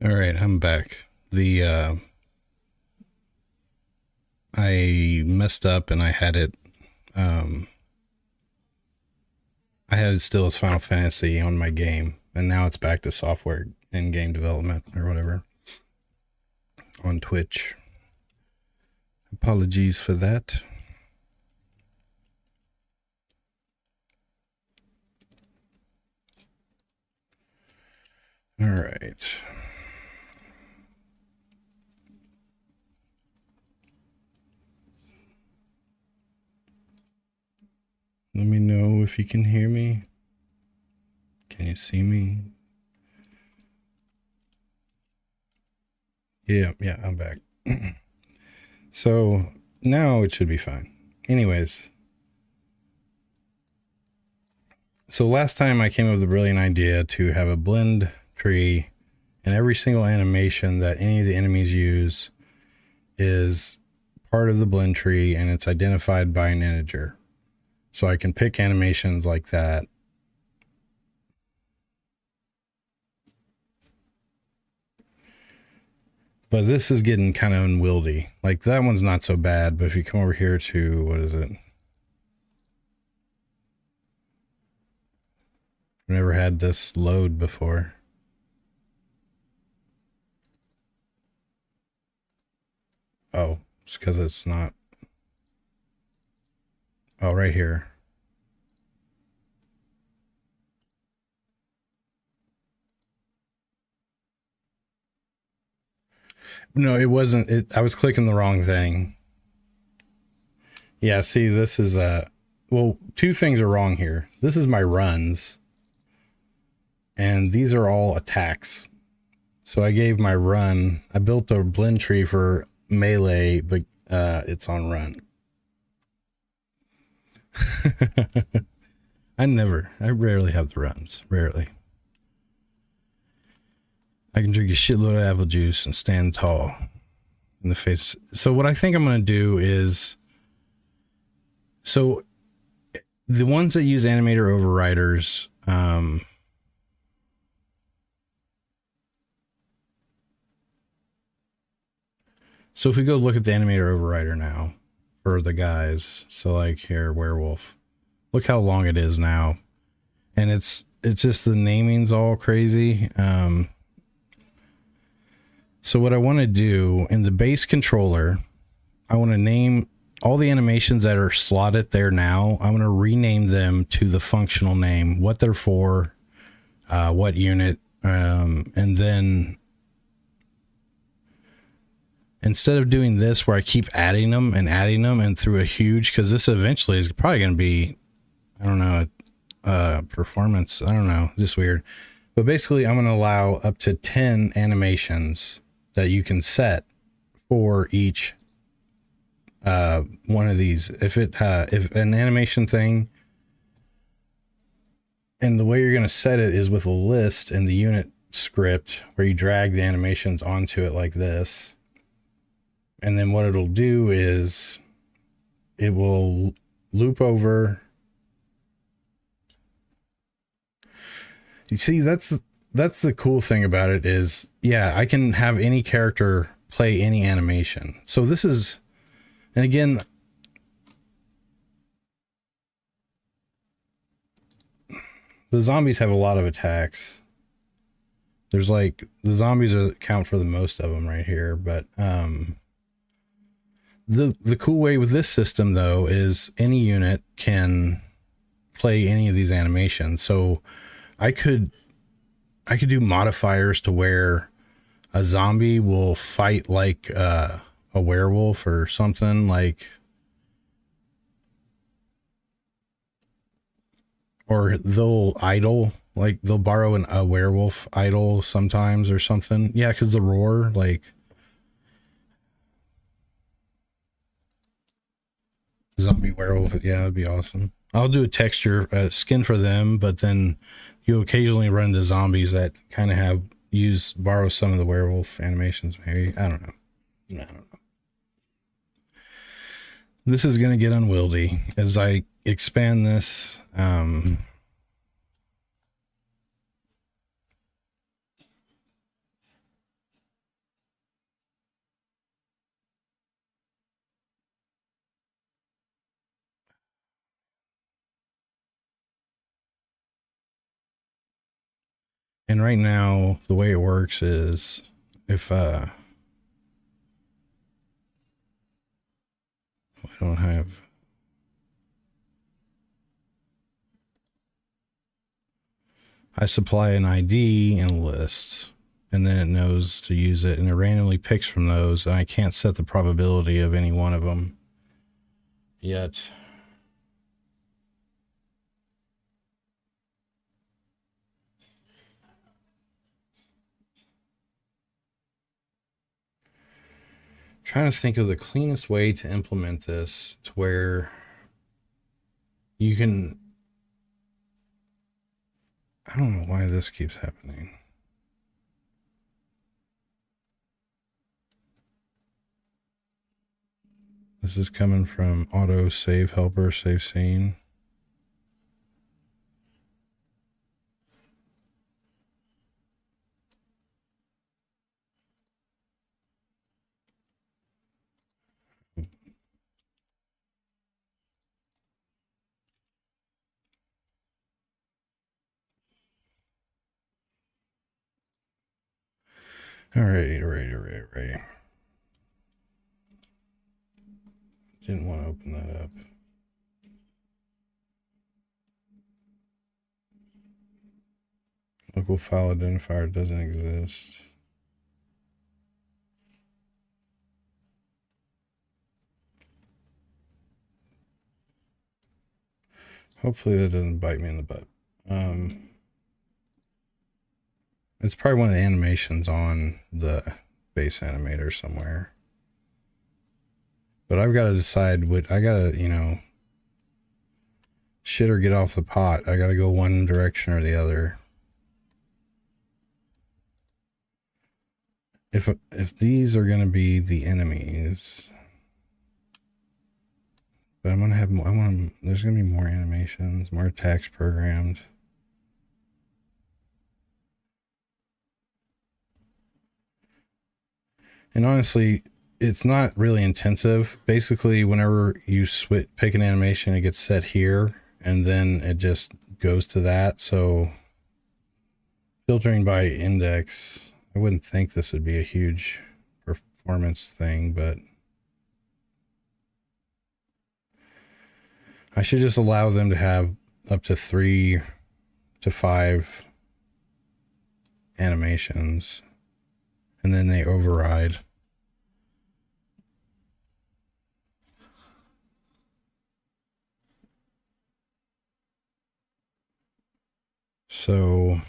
All right, I'm back. I messed up and um I had it still as Final Fantasy on my game, and now it's back to software and game development or whatever on Twitch. Apologies for that. All right. Let me know if you can hear me. Can you see me? Yeah, I'm back. So now it should be fine. Anyways, so last time I came up with a brilliant idea to have a blend tree, and every single animation that any of the enemies use is part of the blend tree, and it's identified by an integer. So I can pick animations like that. But this is getting kind of unwieldy. Like that one's not so bad, but if you come over here to, what is it? I've never had this load before. Oh, it's because it's not. Oh, right here. No, it wasn't. I was clicking the wrong thing. Yeah, see, this is well, two things are wrong here. This is my runs, and these are all attacks. So I gave my run. I built a blend tree for melee, but it's on run. I rarely have the runs. Rarely. I can drink a shitload of apple juice and stand tall in the face. So what I think I'm going to do is, so the ones that use animator overriders, so if we go look at the animator overrider now for the guys, so like here, werewolf, look how long it is now. And it's just the naming's all crazy. So what I want to do in the base controller, I want to name all the animations that are slotted there now. I want to rename them to the functional name, what they're for, what unit, and then instead of doing this where I keep adding them and through a huge, because this eventually is probably going to be, I don't know, performance, I don't know, just weird. But basically I'm going to allow up to 10 animations that you can set for each one of these. If an animation thing, and the way you're going to set it is with a list in the unit script where you drag the animations onto it like this. And then what it'll do is it will loop over. You see, that's the cool thing about it is, yeah, I can have any character play any animation. So this is, and again, the zombies have a lot of attacks. There's like, the zombies count for the most of them right here, but the cool way with this system though is any unit can play any of these animations. So I could do modifiers to where a zombie will fight like a werewolf or something, like, or they'll idle, like they'll borrow a werewolf idle sometimes or something. Yeah, because the roar, like zombie werewolf, yeah, that'd be awesome. I'll do a texture skin for them, but then you'll occasionally run into zombies that kind of borrow some of the werewolf animations. Maybe, I don't know. I don't know. This is gonna get unwieldy as I expand this. And right now, the way it works is if I don't have, I supply an ID and a list, and then it knows to use it, and it randomly picks from those, and I can't set the probability of any one of them yet. Trying to think of the cleanest way to implement this to where you can, I don't know why this keeps happening. This is coming from auto save helper, save scene. All right. Didn't want to open that up. Local file identifier doesn't exist. Hopefully that doesn't bite me in the butt. It's probably one of the animations on the base animator somewhere. But I've got to decide what I got to, shit or get off the pot. I got to go one direction or the other. If these are going to be the enemies, but I'm going to have more, there's going to be more animations, more attacks programmed. And honestly, it's not really intensive. Basically, whenever you pick an animation, it gets set here, and then it just goes to that. So filtering by index, I wouldn't think this would be a huge performance thing, but I should just allow them to have up to 3 to 5 animations, and then they override. So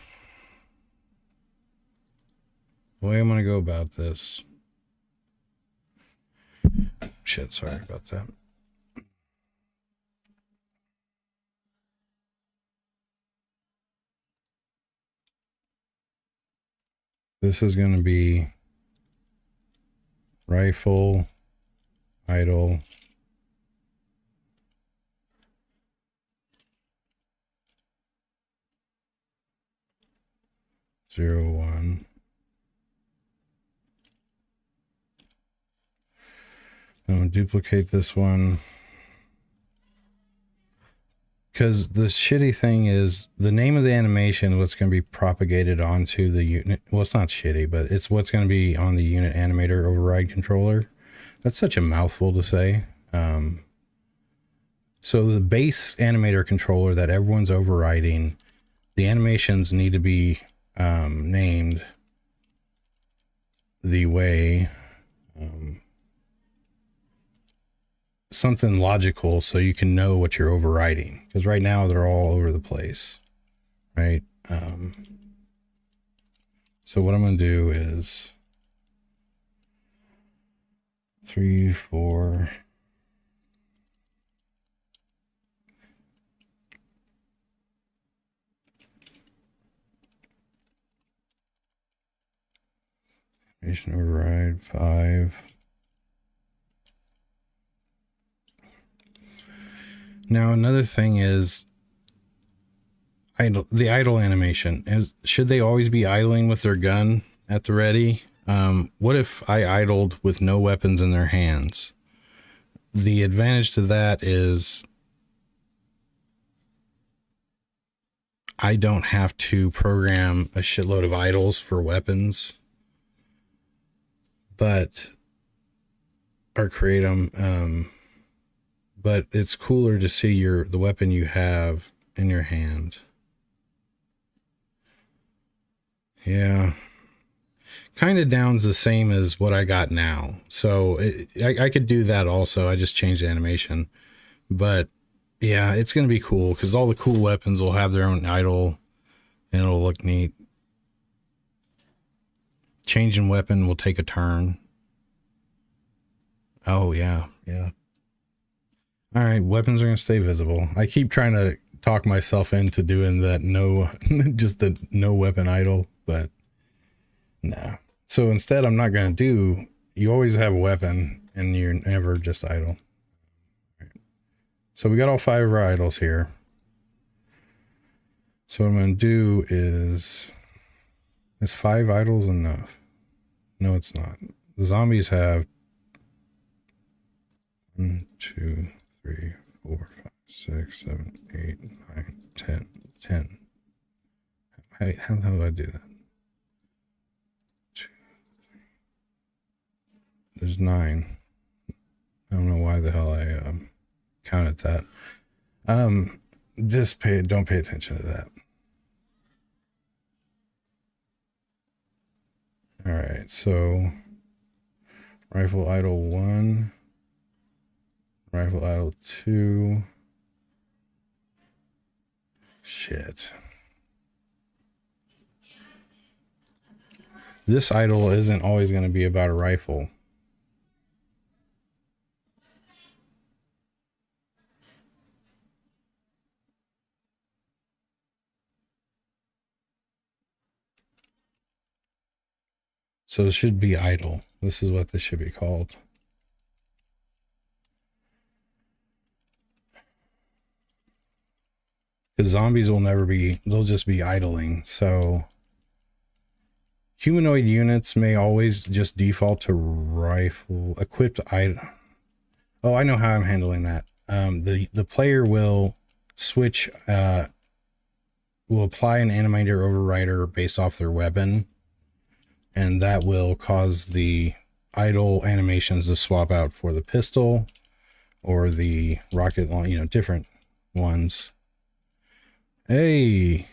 the way I'm going to go about this, shit, sorry about that. This is going to be rifle, idle, zero, one. I'm going to duplicate this one. Because the shitty thing is the name of the animation, what's going to be propagated onto the unit. Well, it's not shitty, but it's what's going to be on the unit animator override controller. That's such a mouthful to say. So the base animator controller that everyone's overriding, the animations need to be named the way something logical so you can know what you're overriding, because right now they're all over the place, right? So what I'm going to do is 3, 4. Animation override 5. Now another thing is the idle animation. Should they always be idling with their gun at the ready? What if I idled with no weapons in their hands? The advantage to that is I don't have to program a shitload of idles for weapons, but or create them. But it's cooler to see the weapon you have in your hand. Yeah. Kind of down's the same as what I got now. So I could do that also. I just changed the animation. But yeah, it's going to be cool because all the cool weapons will have their own idle and it'll look neat. Changing weapon will take a turn. Oh, yeah. Yeah. All right. Weapons are going to stay visible. I keep trying to talk myself into doing that just the no weapon idle, but no. So instead, I'm not going to do, you always have a weapon and you're never just idle. So we got all 5 of our idols here. So what I'm going to do is 5 idols enough? No, it's not. The zombies have 1, 2, 3, 4, 5, 6, 7, 8, 9, 10, 10. Hey, how the hell do I do that? 2, 3. There's 9. I don't know why the hell I counted that. Don't pay attention to that. All right, so rifle idle 1, rifle idle 2. Shit. This idle isn't always going to be about a rifle. So it should be idle. This is what this should be called. Because zombies will never be, they'll just be idling. So humanoid units may always just default to rifle equipped idle. Oh, I know how I'm handling that. The player will switch, will apply an animator overrider based off their weapon. And that will cause the idle animations to swap out for the pistol or the rocket launch, different ones. Hey,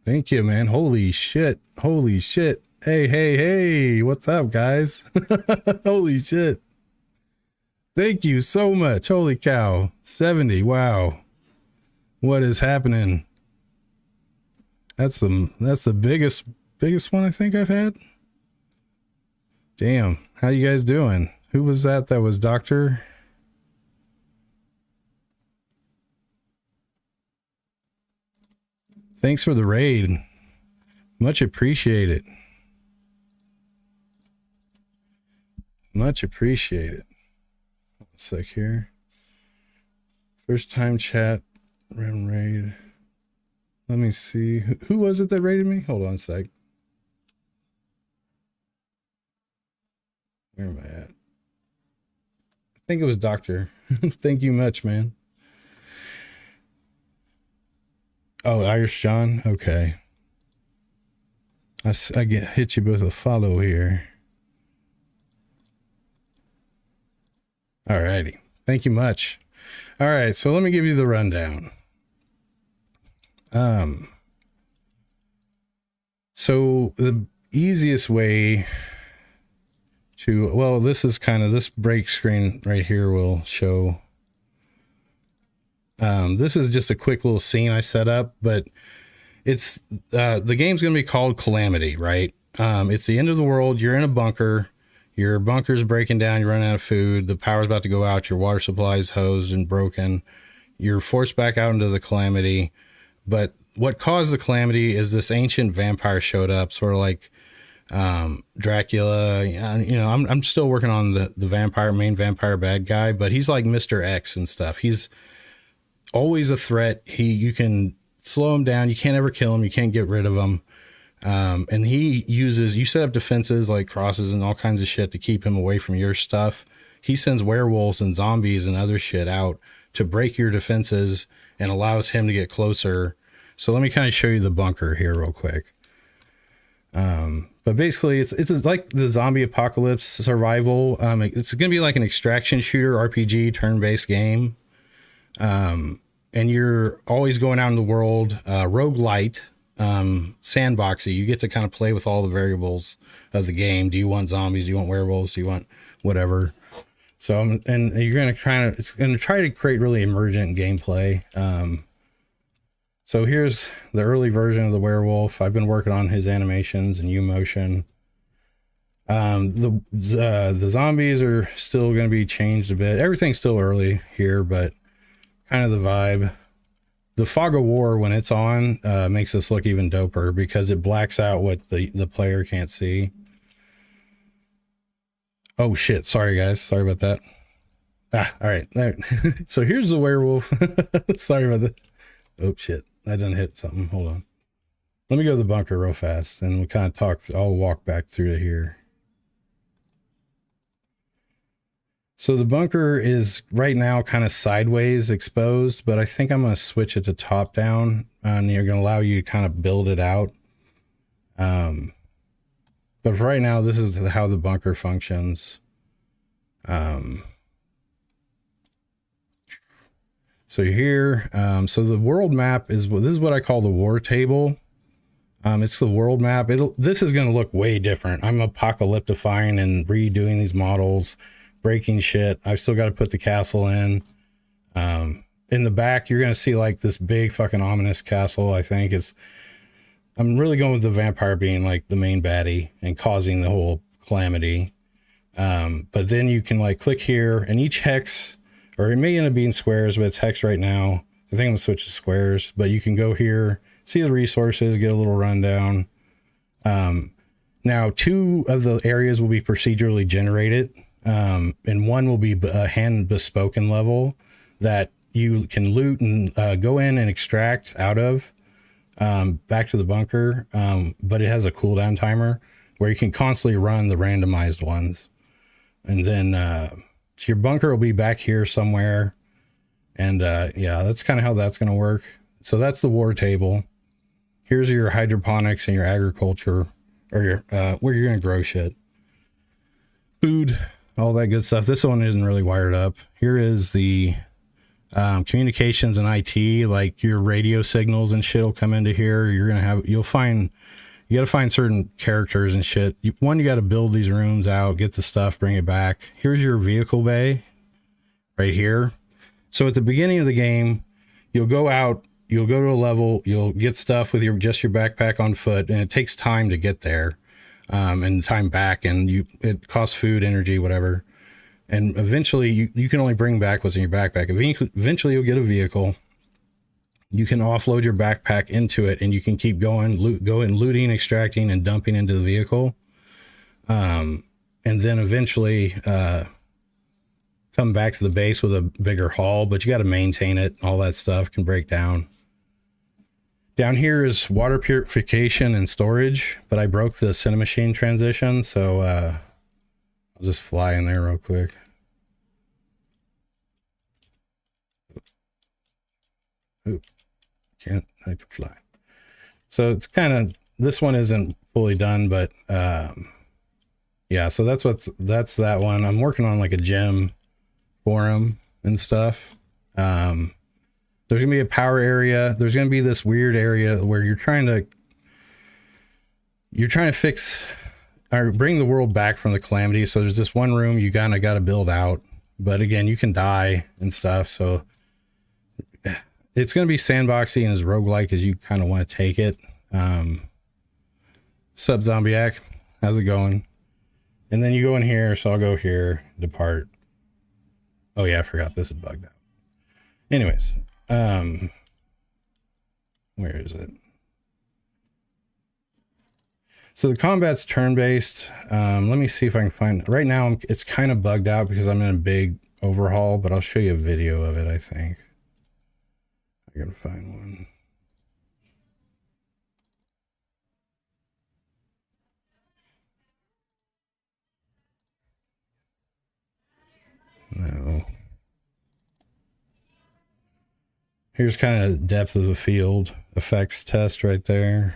thank you, man. Holy shit. Holy shit. Hey. What's up, guys? Holy shit. Thank you so much. Holy cow. 70. Wow. What is happening? That's the biggest one I think I've had. Damn, how you guys doing? Who was that was Doctor? Thanks for the raid. Much appreciated. Much appreciated. One sec here. First time chat, random raid. Let me see. Who was it that raided me? Hold on a sec. Where am I at? I think it was Doctor. Thank you much, man. Oh, Irish John? Okay. I hit you with a follow here. Alrighty. Thank you much. All right, so let me give you the rundown. So the easiest way this is kind of, this break screen right here will show. This is just a quick little scene I set up, but it's, the game's going to be called Calamity, right? It's the end of the world. You're in a bunker. Your bunker's breaking down. You're running out of food. The power's about to go out. Your water supply's hosed and broken. You're forced back out into the Calamity. But what caused the Calamity is this ancient vampire showed up, sort of like Dracula. I'm still working on the main vampire bad guy, but he's like Mr. X and stuff. He's always a threat. You can slow him down. You can't ever kill him. You can't get rid of him. And you set up defenses like crosses and all kinds of shit to keep him away from your stuff. He sends werewolves and zombies and other shit out to break your defenses and allows him to get closer So let me kind of show you the bunker here real quick. But basically it's like the zombie apocalypse survival. It's going to be like an extraction shooter RPG turn-based game. And you're always going out in the world, roguelite, sandboxy. You get to kind of play with all the variables of the game. Do you want zombies? Do you want werewolves? Do you want whatever? So, and you're going to it's going to try to create really emergent gameplay. So here's the early version of the werewolf. I've been working on his animations and U-motion. The zombies are still going to be changed a bit. Everything's still early here, but kind of the vibe. The fog of war, when it's on, makes this look even doper because it blacks out what the player can't see. Oh shit, sorry guys, sorry about that. All right. So here's the werewolf. Sorry about that. Oh shit, I done hit something. Hold on. Let me go to the bunker real fast and we kind of talk. I'll walk back through to here. So the bunker is right now kind of sideways exposed, but I think I'm going to switch it to top down and you're going to allow you to kind of build it out. But for right now, this is how the bunker functions. So here, so the world map this is what I call the war table. It's the world map. This is going to look way different. I'm apocalyptifying and redoing these models, breaking shit. I've still got to put the castle in. In the back, you're going to see like this big fucking ominous castle. I think I'm really going with the vampire being like the main baddie and causing the whole calamity. But then you can like click here and each hex, or it may end up being squares, but it's hex right now. I think I'm gonna switch to squares, but you can go here, see the resources, get a little rundown. Now 2 of the areas will be procedurally generated. And one will be a hand bespoken level that you can loot and go in and extract out of back to the bunker. But it has a cooldown timer where you can constantly run the randomized ones. And then so your bunker will be back here somewhere. And yeah, that's kind of how that's going to work. So that's the war table. Here's your hydroponics and your agriculture, or your where you're going to grow shit. Food, all that good stuff. This one isn't really wired up. Here is the communications and IT, like your radio signals and shit will come into here. You're going to have, you got to find certain characters and shit. You got to build these rooms out, get the stuff, bring it back. Here's your vehicle bay right here. So at the beginning of the game, you'll go out, you'll go to a level, you'll get stuff with just your backpack on foot, and it takes time to get there, and time back, and it costs food, energy, whatever. And eventually you can only bring back what's in your backpack. Eventually you'll get a vehicle. You can offload your backpack into it and you can keep going, looting, extracting, and dumping into the vehicle. And then eventually, come back to the base with a bigger haul, but you got to maintain it. All that stuff can break down. Down here is water purification and storage, but I broke the cinemachine transition. So, I'll just fly in there real quick. Ooh, I can fly. So it's kind of, this one isn't fully done, but yeah, so that's that one. I'm working on like a gym forum and stuff. There's gonna be a power area. There's gonna be this weird area where you're trying to fix or bring the world back from the calamity. So there's this one room you kind of got to build out, but again, you can die and stuff. So it's going to be sandboxy and as roguelike as you kind of want to take it. Sup Zombiac, how's it going? And then you go in here. So I'll go here, depart. Oh yeah, I forgot this is bugged out. Anyways, where is it? So the combat's turn-based. Let me see if I can find, right now it's kind of bugged out because I'm in a big overhaul, but I'll show you a video of it, I think. I gotta find one. No. Here's kind of depth of the field effects test right there.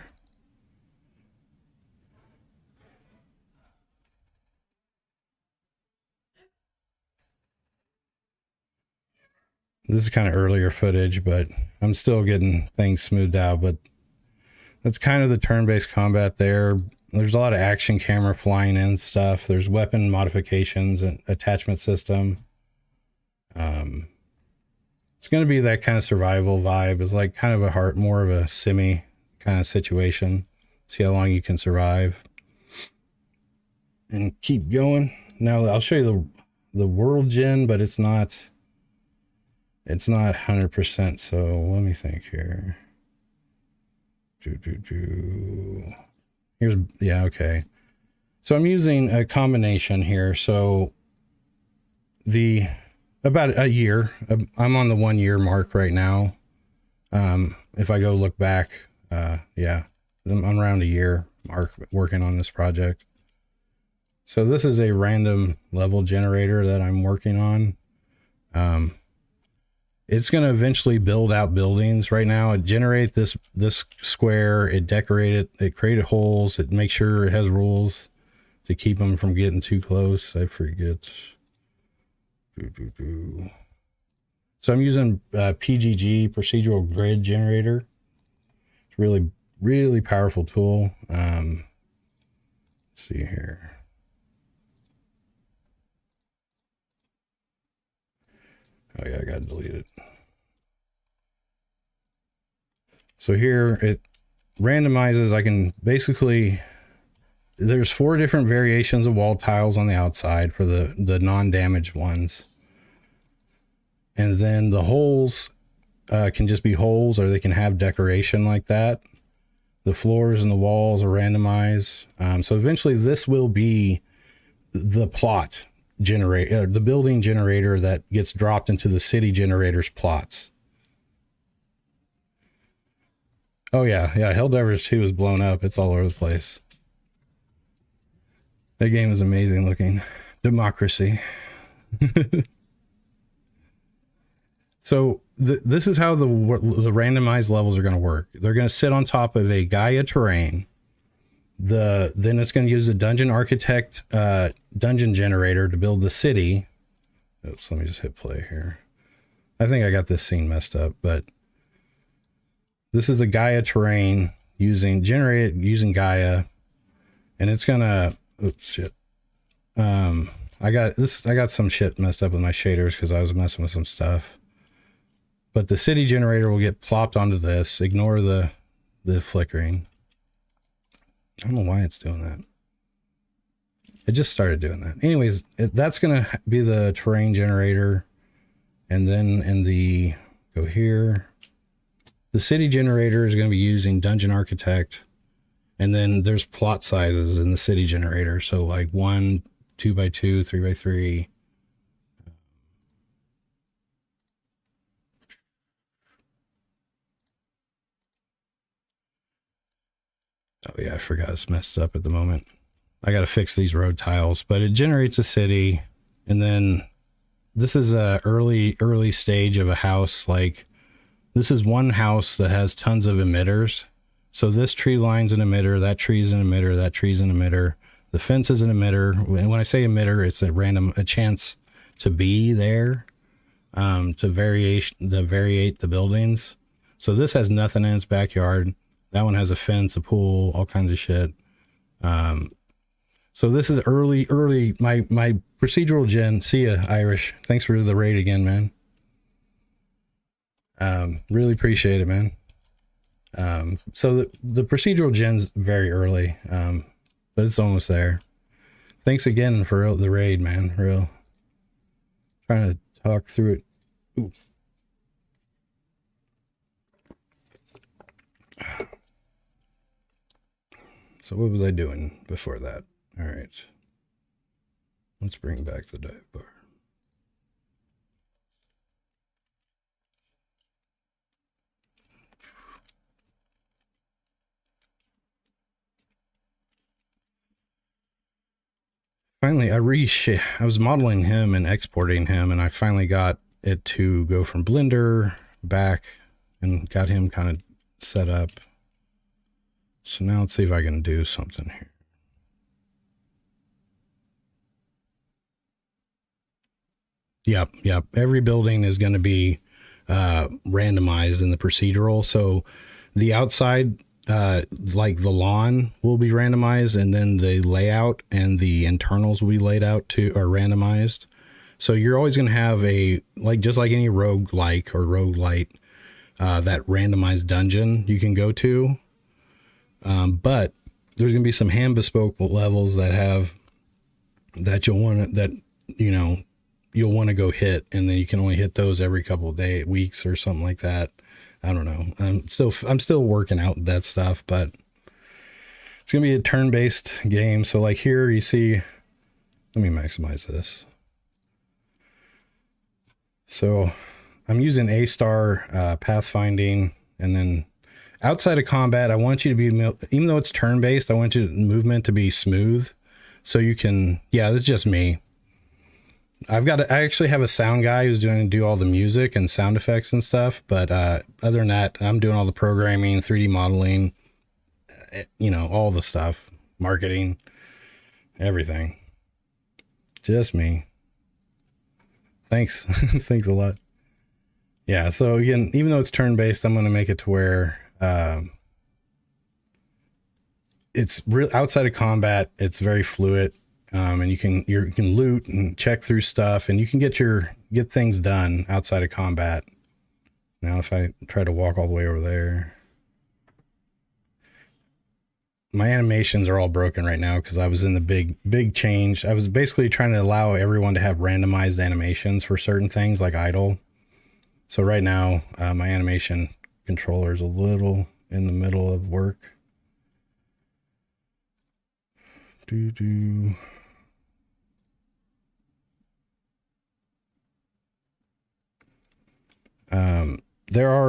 This is kind of earlier footage, but I'm still getting things smoothed out. But that's kind of the turn-based combat there. There's a lot of action camera flying in stuff. There's weapon modifications and attachment system. It's going to be that kind of survival vibe. It's like kind of a more of a simi kind of situation. See how long you can survive. And keep going. Now I'll show you the world gen, but it's not 100%. So let me think here. Here's, yeah, okay. So I'm using a combination here. So about a year, I'm on the 1 year mark right now. If I go look back, yeah, I'm around a year mark working on this project. So this is a random level generator that I'm working on. It's going to eventually build out buildings. Right now it generate this square, it decorate it, it created holes, it makes sure it has rules to keep them from getting too close. I forget. So I'm using PGG, procedural grid generator. It's really, really powerful tool. Let's see here. Oh yeah, I gotta delete it. So here it randomizes. I can basically, there's 4 different variations of wall tiles on the outside for the non-damaged ones. And then the holes can just be holes, or they can have decoration like that. The floors and the walls are randomized. So eventually this will be the plot generator, the building generator that gets dropped into the city generator's plots. Oh yeah, Helldivers 2 is blown up. It's all over the place. That game is amazing looking. Democracy. So this is how the randomized levels are going to work. They're going to sit on top of a Gaia terrain. Then it's going to use a dungeon architect dungeon generator to build the city. Oops, let me just hit play here. I think I got this scene messed up, but this is a Gaia terrain generated using Gaia, and it's gonna, oops, shit. I got some shit messed up with my shaders because I was messing with some stuff. But the city generator will get plopped onto this. Ignore the flickering. I don't know why it's doing that. It just started doing that. Anyways, that's going to be the terrain generator. And then go here. The city generator is going to be using Dungeon Architect. And then there's plot sizes in the city generator. So like 1, 2x2, 3x3. Oh yeah, I forgot it's messed up at the moment. I got to fix these road tiles, but it generates a city. And then this is a early stage of a house. Like this is one house that has tons of emitters. So this tree line's an emitter, that tree's an emitter, that tree's an emitter. The fence is an emitter. And when I say emitter, it's a chance to be there, to variate the buildings. So this has nothing in its backyard. That one has a fence, a pool, all kinds of shit. So this is early, my procedural gen. See ya, Irish. Thanks for the raid again, man. Really appreciate it, man. So the procedural gen's very early, but it's almost there. Thanks again for the raid, man. Trying to talk through it. Ooh. So what was I doing before that? All right. Let's bring back the dive bar. Finally, I was modeling him and exporting him, and I finally got it to go from Blender back and got him kind of set up. So now let's see if I can do something here. Yep. Every building is going to be randomized in the procedural. So the outside, like the lawn, will be randomized, and then the layout and the internals will be laid out to or randomized. So you're always going to have just like any roguelike or roguelite, that randomized dungeon you can go to. But there's going to be some hand bespoke levels that you'll want to go hit, and then you can only hit those every couple of weeks or something like that. I don't know. I'm still working out that stuff, but it's going to be a turn-based game. So like here you see, let me maximize this. So I'm using A-star pathfinding, and then outside of combat, I want you to be, even though it's turn-based, I want your movement to be smooth. So you can, that's just me. I actually have a sound guy who's do all the music and sound effects and stuff. But other than that, I'm doing all the programming, 3D modeling, all the stuff, marketing, everything. Just me. Thanks. Thanks a lot. Yeah. So again, even though it's turn-based, I'm going to make it to where it's outside of combat. It's very fluid. And you can loot and check through stuff, and you can get things done outside of combat. Now, if I try to walk all the way over there, my animations are all broken right now because I was in the big change. I was basically trying to allow everyone to have randomized animations for certain things like idle. So right now, my animation controller is a little in the middle of work.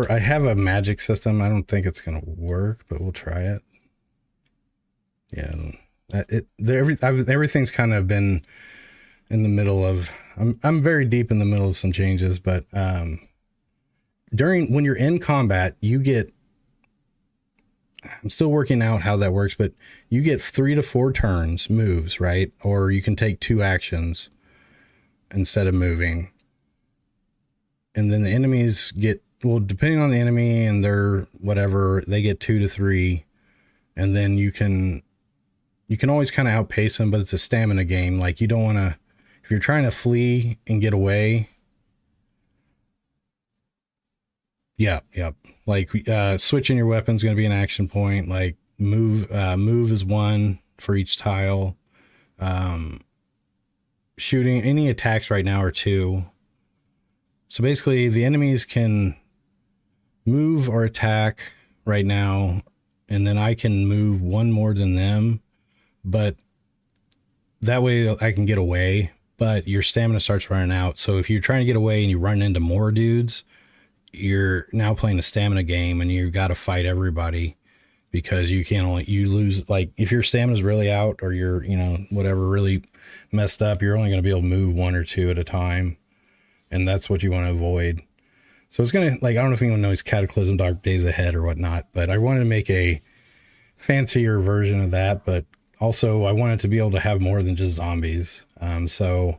I have a magic system. I don't think it's going to work, but we'll try it. Yeah. Everything's kind of been in the middle of, I'm very deep in the middle of some changes, but, when you're in combat, I'm still working out how that works, but you get 3 to 4 turns moves, right? Or you can take 2 actions instead of moving. And then the enemies depending on the enemy and their whatever, they get 2 to 3. And then you can always kind of outpace them, but it's a stamina game. Like you don't want to, if you're trying to flee and get away. Yep. Like, switching your weapon is going to be an action point. Like move is 1 for each tile. Shooting, any attacks right now are 2. So basically the enemies can move or attack right now, and then I can move 1 more than them, but that way I can get away, but your stamina starts running out. So if you're trying to get away and you run into more dudes, you're now playing a stamina game, and you got to fight everybody because you lose. Like if your stamina's really out, or you're, whatever, really messed up, you're only going to be able to move 1 or 2 at a time. And that's what you want to avoid. So it's going to, I don't know if anyone knows Cataclysm, Dark Days Ahead or whatnot, but I wanted to make a fancier version of that. But also I wanted to be able to have more than just zombies. So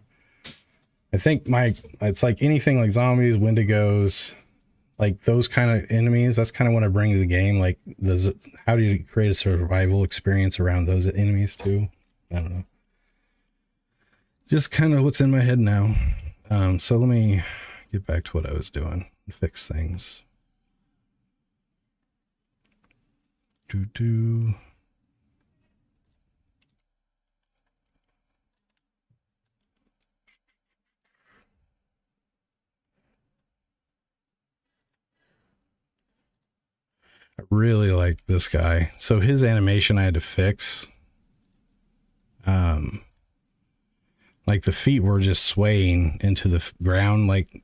I think it's like anything like zombies, Wendigos, like those kind of enemies. That's kind of what I bring to the game. Like, how do you create a survival experience around those enemies too? I don't know. Just kind of what's in my head now. So let me get back to what I was doing and fix things. I really like this guy. So his animation I had to fix. Like the feet were just swaying into the ground. Like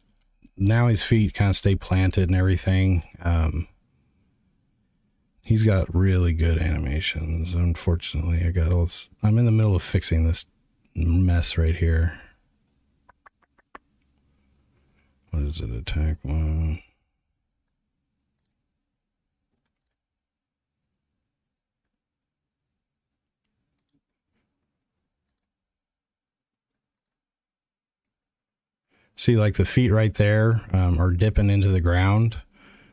now his feet kind of stay planted and everything. He's got really good animations. Unfortunately, I'm in the middle of fixing this mess right here. What is it? Attack 1. See, like the feet right there are dipping into the ground.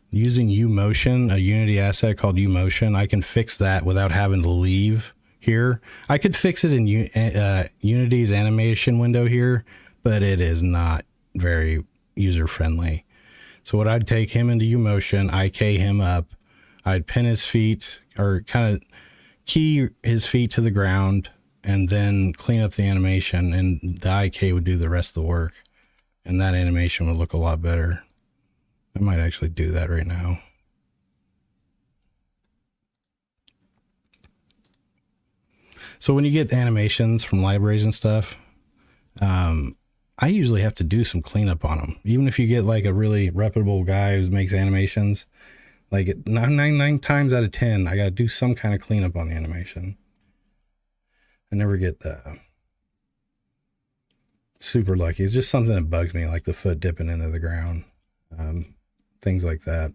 Using U-Motion, a Unity asset called U-Motion, I can fix that without having to leave here. I could fix it in Unity's animation window here, but it is not very user-friendly. So what I'd take him into U-Motion, IK him up, I'd pin his feet, or kind of key his feet to the ground, and then clean up the animation, and the IK would do the rest of the work. And that animation would look a lot better. I might actually do that right now. So when you get animations from libraries and stuff, I usually have to do some cleanup on them. Even if you get like a really reputable guy who makes animations, like nine times out of 10, I got to do some kind of cleanup on the animation. I never get super lucky. It's just something that bugs me, like the foot dipping into the ground. Things like that.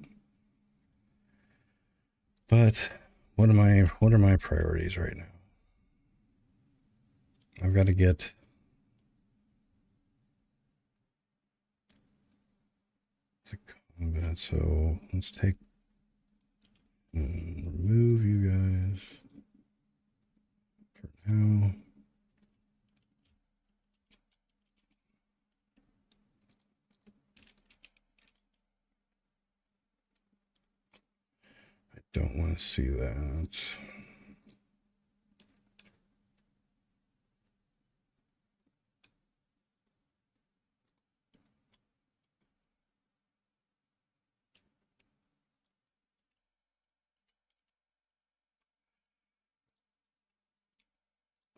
But what are my priorities right now? I've got to get the combat. So let's take and remove you guys for now. Don't want to see that.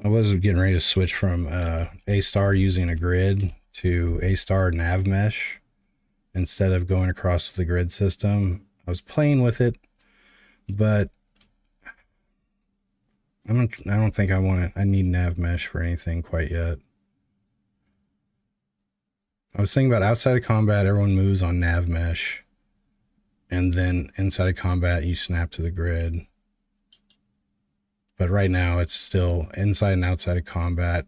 I was getting ready to switch from A-star using a grid to A-star nav mesh instead of going across the grid system. I was playing with it, but I don't think I need nav mesh for anything quite yet. I was thinking about outside of combat, everyone moves on nav mesh, and then inside of combat, you snap to the grid. But right now, it's still inside and outside of combat.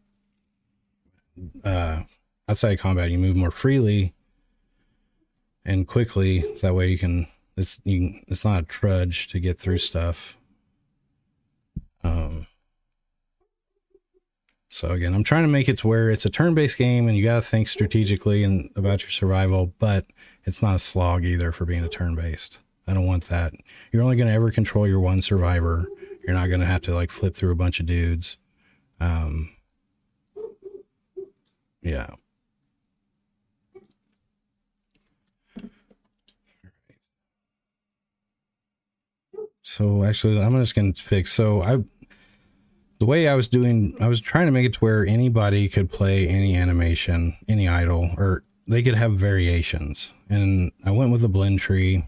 Outside of combat, you move more freely and quickly. So that way you can. It's not a trudge to get through stuff. So again, I'm trying to make it to where it's a turn-based game and you got to think strategically and about your survival, but it's not a slog either for being a turn-based. I don't want that. You're only going to ever control your one survivor. You're not going to have to like flip through a bunch of dudes. Yeah. So actually, I'm just going to fix. The way I was doing, I was trying to make it to where anybody could play any animation, any idle, or they could have variations. And I went with a blend tree,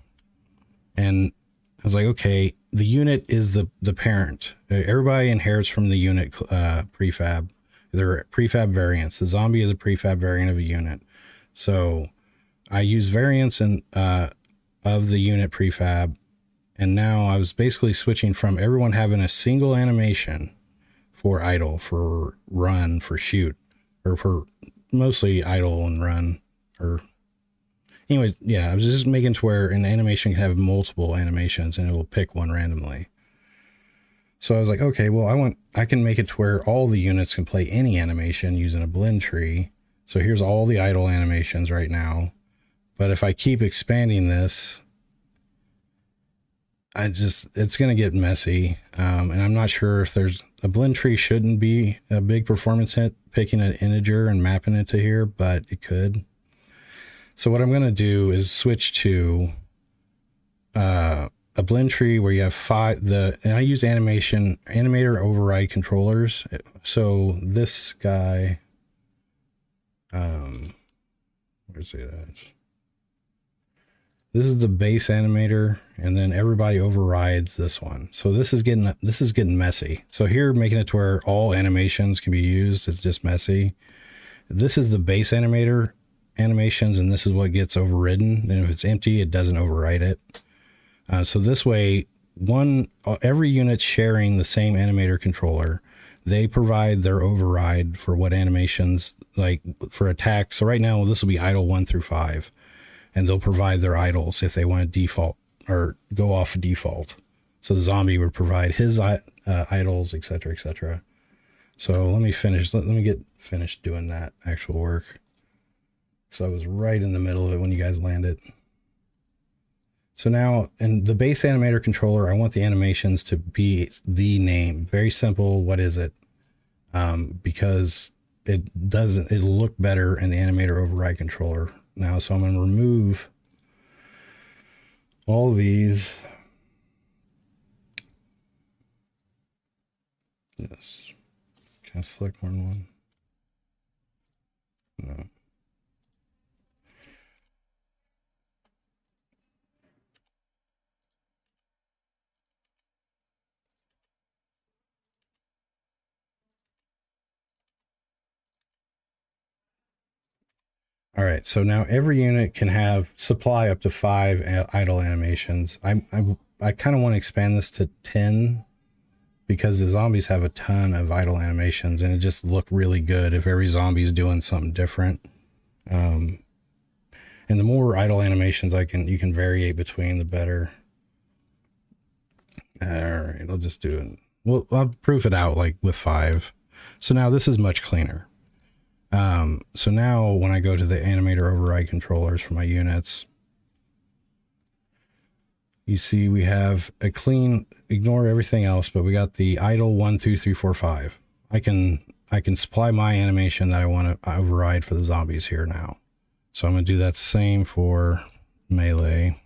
and I was like, okay, the unit is the parent. Everybody inherits from the unit prefab. They're prefab variants. The zombie is a prefab variant of a unit. So I use variants of the unit prefab. And now I was basically switching from everyone having a single animation for idle, for run, for shoot, or for mostly idle and run. Or anyways, yeah, I was just making to where an animation can have multiple animations and it will pick one randomly. So I was like, okay, well, I can make it to where all the units can play any animation using a blend tree. So here's all the idle animations right now. But if I keep expanding this, it's going to get messy. And I'm not sure if a blend tree shouldn't be a big performance hit, picking an integer and mapping it to here, but it could. So what I'm going to do is switch to a blend tree where you have and I use animator override controllers. So this guy, where's it at? This is the base animator, and then everybody overrides this one. So this is getting messy. So here, making it to where all animations can be used, it's just messy. This is the base animations, and this is what gets overridden. And if it's empty, it doesn't override it. So this way, every unit's sharing the same animator controller. they provide their override for what animations, like for attack. So right now, this will be idle 1 through 5, and they'll provide their idles if they want to default or go off default. So the zombie would provide his idles, etc., etc. So let me finish. Let me get finished doing that actual work. So I was right in the middle of it when you guys landed. So now in the base animator controller, I want the animations to be the name. Very simple. What is it? Because it'll look better in the animator override controller now. So I'm going to remove all these. Yes. Can I select more than one? No. All right, so now every unit can have supply up to 5 idle animations. I kind of want to expand this to 10 because the zombies have a ton of idle animations, and it just look really good if every zombie's doing something different. And the more idle animations you can variate between, the better. All right, I'll just do it. Well, I'll proof it out like with 5. So now this is much cleaner. So now when I go to the animator override controllers for my units, you see we have a clean, ignore everything else, but we got the idle 1, 2, 3, 4, 5. I can supply my animation that I want to override for the zombies here now. So I'm going to do that same for melee,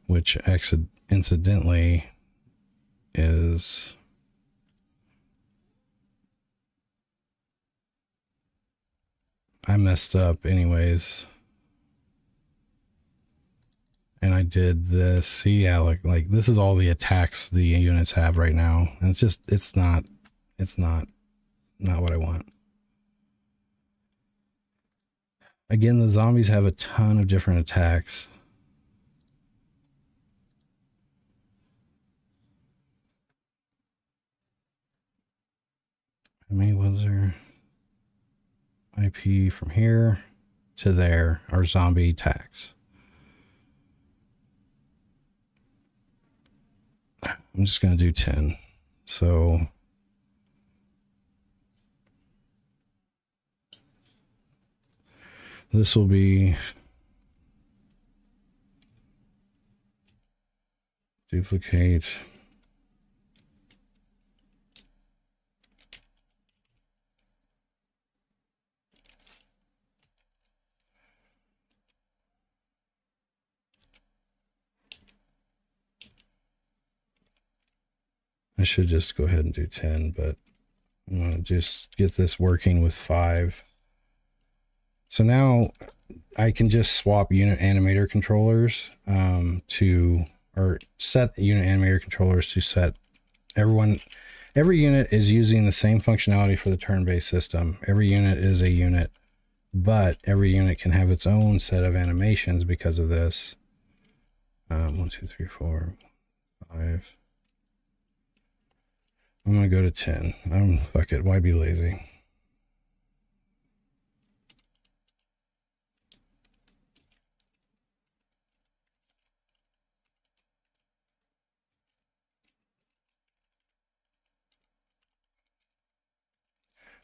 which incidentally is I messed up anyways. And I did this. See, yeah, like this is all the attacks the units have right now. And it's not what I want. Again, the zombies have a ton of different attacks. I mean, was there IP from here to there are zombie attacks. I'm just going to do 10. So this will be duplicate. I should just go ahead and do 10, but I'm going to just get this working with 5. So now I can just swap unit animator controllers or set unit animator controllers to set every unit is using the same functionality for the turn-based system. Every unit is a unit, but every unit can have its own set of animations because of this. 1, 2, 3, 4, 5. I'm going to go to 10. Fuck it. Why be lazy?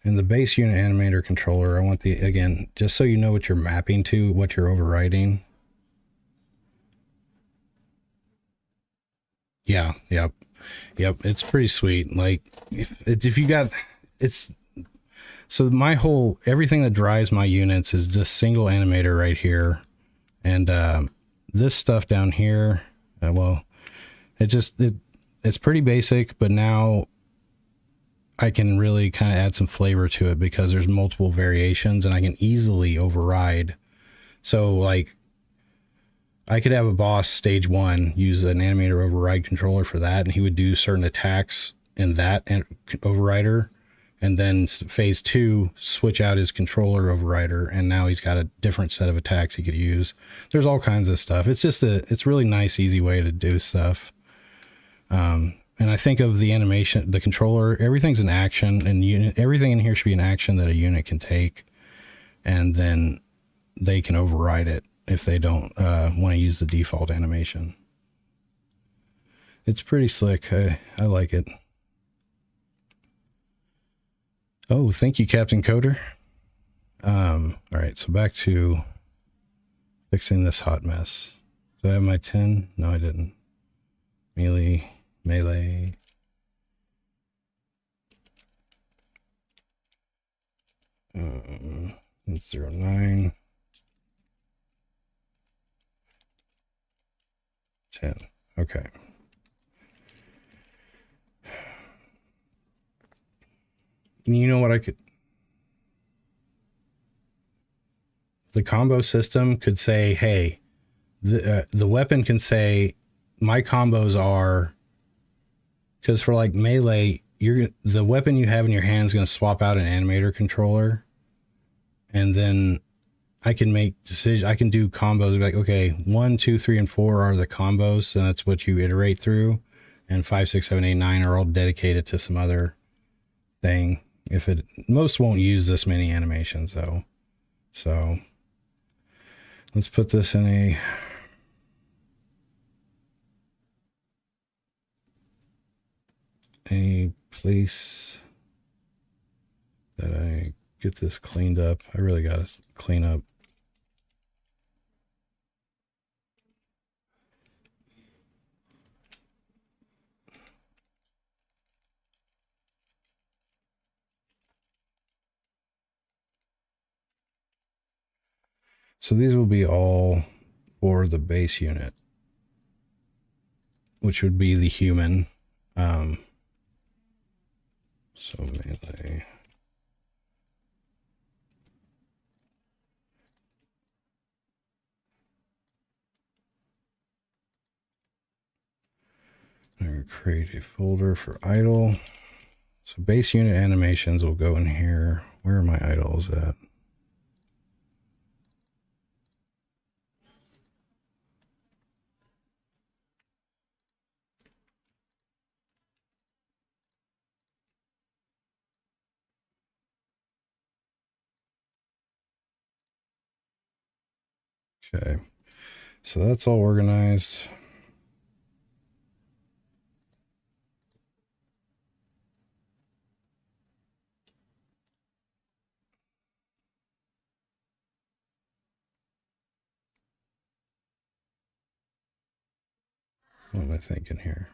In the base unit animator controller, I want again, just so you know what you're mapping to, what you're overriding. Yeah, yep. It's pretty sweet. Like if you got, so everything that drives my units is this single animator right here. And, this stuff down here, well, it's pretty basic, but now I can really kind of add some flavor to it because there's multiple variations and I can easily override. So like I could have a boss stage 1 use an animator override controller for that, and he would do certain attacks in that overrider, and then phase 2 switch out his controller overrider, and now he's got a different set of attacks he could use. There's all kinds of stuff. It's just it's really nice, easy way to do stuff. And I think of the animation, the controller, everything's an action, and unit, everything in here should be an action that a unit can take, and then they can override it if they don't want to use the default animation. It's pretty slick. I like it. Oh, thank you, Captain Coder. All right, so back to fixing this hot mess. Do I have my 10? No, I didn't. Melee. 09. 10. Okay. You know what I could... The combo system could say, hey, the weapon can say, my combos are... Because for like melee, the weapon you have in your hand is going to swap out an animator controller. And then I can make decisions. I can do combos like, okay, 1, 2, 3, and 4 are the combos. So that's what you iterate through. And 5, 6, 7, 8, 9 are all dedicated to some other thing. Most won't use this many animations though. So let's put this in a place that I get this cleaned up. I really got to clean up. So these will be all for the base unit, which would be the human. So melee. And create a folder for idle. So base unit animations will go in here. Where are my idols at? Okay, so that's all organized. What am I thinking here?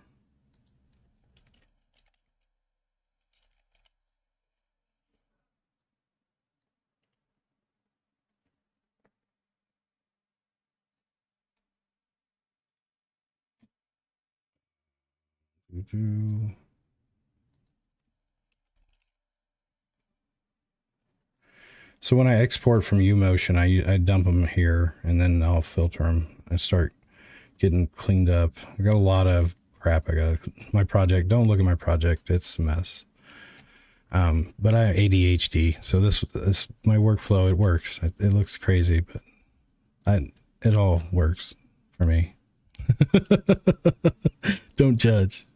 So when I export from UMotion, I dump them here, and then I'll filter them. I start getting cleaned up. I got a lot of crap. My project. Don't look at my project. It's a mess. But I have ADHD, so this my workflow. It works. It looks crazy, but it all works for me. Don't judge.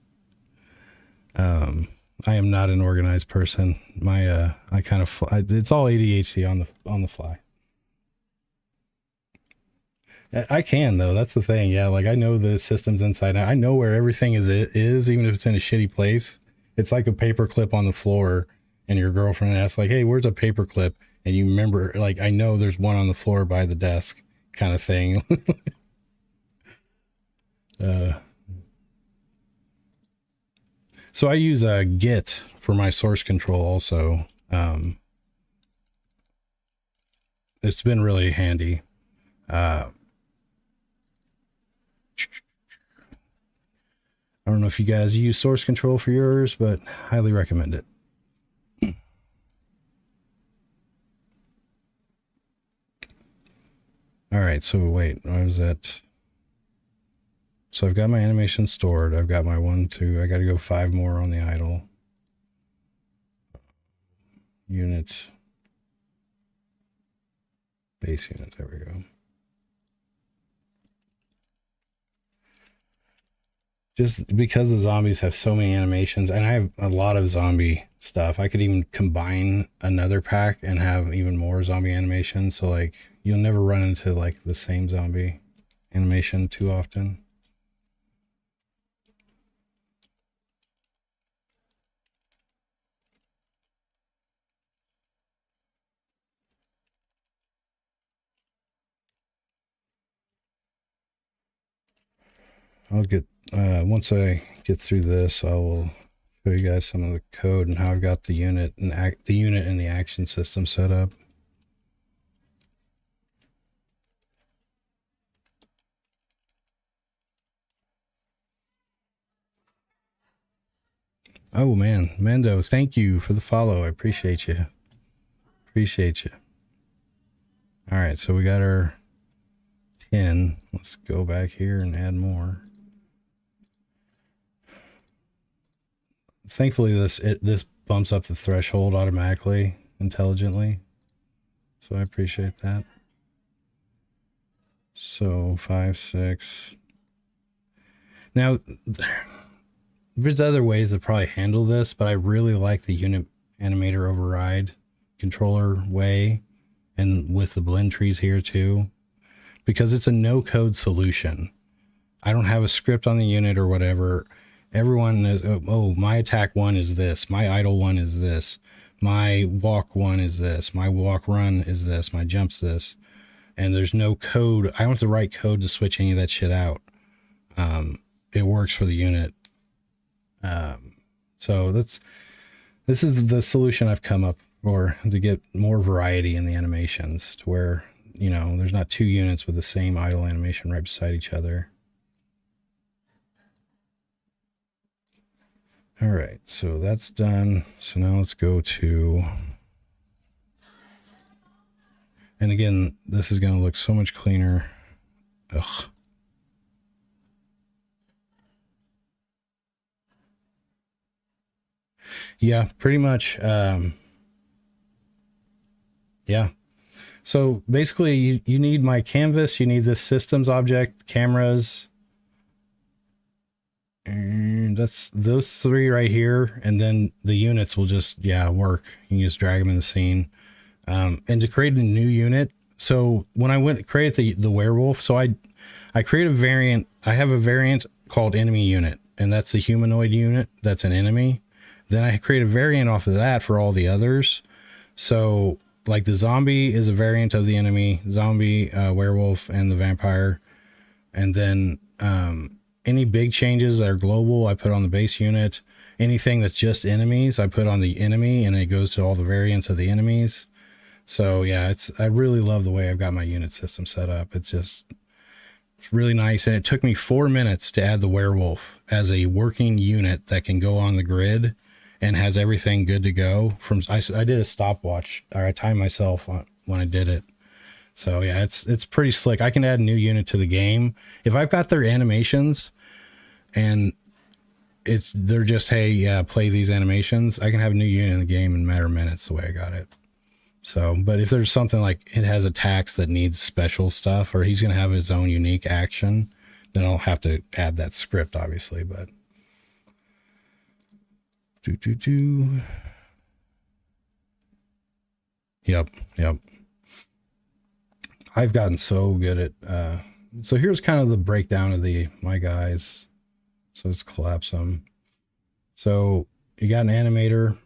I am not an organized person. It's all ADHD on the fly. I can though. That's the thing. Yeah, like I know the systems inside out. I know where everything is even if it's in a shitty place. It's like a paper clip on the floor, and your girlfriend asks like, "Hey, where's a paper clip?" And you remember, like, I know there's one on the floor by the desk, kind of thing. So I use a Git for my source control also. It's been really handy. I don't know if you guys use source control for yours, but highly recommend it. All right, so wait, what was that? So I've got my animation stored. I've got my 1, 2. I got to go 5 more on the idle. Unit. Base unit, there we go. Just because the zombies have so many animations, and I have a lot of zombie stuff, I could even combine another pack and have even more zombie animations. So like you'll never run into like the same zombie animation too often. I'll get once I get through this, I will show you guys some of the code and how I've got the unit and the unit and the action system set up. Oh man, Mendo, thank you for the follow. I appreciate you. Appreciate you. All right, so we got our 10. Let's go back here and add more. Thankfully, this bumps up the threshold automatically, intelligently. So I appreciate that. So 5, 6. Now, there's other ways to probably handle this, but I really like the unit animator override controller way, and with the blend trees here too, because it's a no-code solution. I don't have a script on the unit or whatever. Everyone is, oh, my attack one is this, my idle one is this, my walk one is this, my walk run is this, my jump's this, and there's no code. I don't have to write code to switch any of that shit out. It works for the unit. So this is the solution I've come up for, to get more variety in the animations, to where, you know, there's not two units with the same idle animation right beside each other. All right, so that's done. So now let's go to, and again, this is going to look so much cleaner. Ugh. Yeah, pretty much. Yeah. So basically you need my canvas, you need this systems object, cameras, and that's those three right here. And then the units will just, work. You can just drag them in the scene. And to create a new unit. So when I went to create the werewolf, so I create a variant. I have a variant called enemy unit, and that's the humanoid unit. That's an enemy. Then I create a variant off of that for all the others. So like the zombie is a variant of the enemy, zombie, werewolf, and the vampire. And then any big changes that are global, I put on the base unit. Anything that's just enemies, I put on the enemy, and it goes to all the variants of the enemies. So yeah, I really love the way I've got my unit system set up. It's really nice. And it took me 4 minutes to add the werewolf as a working unit that can go on the grid and has everything good to go. I did a stopwatch, or I timed myself when I did it. So yeah, it's pretty slick. I can add a new unit to the game if I've got their animations, and they're just, hey, yeah, play these animations. I can have a new unit in the game in a matter of minutes the way I got it. So, but if there's something like it has attacks that needs special stuff, or he's going to have his own unique action, then I'll have to add that script, obviously. But Yep. I've gotten so good at, so here's kind of the breakdown of my guys. So let's collapse them. So you got an animator,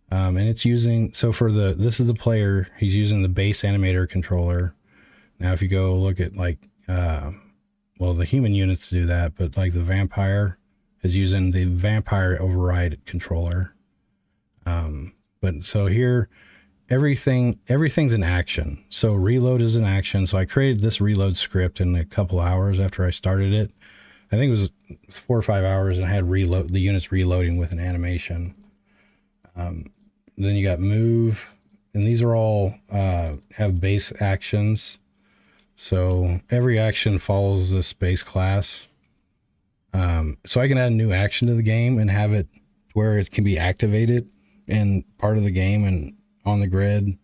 and it's using, so for this is the player, he's using the base animator controller. Now, if you go look at like, well, the human units do that, but like the vampire is using the vampire override controller. But so here, everything's in action. So reload is in action. So I created this reload script in a couple hours after I started it. I think it was 4 or 5 hours, and I had the units reloading with an animation. Then you got move, and these are all have base actions. So every action follows this base class. So I can add a new action to the game and have it where it can be activated in part of the game and on the grid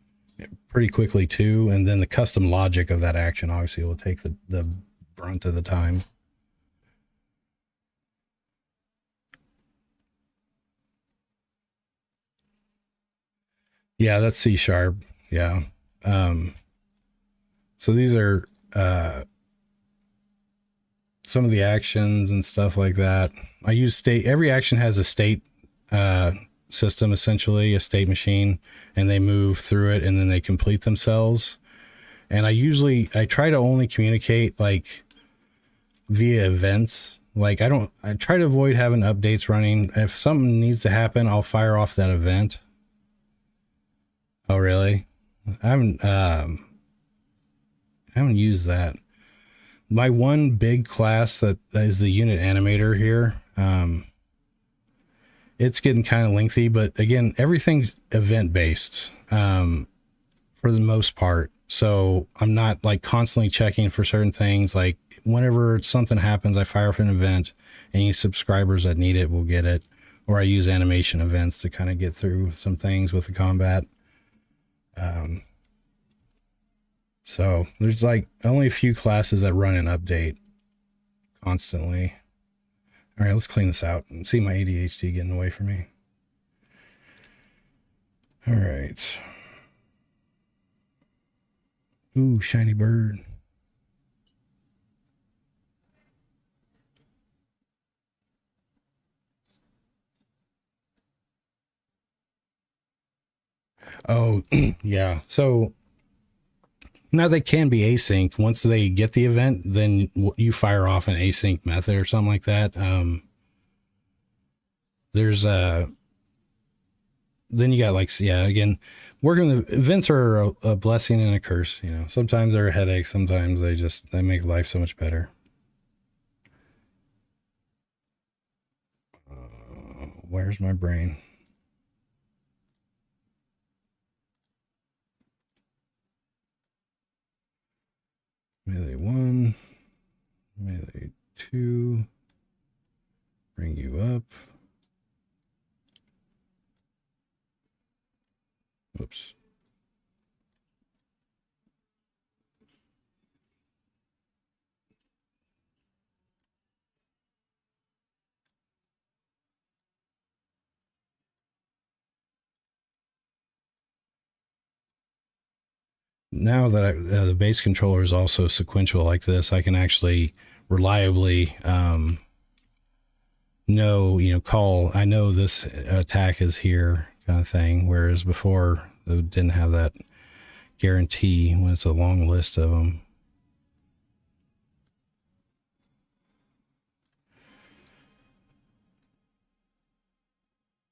pretty quickly too. And then the custom logic of that action obviously will take the brunt of the time. Yeah, that's C sharp. Yeah. Um, so these are some of the actions and stuff like that. I use state. Every action has a state uh, system, essentially a state machine, and they move through it and then they complete themselves. And I try to only communicate like via events. Like I try to avoid having updates running. If something needs to happen, I'll fire off that event. Oh, really? I haven't, I haven't used that. My one big class that is the unit animator here. It's getting kind of lengthy, but again, everything's event based for the most part. So I'm not like constantly checking for certain things. Like whenever something happens, I fire off an event. Any subscribers that need it will get it. Or I use animation events to kind of get through some things with the combat. So there's like only a few classes that run an update constantly. All right, let's clean this out and see my ADHD getting away from me. All right. Ooh, shiny bird. Oh, yeah. So now they can be async. Once they get the event, then you fire off an async method or something like that. There's then you got like, yeah, again, working with events are a blessing and a curse. You know, sometimes they're a headache. Sometimes they make life so much better. Where's my brain? Melee 1, melee 2, bring you up. Whoops. Now that the base controller is also sequential like this, I can actually reliably call, I know this attack is here kind of thing. Whereas before it didn't have that guarantee when it's a long list of them.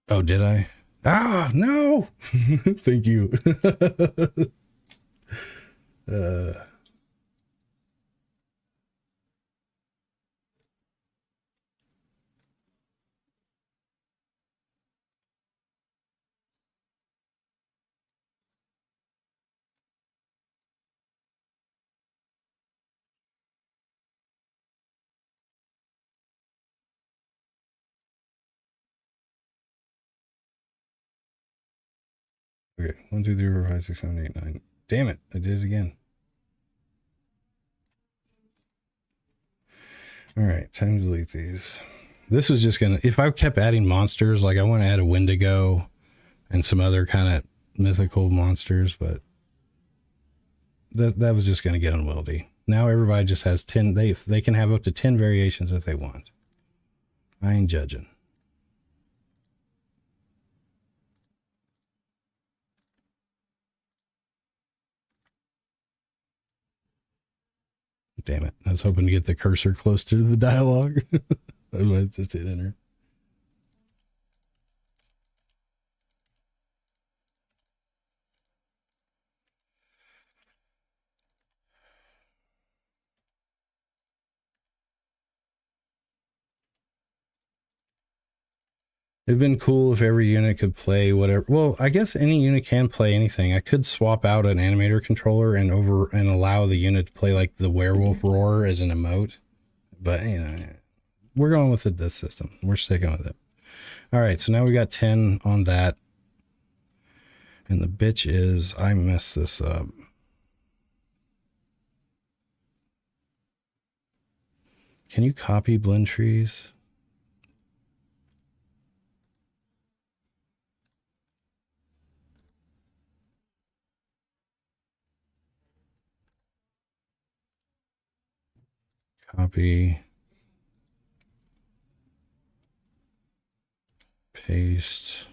Oh, did I? Ah, no. Thank you. uh, okay. 1, 2, 3, 4, 5, 6, 7, 8, 9. Damn it. I did it again. All right. Time to delete these. This was just going to, if I kept adding monsters, like I want to add a Wendigo and some other kind of mythical monsters, but that was just going to get unwieldy. Now everybody just has 10. They can have up to 10 variations if they want. I ain't judging. Damn it. I was hoping to get the cursor close to the dialogue. I might just hit enter. It'd been cool if every unit could play whatever. Well, I guess any unit can play anything. I could swap out an animator controller and allow the unit to play like the werewolf roar as an emote. But you know, we're going with this system. We're sticking with it. All right, so now we got 10 on that. And the bitch is I messed this up. Can you copy blend trees? Copy. Paste.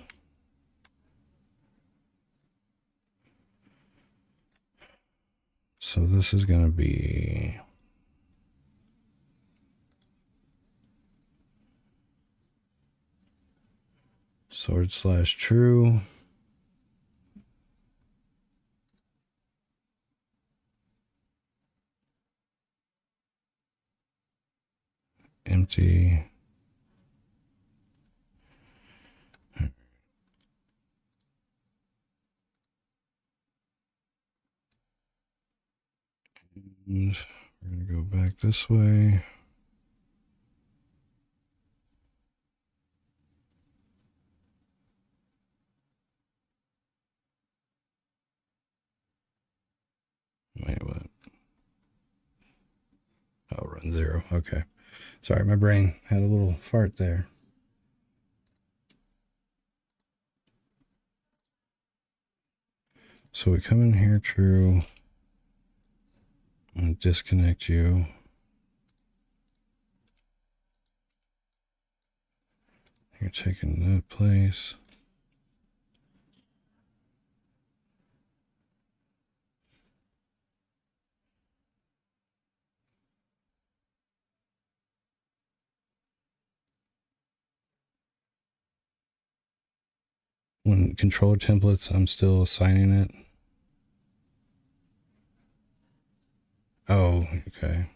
So this is going to be /true. Empty. And we're going to go back this way. Wait, what? Oh, run 0. Okay. Sorry, my brain had a little fart there. So we come in here, true. I'm going to disconnect you. You're taking that place. When controller templates, I'm still assigning it. Oh, okay.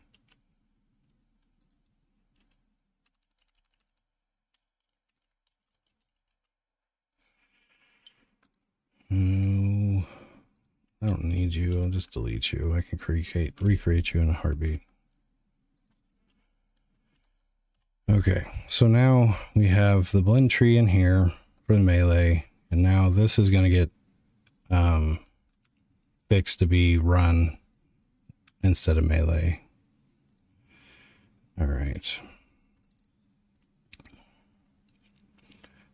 No, I don't need you. I'll just delete you. I can recreate you in a heartbeat. Okay, so now we have the blend tree in here for the melee, and now this is going to get fixed to be run instead of melee. All right.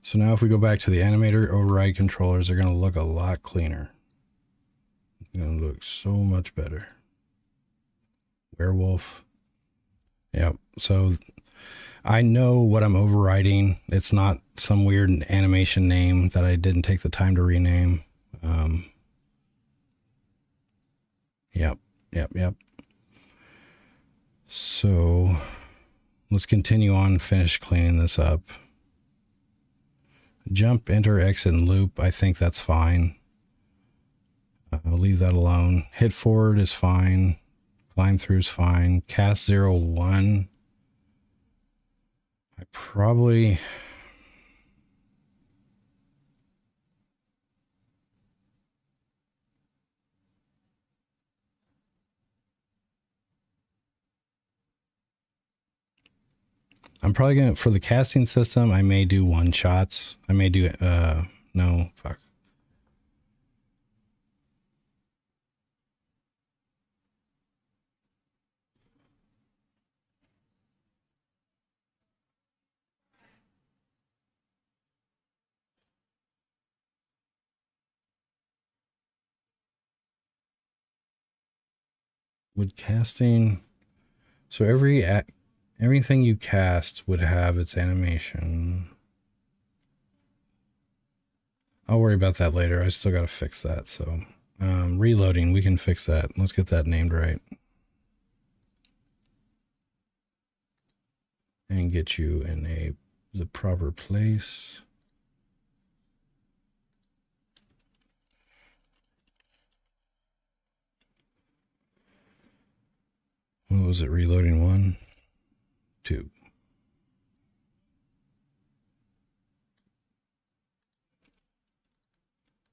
So now if we go back to the animator override controllers, they're going to look a lot cleaner. They're going to look so much better. Werewolf. Yep. So I know what I'm overriding. It's not some weird animation name that I didn't take the time to rename. Yep. So let's continue on, finish cleaning this up. Jump, enter, exit, and loop. I think that's fine. I'll leave that alone. Hit forward is fine. Climb through is fine. Cast 0, 1. I probably... I'm probably going to, for the casting system, I may do one shots. I may do, no, fuck. Would casting, so everything you cast would have its animation. I'll worry about that later. I still got to fix that. So reloading, we can fix that. Let's get that named right. And get you in the proper place. What was it? Reloading 1, 2.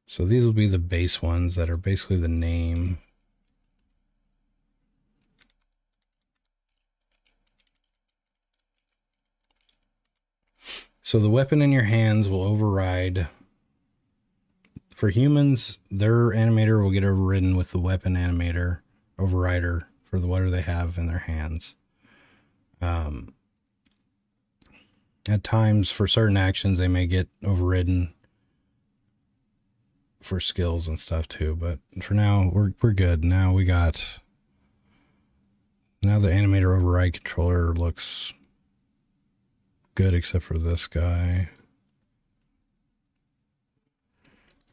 So these will be the base ones that are basically the name. So the weapon in your hands will override. For humans, their animator will get overridden with the weapon animator overrider for the whatever they have in their hands. At times, for certain actions, they may get overridden for skills and stuff too. But for now, we're good. Now we got Now the animator override controller looks good except for this guy.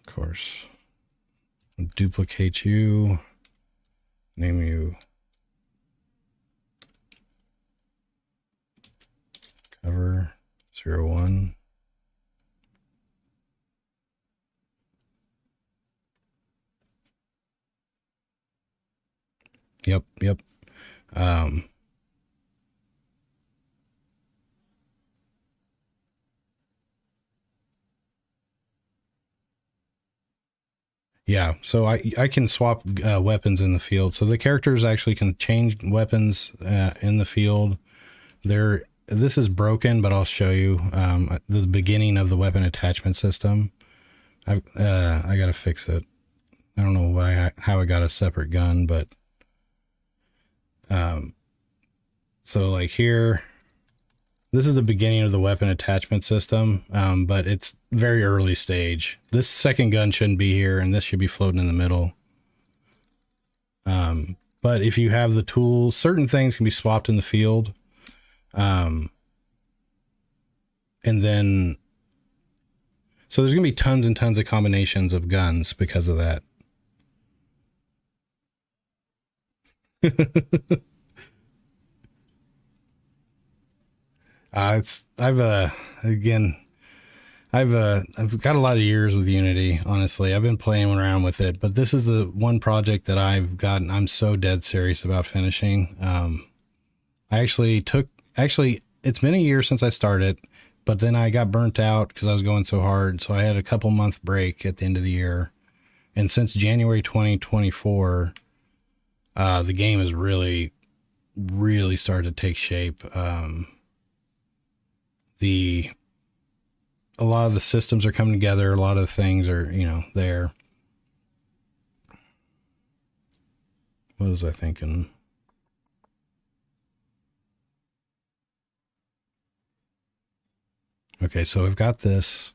Of course. Duplicate you. Name you cover 01. Yep. Yeah, so I can swap weapons in the field. So the characters actually can change weapons in the field. This is broken, but I'll show you the beginning of the weapon attachment system. I got to fix it. I don't know how I got a separate gun, but so like here, this is the beginning of the weapon attachment system, but it's very early stage. This second gun shouldn't be here, and this should be floating in the middle. But if you have the tools, certain things can be swapped in the field. And then, so there's going to be tons and tons of combinations of guns because of that. I've got a lot of years with Unity. Honestly, I've been playing around with it, but this is the one project that I'm so dead serious about finishing. It's been a year since I started, but then I got burnt out because I was going so hard. So I had a couple month break at the end of the year. And since January 2024, the game has really, really started to take shape. A lot of the systems are coming together. A lot of the things are, there. What was I thinking? Okay, so I've got this.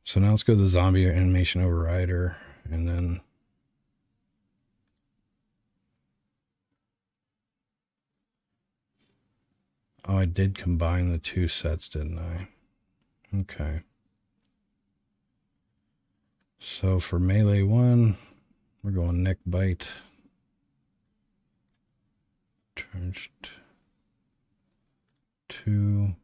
So now let's go to the zombie animation overrider, and then oh, I did combine the two sets, didn't I? Okay. So for melee 1, we're going neck bite. Charged 2.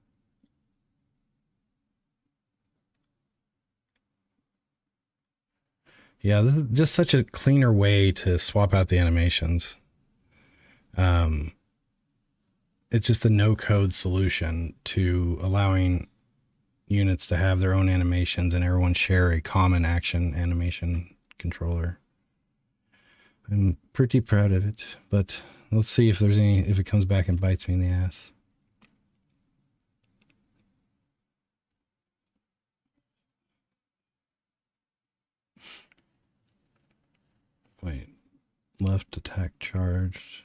Yeah, this is just such a cleaner way to swap out the animations. It's just a no-code solution to allowing units to have their own animations and everyone share a common action animation controller. I'm pretty proud of it, but let's see if it comes back and bites me in the ass. Wait, left attack charged.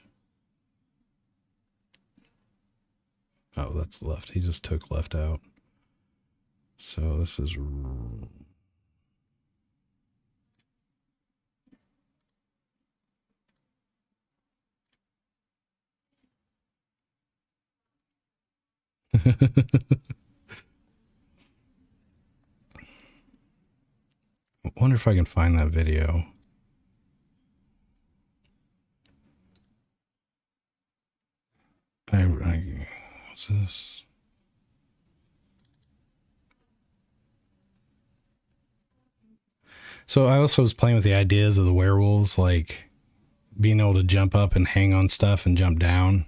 Oh, that's left. He just took left out. So this is... I wonder if I can find that video. What's this? So I also was playing with the ideas of the werewolves, like being able to jump up and hang on stuff and jump down.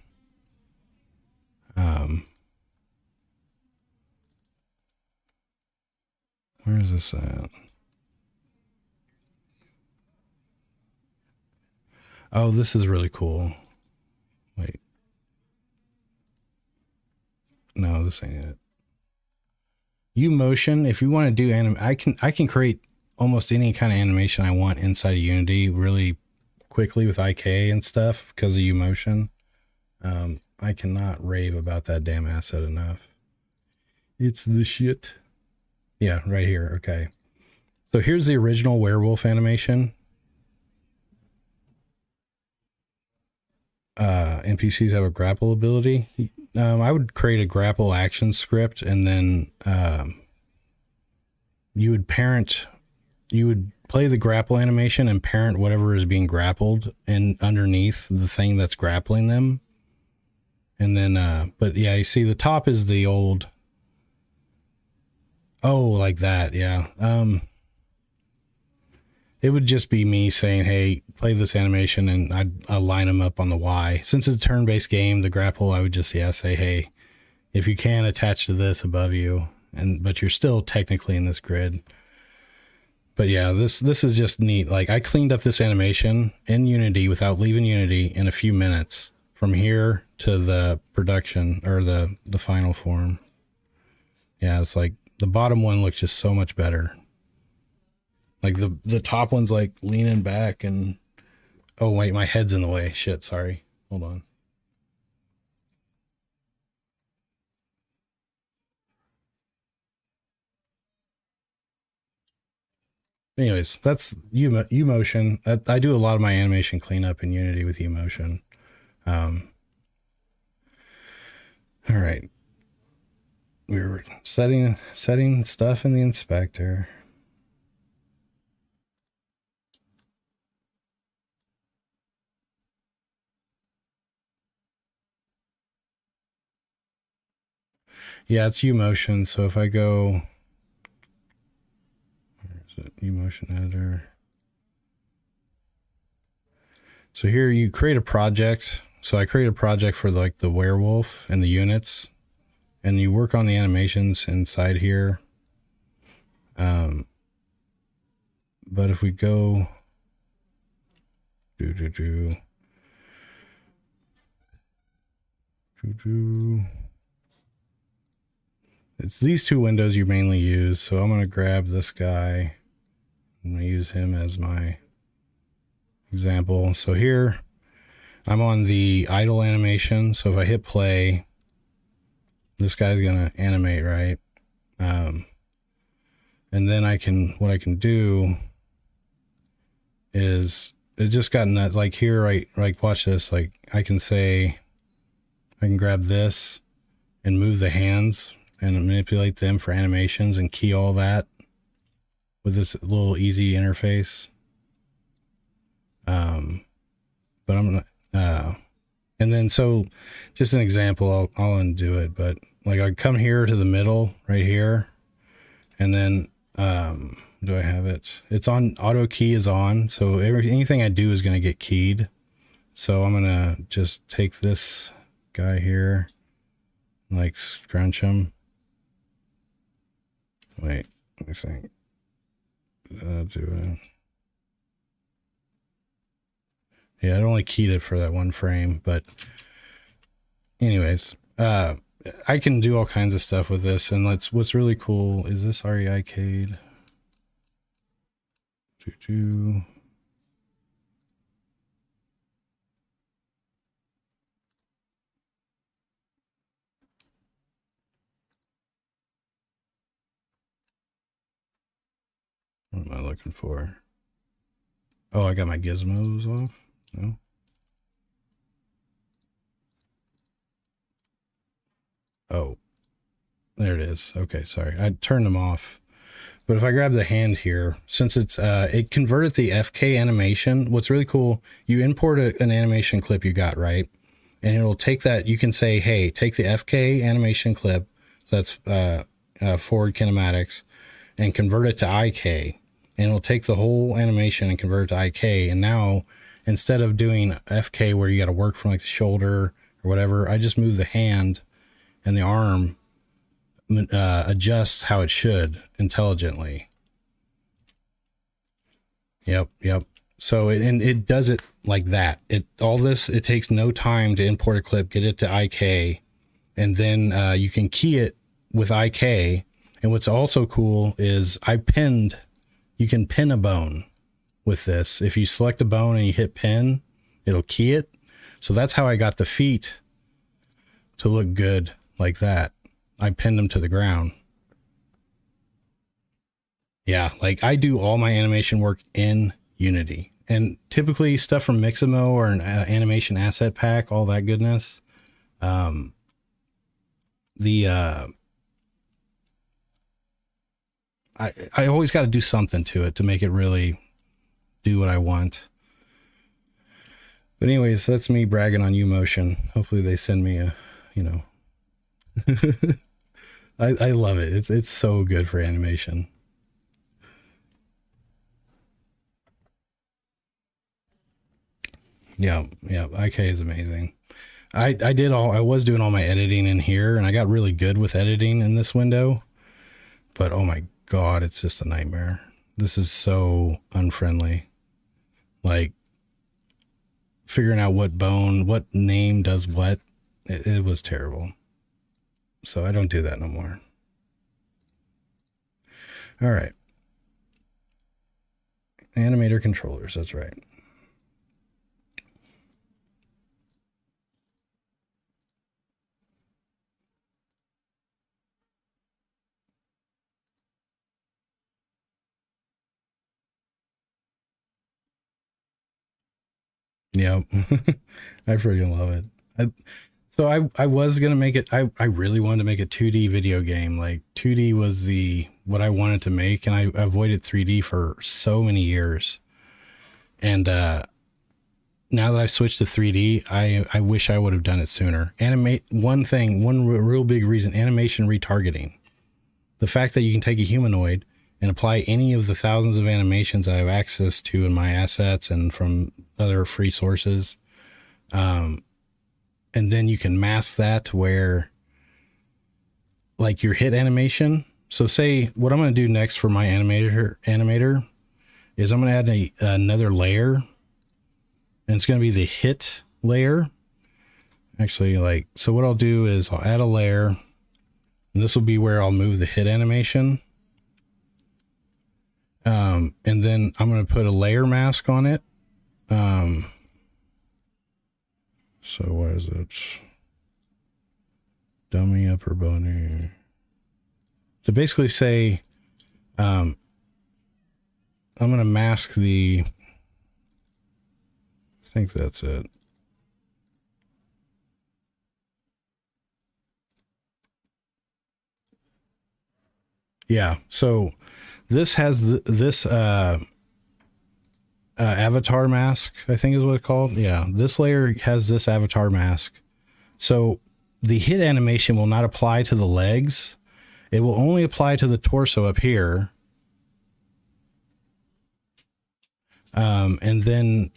Where is this at? Oh, this is really cool. Wait. No, this ain't it. Motion. If you want to do I can create almost any kind of animation I want inside of Unity really quickly with IK and stuff because of Motion. I cannot rave about that damn asset enough. It's the shit. Yeah, right here. Okay. So here's the original werewolf animation. NPCs have a grapple ability. I would create a grapple action script, and then you would play the grapple animation and parent whatever is being grappled and underneath the thing that's grappling them. And then, but yeah, you see the top is the old. Oh, like that. Yeah. It would just be me saying, hey, play this animation, and I'd line them up on the Y. Since it's a turn-based game, the grapple, I would just, say, hey, if you can attach to this above you, but you're still technically in this grid. But yeah, this is just neat. Like, I cleaned up this animation in Unity without leaving Unity in a few minutes from here to the production, or the final form. Yeah, it's like the bottom one looks just so much better. Like the top one's like leaning back, and oh wait, my head's in the way. Shit, sorry. Hold on. Anyways, that's Umotion. I do a lot of my animation cleanup in Unity with Umotion. All right. We were setting stuff in the inspector. Yeah, it's Umotion. So if I go, where is it? Umotion editor. So here you create a project. So I create a project for like the werewolf and the units, and you work on the animations inside here. But if we go it's these two windows you mainly use. So I'm going to grab this guy. I'm going to use him as my example. So here I'm on the idle animation. So if I hit play, this guy's going to animate, right? And then what I can do is, it just got nuts. Like here, right? Like watch this. Like I can grab this and move the hands and manipulate them for animations and key all that with this little easy interface. But I'm gonna, and then, so just an example, I'll undo it, but like I come here to the middle right here, and then, do I have it? It's on, auto key is on. So anything I do is going to get keyed. So I'm going to just take this guy here, like scrunch him. Wait, let me think. Yeah, it only keyed it for that one frame, but anyways, I can do all kinds of stuff with this. And what's really cool is this REIcade. What am I looking for? Oh, I got my gizmos off. No. Oh, there it is. Okay, sorry. I turned them off. But if I grab the hand here, since it's it converted the FK animation. What's really cool, you import an animation clip you got, right? And it'll take that. You can say, hey, take the FK animation clip, so that's forward kinematics, and convert it to IK. And it'll take the whole animation and convert it to IK. And now, instead of doing FK where you got to work from like the shoulder or whatever, I just move the hand and the arm, adjust how it should intelligently. Yep. So it does it like that. It takes no time to import a clip, get it to IK, and then you can key it with IK. And what's also cool is you can pin a bone with this. If you select a bone and you hit pin, it'll key it. So that's how I got the feet to look good like that. I pinned them to the ground. Yeah, like I do all my animation work in Unity. And typically stuff from Mixamo or an animation asset pack, all that goodness. I always got to do something to it to make it really do what I want. But anyways, that's me bragging on Motion. Hopefully they send me a, I love it. It's so good for animation. Yeah, IK is amazing. I was doing all my editing in here, and I got really good with editing in this window. But oh my God, it's just a nightmare. This is so unfriendly. Like figuring out what name does what. It was terrible. So I don't do that no more. All right. Animator controllers, that's right. Yep. I freaking love it. I was going to make it, I really wanted to make a 2D video game. Like 2D was what I wanted to make, and I avoided 3D for so many years. And now that I've switched to 3D, I wish I would have done it sooner. One real big reason, animation retargeting. The fact that you can take a humanoid and apply any of the thousands of animations I have access to in my assets and from other free sources. And then you can mask that where like your hit animation. So say what I'm going to do next for my animator is I'm going to add another layer, and it's going to be the hit layer. Actually, so what I'll do is I'll add a layer, and this will be where I'll move the hit animation. And then I'm going to put a layer mask on it. So what is it? Dummy upper body. To basically say, I'm going to mask I think that's it. Yeah. So this has this avatar mask, I think is what it's called. Yeah. This layer has this avatar mask. So the hit animation will not apply to the legs. It will only apply to the torso up here. And then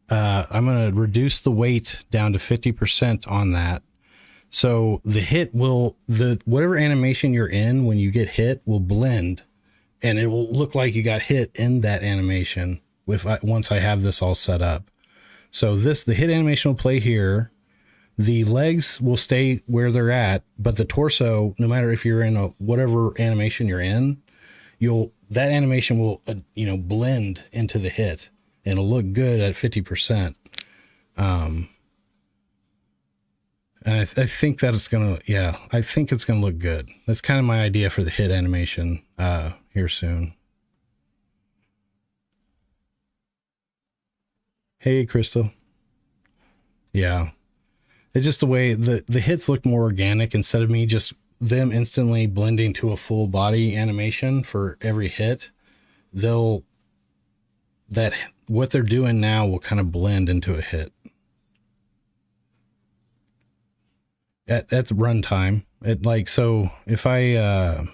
I'm going to reduce the weight down to 50% on that. So the hit whatever animation you're in when you get hit will blend, and it will look like you got hit in that animation once I have this all set up. So the hit animation will play here. The legs will stay where they're at, but the torso, no matter if you're in whatever animation you're in, that animation will, blend into the hit, and it'll look good at 50%. And I think that it's I think it's going to look good. That's kind of my idea for the hit animation, here soon. Hey, Crystal. Yeah. It's just the way the hits look more organic instead of me just them instantly blending to a full body animation for every hit. What they're doing now will kind of blend into a hit. At runtime, so if I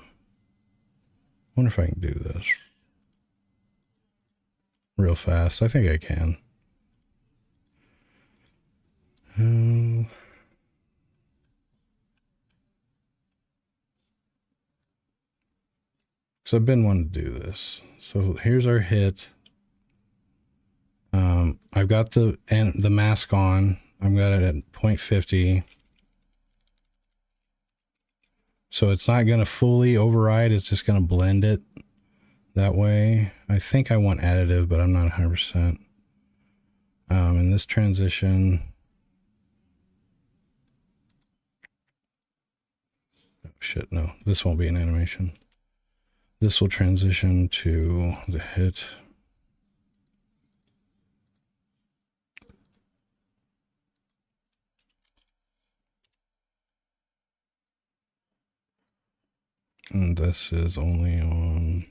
wonder if I can do this real fast. I think I can. So I've been wanting to do this. So here's our hit. I've got the mask on. I've got it at 0.50. So it's not going to fully override. It's just going to blend it that way. I think I want additive, but I'm not 100%. In this transition. Oh, shit, no. This won't be an animation. This will transition to the hit. And this is only on...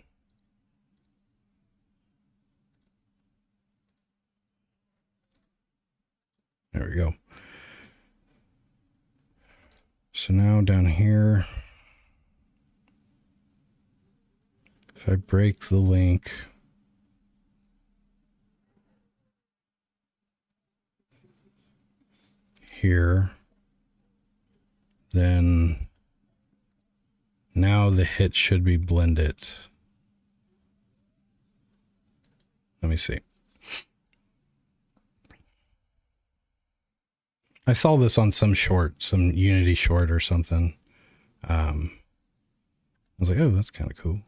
There we go. So now down here, if I break the link, here, then now the hit should be blended. Let me see. I saw this on some short, some Unity short or something. I was like, oh, that's kind of cool.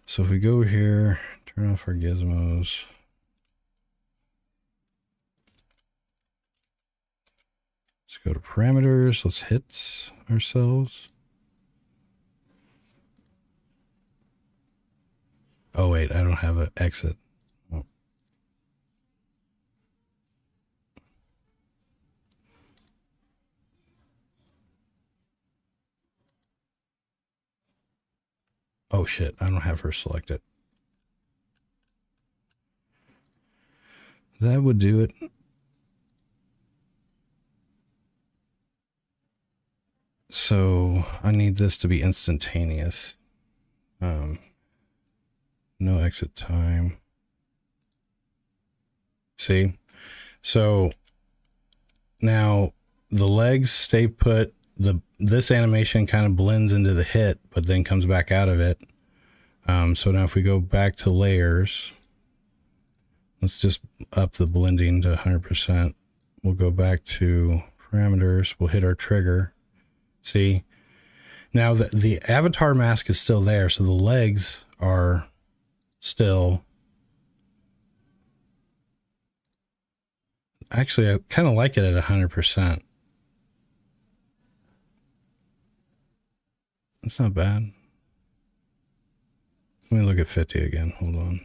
So if we go here, turn off our gizmos. Let's go to parameters. Let's hit ourselves. Oh, wait, I don't have an exit. Oh. Oh, shit, I don't have her selected. That would do it. So I need this to be instantaneous. No exit time. See? So now the legs stay put. This animation kind of blends into the hit, but then comes back out of it. So now if we go back to layers, let's just up the blending to 100%. We'll go back to parameters. We'll hit our trigger. See? Now the avatar mask is still there, so the legs are still... Actually, I kind of like it at 100%. It's not bad. Let me look at 50 again. Hold on.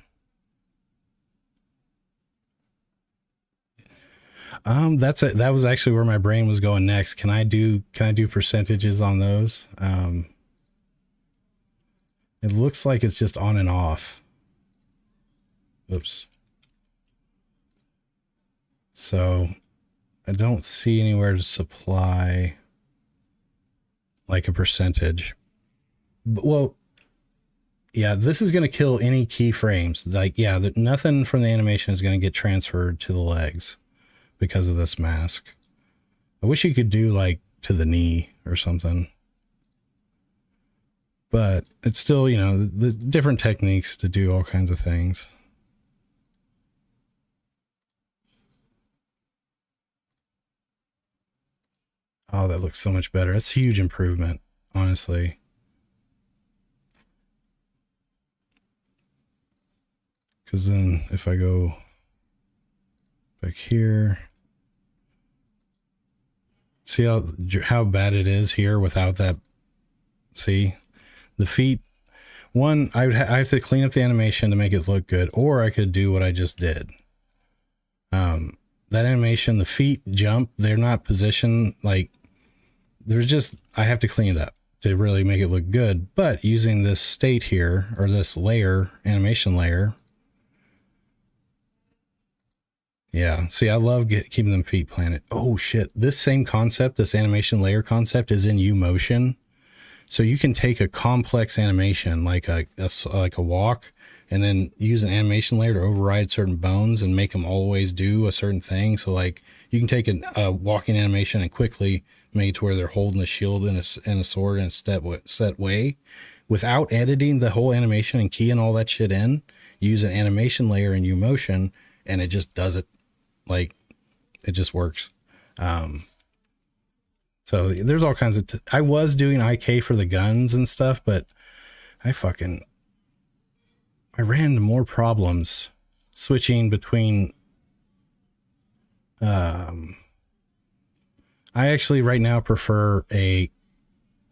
That was actually where my brain was going next. Can I do percentages on those? It looks like it's just on and off. Oops. So I don't see anywhere to supply like a percentage. But, well, yeah, this is going to kill any keyframes. Like, yeah, nothing from the animation is going to get transferred to the legs because of this mask. I wish you could do like to the knee or something. But it's still, you know, the different techniques to do all kinds of things. Oh, that looks so much better. That's a huge improvement, honestly. Because then if I go back here, see how bad it is here without that. See, the feet. One, I have to clean up the animation to make it look good, or I could do what I just did. That animation, the feet jump, they're not positioned like, I have to clean it up to really make it look good. But using this state here, or this layer, animation layer. Yeah, see, I love keeping them feet planted. Oh shit, this same concept, this animation layer concept is in U-Motion. So you can take a complex animation like a walk, and then use an animation layer to override certain bones and make them always do a certain thing. So like you can take a walking animation and quickly make it to where they're holding a shield and a sword in a set way without editing the whole animation and keying all that shit in. Use an animation layer in U-Motion and it just does it. Like it just works. So there's all kinds of, I was doing IK for the guns and stuff, but I ran into more problems switching between, I actually right now prefer a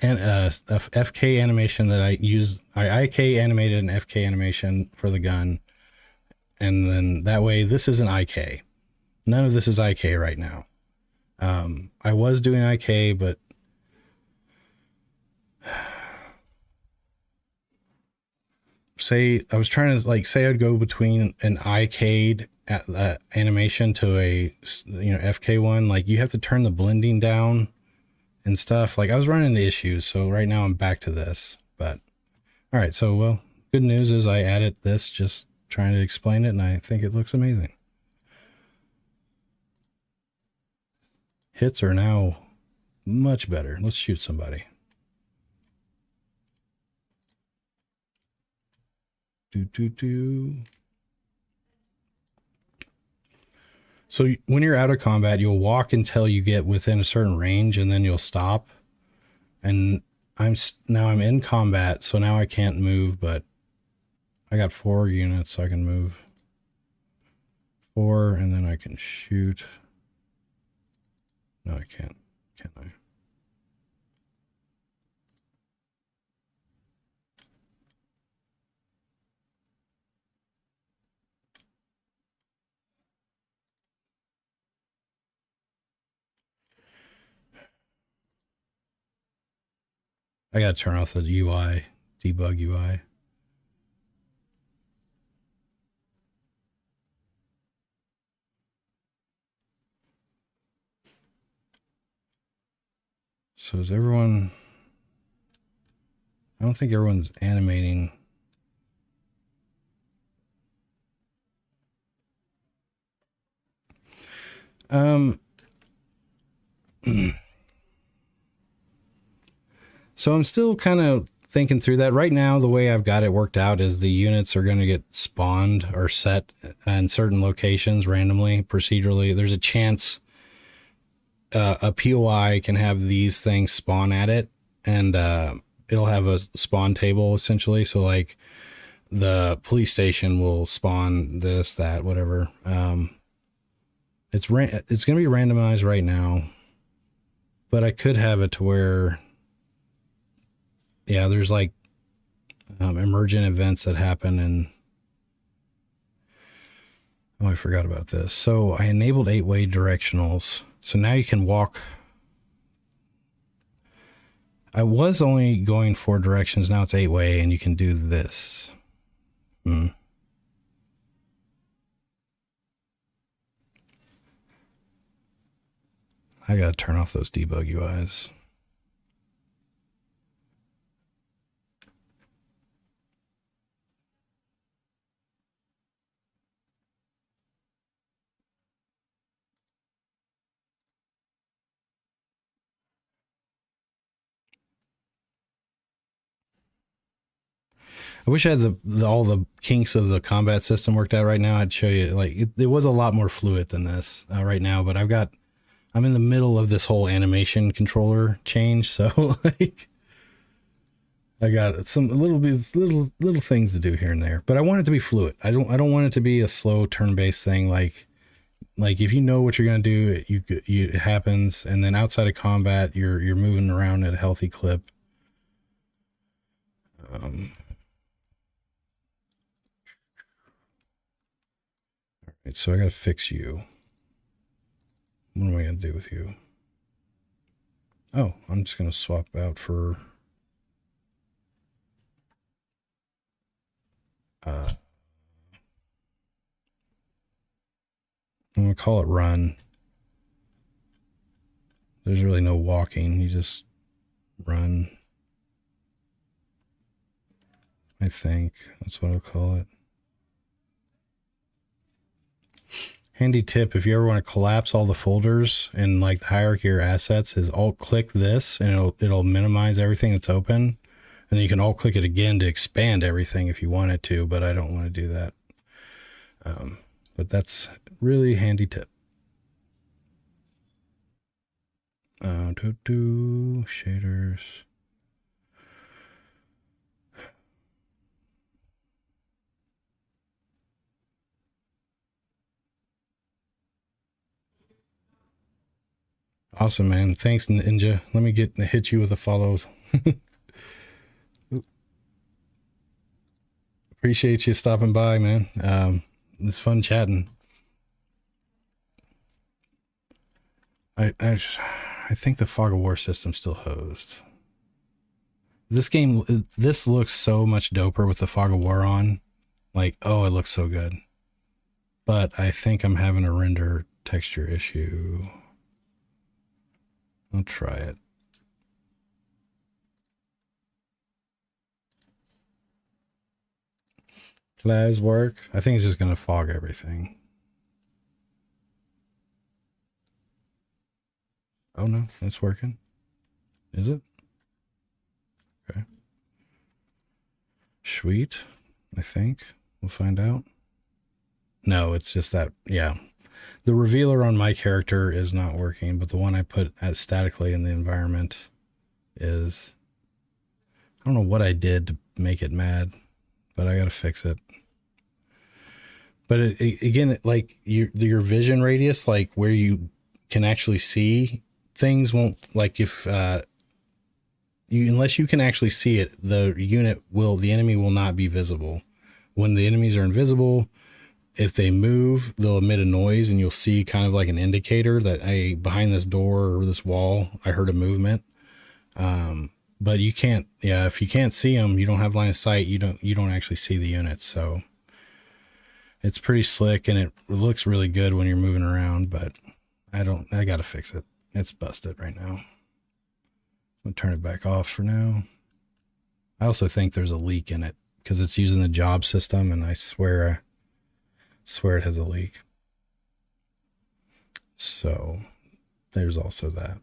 FK animation that I use. I IK animated an FK animation for the gun. And then that way, this isn't IK. None of this is IK right now. I was doing IK, but say I was trying to like say I'd go between an iCade animation to a FK1. Like you have to turn the blending down and stuff. Like I was running into issues, so right now I'm back to this. But all right, so well, good news is I added this just trying to explain it, and I think it looks amazing. Hits are now much better. Let's shoot somebody. So when you're out of combat, you'll walk until you get within a certain range, and then you'll stop. And now I'm in combat, so now I can't move, but I got 4 units, so I can move 4, and then I can shoot. No, I can't. Can I? I gotta turn off the UI, debug UI. So is everyone... I don't think everyone's animating. So I'm still kind of thinking through that. Right now, the way I've got it worked out is the units are going to get spawned or set in certain locations randomly, procedurally. There's a chance a POI can have these things spawn at it, and it'll have a spawn table essentially. So like the police station will spawn this, that, whatever. It's going to be randomized right now, but I could have it to where, yeah, there's like emergent events that happen, and oh, I forgot about this. So I enabled 8-way directionals. So now you can walk. I was only going 4 directions. Now it's 8-way, and you can do this. I gotta turn off those debug UIs. I wish I had all the kinks of the combat system worked out right now. I'd show you, like, it was a lot more fluid than this right now, but I'm in the middle of this whole animation controller change. So like I got some little things to do here and there, but I want it to be fluid. I don't want it to be a slow turn-based thing. Like if you know what you're going to do, it happens. And then outside of combat, you're moving around at a healthy clip. Right, so I gotta fix you. What am I gonna do with you? Oh, I'm just gonna swap out for I'm gonna call it run. There's really no walking, you just run. I think that's what I'll call it. Handy tip, if you ever want to collapse all the folders in like the hierarchy or assets, is alt click this and it'll minimize everything that's open. And then you can alt click it again to expand everything if you wanted to, but I don't want to do that. But that's really handy tip. Shaders. Awesome, man. Thanks, Ninja. Let me hit you with a follow. Appreciate you stopping by, man. It's fun chatting. I think the Fog of War system's still hosed. This game, this looks so much doper with the fog of war on. Like, oh, it looks so good. But I think I'm having a render texture issue. I'll try it. Does work? I think it's just going to fog everything. Oh no, it's working. Is it? Okay. Sweet. I think. We'll find out. No, it's just that, yeah. The revealer on my character is not working, but the one I put as statically in the environment is. I don't know what I did to make it mad, but I gotta fix it. But again, like your vision radius, like where you can actually see things, won't like if you unless you can actually see it, the enemy will not be visible. When the enemies are invisible, if they move, they'll emit a noise, and you'll see kind of like an indicator that behind this door or this wall, I heard a movement. But you can't, yeah, if you can't see them, you don't have line of sight. You don't actually see the units. So it's pretty slick, and it looks really good when you're moving around, but I got to fix it. It's busted right now. I'm gonna turn it back off for now. I also think there's a leak in it because it's using the job system, and I swear it has a leak. So there's also that.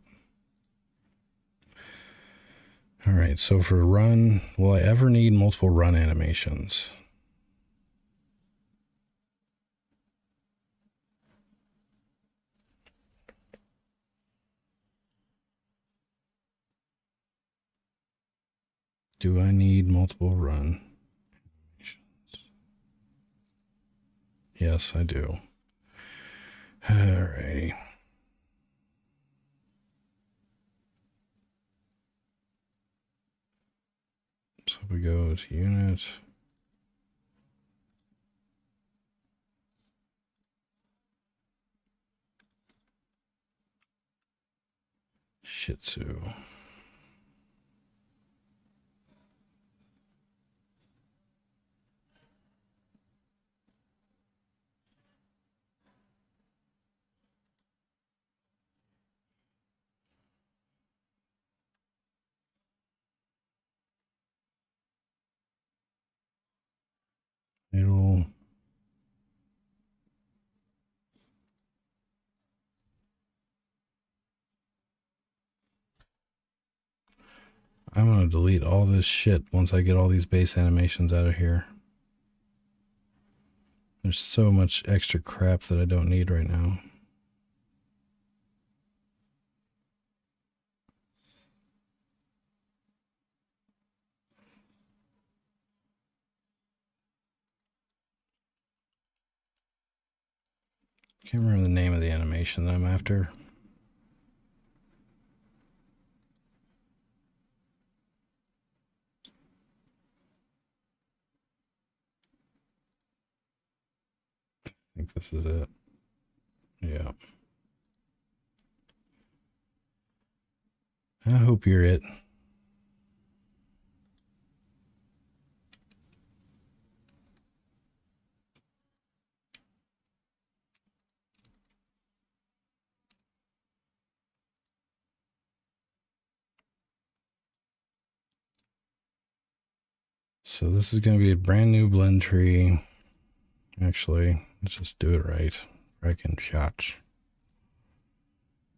All right, so for run, will I ever need multiple run animations? Do I need multiple run animations? Yes, I do. All right. So we go to unit. Shih Tzu. It'll. I'm going to delete all this shit once I get all these base animations out of here. There's so much extra crap that I don't need right now. Can't remember the name of the animation that I'm after. I think this is it. Yeah. I hope you're it. So this is going to be a brand new blend tree. Actually, let's just do it right. Freaking shots.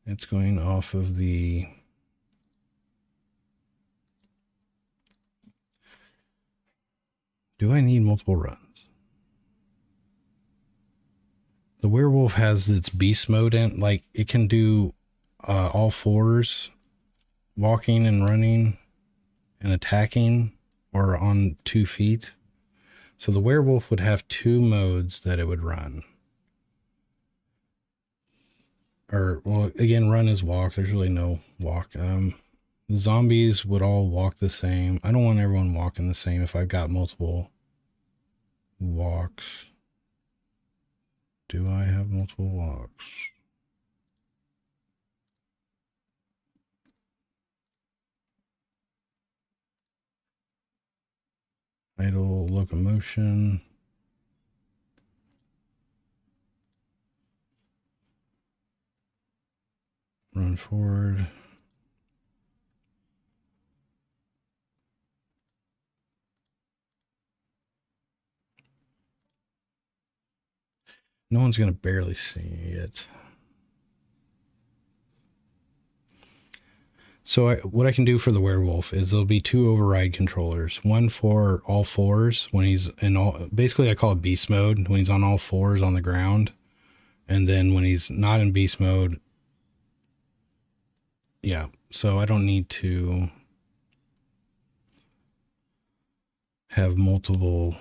It's going off of the. Do I need multiple runs? The werewolf has its beast mode in, like it can do all fours, walking and running and attacking, or on 2 feet. So the werewolf would have 2 modes that it would run. Or, well, again, run is walk. There's really no walk. The zombies would all walk the same. I don't want everyone walking the same if I've got multiple walks. Do I have multiple walks? Idle locomotion. Run forward. No one's going to barely see it. So what I can do for the werewolf is there'll be 2 override controllers. One for all fours when he's in all, basically I call it beast mode, when he's on all fours on the ground. And then when he's not in beast mode, yeah. So I don't need to have multiple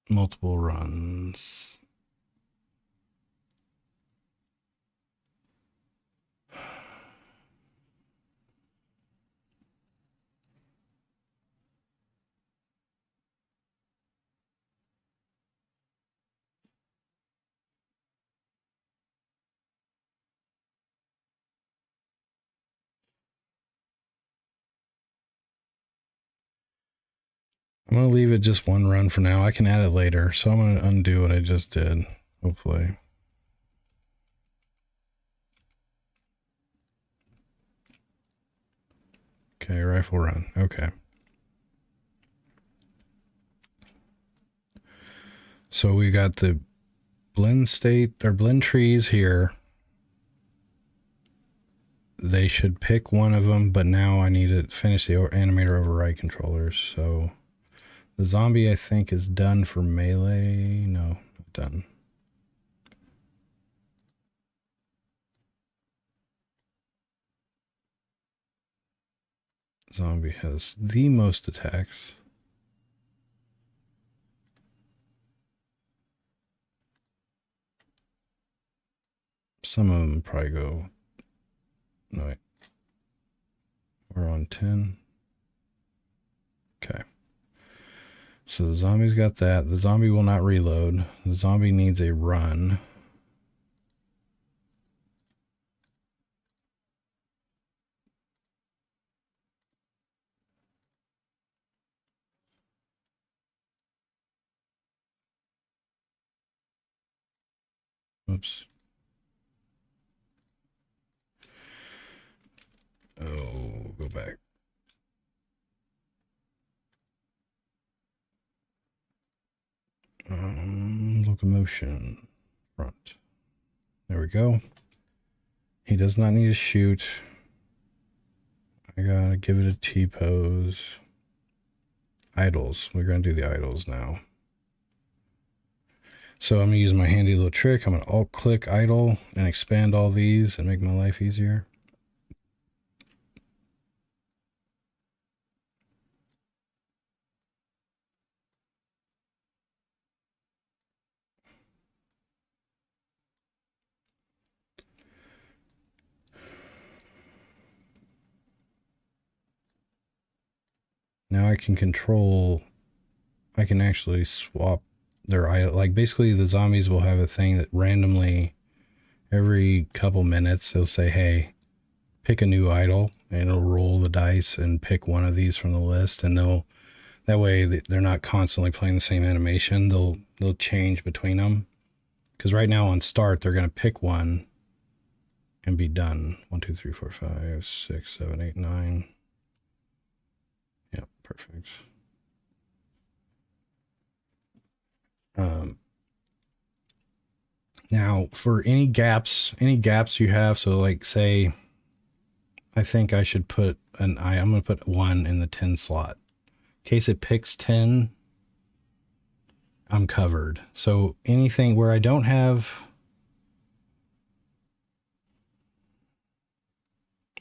runs. I'm going to leave it just 1 run for now. I can add it later. So I'm going to undo what I just did, hopefully. Okay, rifle run. Okay. So we got the blend state or blend trees here. They should pick one of them, but now I need to finish the animator override controllers. So the zombie, I think, is done for melee. No, not done. Zombie has the most attacks. Some of them probably go. No, wait. We're on 10. Okay. So the zombie's got that. The zombie will not reload. The zombie needs a run. Oops. Oh, go back. Locomotion front. There we go. He does not need to shoot. I gotta give it a T-pose. Idles. We're gonna do the idles now. So I'm gonna use my handy little trick. I'm gonna alt-click idle and expand all these and make my life easier. Now I can control, I can actually swap their idle. Like basically the zombies will have a thing that randomly every couple minutes they'll say, hey, pick a new idle, and it'll roll the dice and pick one of these from the list, and that way they're not constantly playing the same animation. They'll change between them. Because right now on start, they're going to pick one and be done. 1, 2, 3, 4, 5, 6, 7, 8, 9. Yeah, perfect. Now for any gaps you have, so like say, I think I should put I'm going to put 1 in the 10 slot. In case it picks 10, I'm covered. So anything where I don't have,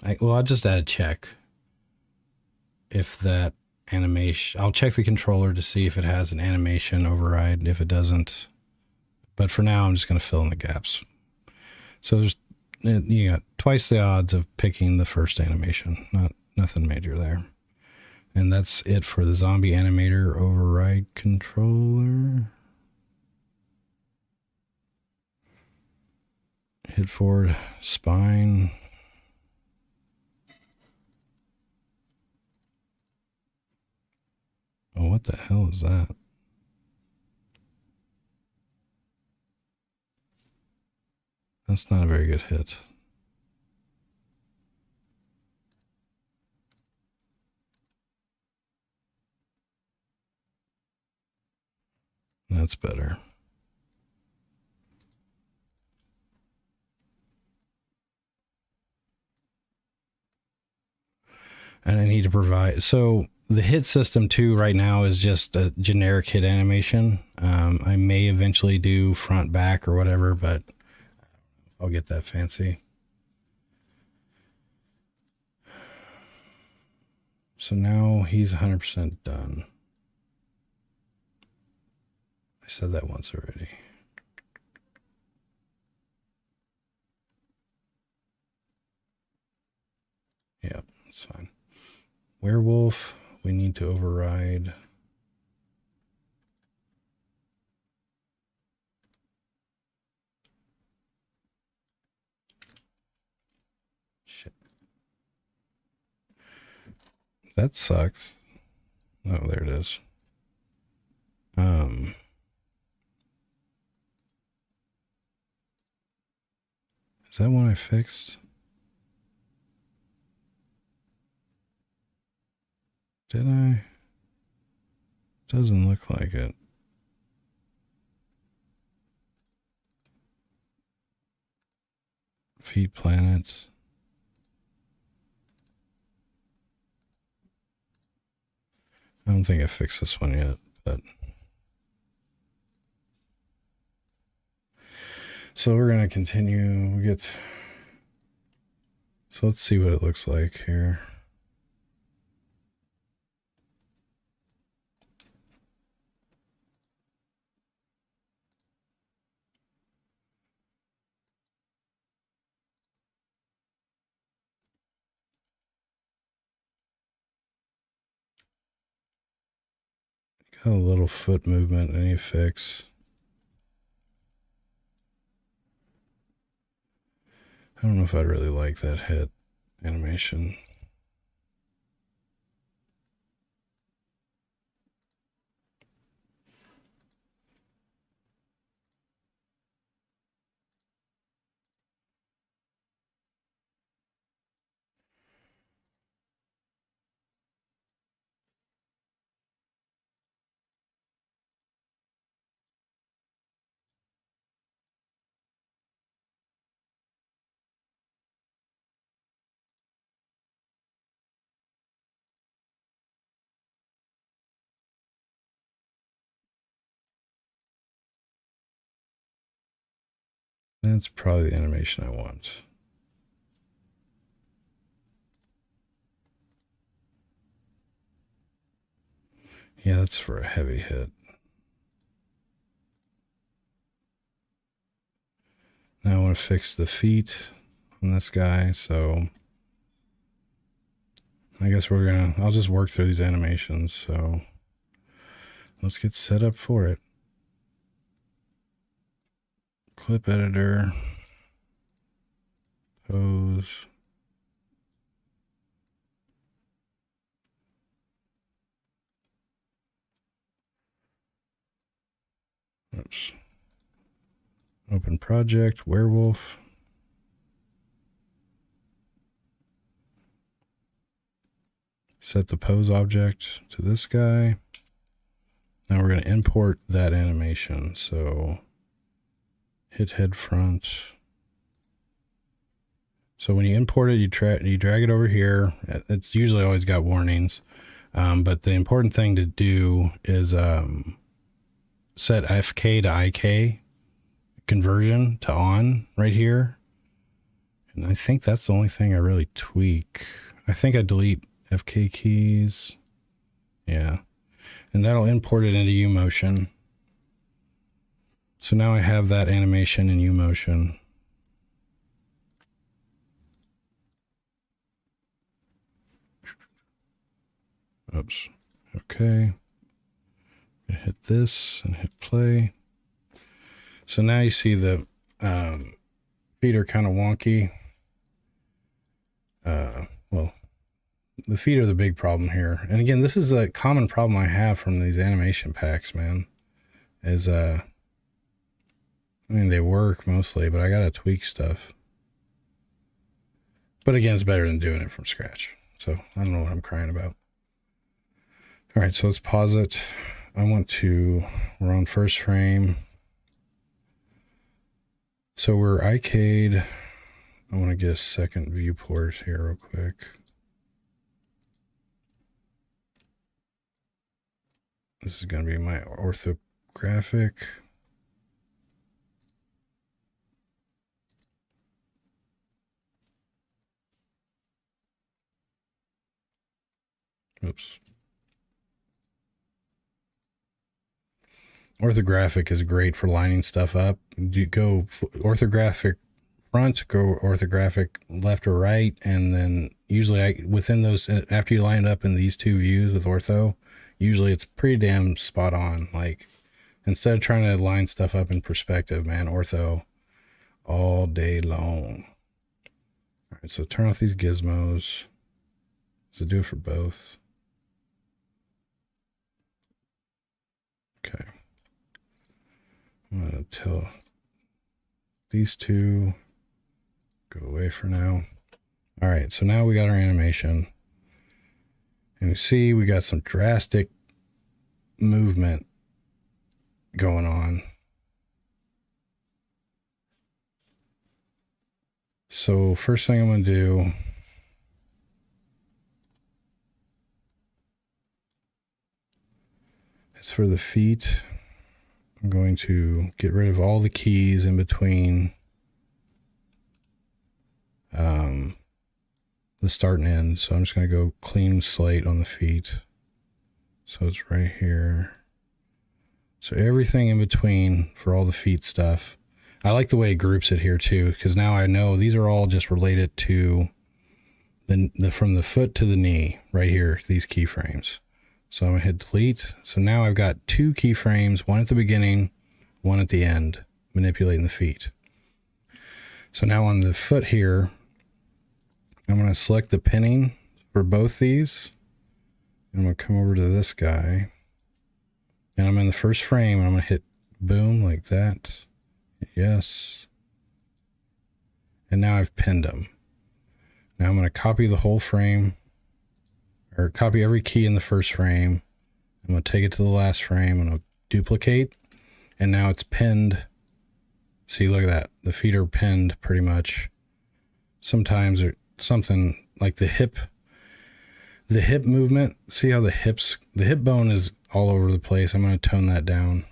I'll just add a check. If that animation, I'll check the controller to see if it has an animation override. If it doesn't, but for now, I'm just going to fill in the gaps. So there's, you got twice the odds of picking the first animation. Nothing major there. And that's it for the zombie animator override controller. Hit forward, spine. Oh, what the hell is that? That's not a very good hit. That's better. And I need to provide, so the hit system too right now is just a generic hit animation. I may eventually do front back or whatever, but I'll get that fancy. So now he's 100% done. I said that once already. Yeah, that's fine. Werewolf, we need to override. Shit. That sucks. Oh, there it is. Is that one I fixed? Did I? Doesn't look like it. Feed planet. I don't think I fixed this one yet, but. So we're going to continue. We get. So let's see what it looks like here. Got a little foot movement, any fix. I don't know if I'd really like that hit animation. That's probably the animation I want. Yeah, that's for a heavy hit. Now I want to fix the feet on this guy, so I guess I'll just work through these animations, so let's get set up for it. Clip editor, pose. Oops. Open project, werewolf. Set the pose object to this guy. Now we're going to import that animation. So hit head front. So when you import it, you drag it over here. It's usually always got warnings. But the important thing to do is set FK to IK conversion to on right here. And I think that's the only thing I really tweak. I think I delete FK keys. Yeah. And that'll import it into UMotion. So now I have that animation in UMotion. Oops. Okay. Hit this and hit play. So now you see the feet are kind of wonky. Well, the feet are the big problem here. And again, this is a common problem I have from these animation packs, man. Is, I mean, they work mostly, but I gotta tweak stuff. But again, it's better than doing it from scratch. So I don't know what I'm crying about. All right, so let's pause it. We're on first frame. So we're IK'd. I want to get a second viewport here real quick. This is going to be my orthographic. Oops. Orthographic is great for lining stuff up. You go orthographic front, go orthographic left or right, and then usually within those, after you line it up in these two views with ortho, usually it's pretty damn spot on. Like, instead of trying to line stuff up in perspective, man, ortho all day long. All right, so turn off these gizmos. Does it do it for both? Okay. I'm going to tell these two go away for now. All right, so now we got our animation. And you see we got some drastic movement going on. So first thing I'm going to do is for the feet, I'm going to get rid of all the keys in between the start and end. So I'm just going to go clean slate on the feet. So it's right here. So everything in between for all the feet stuff. I like the way it groups it here too, because now I know these are all just related to the from the foot to the knee right here, these keyframes. So I'm going to hit delete. So now I've got two keyframes, one at the beginning, one at the end, manipulating the feet. So now on the foot here, I'm going to select the pinning for both these. And I'm going to come over to this guy. And I'm in the first frame, and I'm going to hit boom like that. Yes. And now I've pinned them. Now I'm going to copy the whole frame, or copy every key in the first frame. I'm going to take it to the last frame, and I'll duplicate. And now it's pinned. See, look at that. The feet are pinned pretty much. Sometimes or something like the hip movement. See how the hip bone is all over the place. I'm going to tone that down.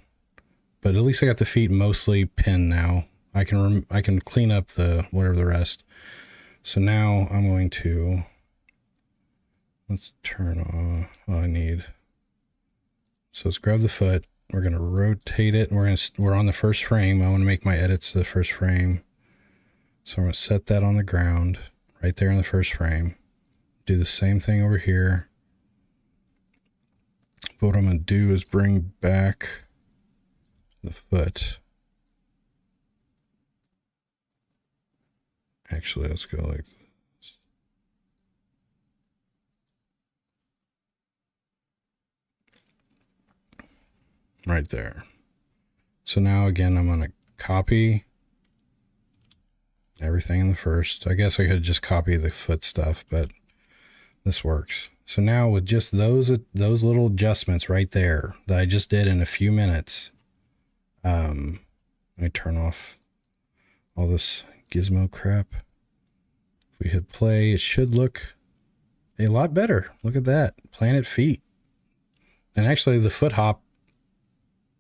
But at least I got the feet mostly pinned now. I can clean up the rest. So now I'm going to, let's turn on all I need. So let's grab the foot. We're going to rotate it. We're on the first frame. I want to make my edits to the first frame. So I'm going to set that on the ground right there in the first frame. Do the same thing over here. But what I'm going to do is bring back the foot. Actually, let's go like this. Right there. So now again, I'm going to copy everything in the first. I guess I could just copy the foot stuff, but this works. So now with just those little adjustments right there that I just did in a few minutes, let me turn off all this gizmo crap. If we hit play, it should look a lot better. Look at that. Planet feet. And actually the foot hop,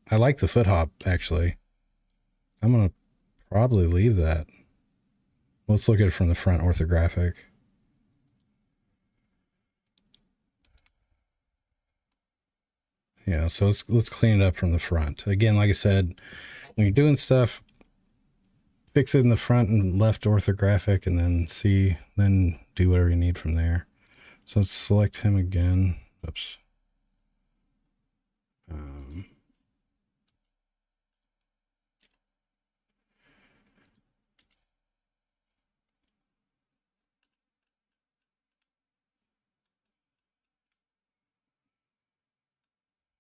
I like the foot hop actually. I'm going to probably leave that. Let's look at it from the front orthographic. Yeah, so let's clean it up from the front. Again, like I said, when you're doing stuff, fix it in the front and left orthographic, and then do whatever you need from there. So let's select him again. Oops.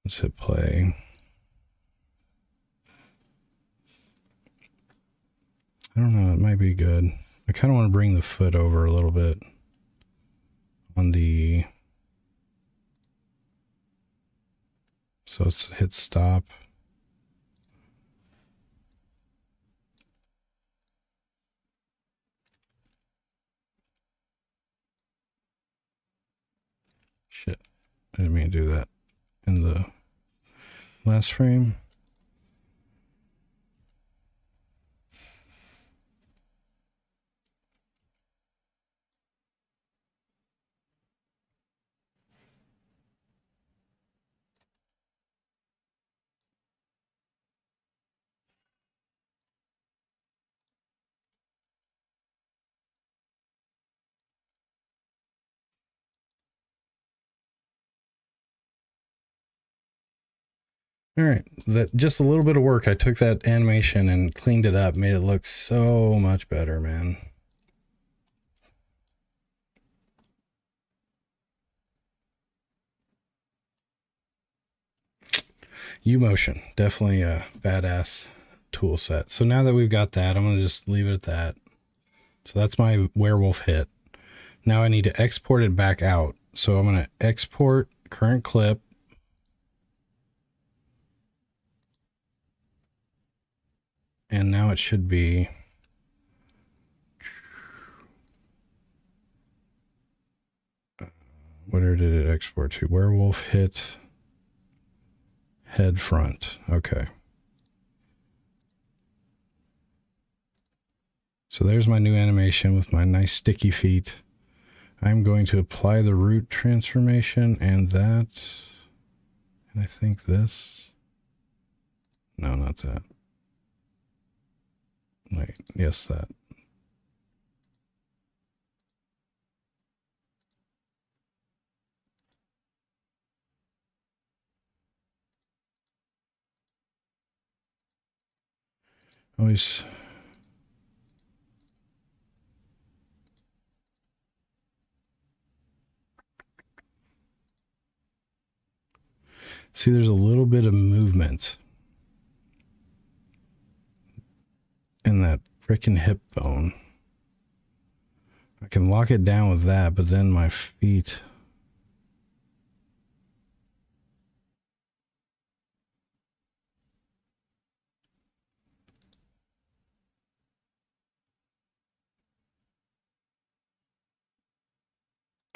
Let's hit play. I don't know, it might be good. I kind of want to bring the foot over a little bit on the... So let's hit stop. Shit, I didn't mean to do that in the last frame. All right, that just a little bit of work. I took that animation and cleaned it up, made it look so much better, man. U-Motion, definitely a badass tool set. So now that we've got that, I'm going to just leave it at that. So that's my werewolf hit. Now I need to export it back out. So I'm going to export current clip. And now it should be... Where did it export to? Werewolf hit head front. Okay. So there's my new animation with my nice sticky feet. I'm going to apply the root transformation and that. And I think this. No, not that. Wait, yes, that. Always. See, there's a little bit of movement in that freaking hip bone. I can lock it down with that, but then my feet.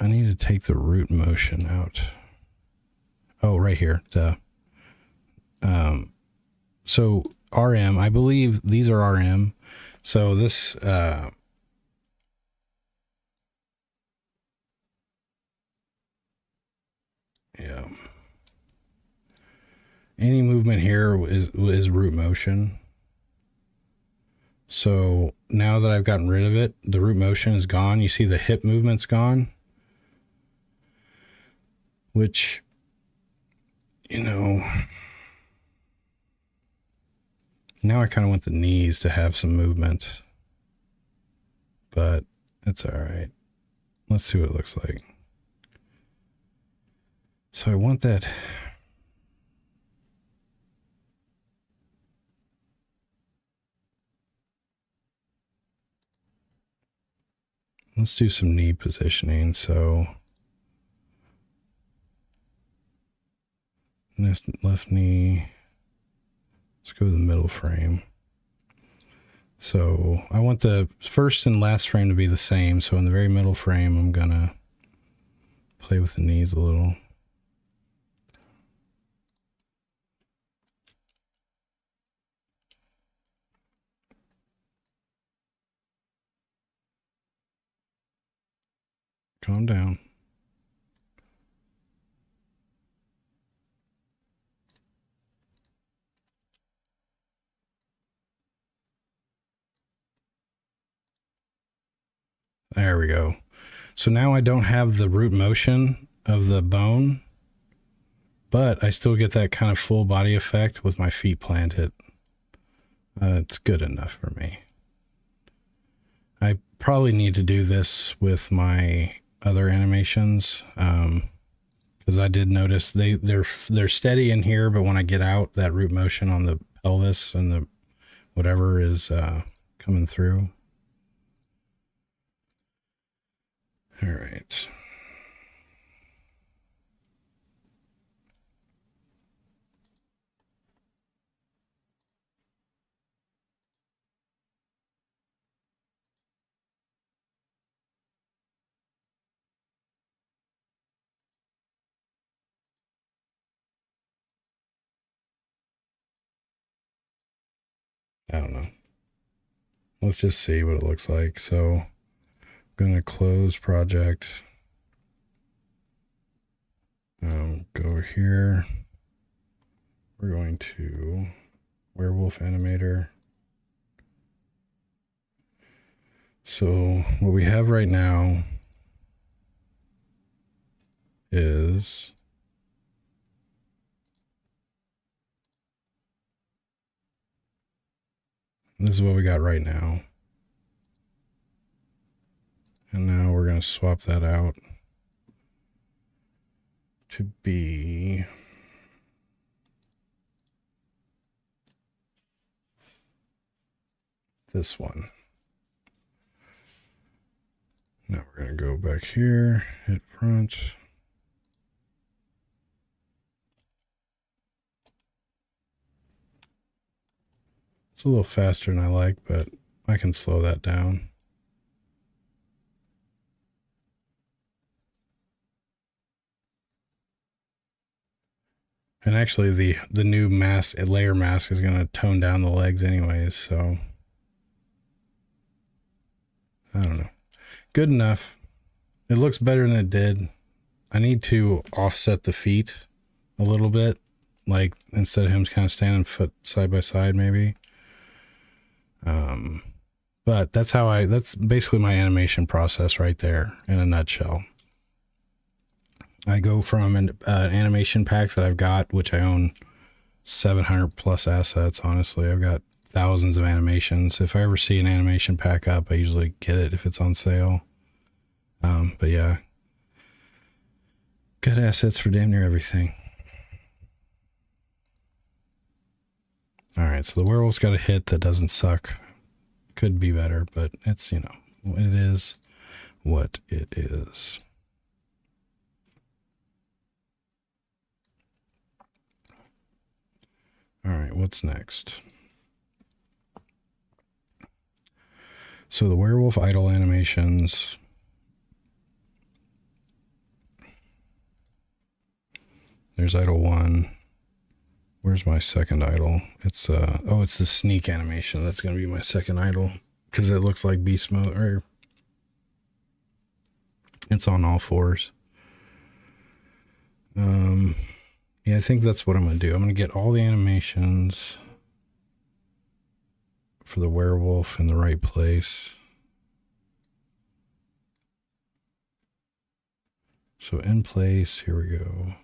I need to take the root motion out. Oh, right here. Duh. So RM, I believe these are RM. So this, yeah. Any movement here is root motion. So now that I've gotten rid of it, the root motion is gone. You see the hip movement's gone. Which, you know, now I kind of want the knees to have some movement. But it's all right. Let's see what it looks like. So I want that. Let's do some knee positioning. So left knee. Let's go to the middle frame. So I want the first and last frame to be the same. So in the very middle frame, I'm going to play with the knees a little. Calm down. There we go. So now I don't have the root motion of the bone, but I still get that kind of full body effect with my feet planted. It's good enough for me. I probably need to do this with my other animations, because Because I did notice they're steady in here, but when I get out, that root motion on the pelvis and the whatever is coming through. All right. I don't know. Let's just see what it looks like. So I'm going to close project. Go here. We're going to werewolf animator. So what we have right now is this is what we got right now. And now we're going to swap that out to be this one. Now we're going to go back here, hit front. It's a little faster than I like, but I can slow that down. And actually the new mask, layer mask is going to tone down the legs anyways, so I don't know. Good enough. It looks better than it did. I need to offset the feet a little bit, like instead of him kind of standing foot side by side maybe. But that's basically my animation process right there in a nutshell. I go from an animation pack that I've got, which I own 700 plus assets. Honestly, I've got thousands of animations. If I ever see an animation pack up, I usually get it if it's on sale. But yeah, got assets for damn near everything. All right, so the werewolf's got a hit that doesn't suck. Could be better, but it's, you know, it is what it is. All right, what's next? So the werewolf idle animations. There's idle 1. Where's my second idle? It's it's the sneak animation. That's going to be my second idle because it looks like beast mode, or it's on all fours. Yeah, I think that's what I'm going to do. I'm going to get all the animations for the werewolf in the right place. So in place, here we go.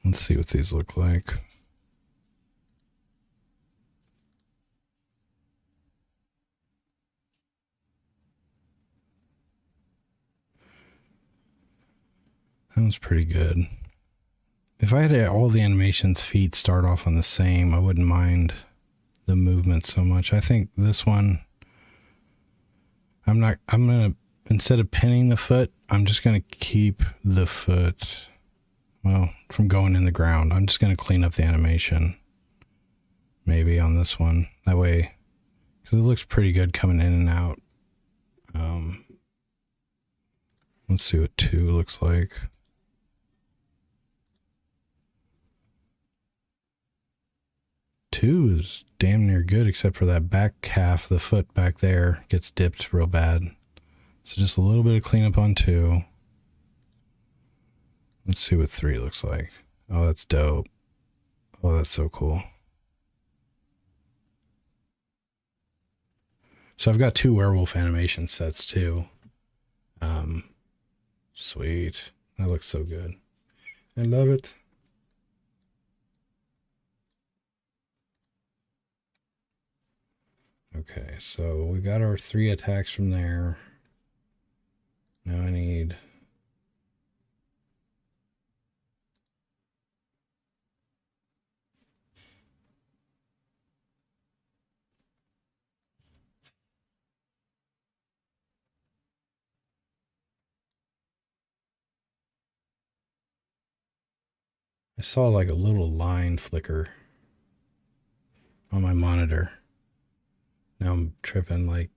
Let's see what these look like. That was pretty good. If I had all the animations feet start off on the same, I wouldn't mind the movement so much. I think this one, I'm going to, instead of pinning the foot, I'm just going to keep the foot, well, from going in the ground. I'm just going to clean up the animation. Maybe on this one. That way, because it looks pretty good coming in and out. Let's see what 2 looks like. 2 is damn near good, except for that back calf, the foot back there gets dipped real bad. So just a little bit of cleanup on 2. Let's see what 3 looks like. Oh, that's dope. Oh, that's so cool. So I've got 2 werewolf animation sets too. Sweet. That looks so good. I love it. Okay, so we got our 3 attacks from there. Now I need... I saw like a little line flicker on my monitor. Now I'm tripping. Like,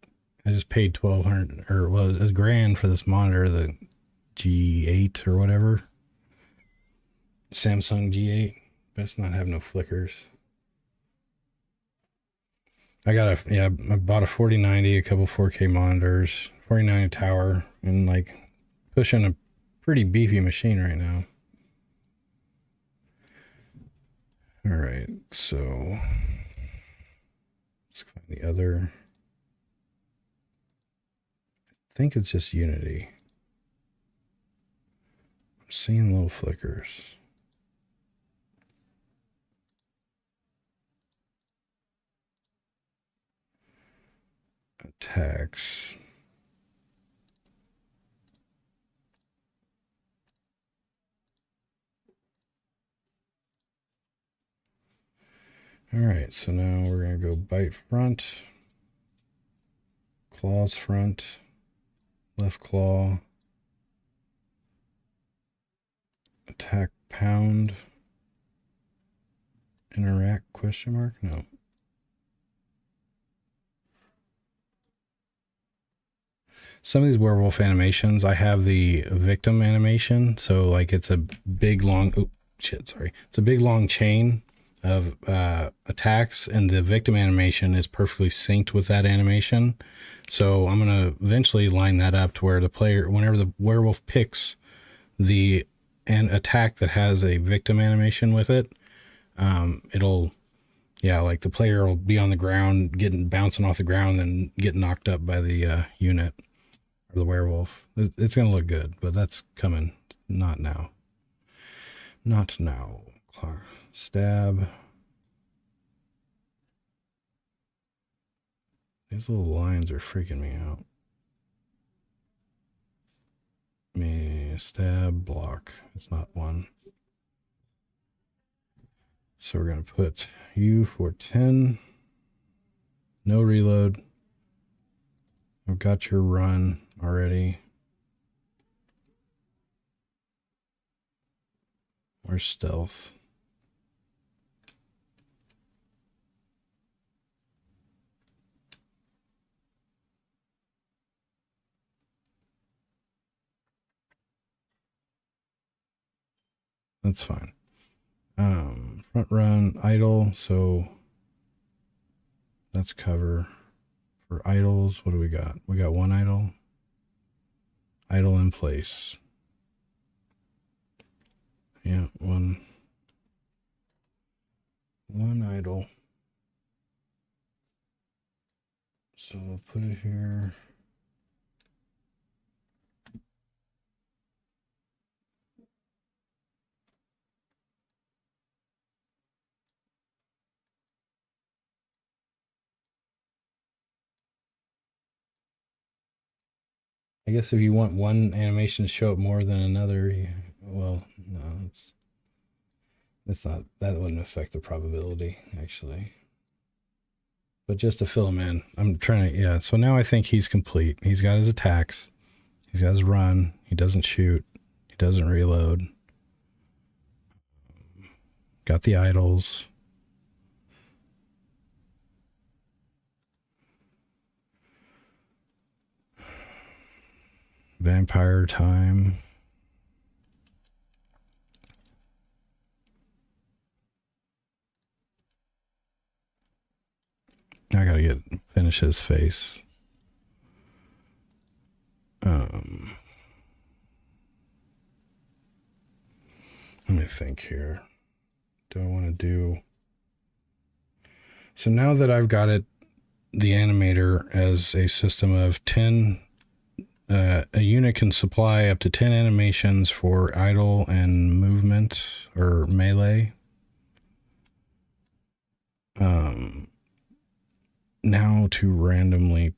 I just paid 1,200 or well, it was $1,000 for this monitor, the G8 or whatever. Samsung G8. Best not have no flickers. I bought a 4090, a couple 4K monitors, 4090 tower, and like pushing a pretty beefy machine right now. All right, so let's find the other. I think it's just Unity. I'm seeing little flickers. Attacks. All right, so now we're going to go bite front, claws front, left claw, attack pound, interact question mark? No. Some of these werewolf animations, I have the victim animation, so like it's a big long, it's a big long chain of attacks, and the victim animation is perfectly synced with that animation. So I'm gonna eventually line that up to where the player, whenever the werewolf picks the an attack that has a victim animation with it, it'll, yeah, like the player will be on the ground, bouncing off the ground, and get knocked up by the unit or the werewolf. It's gonna look good, but that's coming. Not now. Not now. Stab. These little lines are freaking me out. Stab, block. It's not one. So we're going to put U for 10. No reload. I've got your run already. Where's stealth? That's fine. Front run, idle. So that's cover. For idles, what do we got? We got one idle. Idle in place. Yeah, one idle. So we'll put it here. I guess if you want one animation to show up more than another, well, no, it's not, that wouldn't affect the probability, actually. But just to fill him in, I'm trying to, yeah. So now I think he's complete. He's got his attacks. He's got his run. He doesn't shoot. He doesn't reload. Got the idols. Vampire time. I gotta finish his face. Let me think here. Do I want to do... So now that I've got it, the animator as a system of 10 a unit can supply up to 10 animations for idle and movement or melee. Now to randomly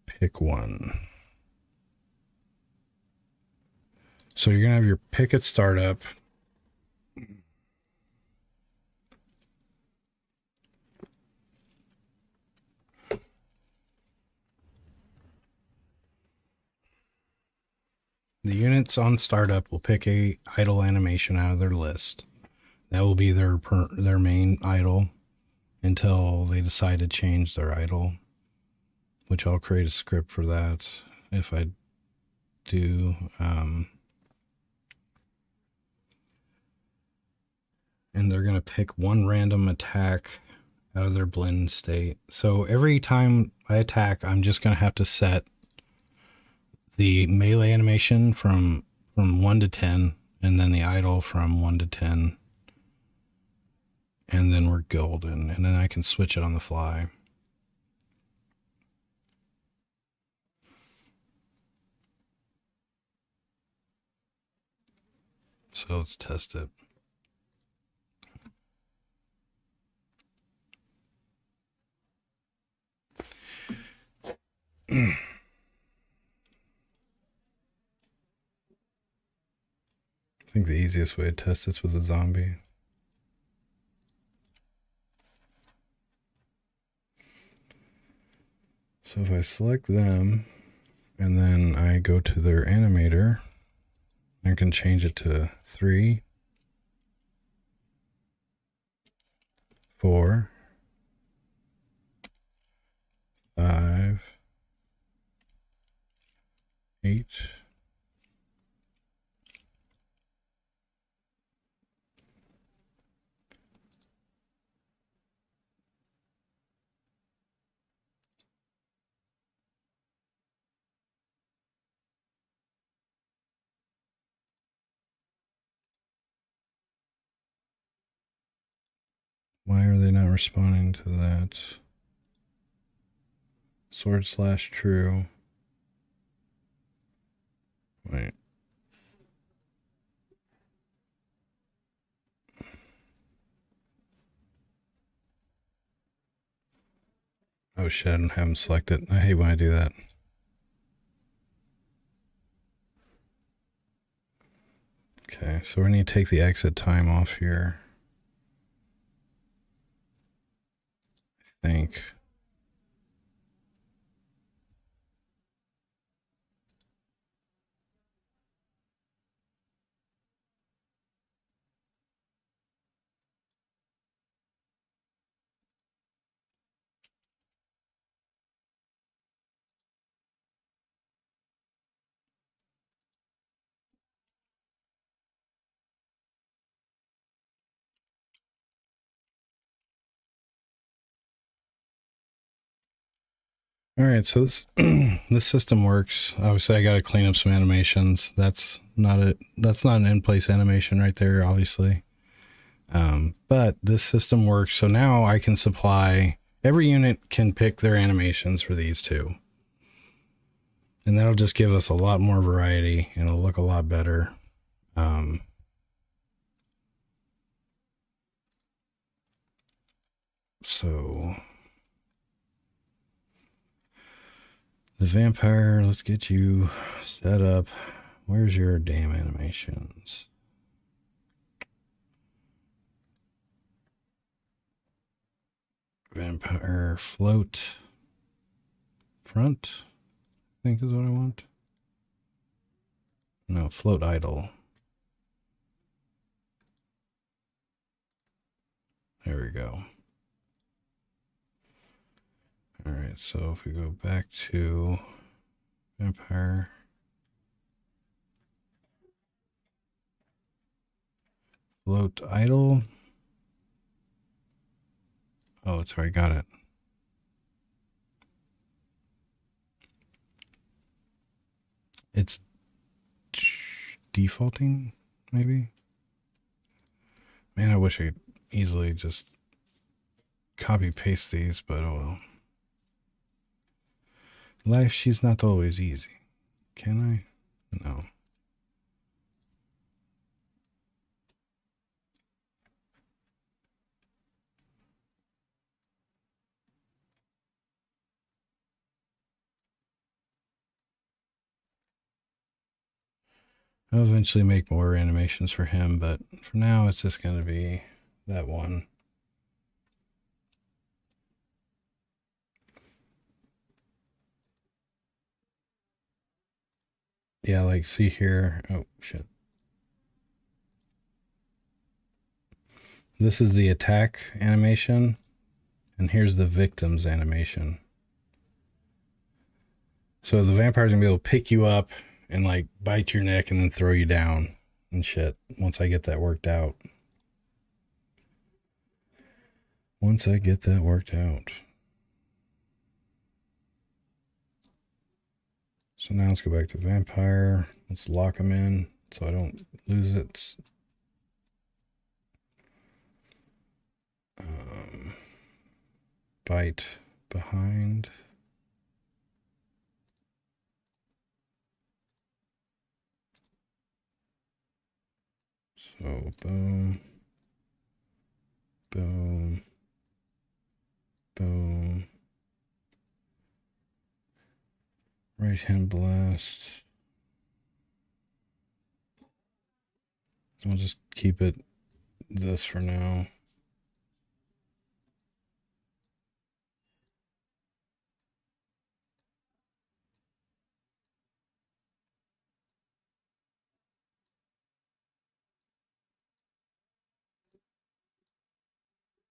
pick one. So you're going to have your pick at startup. The units on startup will pick a idle animation out of their list. That will be their main idle until they decide to change their idle, which I'll create a script for that if I do. And they're going to pick one random attack out of their blend state. So every time I attack, I'm just going to have to set the melee animation from 1 to 10, and then the idle from 1 to 10. And then we're golden, and then I can switch it on the fly. So let's test it. I think the easiest way to test this with a zombie. So if I select them and then I go to their animator, I can change it to 3, 4, 5, 8. Why are they not responding to that? /true. Wait. Oh shit, I don't have them selected. I hate when I do that. Okay, so we need to take the exit time off here. I think. All right, so this this system works. Obviously, I got to clean up some animations. That's not an in-place animation right there, obviously. But this system works. So now I can supply, every unit can pick their animations for these two. And that'll just give us a lot more variety and it'll look a lot better. So the vampire, let's get you set up. Where's your damn animations? Vampire float front, I think is what I want. No, float idle. There we go. All right, so if we go back to vampire, float idle. Oh, it's already got it. It's defaulting, maybe. Man, I wish I could easily just copy paste these, but oh well. Life, she's not always easy. Can I? No. I'll eventually make more animations for him, but for now it's just going to be that one. Yeah, like see here. Oh, shit. This is the attack animation, and here's the victim's animation. So the vampire's gonna be able to pick you up and like bite your neck and then throw you down and shit once I get that worked out. Once I get that worked out. So now let's go back to vampire. Let's lock him in so I don't lose it. Bite behind. So boom, boom, boom. Right hand blast. I'll just keep it this for now.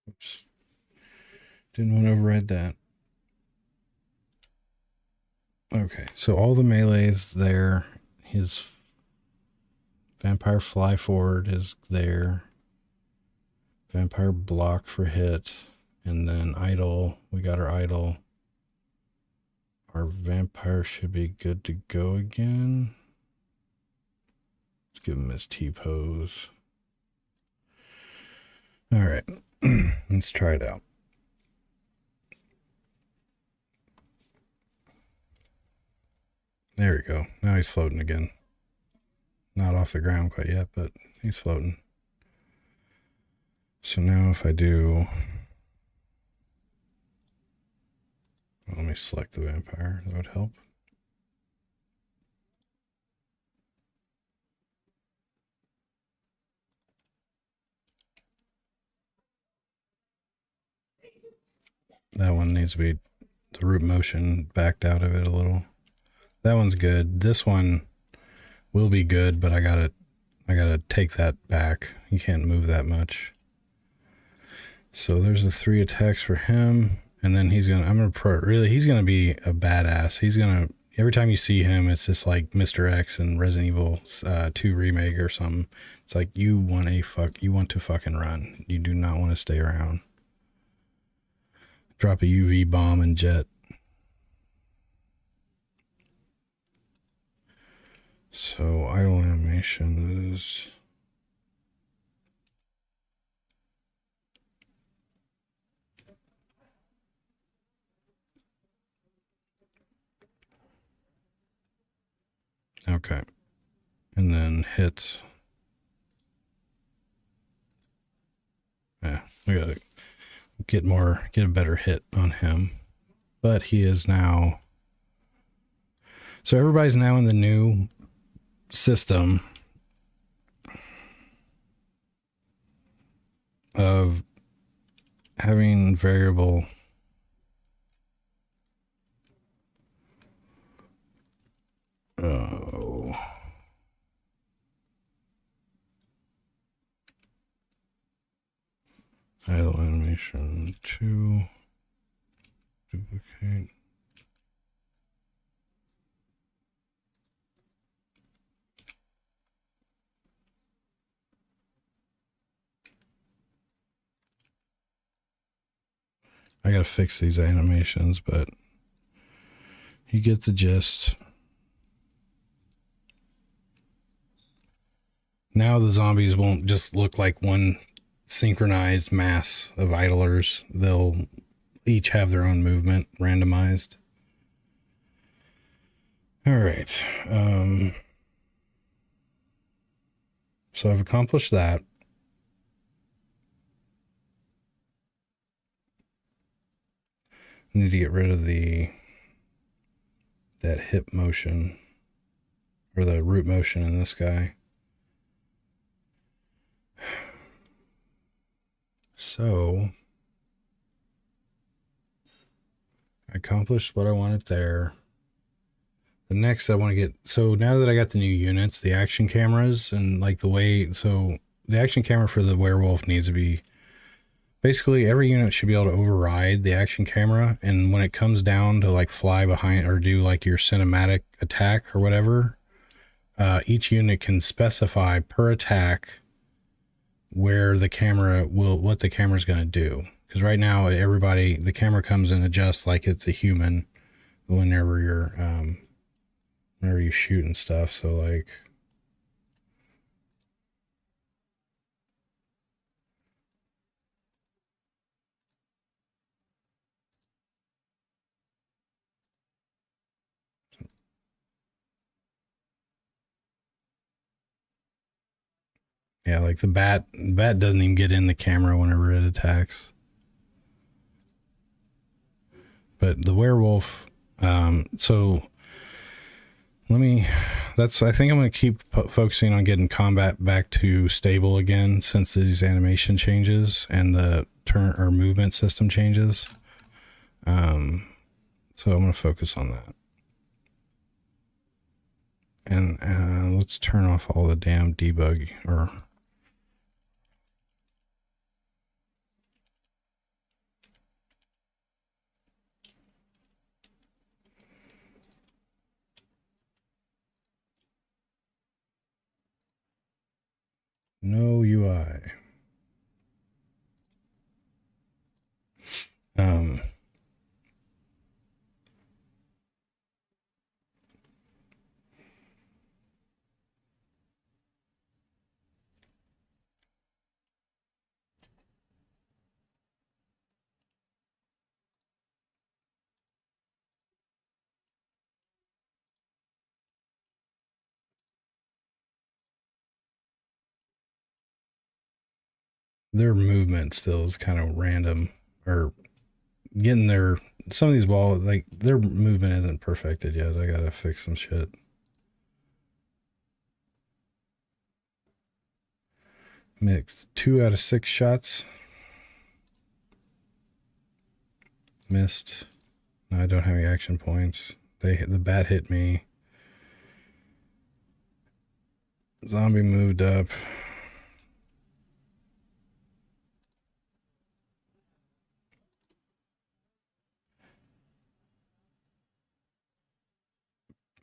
Oops. Didn't want to override that. Okay, so all the melee's there. His vampire fly forward is there. Vampire block for hit. And then idle. We got our idle. Our vampire should be good to go again. Let's give him his T-pose. All right, let's try it out. There we go. Now he's floating again. Not off the ground quite yet, but he's floating. So now if I do... Let me select the vampire. That would help. That one needs to be the root motion backed out of it a little. That one's good. This one will be good, but I gotta take that back. You can't move that much. So there's the 3 attacks for him, and then he's gonna be a badass. He's gonna, every time you see him, it's just like Mr. X and Resident Evil 2 remake or something. It's like you want to fucking run. You do not want to stay around. Drop a UV bomb and jet. So idle animation is... Okay. And then hit. Yeah, we gotta get a better hit on him. But he is now... So everybody's now in the new system of having variable idle animation 2 duplicate. I gotta fix these animations, but you get the gist. Now the zombies won't just look like one synchronized mass of idlers. They'll each have their own movement, randomized. All right. So I've accomplished that. I need to get rid of that hip motion or the root motion in this guy. So I accomplished what I wanted there. The next I want to get, so now that I got the new units, the action cameras and like the way, so the action camera for the werewolf needs to be, basically every unit should be able to override the action camera. And when it comes down to like fly behind or do like your cinematic attack or whatever, each unit can specify per attack where the camera will, what the camera's going to do. Because right now, everybody, the camera comes and adjusts like it's a human whenever you shoot and stuff. So like, yeah, like the bat doesn't even get in the camera whenever it attacks. But the werewolf, so I think I'm going to keep focusing on getting combat back to stable again since these animation changes and the turn or movement system changes. So I'm going to focus on that. And let's turn off all the damn debug or no UI. Their movement still is kind of random, or getting some of these walls, like their movement isn't perfected yet. I gotta fix some shit. Mixed 2 out of 6 shots. Missed. No, I don't have any action points. The bat hit me. Zombie moved up.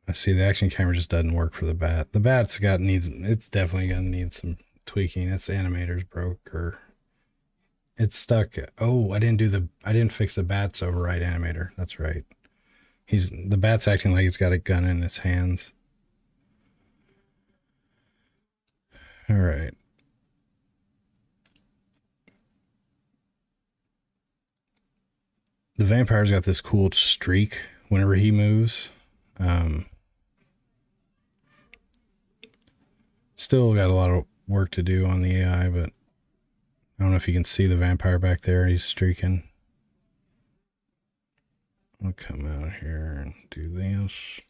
I see the action camera just doesn't work for the bat. The bat's it's definitely gonna need some tweaking. Its animator's broke or it's stuck. Oh, I didn't fix the bat's override animator. That's right. The bat's acting like he's got a gun in its hands. All right. The vampire's got this cool streak whenever he moves. Still got a lot of work to do on the AI, but I don't know if you can see the vampire back there. He's streaking. I'll come out here and do this.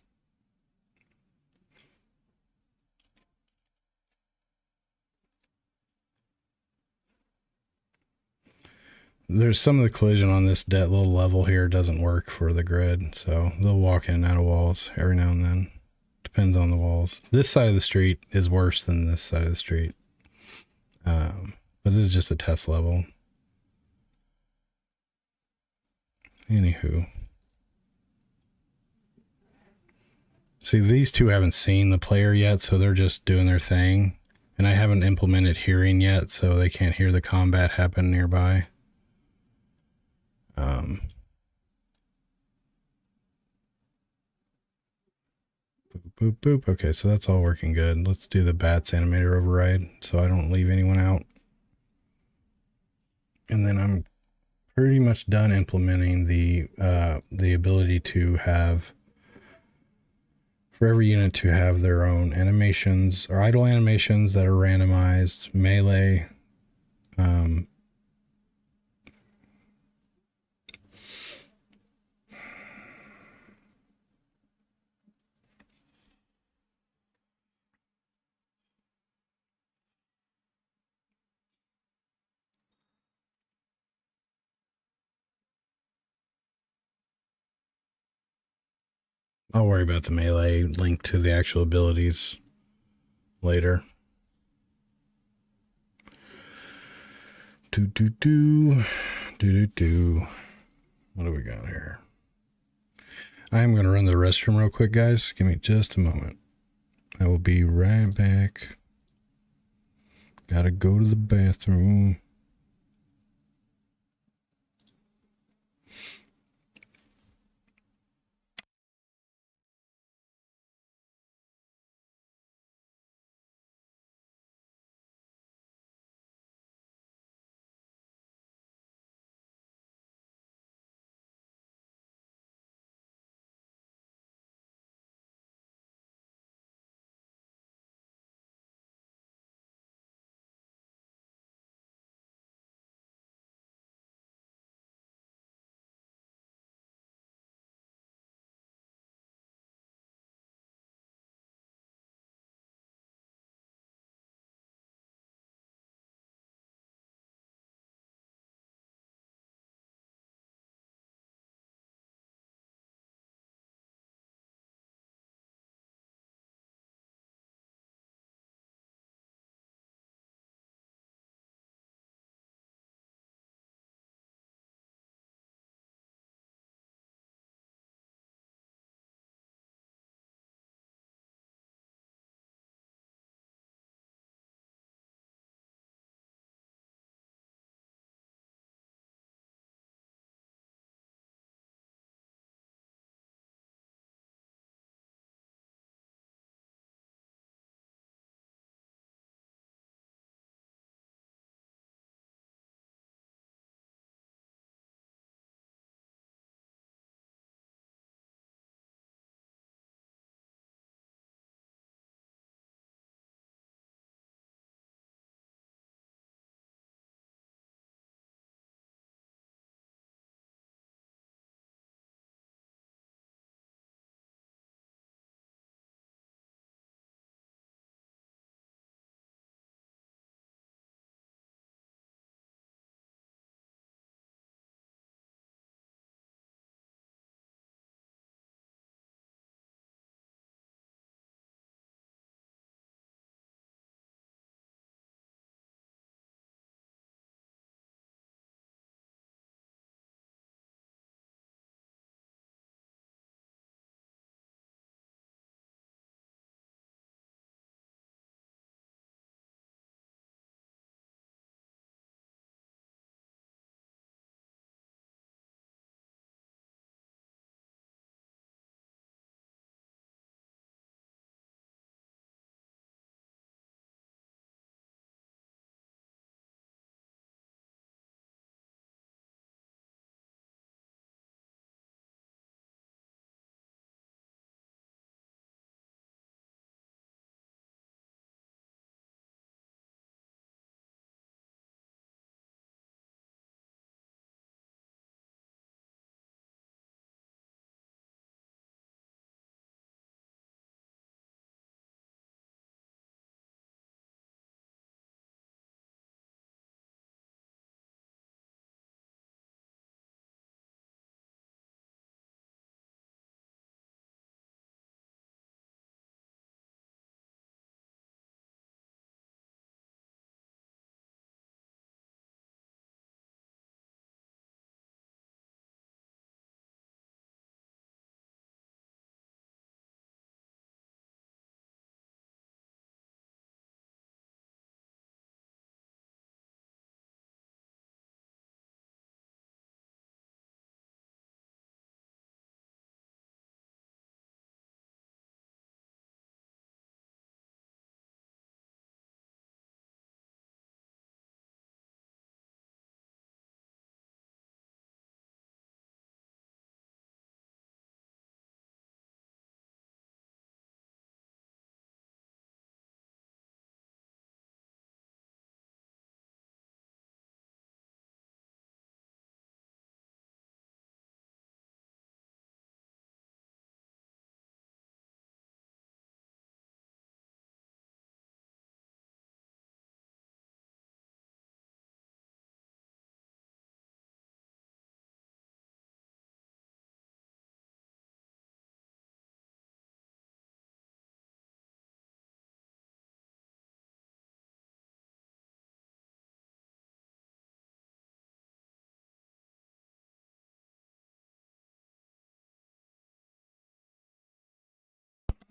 There's some of the collision on this little level here doesn't work for the grid, so they'll walk in and out of walls every now and then. Depends on the walls. This side of the street is worse than this side of the street. But this is just a test level. Anywho. See, these two haven't seen the player yet, so they're just doing their thing. And I haven't implemented hearing yet, so they can't hear the combat happen nearby. Boop, boop. Okay, so that's all working good. Let's do the bats animator override so I don't leave anyone out. And then I'm pretty much done implementing the ability to have For every unit to have their own animations or idle animations that are randomized, melee. I'll worry about the melee link to the actual abilities later. Do. What do we got here? I am going to run to the restroom real quick, guys. Give me just a moment. I will be right back. Gotta go to the bathroom.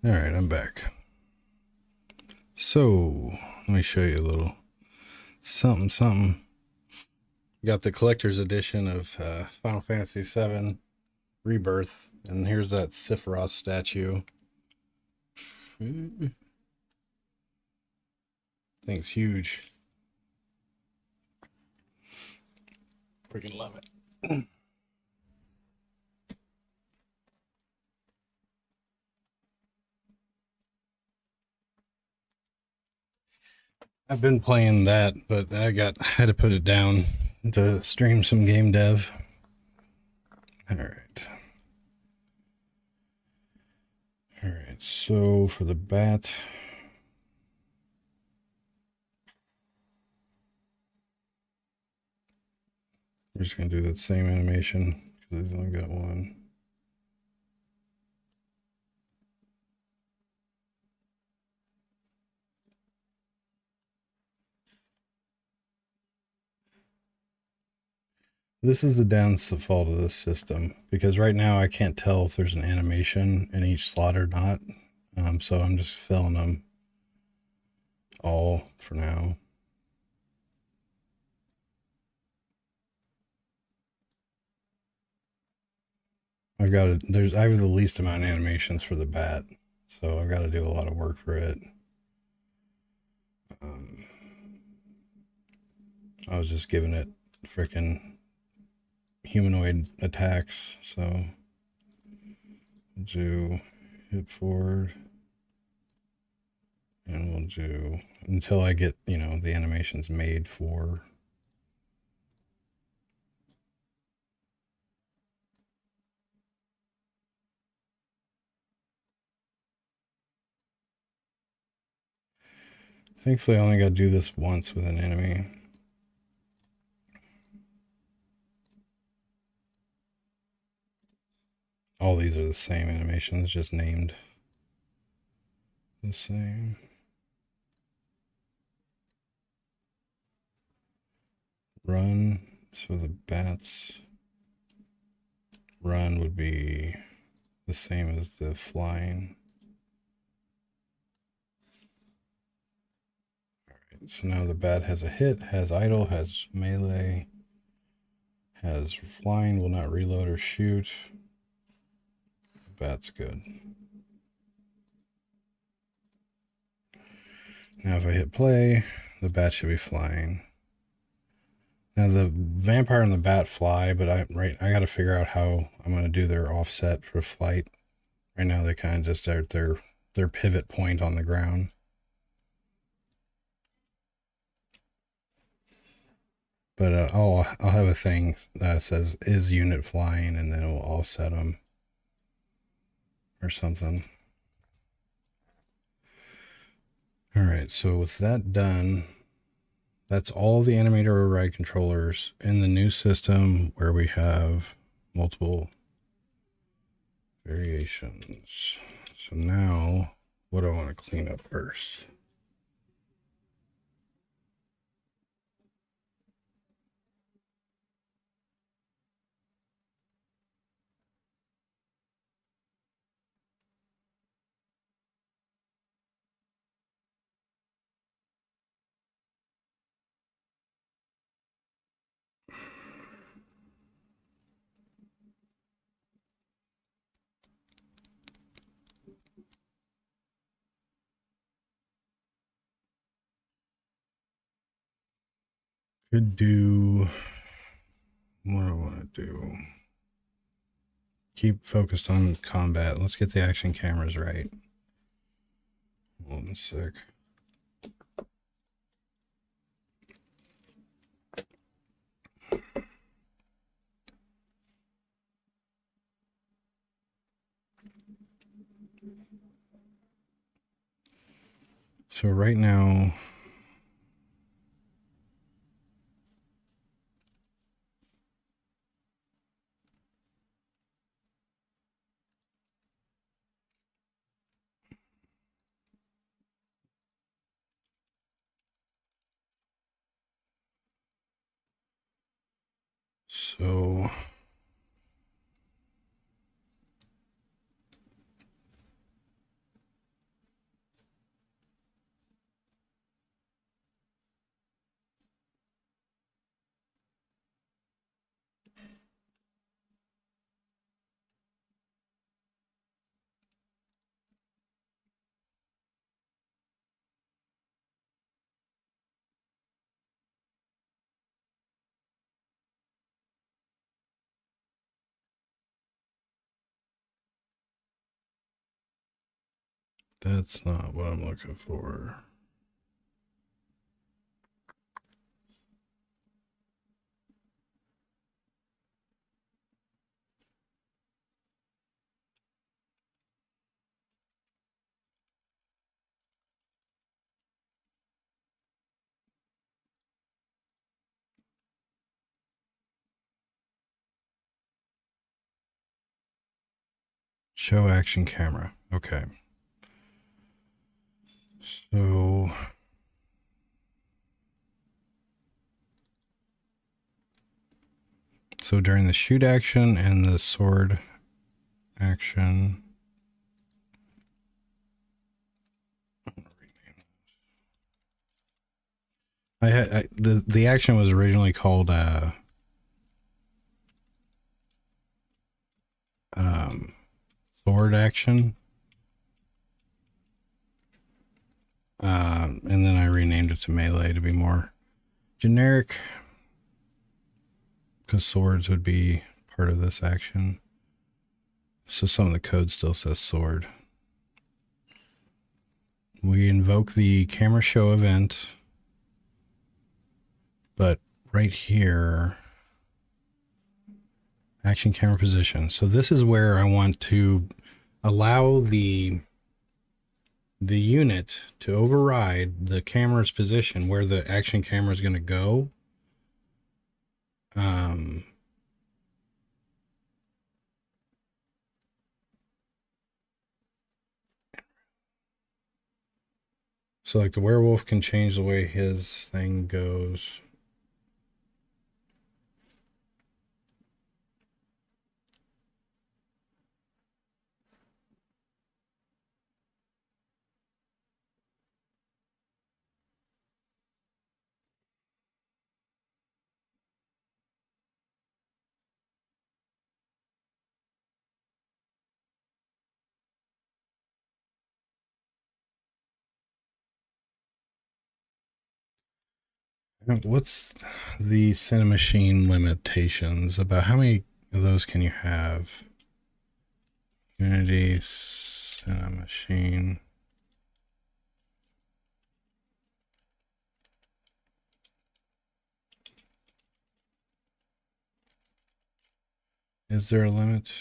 All right, I'm back. So let me show you a little something. Got the collector's edition of Final Fantasy VII Rebirth, and here's that Sephiroth statue. Thing's huge. Freaking love it. I've been playing that, but I had to put it down to stream some game dev. All right. All right. So for the bat, we're just gonna do that same animation because I've only got one. This is the downfall of this system because right now I can't tell if there's an animation in each slot or not. So I'm just filling them all for now. I have the least amount of animations for the bat, so I've got to do a lot of work for it. I was just giving it freaking humanoid attacks, so we'll do hip forward, and we'll do until I get, the animations made for. Thankfully, I only got to do this once with an enemy. All these are the same animations, just named the same. Run, so the bats run would be the same as the flying. Alright, so now the bat has a hit, has idle, has melee, has flying, will not reload or shoot. The bat's good. Now if I hit play, the bat should be flying. Now the vampire and the bat fly, but I got to figure out how I'm going to do their offset for flight. Right now they kind of just are at their pivot point on the ground. But I'll have a thing that says is unit flying, and then it will offset them or something. All right, so with that done, that's all the animator override controllers in the new system where we have multiple variations. So now, what do I want to clean up first? Could do, what do I want to do? Keep focused on combat. Let's get the action cameras right. Hold on a sec. So right now, so That's not what I'm looking for. Show action camera. Okay. So during the shoot action and the sword action, the action was originally called sword action, and then I renamed it to melee to be more generic, because swords would be part of this action. So some of the code still says sword. We invoke the camera show event, but right here, action camera position. So this is where I want to allow the unit to override the camera's position where the action camera is going to go. So like the werewolf can change the way his thing goes. What's the Cinemachine limitations? About how many of those can you have? Unity Cinemachine. Is there a limit?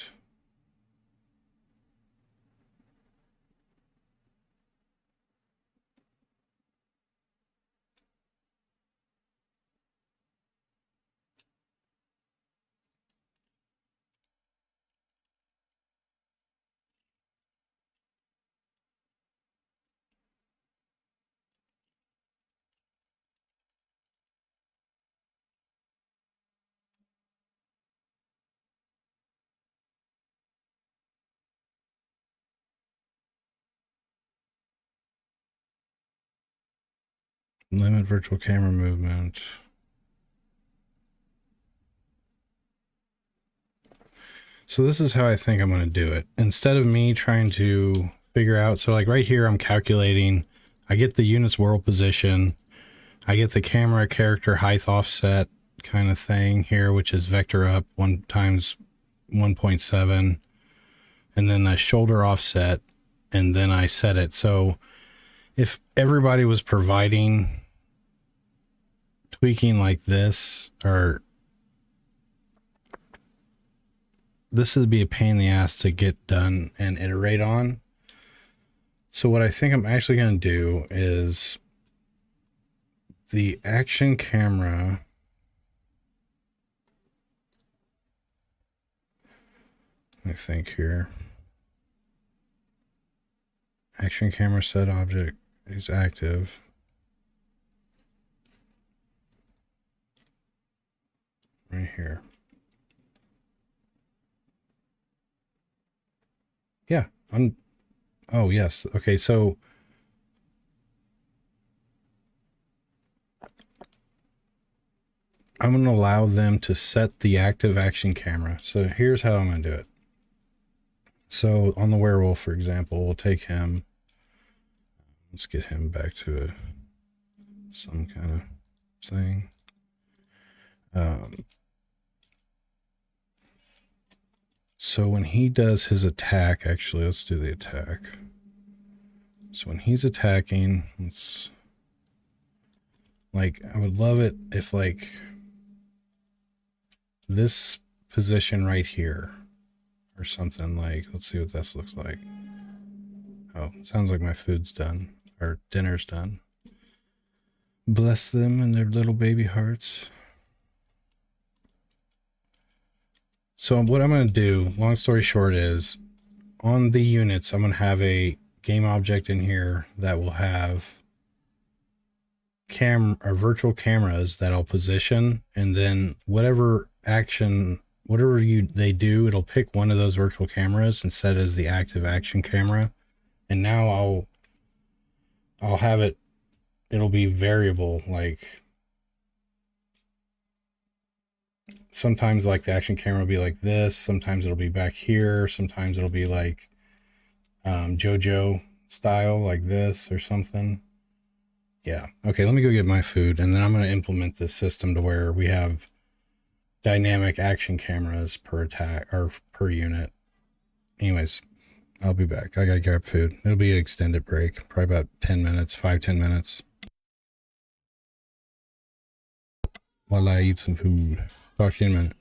Limit virtual camera movement. So this is how I think I'm going to do it. Instead of me trying to figure out, so like right here, I'm calculating, I get the unit's world position, I get the camera character height offset kind of thing here, which is vector up 1 times 1.7, and then a shoulder offset, and then I set it. So if everybody was providing tweaking like this, or this would be a pain in the ass to get done and iterate on. So what I think I'm actually going to do is the action camera. I think here. Action camera set object is active. Right here. Yeah, oh yes. Okay, so I'm going to allow them to set the active action camera. So here's how I'm going to do it. So on the werewolf, for example, we'll take him. Let's get him back to some kind of thing. So when he does his attack, actually, let's do the attack. So when he's attacking, it's like, I would love it if like this position right here or something. Like, let's see what this looks like. Oh, it sounds like my food's done, or dinner's done. Bless them and their little baby hearts. So what I'm going to do, long story short, is on the units, I'm going to have a game object in here that will have virtual cameras that I'll position, and then whatever action, they do, it'll pick one of those virtual cameras and set as the active action camera. And now I'll have it, it'll be variable. Like sometimes like the action camera will be like this, sometimes it'll be back here, sometimes it'll be like JoJo style like this or something. Yeah. Okay, let me go get my food, and then I'm going to implement this system to where we have dynamic action cameras per attack or per unit. Anyways, I'll be back. I got to grab food. It'll be an extended break, probably about 10 minutes, 5-10 minutes. While I eat some food. Talk to you in a minute.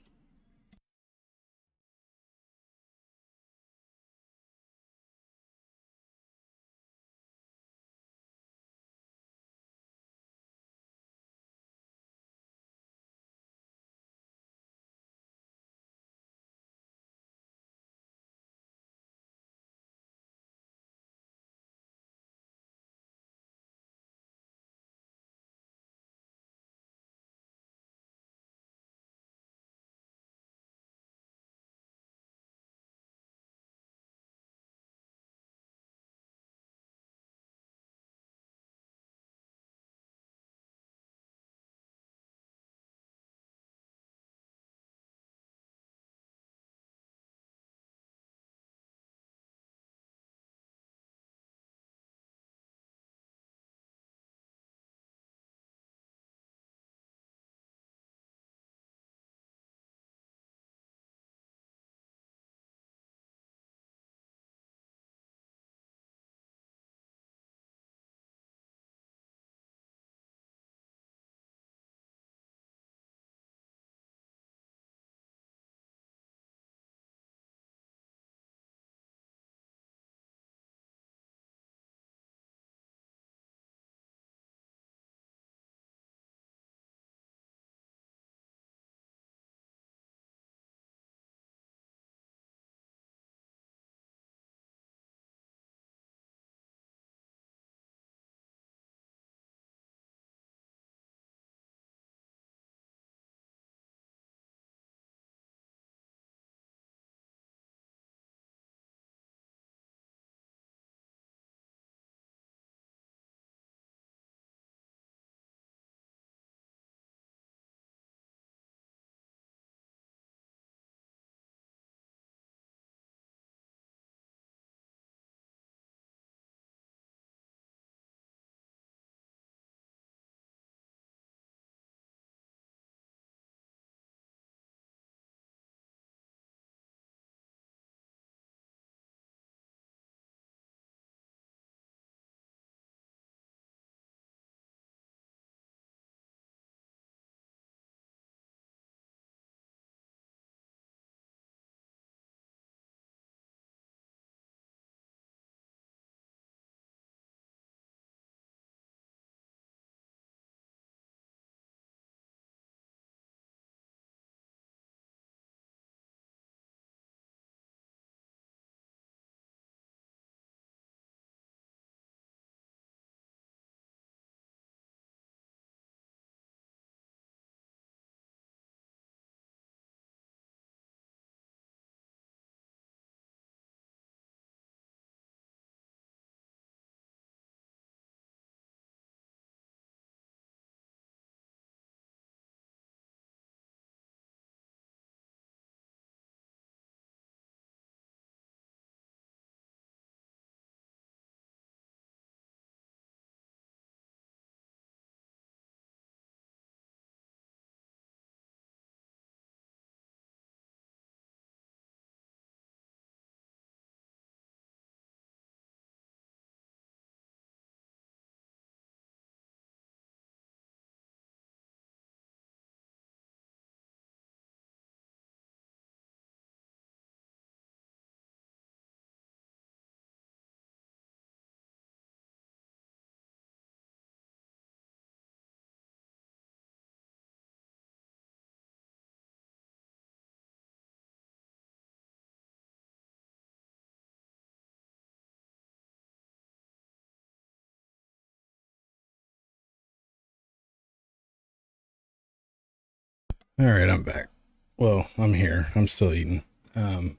All right, I'm back. Well, I'm here. I'm still eating. Um,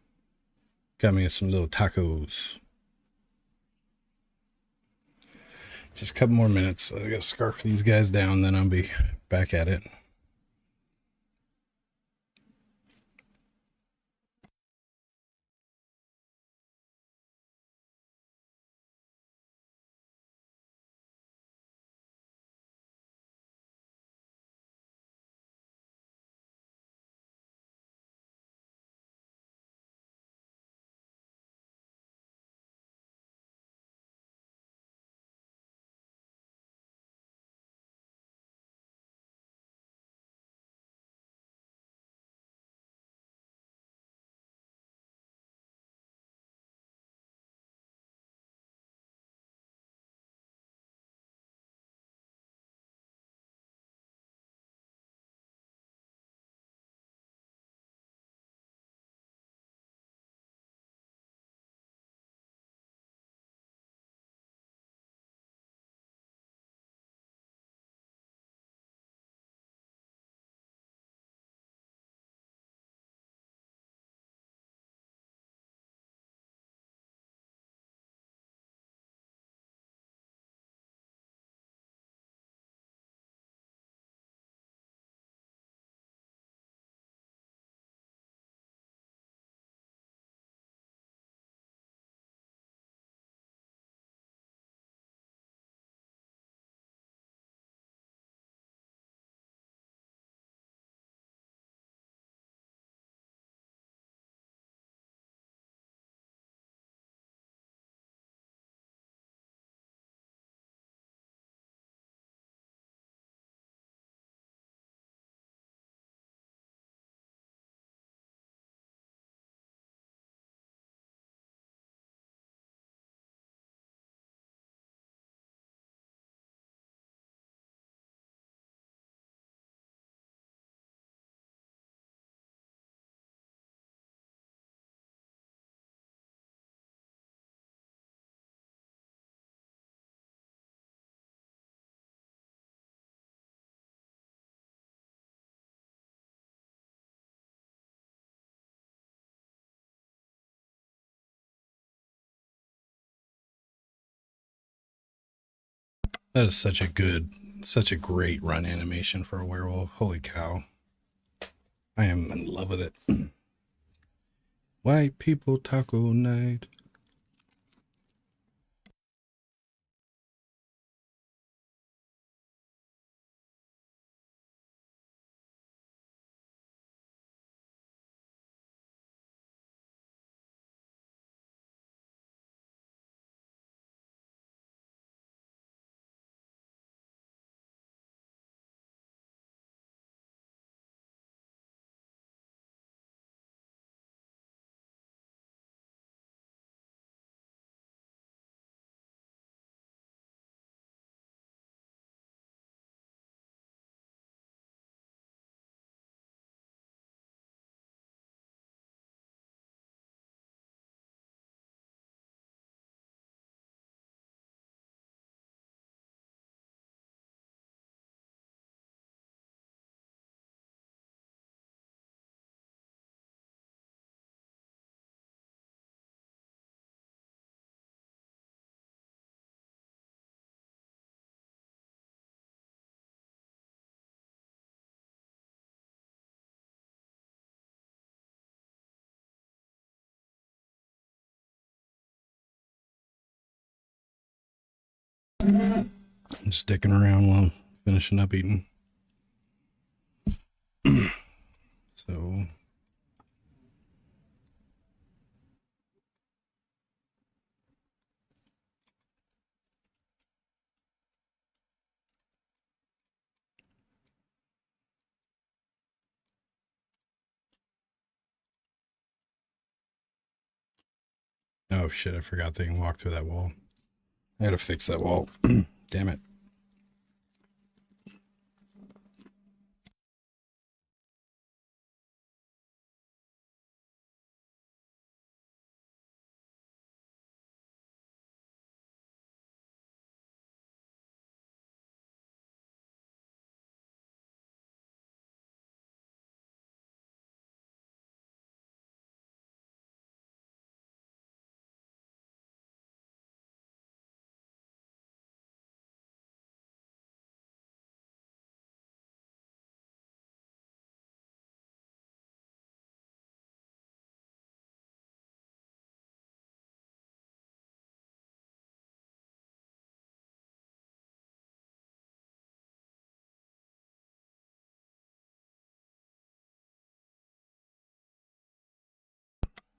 got me some little tacos. Just a couple more minutes. I gotta scarf these guys down, then I'll be back at it. That is such a great run animation for a werewolf. Holy cow. I am in love with it. White people taco night. I'm sticking around while I'm finishing up eating. So oh shit, I forgot they can walk through that wall. I gotta fix that wall. Damn it.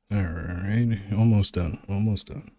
All right, almost done. Almost done.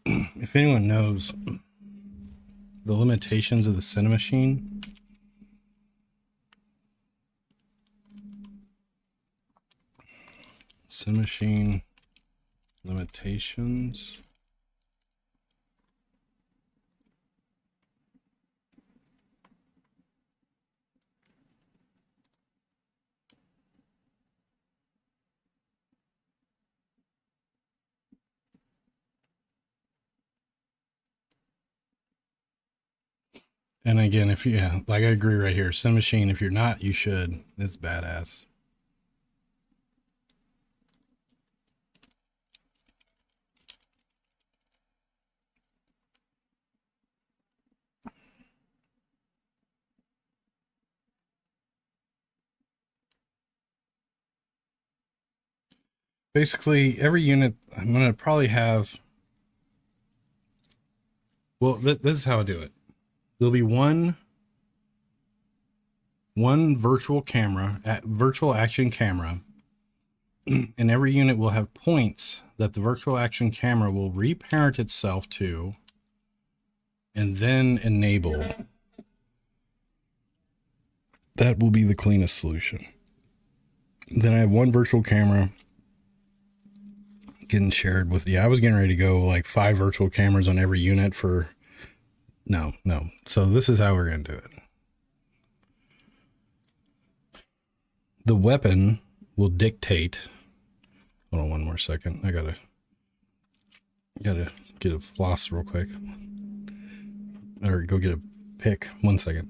If anyone knows the limitations of the Cinemachine, Cinemachine limitations. And again, if you, yeah, like I agree right here, Cinemachine, if you're not, you should. It's badass. Basically, every unit, I'm going to probably have, well, this is how I do it. There'll be one virtual camera, virtual action camera, and every unit will have points that the virtual action camera will reparent itself to and then enable. That will be the cleanest solution. Then I have one virtual camera getting shared with, I was getting ready to go like 5 virtual cameras on every unit for, no. So this is how we're going to do it. The weapon will dictate, hold on one more second. I gotta get a floss real quick. Or go get a pick. One second.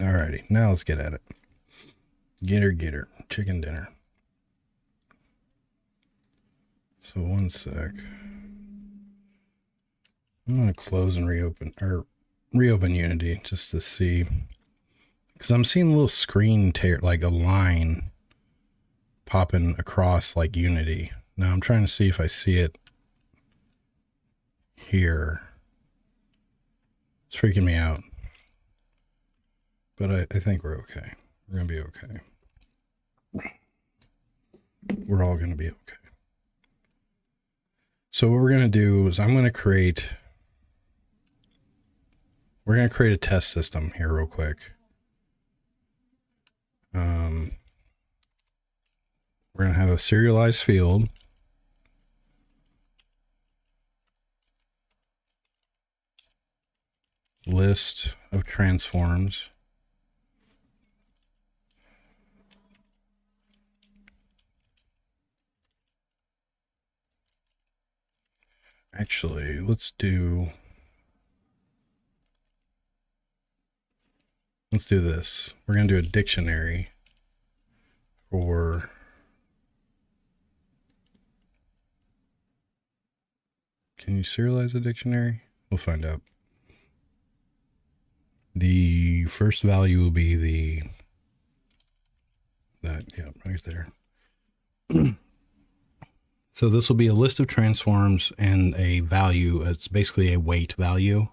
Alrighty, now let's get at it. Get her, chicken dinner. So one sec. I'm gonna close and reopen Unity just to see, because I'm seeing a little screen tear, like a line popping across like Unity. Now I'm trying to see if I see it here. It's freaking me out, but I think we're okay. We're gonna be okay. We're all gonna be okay. So what we're gonna do is we're gonna create a test system here real quick. We're gonna have a serialized field. List of transforms. Actually, let's do this. We're going to do a dictionary for can you serialize a dictionary? We'll find out. The first value will be that, yeah, right there. So this will be a list of transforms and a value. It's basically a weight value.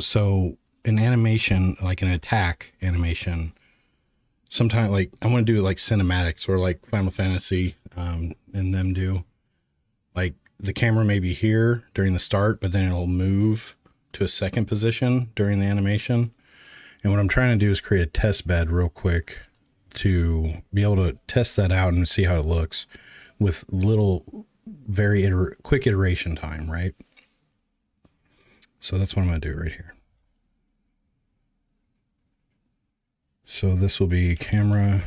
So an animation, like an attack animation, sometimes like I want to do like cinematics or like Final Fantasy and them do. Like the camera may be here during the start, but then it'll move to a second position during the animation. And what I'm trying to do is create a test bed real quick to be able to test that out and see how it looks with little, very quick iteration time, right? So that's what I'm going to do right here. So this will be camera.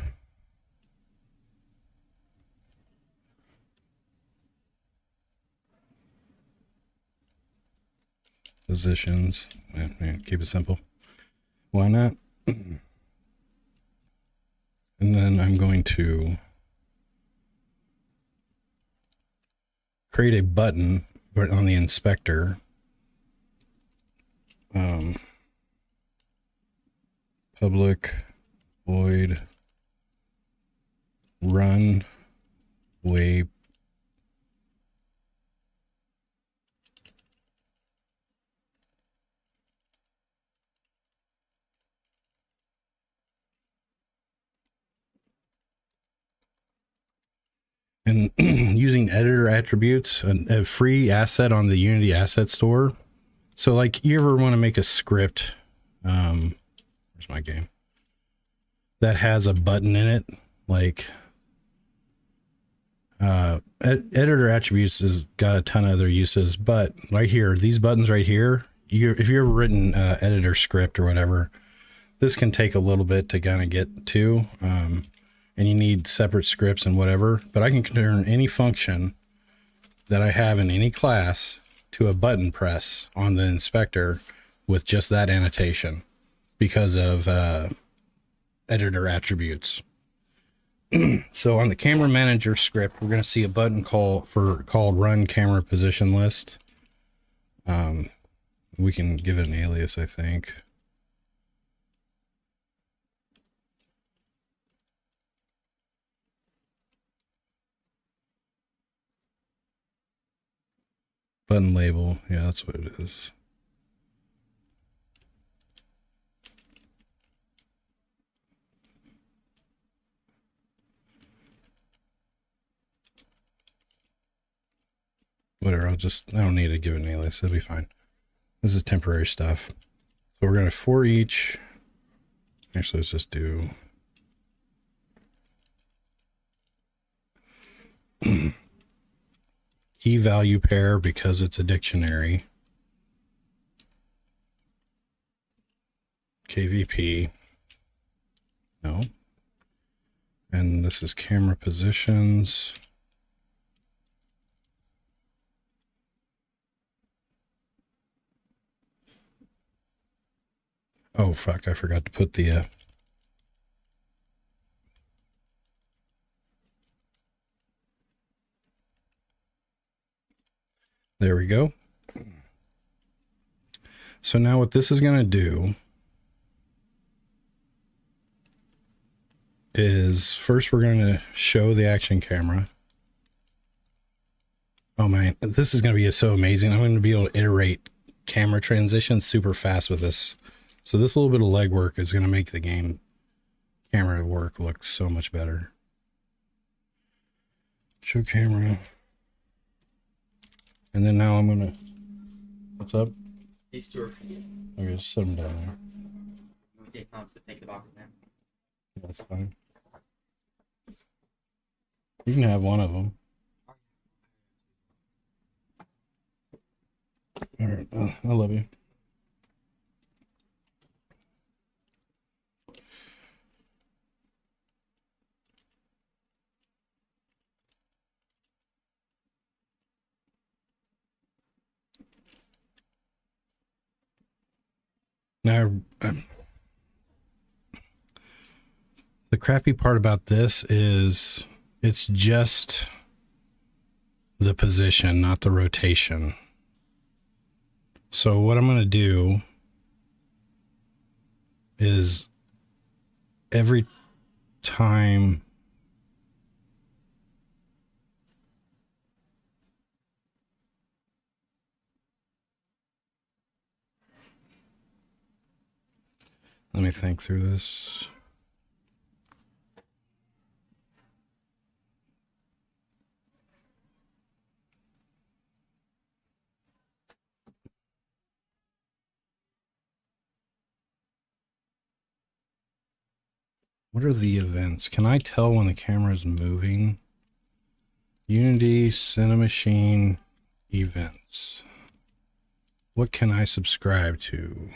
Positions. Man, keep it simple. Why not? And then I'm going to create a button on the inspector. Public void run way and using editor attributes, a free asset on the Unity asset store. So like you ever want to make a script, where's my game, that has a button in it, like editor attributes has got a ton of other uses, but right here, these buttons right here, if you've ever written editor script or whatever, this can take a little bit to kind of get to, and you need separate scripts and whatever, but I can turn any function that I have in any class to a button press on the inspector with just that annotation because of editor attributes. So on the camera manager script, we're going to see a button called run camera position list. We can give it an alias, I think. Button label. Yeah, that's what it is. Whatever, I don't need to give it an alias. It'll be fine. This is temporary stuff. So we're going to for each. Actually, let's just do key value pair because it's a dictionary. KVP. No. And this is camera positions. Oh, fuck. I forgot to put the... There we go. So now what this is going to do is first we're going to show the action camera. Oh man, this is going to be so amazing. I'm going to be able to iterate camera transitions super fast with this. So this little bit of legwork is going to make the game camera work look so much better. Show camera. And then now I'm going to... What's up? These two are for you. Okay, just set them down there. We take the boxes now. That's fine. You can have one of them. All right, I love you. Now, the crappy part about this is it's just the position, not the rotation. So what I'm going to do is every time let me think through this. What are the events? Can I tell when the camera is moving? Unity, Cinemachine, events. What can I subscribe to?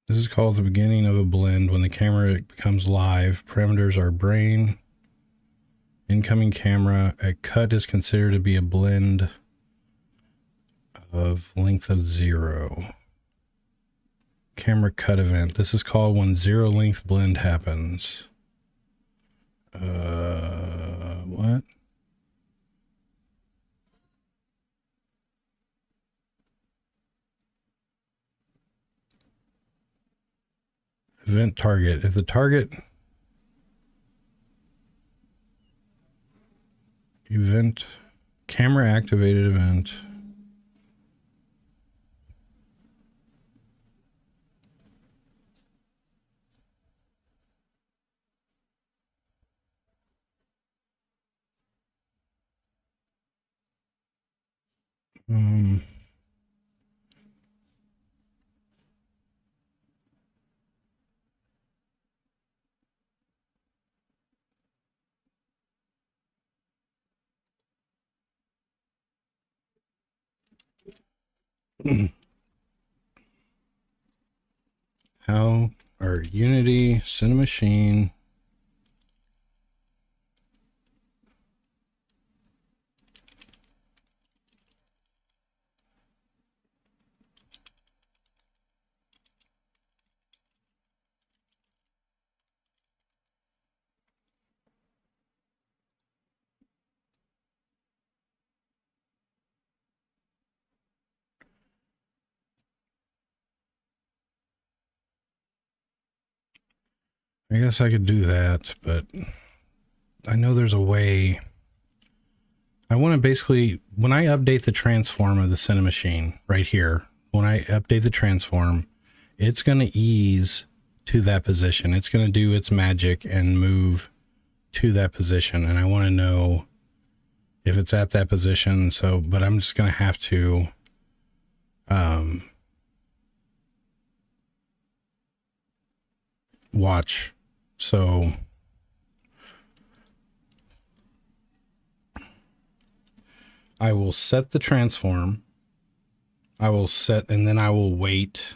This is called the beginning of a blend. When the camera becomes live, parameters are brain, incoming camera. A cut is considered to be a blend of length of 0. Camera cut event. This is called when 0 length blend happens. What? Event target. If the target event, camera activated event. How are Unity, Cinemachine, I guess I could do that, but I know there's a way. I want to basically, when I update the transform of the Cinemachine right here, when I update the transform, it's going to ease to that position. It's going to do its magic and move to that position. And I want to know if it's at that position. So, but I'm just going to have to, watch. So I will set the transform. I will set, and then I will wait.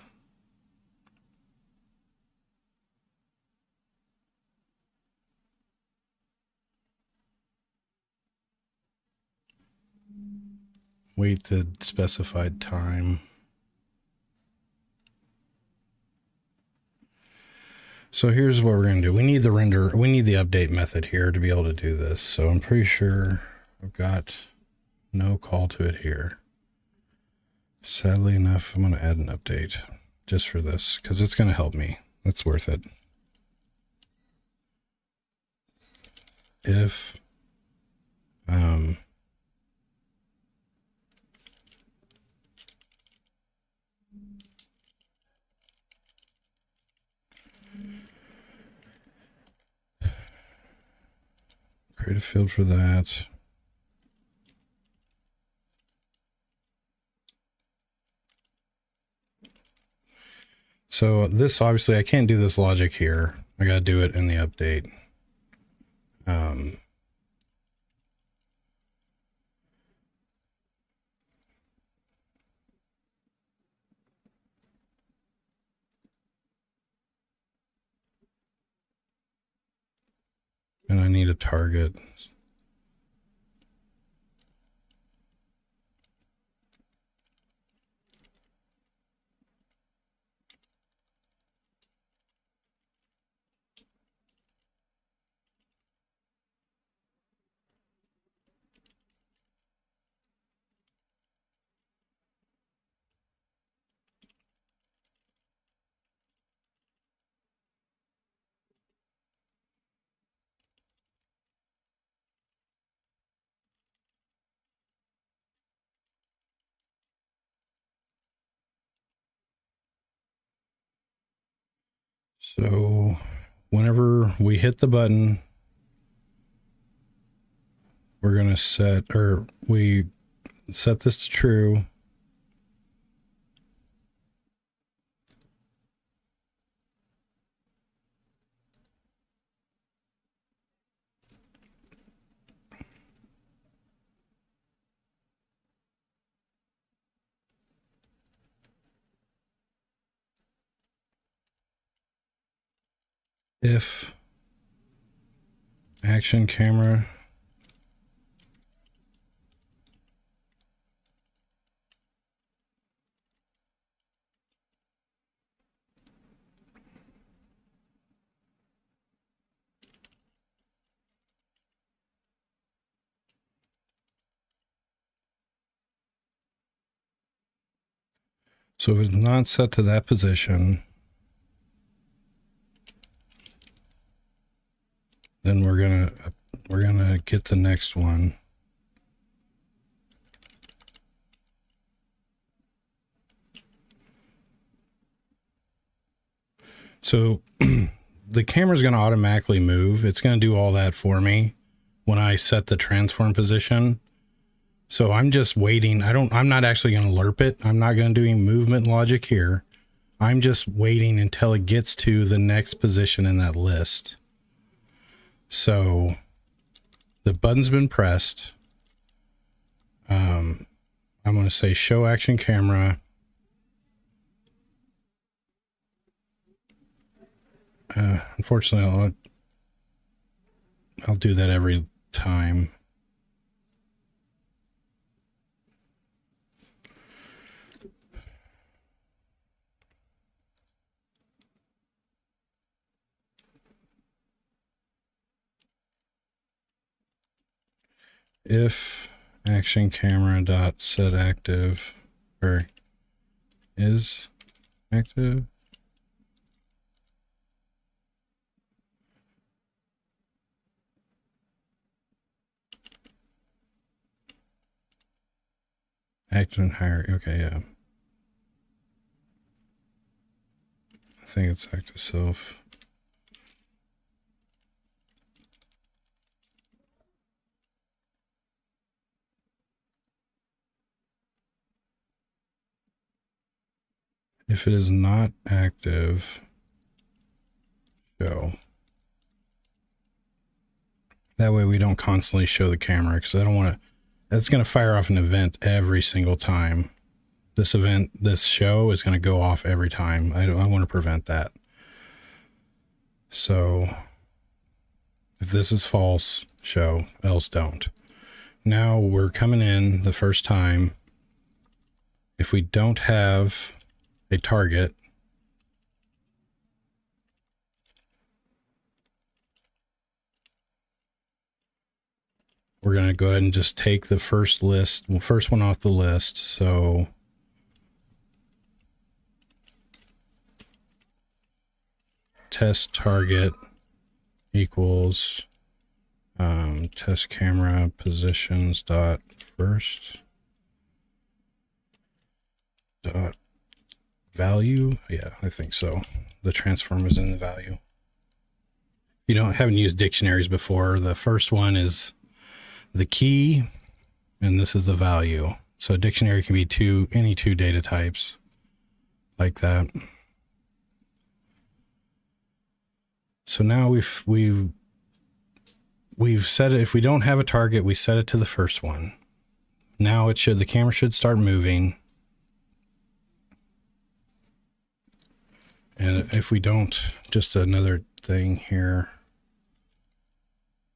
Wait the specified time. So here's what we're going to do. We need the update method here to be able to do this. So I'm pretty sure I've got no call to it here. Sadly enough, I'm going to add an update just for this because it's going to help me. That's worth it. If create a field for that. So this, obviously I can't do this logic here. I got to do it in the update. And I need a target. So whenever we hit the button, we're going to set this to true. If action camera so if it's not set to that position, then we're gonna get the next one. So the camera's going to automatically move. It's going to do all that for me when I set the transform position. So I'm just waiting. I'm not actually going to lerp it. I'm not going to do any movement logic here. I'm just waiting until it gets to the next position in that list. So the button's been pressed. I'm going to say show action camera. Unfortunately, I'll do that every time. If action camera dot set active or is active, active and higher. Okay, yeah. I think it's active self. If it is not active, show. That way we don't constantly show the camera because I don't want to. That's going to fire off an event every single time. This show is going to go off every time. I want to prevent that. So if this is false, show, else don't. now we're coming in the first time. If we don't have a target, we're going to go ahead and just take the first one off the list. So test target equals test camera positions dot first dot value. Yeah, I think so. The transform is in the value. You haven't used dictionaries before. The first one is the key, and this is the value. So a dictionary can be any two data types like that. So now we've set it. If we don't have a target, we set it to the first one. Now the camera should start moving. And if we don't, just another thing here.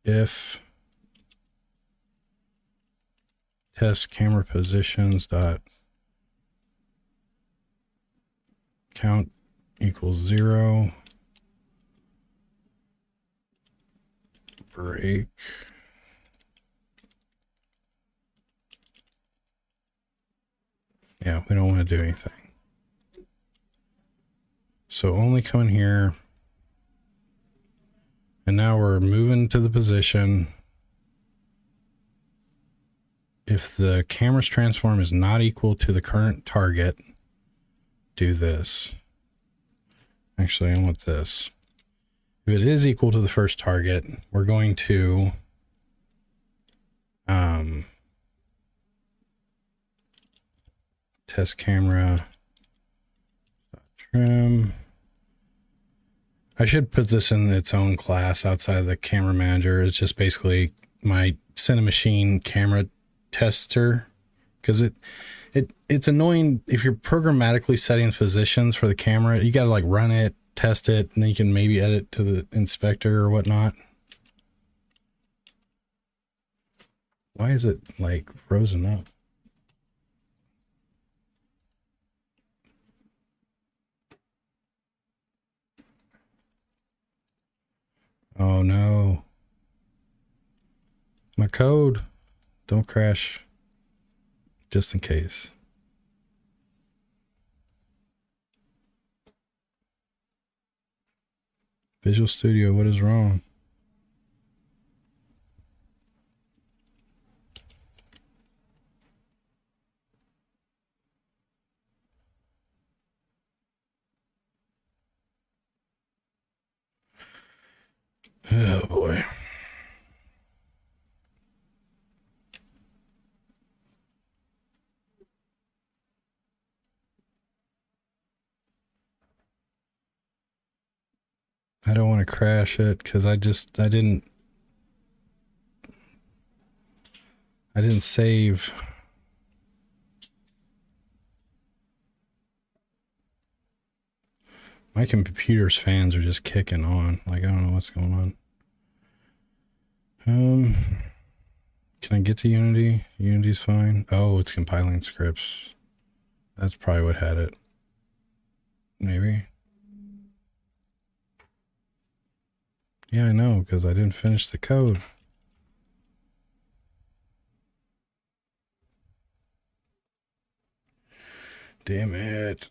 If test camera positions dot count equals 0, break yeah, we don't want to do anything. So only come in here, and now we're moving to the position. If the camera's transform is not equal to the current target, do this. Actually, I want this. If it is equal to the first target, we're going to test camera trim. I should put this in its own class outside of the camera manager. It's just basically my Cinemachine camera tester, because it's annoying if you're programmatically setting positions for the camera. You got to like run it, test it, and then you can maybe edit to the inspector or whatnot. Why is it like frozen up? Oh no. My code. Don't crash. Just in case. Visual Studio, what is wrong? Oh boy. I don't want to crash it because I didn't save. My computer's fans are just kicking on. Like, I don't know what's going on. Can I get to Unity? Unity's fine. Oh, it's compiling scripts. That's probably what had it. Maybe. Yeah, I know, because I didn't finish the code. Damn it.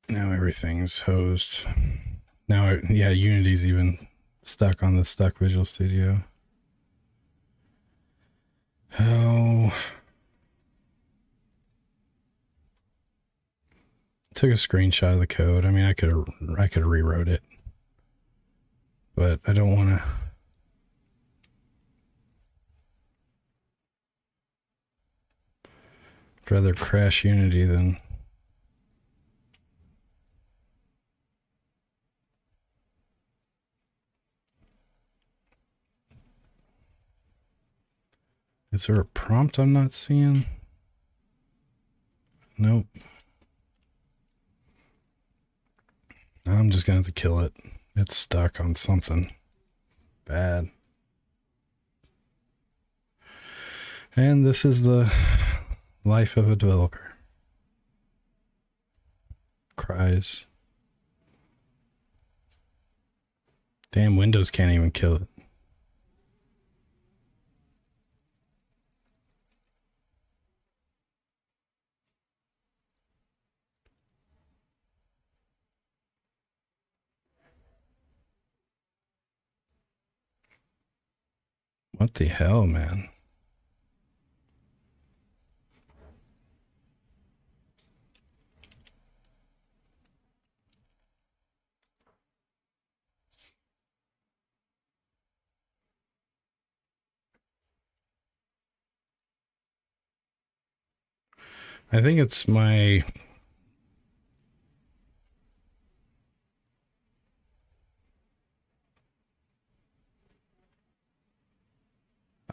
Now everything's hosed. Now, yeah, Unity's even stuck on the stuck Visual Studio. Oh. Took a screenshot of the code. I mean, I could have rewrote it, but I don't want to. I'd rather crash Unity than. Is there a prompt I'm not seeing? Nope. I'm just gonna have to kill it. It's stuck on something bad. And this is the life of a developer. Cries. Damn, Windows can't even kill it. What the hell, man? I think it's my...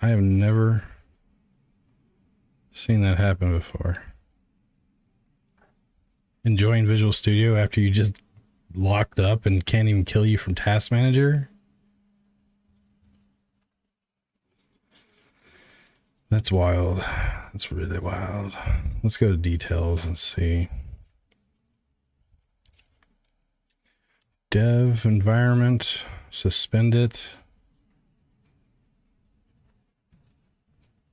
I have never seen that happen before. Enjoying Visual Studio after you just locked up and can't even kill you from Task Manager? That's wild. That's really wild. Let's go to details and see. Dev environment, suspend it.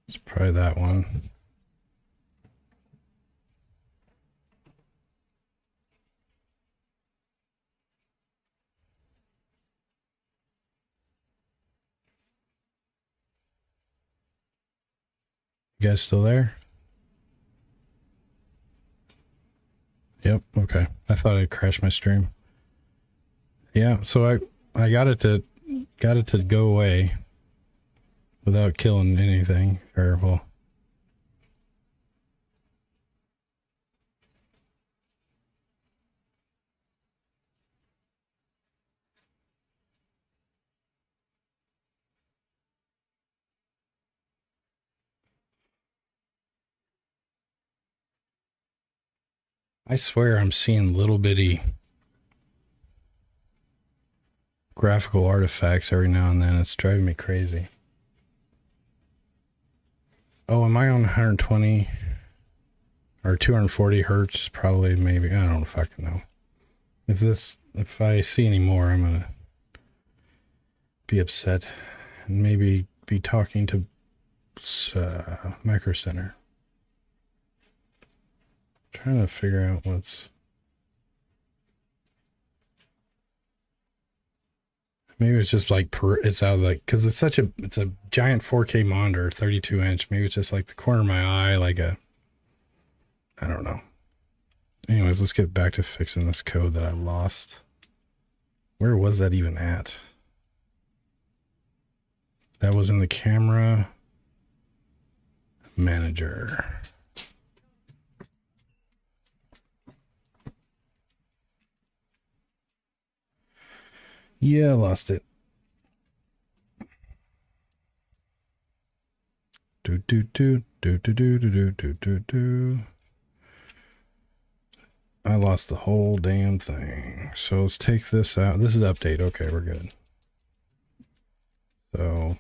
It's probably that one. You guys still there? Yep, okay. I thought I'd crash my stream. Yeah, so I got it to go away without killing anything, or well, I swear I'm seeing little bitty graphical artifacts every now and then. It's driving me crazy. Oh, am I on 120 or 240 hertz? Probably, maybe. I don't fucking know. If I see any more, I'm gonna be upset and maybe be talking to Micro Center. Trying to figure out what's... Maybe it's just like it's out of like, because it's a giant 4K monitor, 32 inch. Maybe it's just like the corner of my eye, like a, I don't know. Anyways, let's get back to fixing this code that I lost. Where was that even at? That was in the camera manager. Yeah, I lost it. Do do do do do do do do do do. I lost the whole damn thing. So let's take this out. This is update. Okay, we're good. So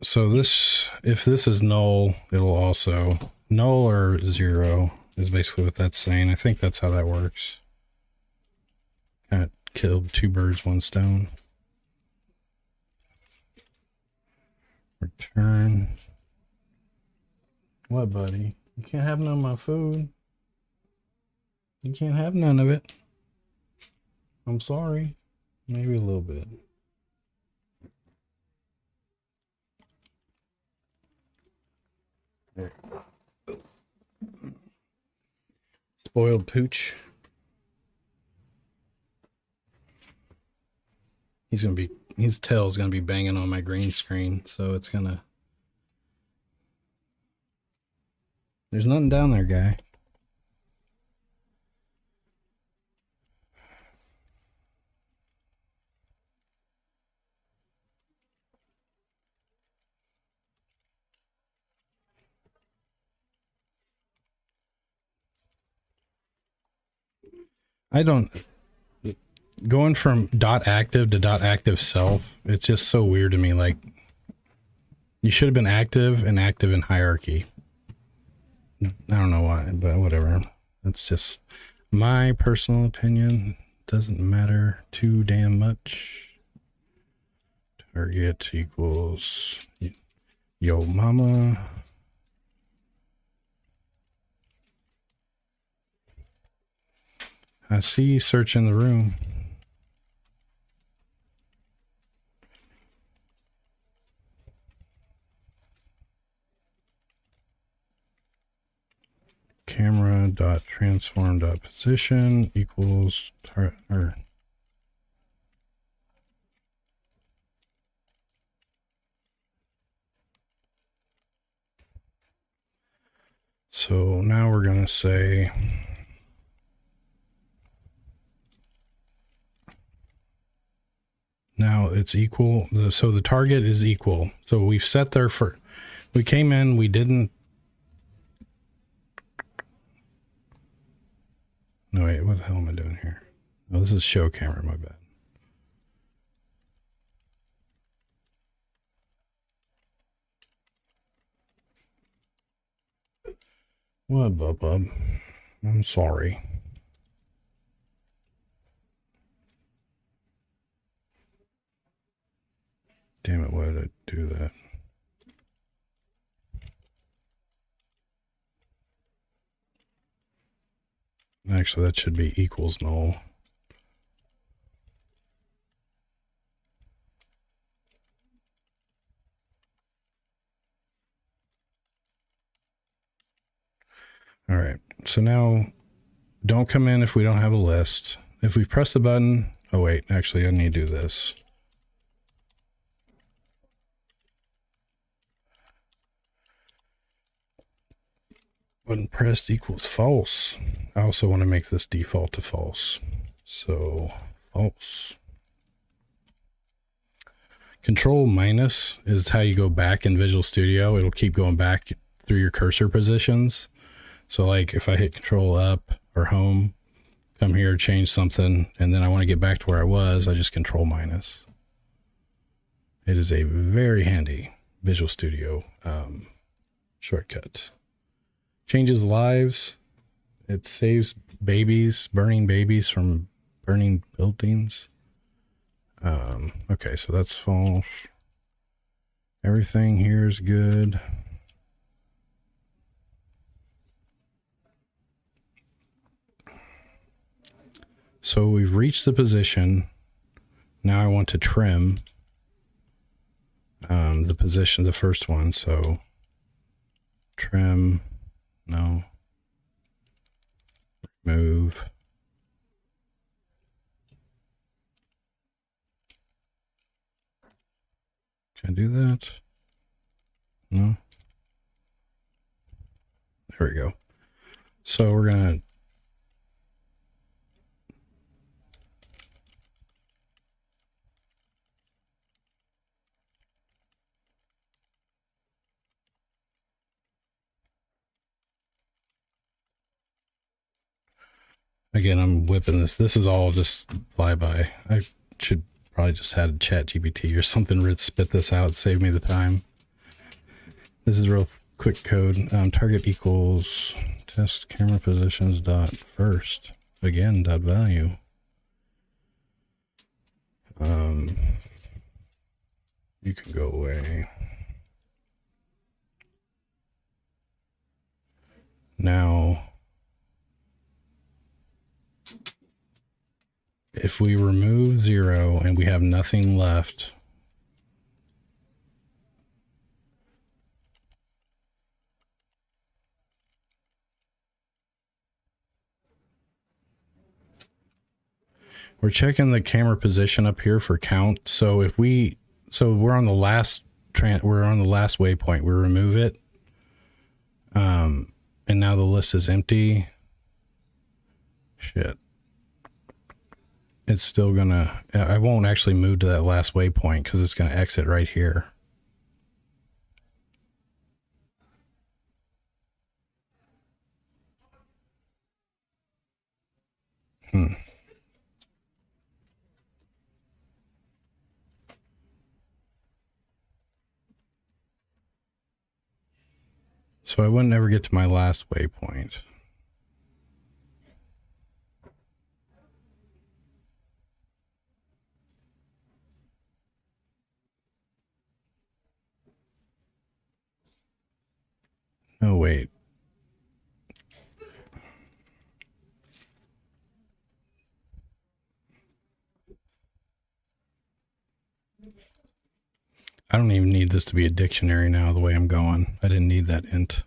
so this, if this is null, it'll also null or 0 is basically what that's saying. I think that's how that works. Kind of killed two birds, one stone. Return. What, buddy? You can't have none of my food. You can't have none of it. I'm sorry. Maybe a little bit. Spoiled pooch. His tail's gonna be banging on my green screen, so it's gonna... There's nothing down there, guy. I don't, going from dot active to dot active self, it's just so weird to me. Like, you should have been active and active in hierarchy. I don't know why, but whatever. That's just my personal opinion. Doesn't matter too damn much. Target equals yo mama. I see you searching the room. Camera dot transform dot position equals or so now we're gonna say now it's equal. So the target is equal. So we've set there for, we came in, we didn't. No, wait, what the hell am I doing here? Oh, this is show camera, my bad. What, bub? I'm sorry. Damn it, why did I do that? Actually, that should be equals null. All right, so now don't come in if we don't have a list. If we press the button, oh wait, actually I need to do this. Button pressed equals false. I also want to make this default to false. So false. Control minus is how you go back in Visual Studio. It'll keep going back through your cursor positions. So like if I hit control up or home, come here, change something, and then I want to get back to where I was, I just control minus. It is a very handy Visual Studio shortcut. Changes lives. It saves babies, burning babies from burning buildings. Okay, so that's false. Everything here is good. So we've reached the position. Now I want to trim the position, the first one. So trim, no, remove. Can I do that? No. There we go. So we're going to again, I'm whipping this. This is all just flyby. I should probably just had chat GPT or something spit this out, save me the time. This is real quick code. Target equals test camera positions dot first. Again, dot value. You can go away. Now, if we remove 0 and we have nothing left, we're checking the camera position up here for count. So if we, so we're on the last we're on the last waypoint. We remove it, and now the list is empty. Shit. It's still gonna, I won't actually move to that last waypoint because it's gonna exit right here. So I wouldn't ever get to my last waypoint. Oh, wait. I don't even need this to be a dictionary now, the way I'm going. I didn't need that int.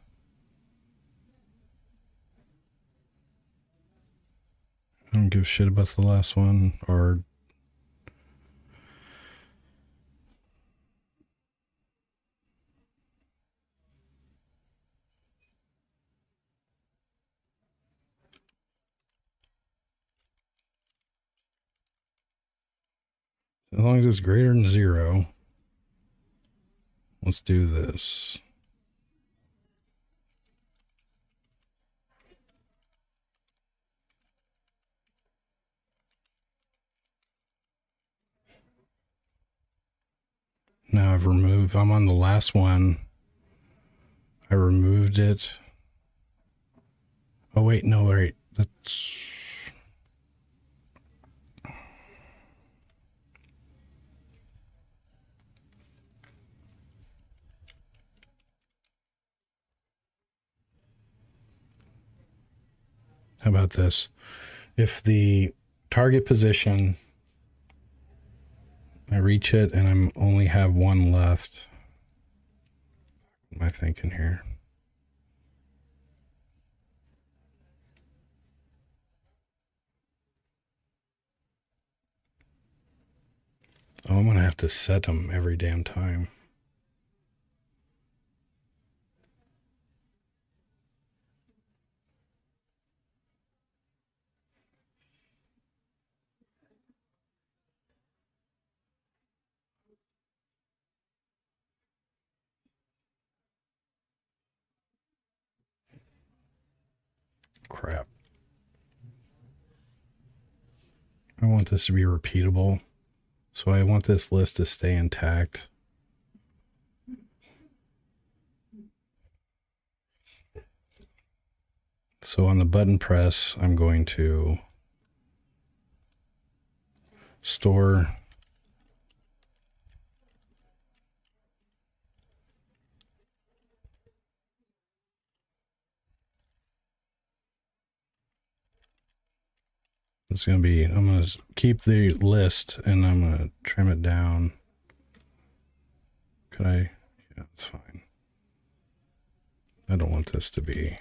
I don't give a shit about the last one, or... As long as it's greater than 0. Let's do this. Now I'm on the last one. I removed it. Oh, wait, no, wait. That's... How about this? If the target position, I reach it and I'm only have one left. What am I thinking here? Oh, I'm going to have to set them every damn time. Crap. I want this to be repeatable. So I want this list to stay intact. So on the button press, I'm going to store it's going to be, I'm going to keep the list and I'm going to trim it down. Could I? Yeah, that's fine. I don't want this to be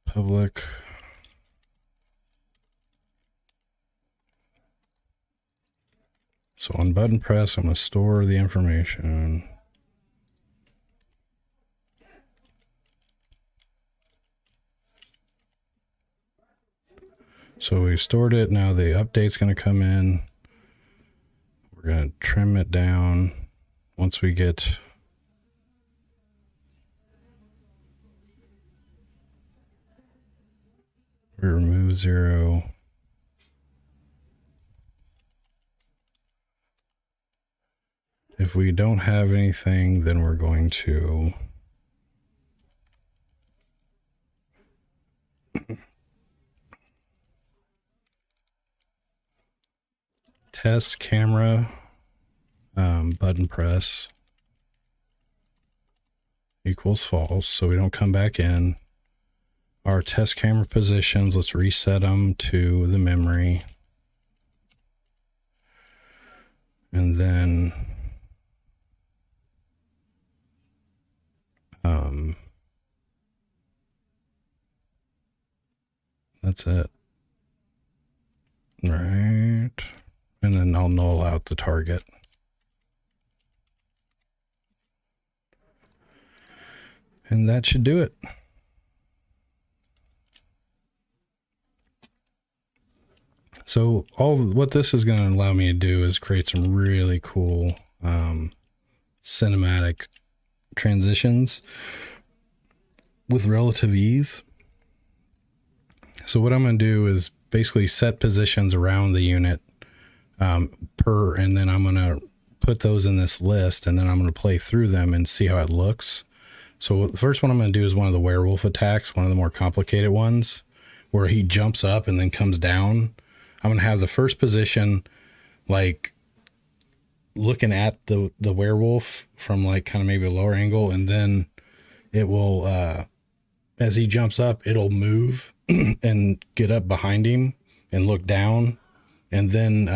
public. So on button press, I'm going to store the information. So we stored it. Now the update's going to come in. We're going to trim it down once we get we remove 0. If we don't have anything, then we're going to test camera button press equals false, so we don't come back in. Our test camera positions, let's reset them to the memory. And then that's it. Right. And then I'll null out the target. And that should do it. So what this is going to allow me to do is create some really cool cinematic transitions with relative ease. So what I'm going to do is basically set positions around the unit and then I'm going to put those in this list, and then I'm going to play through them and see how it looks. So the first one I'm going to do is one of the werewolf attacks, one of the more complicated ones, where he jumps up and then comes down. I'm going to have the first position like looking at the werewolf from like kind of maybe a lower angle, and then it will as he jumps up, it'll move and get up behind him and look down, and then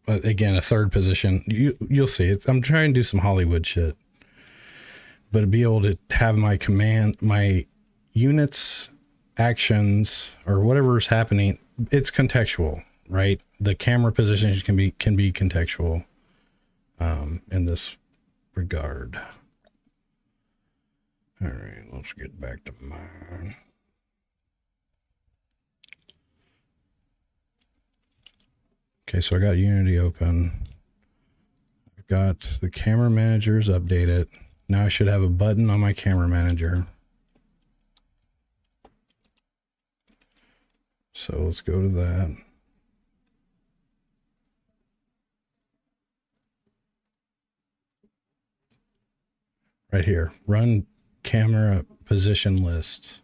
again a third position. You'll see it. I'm trying to do some Hollywood shit, but to be able to have my units, actions, or whatever's happening, it's contextual, right? The camera positions can be contextual in this regard. All right, let's get back to mine. Okay, so I got Unity open. I've got the camera managers updated. Now I should have a button on my camera manager. So let's go to that. Right here, run camera position list.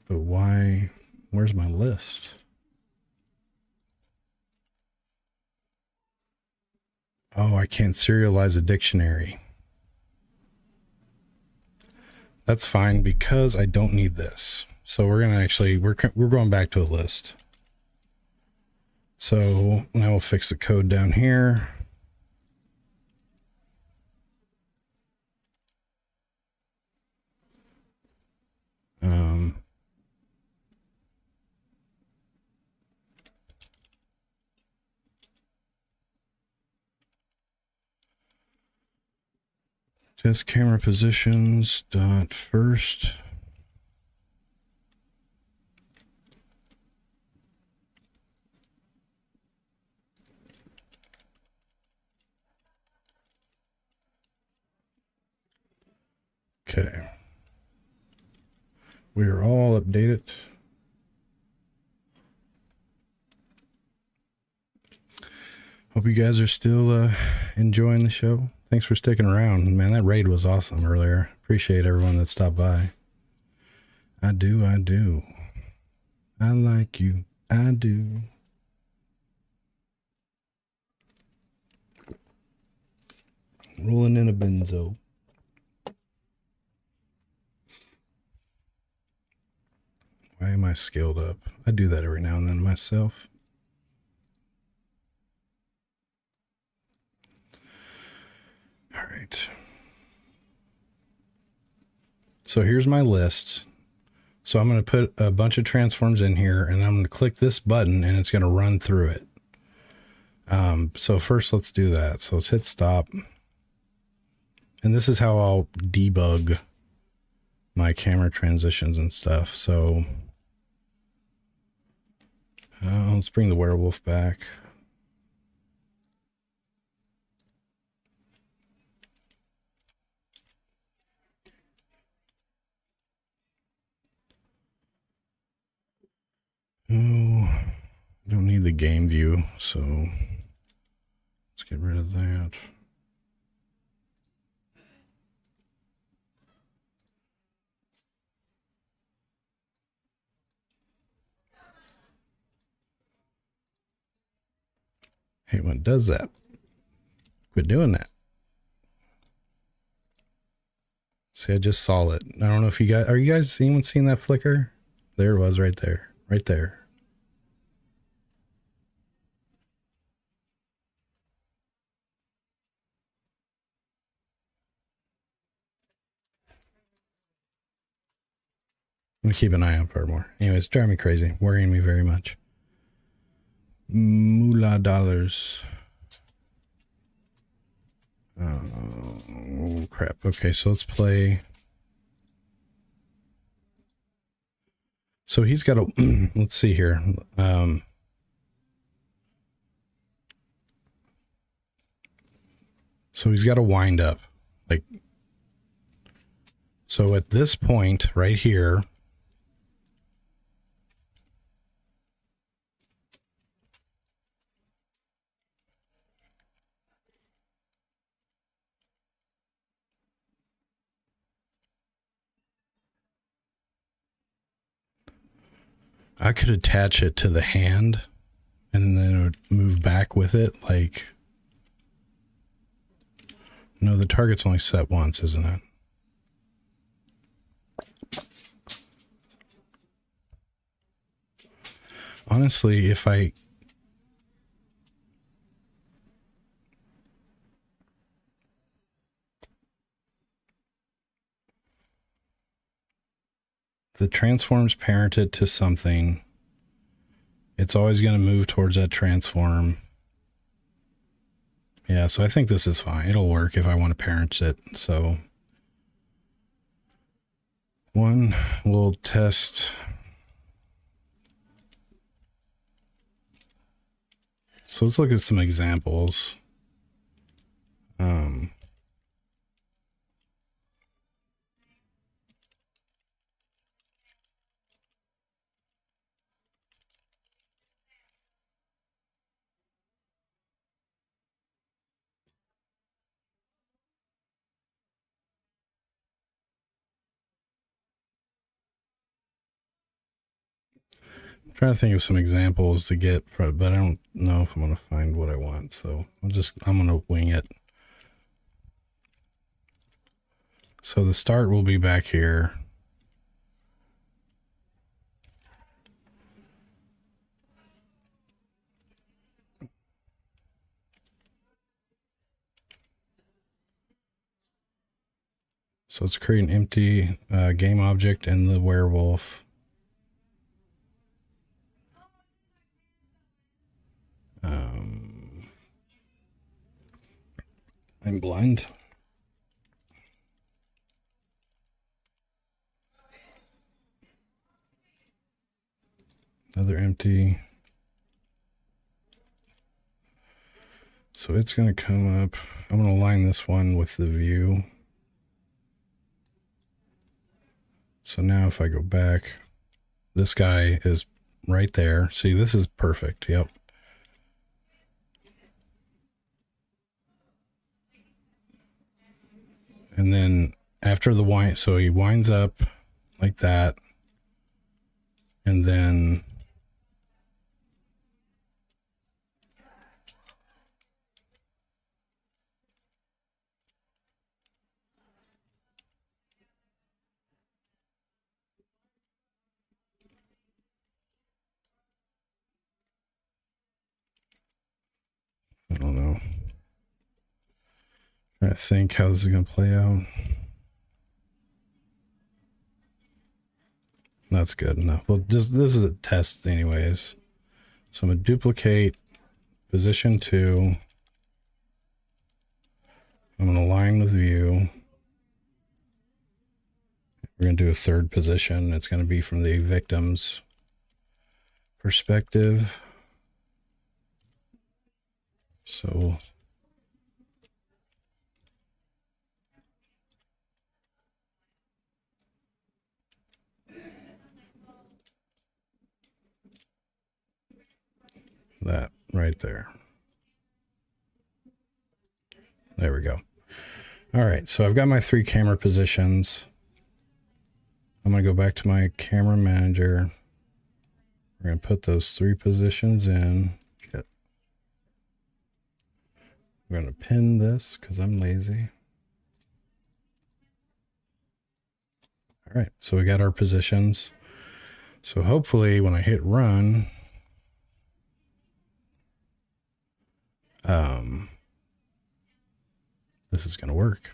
But why? Where's my list? Oh, I can't serialize a dictionary. That's fine because I don't need this. So we're gonna actually we're going back to a list. So now we'll fix the code down here. Just camera positions dot first. Okay. We are all updated. Hope you guys are still enjoying the show. Thanks for sticking around. Man, that raid was awesome earlier. Appreciate everyone that stopped by. I do. I like you. I do. Rolling in a benzo. Why am I scaled up? I do that every now and then myself. All right. So here's my list. So I'm going to put a bunch of transforms in here, and I'm going to click this button, and it's going to run through it. So first, let's do that. So let's hit stop. And this is how I'll debug my camera transitions and stuff. So let's bring the werewolf back. Oh, I don't need the game view, so let's get rid of that. Hey, what does that? Quit doing that. See, I just saw it. I don't know if you guys, are you guys, anyone seeing that flicker? There it was right there. Right there. I'm gonna keep an eye out for more. Anyways, driving me crazy, worrying me very much. Moolah dollars. Oh crap. Okay, so let's play. So he's got a. Let's see here. So he's got to wind up, like. So at this point right here. I could attach it to the hand and then it would move back with it. Like, no, the target's only set once, isn't it? Honestly, if I... The transform's parented to something. It's always going to move towards that transform. Yeah, so I think this is fine. It'll work if I want to parent it. So one, we'll test. So let's look at some examples. I'm trying to think of some examples to get, but I don't know if I'm going to find what I want. So I'm going to wing it. So the start will be back here. So let's create an empty game object in the werewolf. I'm blind. Another empty. So it's going to come up. I'm going to align this one with the view. So now if I go back, this guy is right there. See, this is perfect. Yep. And then after the wind, so he winds up like that. And then I don't know. I think how's it going to play out? That's good enough. Well, just this is a test anyways. So I'm going to duplicate position 2. I'm going to align with view. We're going to do a third position. It's going to be from the victim's perspective. So that right there. There we go. All right, so I've got my 3 camera positions. I'm going to go back to my camera manager. We're going to put those 3 positions in. Shit. I'm going to pin this because I'm lazy. All right, so we got our positions. So hopefully when I hit run, this is going to work.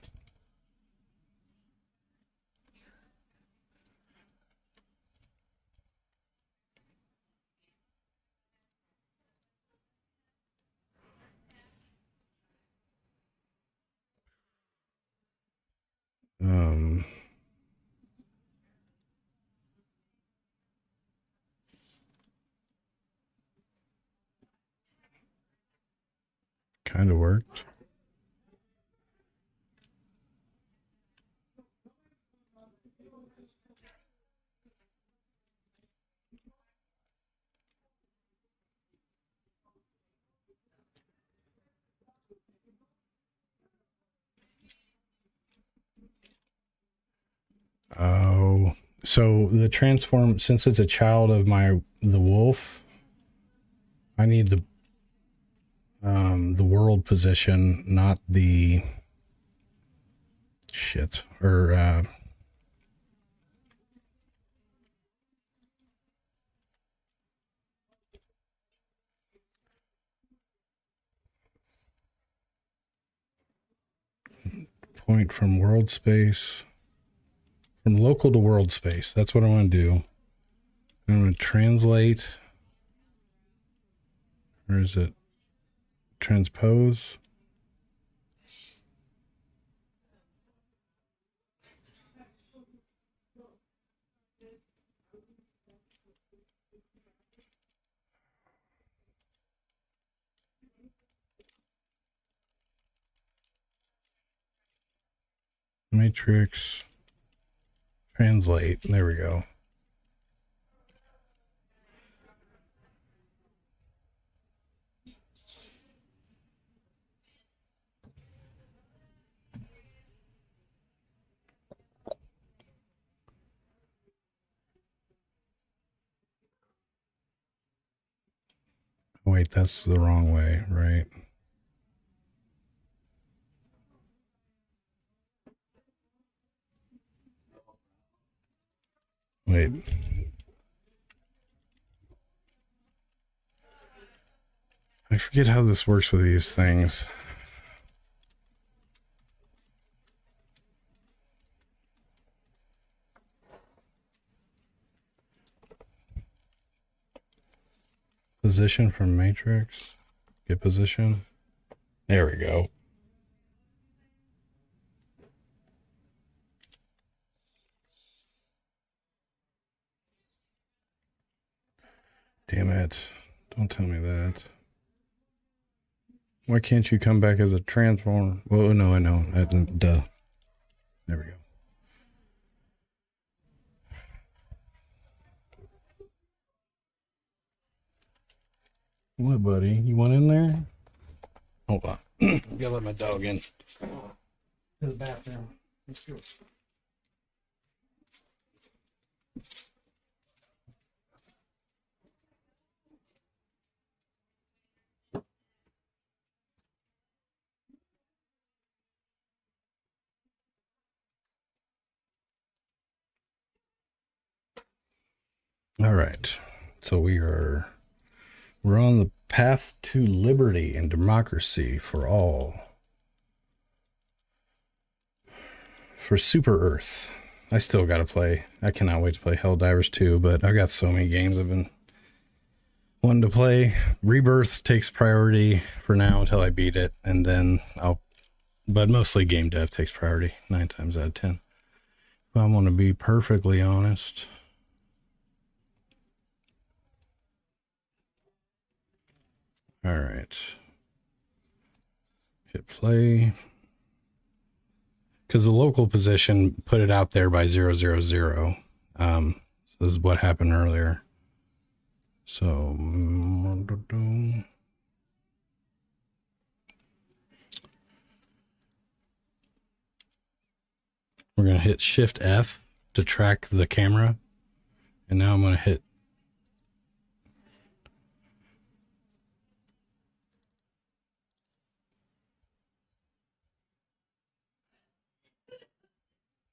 Kind of worked. Oh, So the transform, since it's a child of the wolf, I need the world position, not the shit or point from world space, from local to world space. That's what I want to do. I'm going to translate, or is it transpose? Matrix, translate. There we go. Wait, that's the wrong way, right? Wait. I forget how this works with these things. Position from matrix. Get position. There we go. Damn it. Don't tell me that. Why can't you come back as a transformer? Well, no, I know. Duh. There we go. What, buddy? You want in there? Hold on. I gotta let my dog in. To the bathroom. Let's go. All right. So we're on the path to liberty and democracy for all. For Super Earth. I still got to play. I cannot wait to play Helldivers 2, but I've got so many games I've been wanting to play. Rebirth takes priority for now until I beat it, and then but mostly game dev takes priority 9 times out of 10. If I want to be perfectly honest. All right. Hit play. Because the local position put it out there by 000. So this is what happened earlier. So we're going to hit Shift F to track the camera. And now I'm going to hit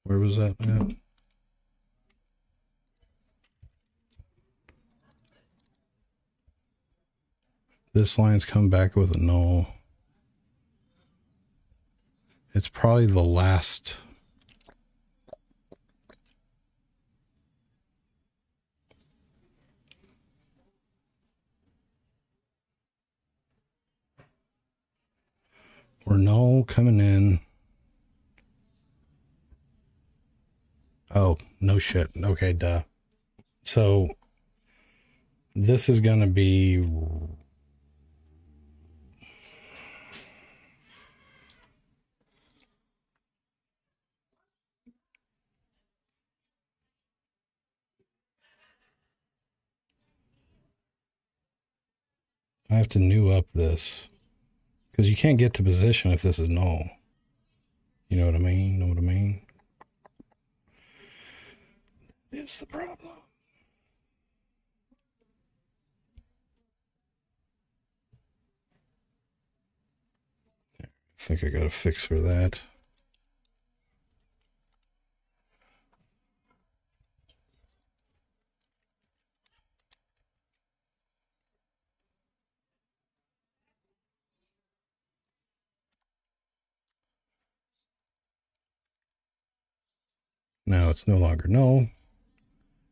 where was that at? This line's come back with a null. It's probably the last. Or null coming in. Oh, no shit. Okay, duh. So this is going to be I have to new up this because you can't get to position if this is null. You know what I mean? is the problem? I think I got a fix for that. Now it's no longer null.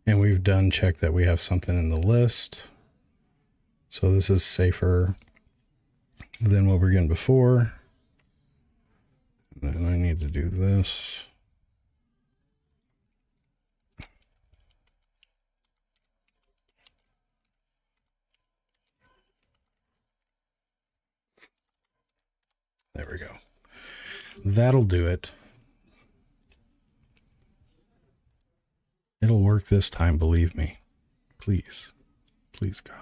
And we've done check that we have something in the list. So this is safer than what we're getting before. And I need to do this. There we go. That'll do it. It'll work this time, believe me. Please. Please, God.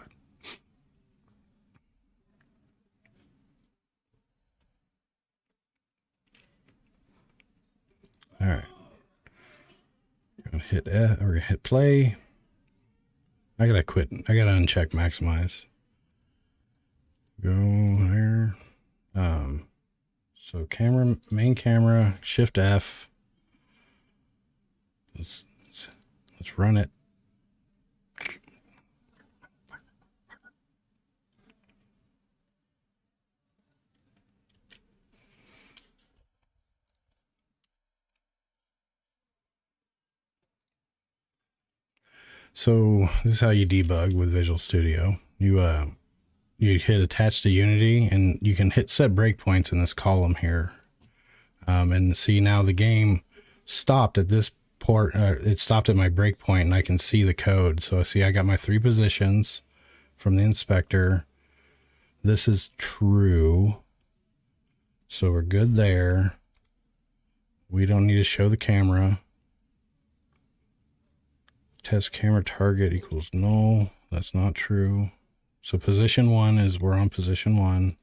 All right. We're gonna hit we're gonna hit play. I gotta quit. I gotta uncheck maximize. Go here. So camera, main camera, Shift F. Let's run it. So this is how you debug with Visual Studio. You hit attach to Unity, and you can hit set breakpoints in this column here. And see, now the game stopped at this port. It stopped at my breakpoint, and I can see the code. So see, I got my 3 positions from the inspector. This is true. So we're good there. We don't need to show the camera. Test camera target equals null. That's not true. So position 1 is we're on position 1.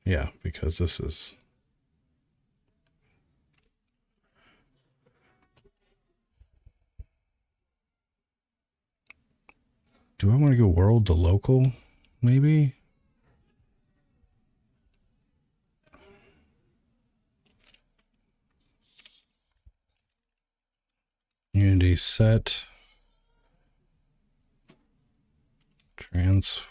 Yeah, because this is... Do I want to go world to local? Maybe? Unity set. Transform.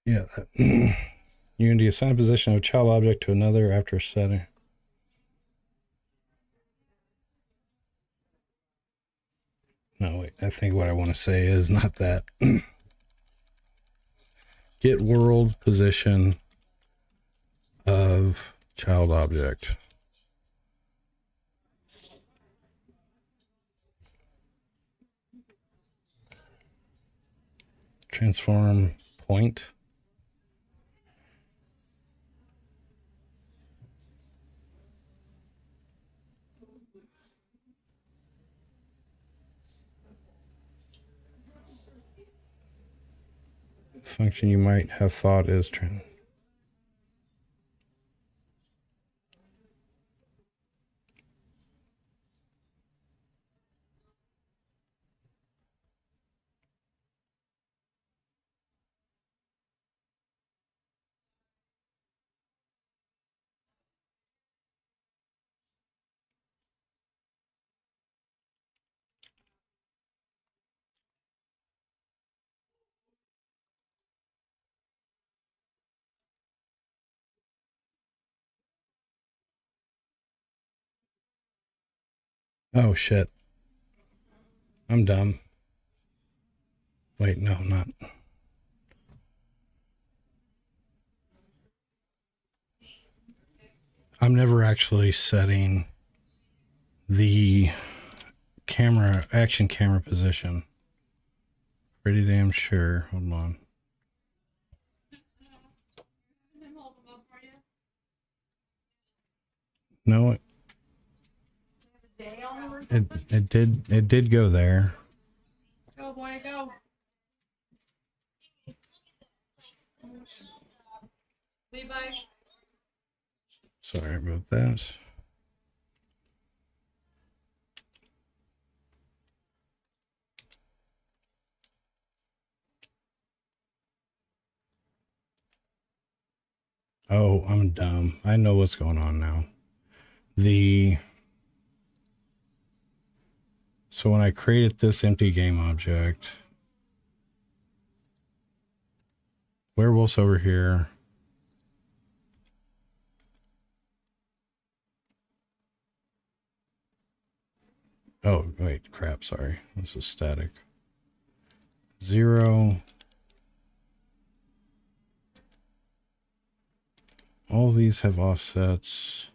Yeah. Unity assign a position of a child object to another after setting. No, wait, I think what I want to say is not that. Get world position of child object. Transform point. Function you might have thought is oh shit. I'm dumb. Wait, no, not. I'm never actually setting the camera, action camera position. Pretty damn sure. Hold on. No, it did go there. Go, boy, go. Levi. Sorry about that. Oh, I'm dumb. I know what's going on now. So when I created this empty game object, werewolf's over here. Oh, wait, crap, sorry. This is static. 0. All these have offsets.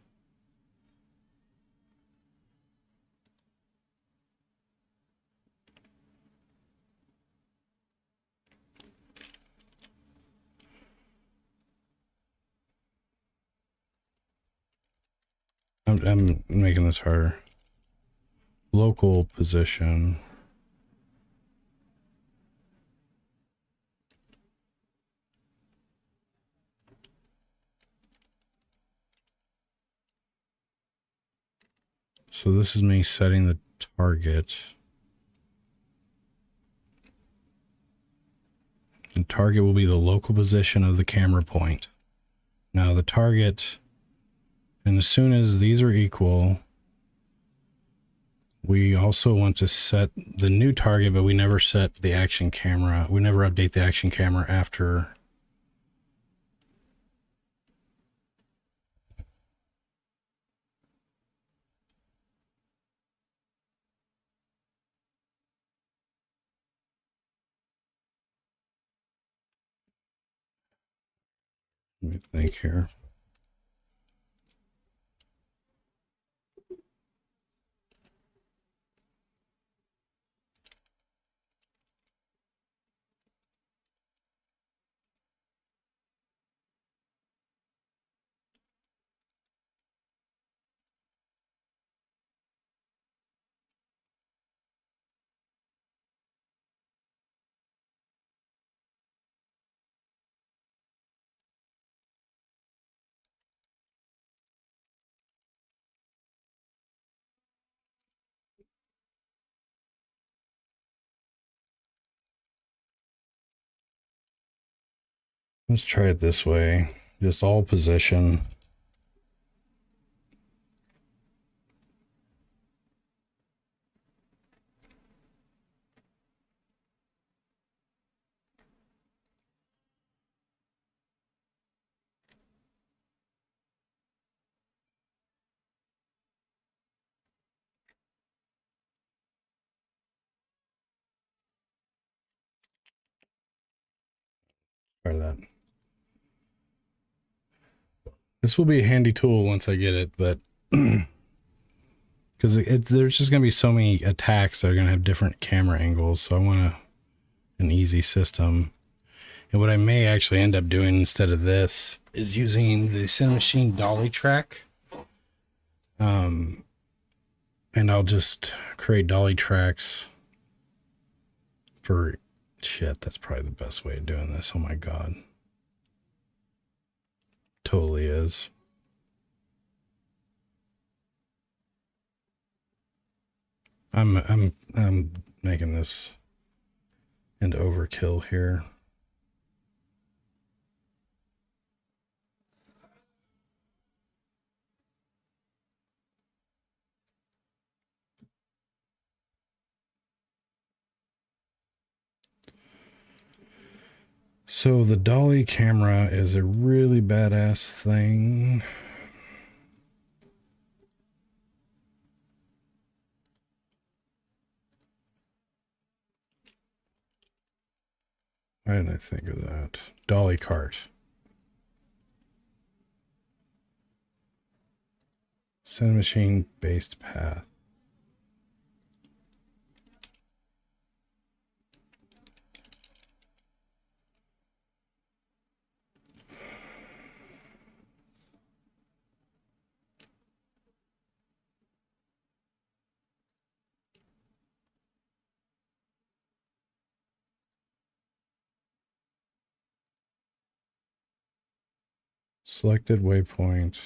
I'm making this harder. Local position. So this is me setting the target. And target will be the local position of the camera point. Now the target, and as soon as these are equal, we also want to set the new target, but we never set the action camera. We never update the action camera after. Let me think here. Let's try it this way. Just all position. Try that. This will be a handy tool once I get it, but because there's just going to be so many attacks that are going to have different camera angles, so I want an easy system. And what I may actually end up doing instead of this is using the Cinemachine dolly track. And I'll just create dolly tracks for shit. That's probably the best way of doing this. Oh my God. Totally is. I'm making this into overkill here. So the dolly camera is a really badass thing. Why didn't I think of that? Dolly cart. Cinemachine based path. Selected waypoint.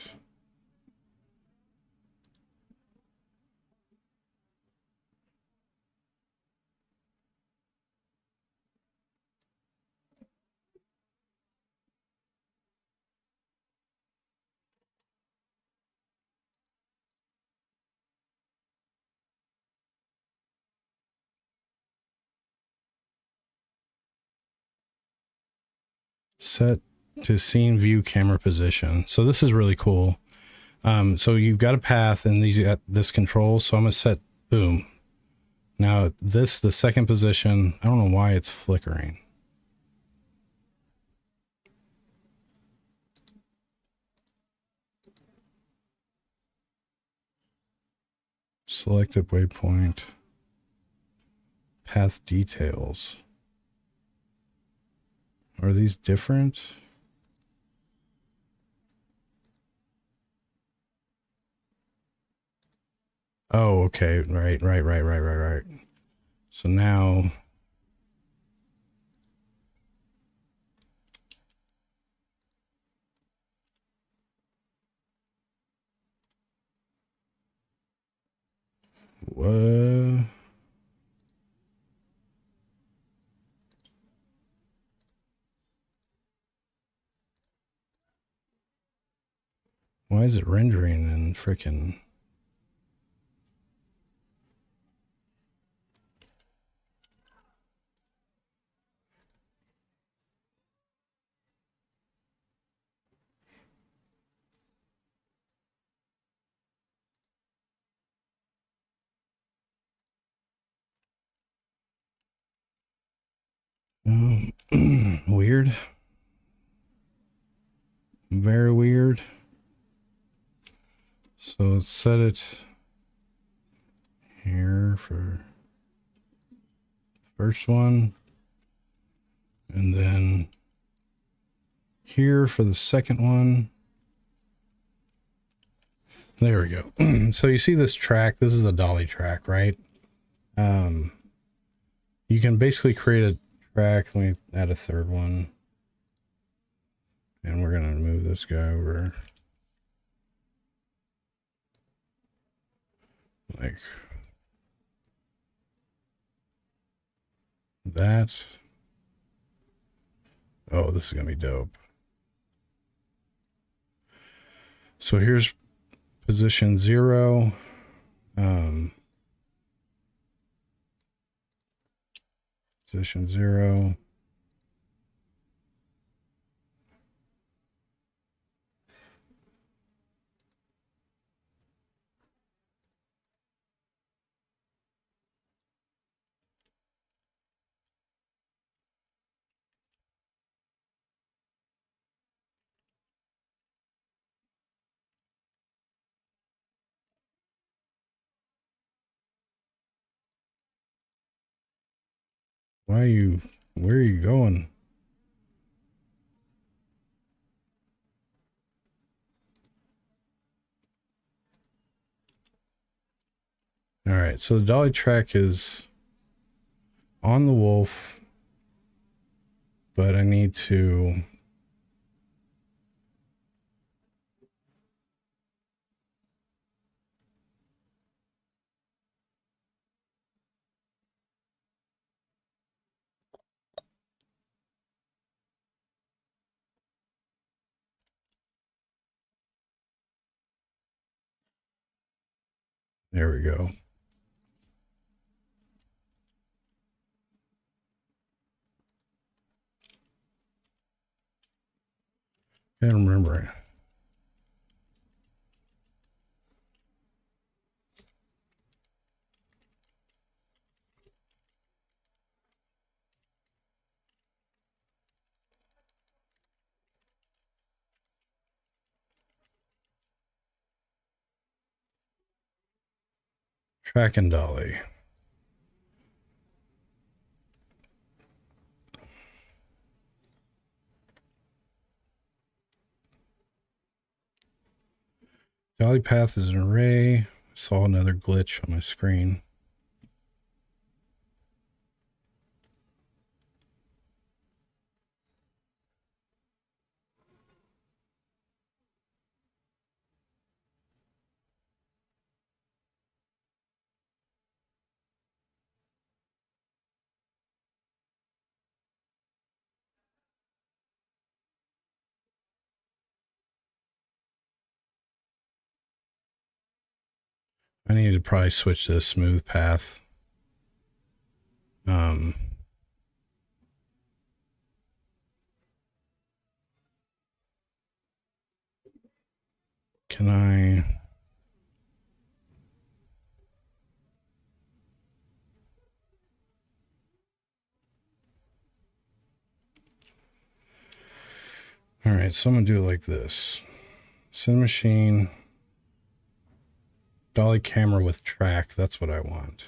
Set to scene view camera position. So this is really cool. So you've got a path and these got this control. So I'm gonna set boom. Now this, the second position, I don't know why it's flickering. Selected waypoint. Path details. Are these different? Oh, okay. Right. So now what? Why is it rendering in frickin'? Weird. Very weird. So let's set it here for first one. And then here for the second one. There we go. So you see this track, this is the dolly track, right? You can basically create a track. Let me add a third one. And we're going to move this guy over. Like that. Oh, this is going to be dope. So here's position 0. Position 0. Where are you going? All right, so the dolly track is on the wolf, but I need to there we go. Can't remember it. Track and dolly. Dolly path is an array. I saw another glitch on my screen. I need to probably switch to a smooth path. Can I... All right, so I'm gonna do it like this. Cinemachine, dolly camera with track. That's what I want.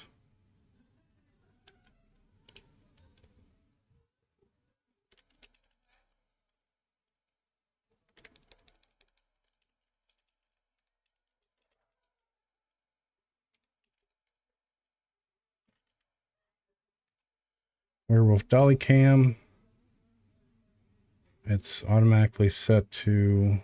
Werewolf dolly cam. It's automatically set to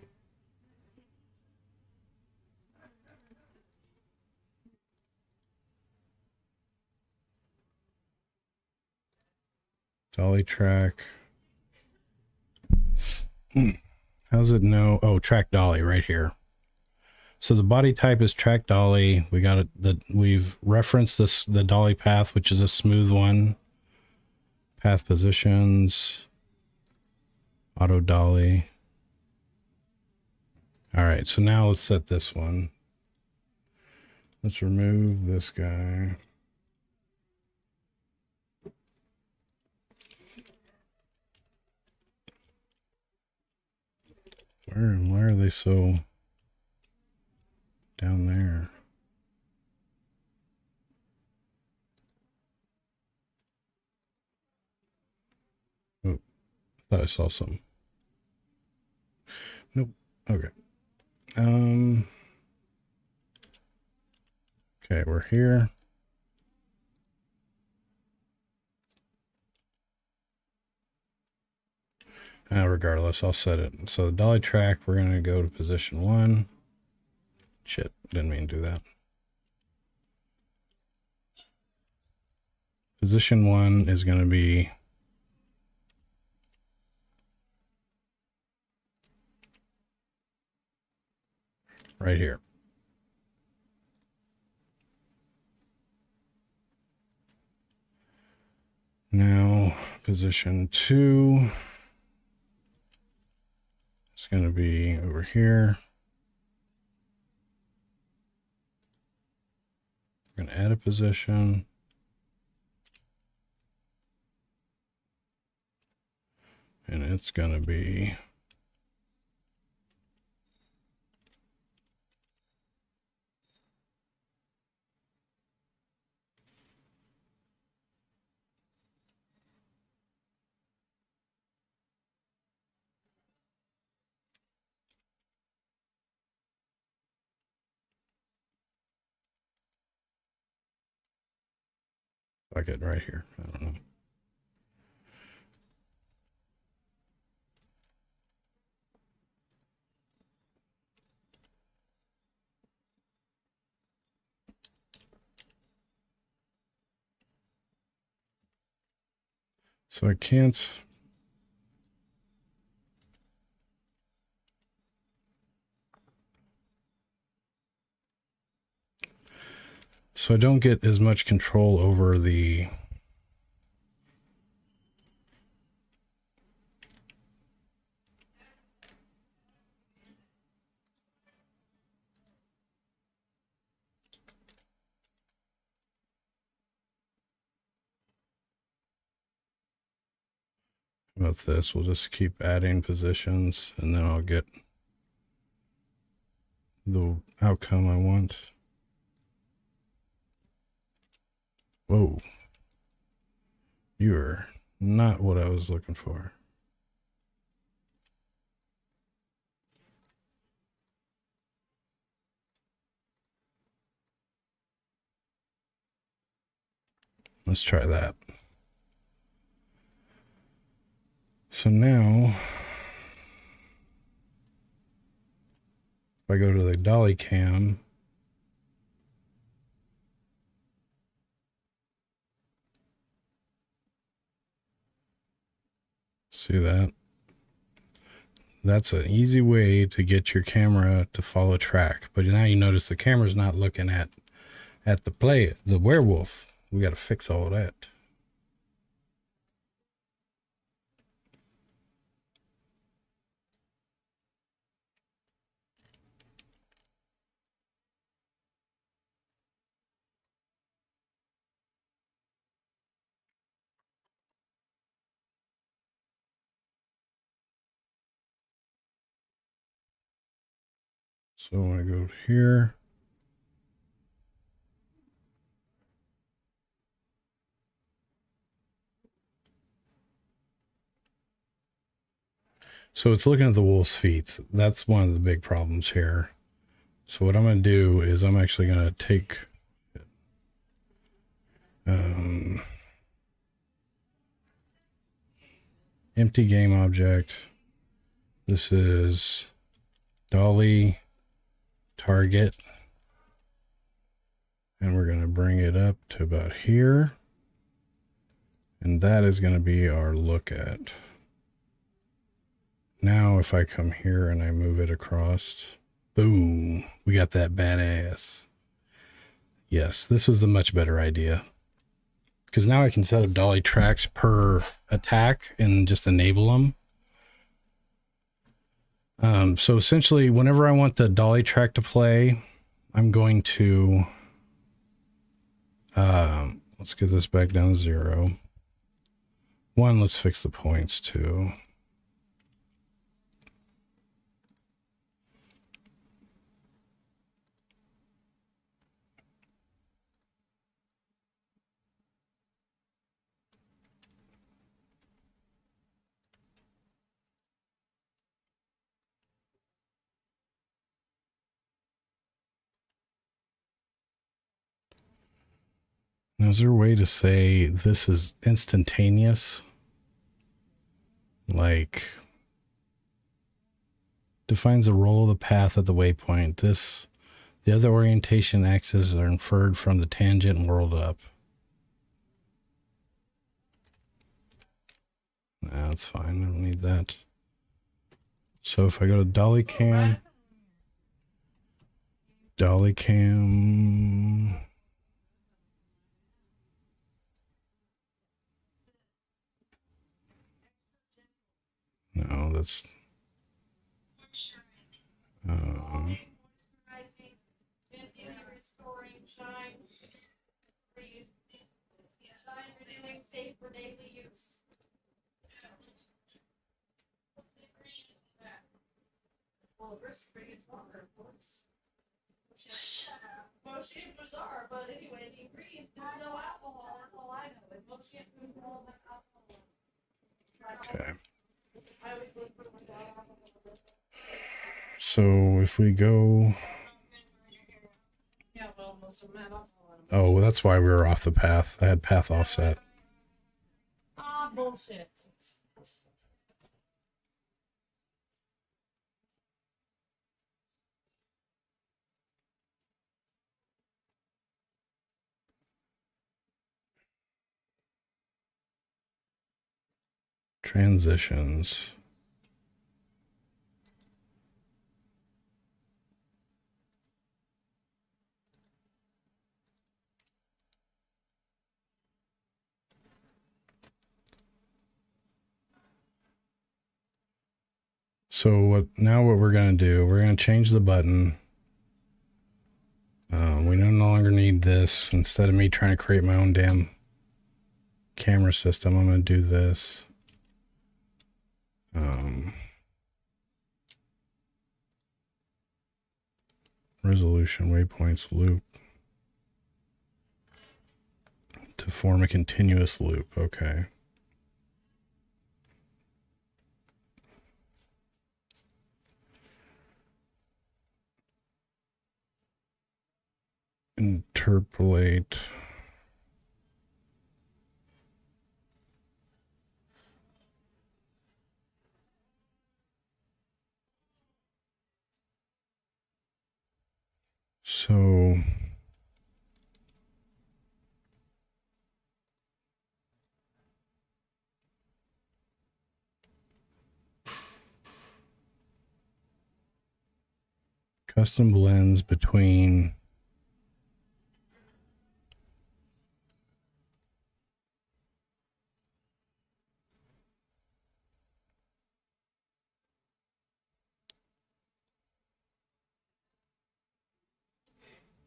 dolly track. How's it know? Oh, track dolly right here. So the body type is track dolly. We got it. We've referenced this, the dolly path, which is a smooth one. Path positions, auto dolly. All right, so now let's set this one. Let's remove this guy. Why are they so down there? Oh, I thought I saw something. Nope. Okay. Okay, we're here. Regardless, I'll set it. So the dolly track, we're going to go to position 1. Shit, didn't mean to do that. Position 1 is going to be right here. Now, position 2 is going to be over here. We're going to add a position. And it's going to be bucket right here. I don't know. So I can't. So I don't get as much control over the about this. We'll just keep adding positions and then I'll get the outcome I want. Whoa. You're not what I was looking for. Let's try that. So now, if I go to the dolly cam, see that? That's an easy way to get your camera to follow track. But now you notice the camera's not looking at at the werewolf. We got to fix all that. So when I go here, so it's looking at the wolf's feet. That's one of the big problems here. So what I'm going to do is I'm actually going to take empty game object. This is dolly target. And we're going to bring it up to about here. And that is going to be our look at. Now, if I come here and I move it across, boom, we got that badass. Yes, this was the much better idea. Because now I can set up dolly tracks per attack and just enable them. So essentially, whenever I want the dolly track to play, I'm going to, let's get this back down to 0. 1, let's fix the points too. Now, is there a way to say this is instantaneous? Like, defines the roll of the path at the waypoint. The other orientation axes are inferred from the tangent and whirled up. Nah, that's fine. I don't need that. So if I go to dolly cam. No, that's Restoring shine, renewing, safe for daily use. Well, risk free is water, of course. Most shampoos are, but anyway, the ingredients do no alcohol. That's all I know. And most shampoos do all that alcohol. okay. I always look for like alcohol. So if we go, Yeah, well, most of them have alcohol in them. oh, well, that's why we were off the path. I had path offset. Ah, bullshit. Transitions. So what we're going to do, we're going to change the button. We no longer need this. Instead of me trying to create my own damn camera system, I'm going to do this. Resolution waypoints loop to form a continuous loop. Okay. Interpolate. So custom blends between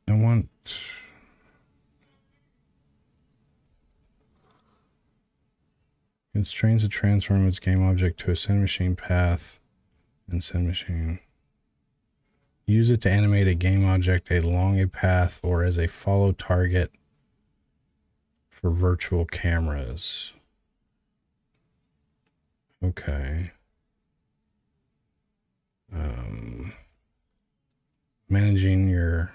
I want... Constrains to transform its game object to a send machine path and send machine. Use it to animate a game object along a path or as a follow target for virtual cameras. Okay. Managing your...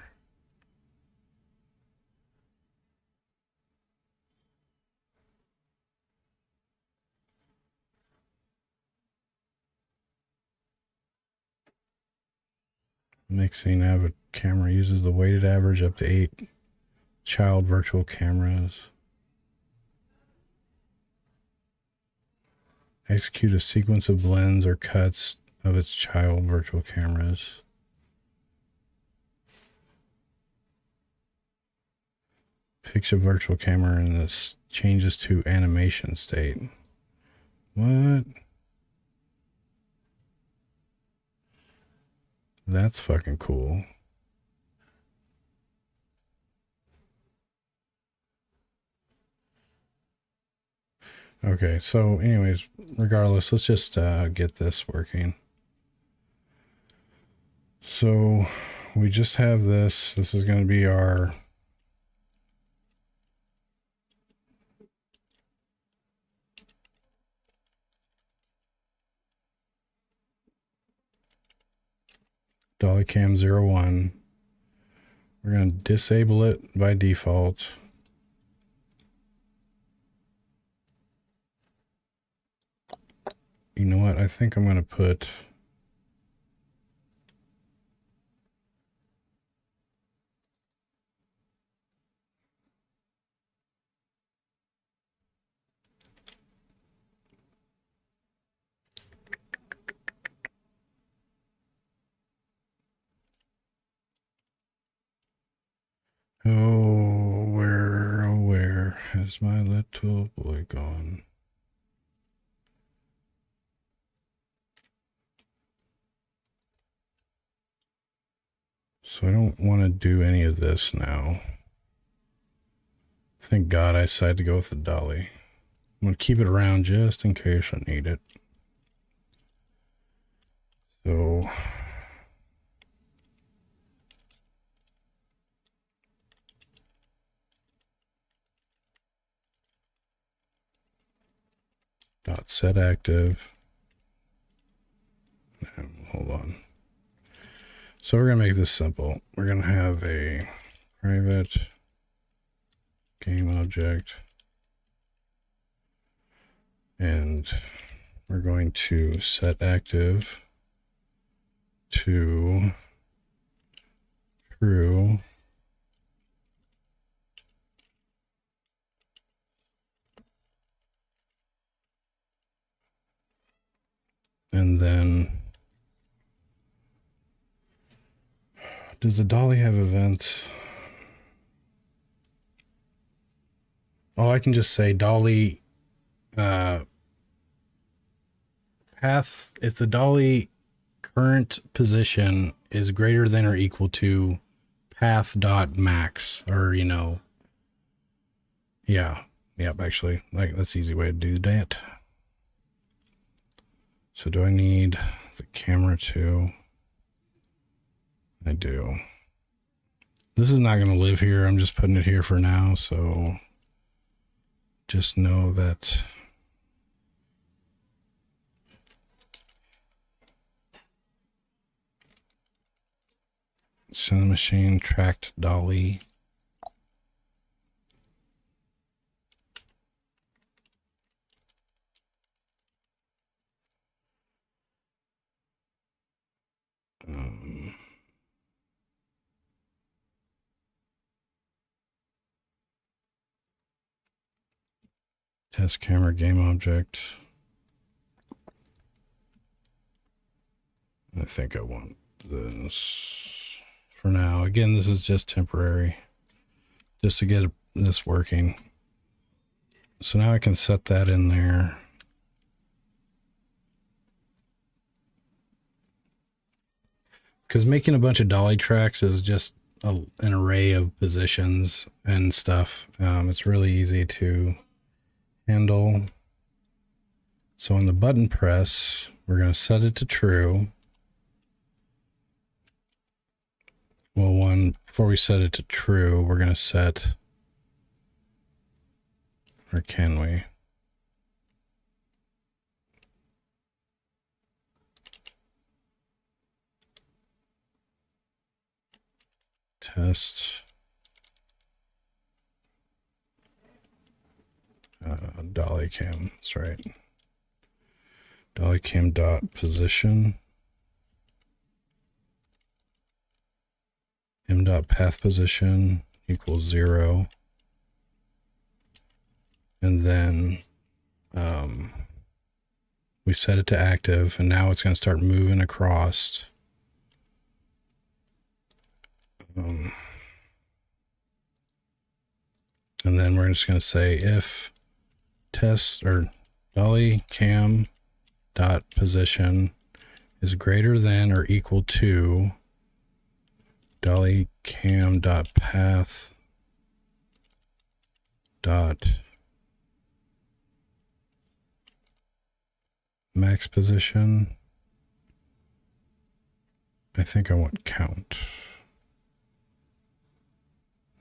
Mixing a camera uses the weighted average up to 8 child virtual cameras. Execute a sequence of blends or cuts of its child virtual cameras. Picks a virtual camera and this changes to animation state. What? That's fucking cool. Okay, so anyways, regardless, let's just get this working. So we just have this. This is going to be our Dollycam 01. We're going to disable it by default. You know what? I think I'm going to put... Oh, where has my little boy gone? So I don't want to do any of this now. Thank God I decided to go with the dolly. I'm going to keep it around just in case I need it. So... dot set active. Hold on. So we're gonna make this simple. We're gonna have a private game object, and we're going to set active to true. And then, does the dolly have events? Oh, I can just say dolly path. If the dolly current position is greater than or equal to path dot max, or yeah, yep. Actually, like that's the easy way to do that. So do I need the camera too? I do. This is not going to live here. I'm just putting it here for now. So just know that send machine tracked dolly. Test camera game object. I think I want this for now. Again, this is just temporary, just to get this working. So now I can set that in there. Because making a bunch of dolly tracks is just an array of positions and stuff. It's really easy to handle. So on the button press, we're going to set it to true. Well, before we set it to true, we're going to set, or can we? Test dolly cam. That's right. Dolly cam dot position. M dot path position equals 0. And then we set it to active, and now it's going to start moving across. And then we're just going to say if test or dolly cam dot position is greater than or equal to dolly cam dot path dot max position. I think I want count.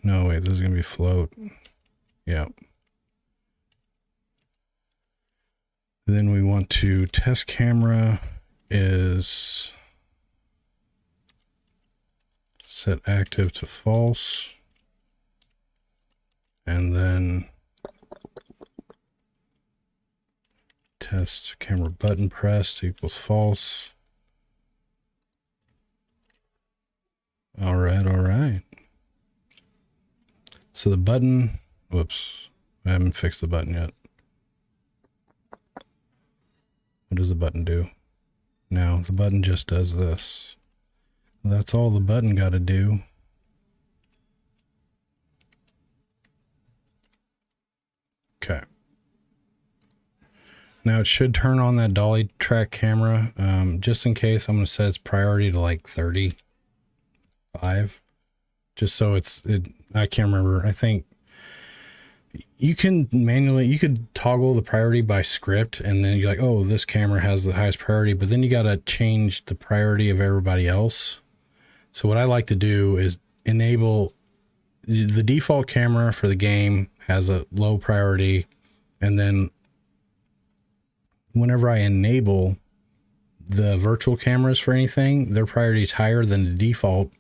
No, wait, this is going to be float. Yep. Then we want to test camera is set active to false. And then test camera button pressed equals false. All right. So the button, whoops, I haven't fixed the button yet. What does the button do? Now the button just does this. That's all the button got to do. Okay. Now it should turn on that dolly track camera. Just in case, I'm going to set its priority to like 35. Just so I can't remember. I think you can you could toggle the priority by script, and then you're like, oh, this camera has the highest priority, but then you got to change the priority of everybody else. So what I like to do is enable the default camera for the game has a low priority, and then whenever I enable the virtual cameras for anything, their priority is higher than the default.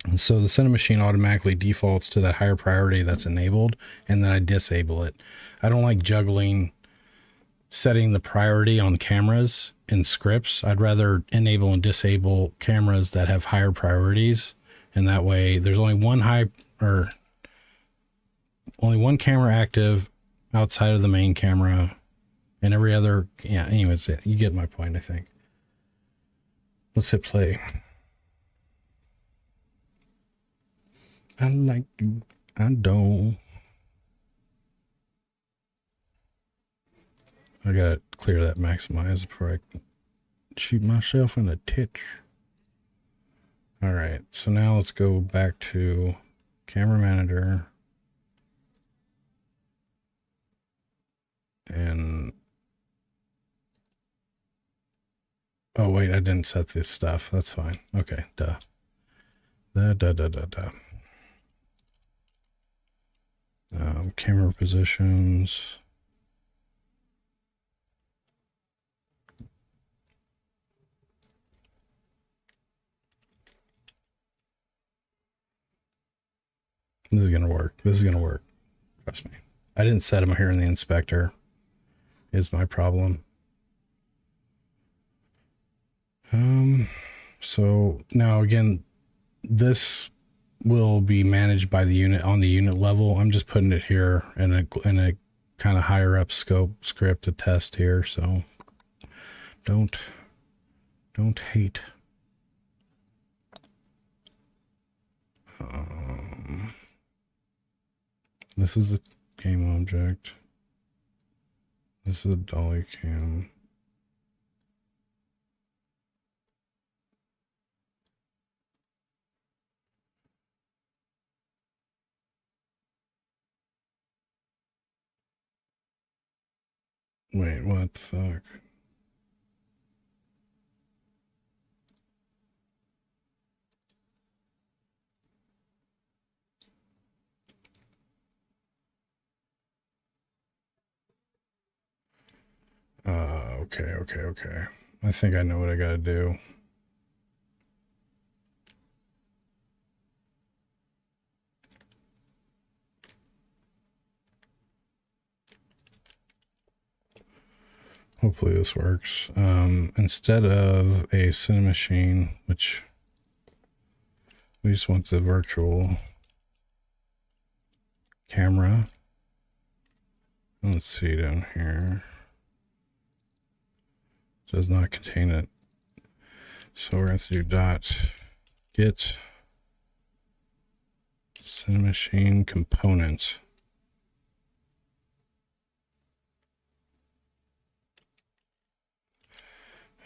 And so the Cinemachine automatically defaults to that higher priority that's enabled, and then I disable it. I don't like juggling setting the priority on cameras in scripts. I'd rather enable and disable cameras that have higher priorities, and that way there's only one camera active outside of the main camera, and every other, yeah, anyways, you get my point, I think. Let's hit play. I like you. I don't. I gotta clear that maximize before I shoot myself in the titch. All right, so now let's go back to camera manager. And oh wait, I didn't set this stuff. That's fine. Okay, duh. Camera positions. This is gonna work. This is gonna work. Trust me. I didn't set them here in the inspector. Is my problem. So now again, this will be managed by the unit on the unit level. I'm just putting it here in a kind of higher up scope script to test here. So don't hate. This is the game object. This is a dolly cam. Wait, what the fuck? Okay. I think I know what I gotta do. Hopefully this works. Instead of a Cinemachine, which we just want the virtual camera. Let's see down here. Does not contain it. So we're going to do dot get Cinemachine component.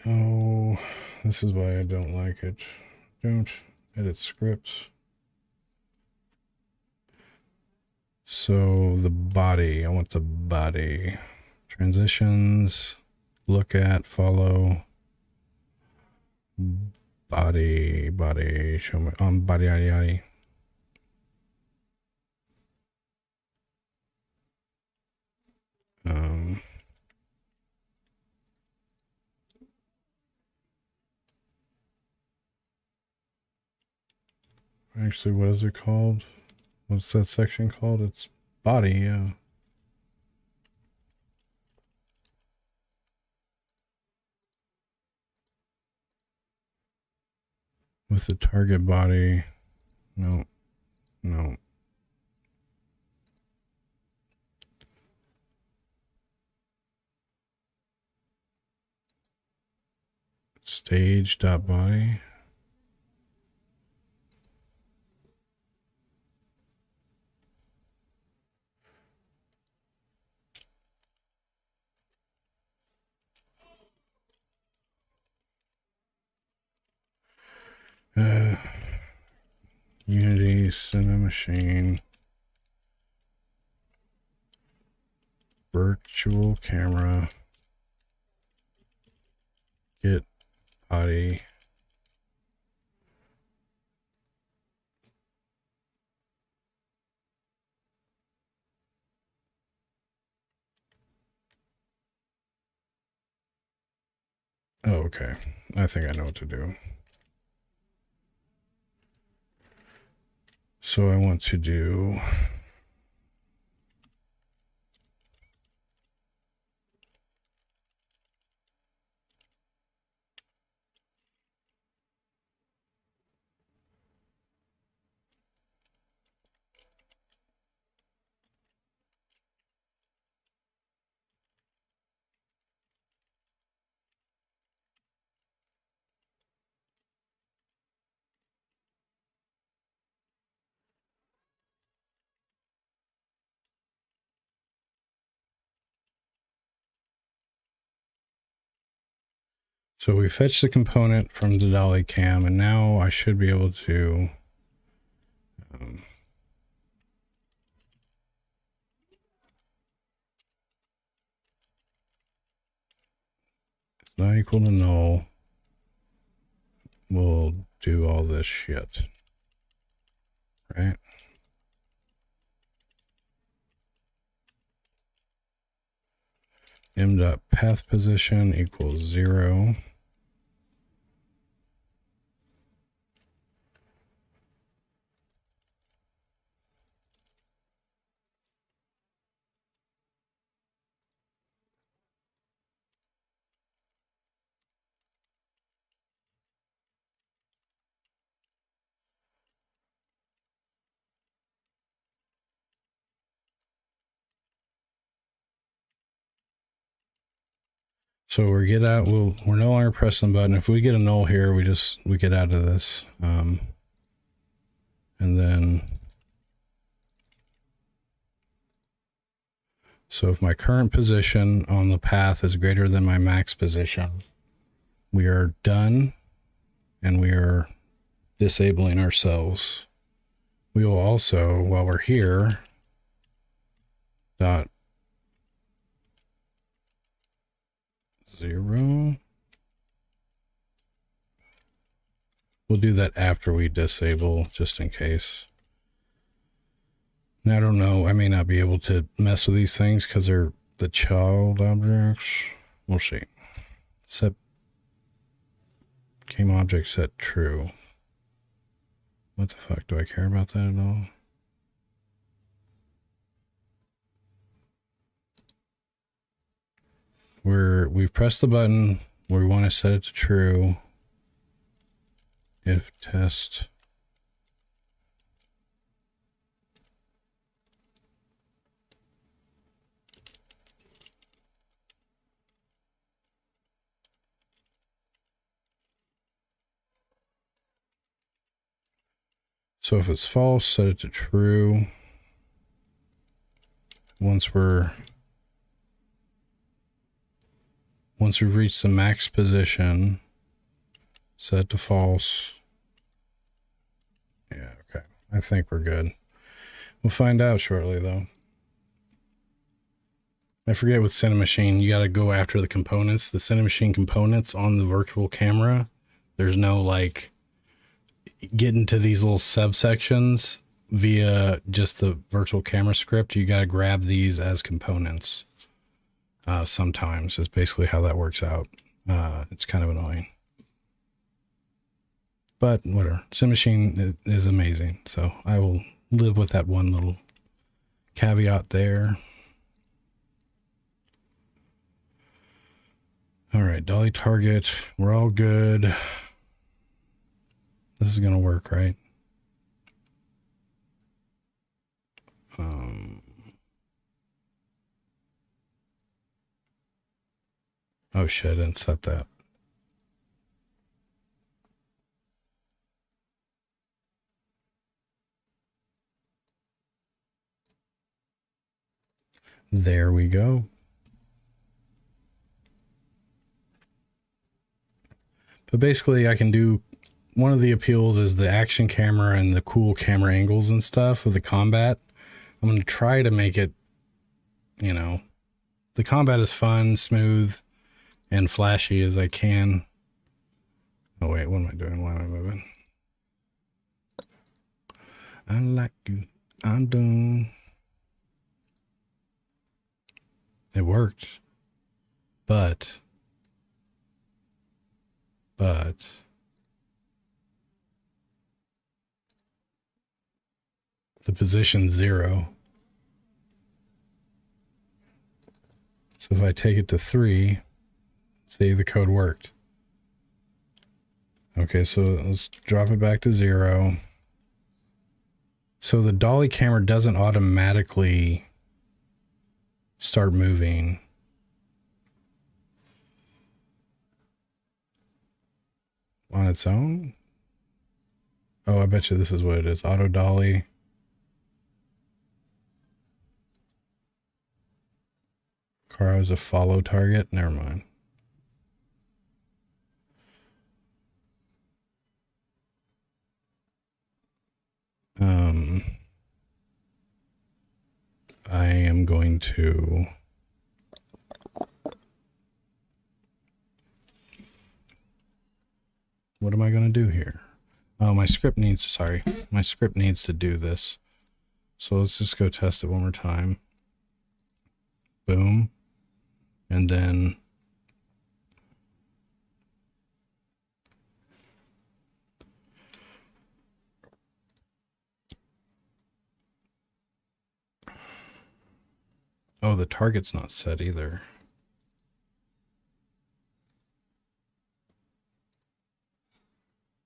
Oh, this is why I don't like it. Don't edit script. So the body, I want the body. Transitions, look at, follow. Body, show me, body. Actually, what is it called? What's that section called? It's body, yeah. With the target body. No. Stage.body. Unity Cinemachine. Virtual camera. Get body. Oh, okay. I think I know what to do. So I want to do so we fetched the component from the dolly cam, and now I should be able to it's not equal to null. We'll do all this shit. Right? M.path position equals 0. So we're no longer pressing the button. If we get a null here, we get out of this. And then, so if my current position on the path is greater than my max position, we are done and we are disabling ourselves. We will also, while we're here, dot 0. We'll do that after we disable, just in case. Now, I don't know. I may not be able to mess with these things because they're the child objects. We'll see. Set game object set true. What the fuck? Do I care about that at all? We've pressed the button. We want to set it to true. If test. So if it's false, set it to true. Once we've reached the max position, set it to false. Yeah, okay. I think we're good. We'll find out shortly, though. I forget with Cinemachine, you got to go after the components. The Cinemachine components on the virtual camera, there's no, like, getting to these little subsections via just the virtual camera script. You got to grab these as components. Sometimes is basically how that works out. It's kind of annoying, but whatever. Cinemachine is amazing, so I will live with that one little caveat there. All right, dolly target. We're all good. This is gonna work, right? Oh shit, I didn't set that. There we go. But basically I can do, one of the appeals is the action camera and the cool camera angles and stuff with the combat. I'm going to try to make it, you know, the combat is fun, smooth, and flashy as I can. Oh wait, what am I doing? Why am I moving? I like you. I'm doing. It worked. But the position 0. So if I take it to 3, see, the code worked. Okay, so let's drop it back to 0. So the dolly camera doesn't automatically start moving. On its own? Oh, I bet you this is what it is. Auto dolly. Car was a follow target. Never mind. I am going to what am I going to do here? Oh, my script needs to do this. So let's just go test it one more time. Boom. And then oh, the target's not set either.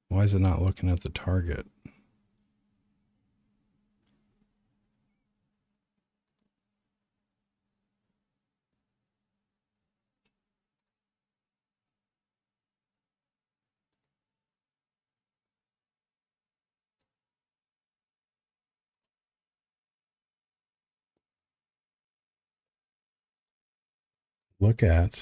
Why is it not looking at the target? Look at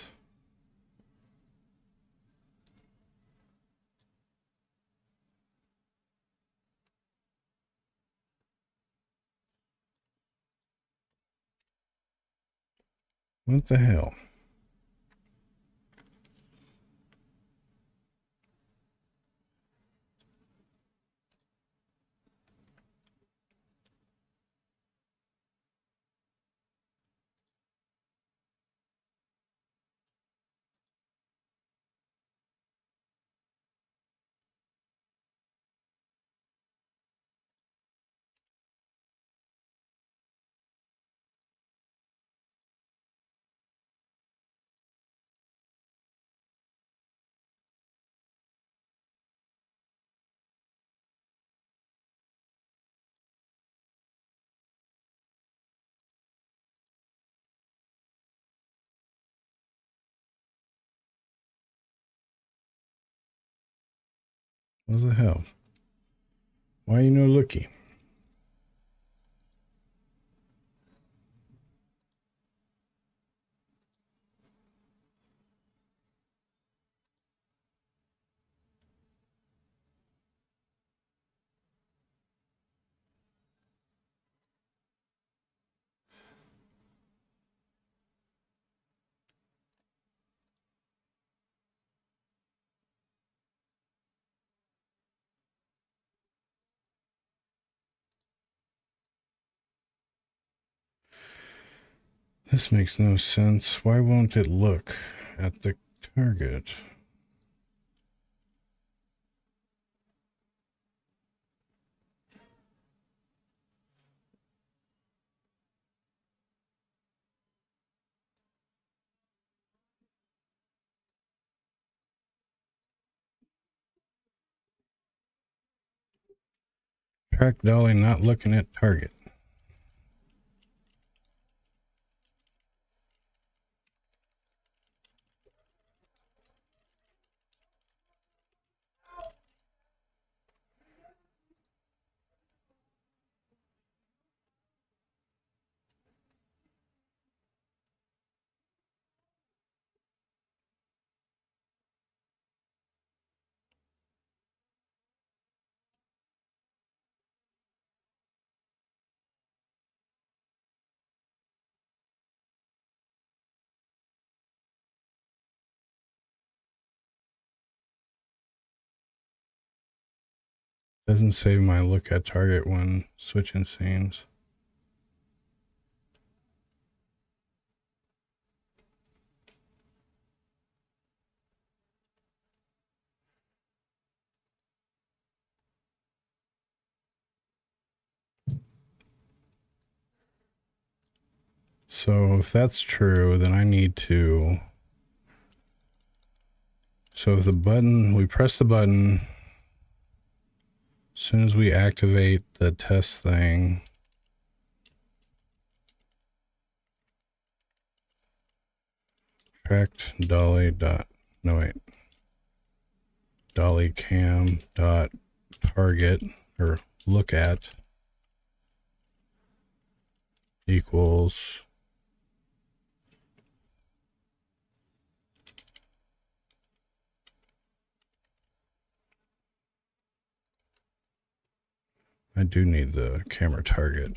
what the hell? What the hell? Why you no looky? This makes no sense. Why won't it look at the target? Track dolly not looking at target. Doesn't save my look at target when switching scenes. So if that's true, then I need to... So if the button, we press the button, as soon as we activate the test thing, tracked dolly dot, no wait, dolly cam dot target or look at equals I do need the camera target.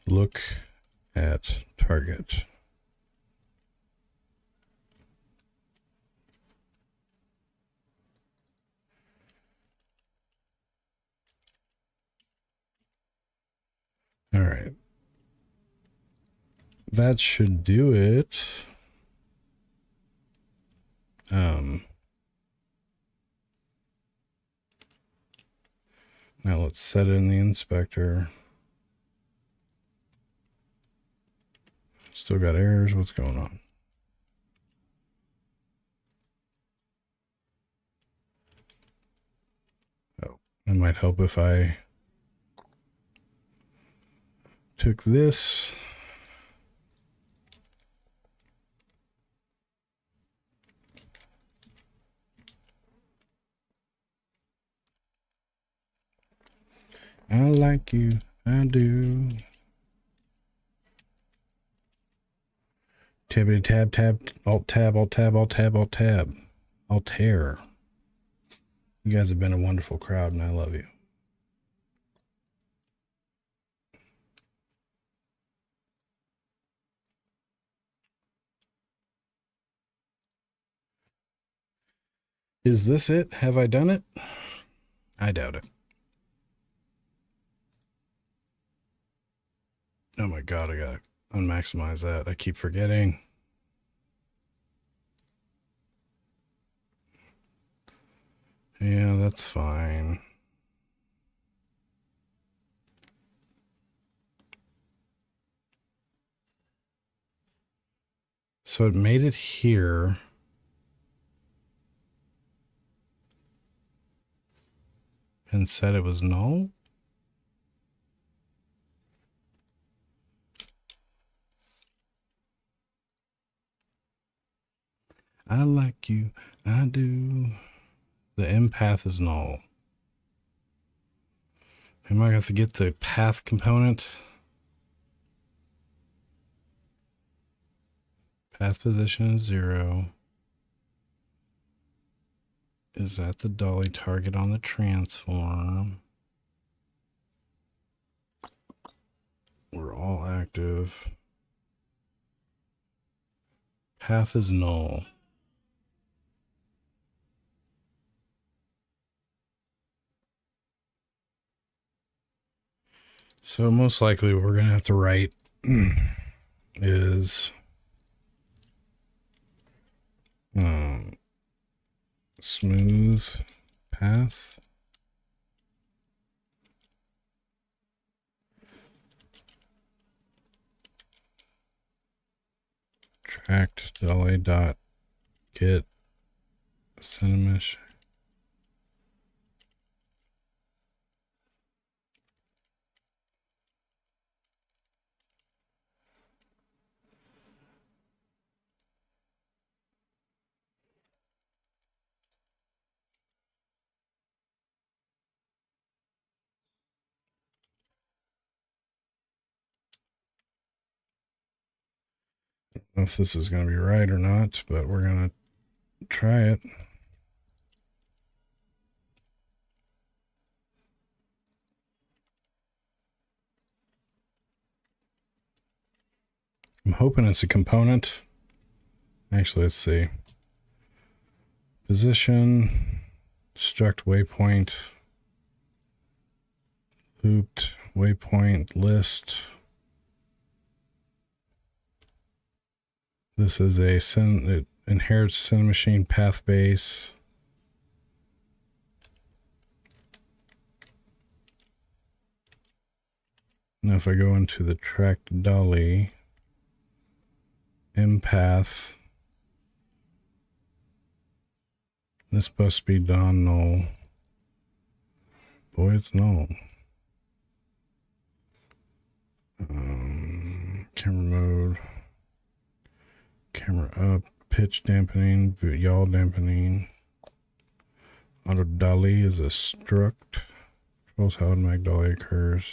Look at target. All right. That should do it. Now let's set it in the inspector. Still got errors. What's going on? Oh, it might help if I took this. I like you. I do. Tabbity tab tab alt tab alt tab alt tab alt tab Altair. You guys have been a wonderful crowd and I love you. Is this it? Have I done it? I doubt it. Oh my god, I gotta unmaximize that. I keep forgetting. Yeah, that's fine. So it made it here. And said it was null? I like you. I do. The empath is null. I might have to get the path component. Path position is 0. Is that the dolly target on the transform? We're all active. Path is null. So most likely what we're going to have to write is smooth path. Tracked dolly dot get cinemesh. I don't know if this is going to be right or not, but we're going to try it. I'm hoping it's a component. Actually, let's see. Position, struct waypoint, looped waypoint list. This is it inherits cinemachine path base. Now if I go into the tracked dolly, empath, this must be done null. Boy, it's null. Camera mode, camera up, pitch dampening, yaw dampening. Auto dolly is a struct. Controls how automatic dolly occurs.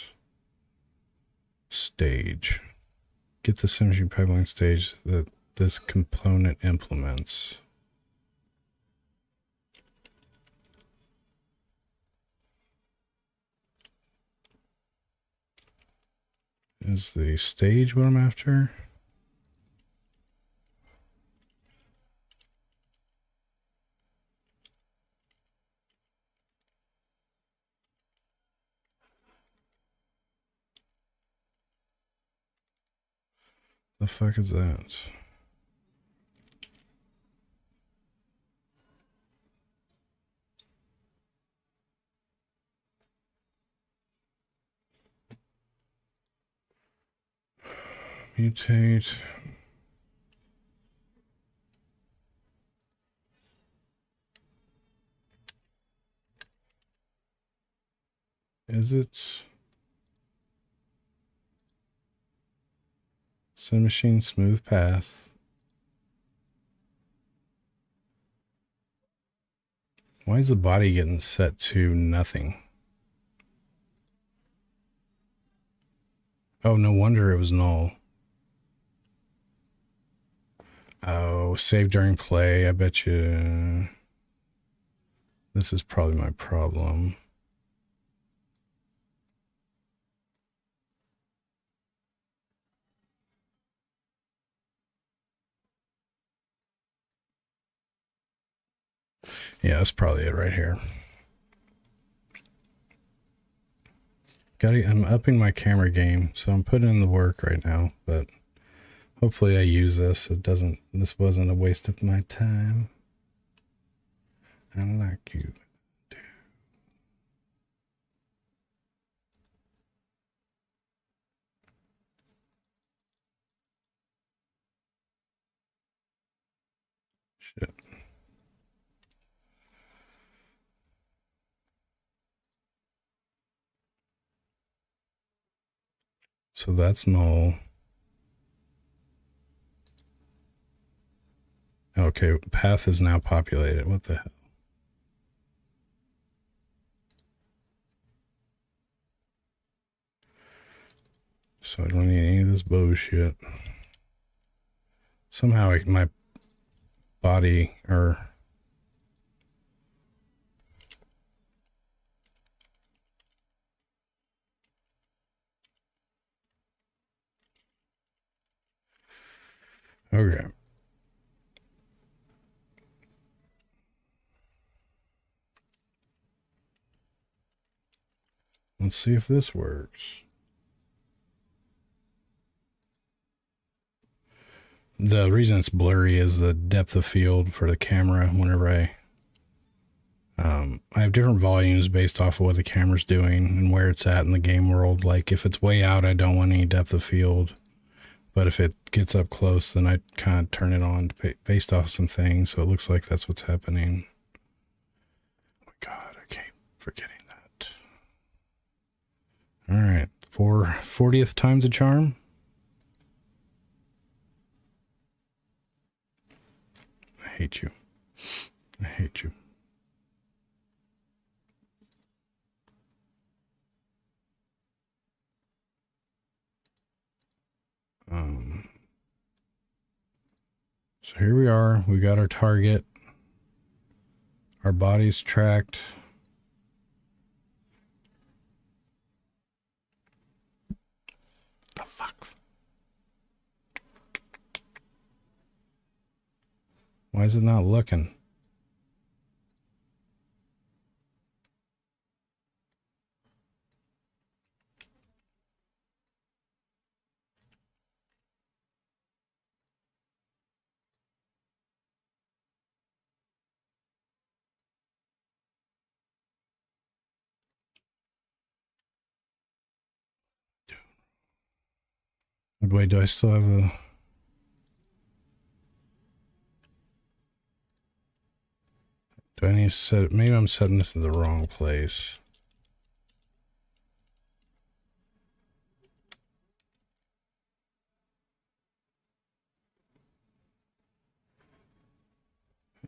Stage. Get the cinemachine pipeline stage that this component implements. Is the stage what I'm after? The fuck is that? Mutate. Is it cinemachine smooth path? Why is the body getting set to nothing? Oh, no wonder it was null. Oh, save during play. I bet you this is probably my problem. Yeah, that's probably it right here. I'm upping my camera game, so I'm putting in the work right now, but hopefully I use this. This wasn't a waste of my time. I like you. Shit. So that's null. Okay, path is now populated. What the hell? So I don't need any of this bullshit. Somehow my body, or... Okay. Let's see if this works. The reason it's blurry is the depth of field for the camera. Whenever I have different volumes based off of what the camera's doing and where it's at in the game world. Like if it's way out, I don't want any depth of field. But if it gets up close, then I kind of turn it on based off some things. So it looks like that's what's happening. Oh my God, I keep forgetting that. All right, 40th time's a charm. I hate you. I hate you. So here we are. We got our target. Our body's tracked. The fuck? Why is it not looking? Wait, do I still have a... Do I need to set it? Maybe I'm setting this in the wrong place.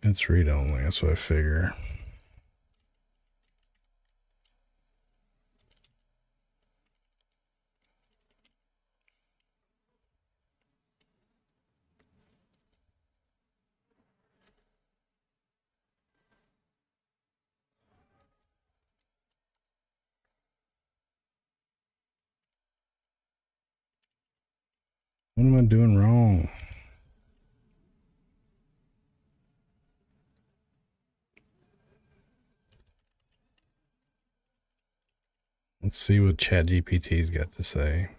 It's read only, that's what I figure. What am I doing wrong? Let's see what ChatGPT's got to say.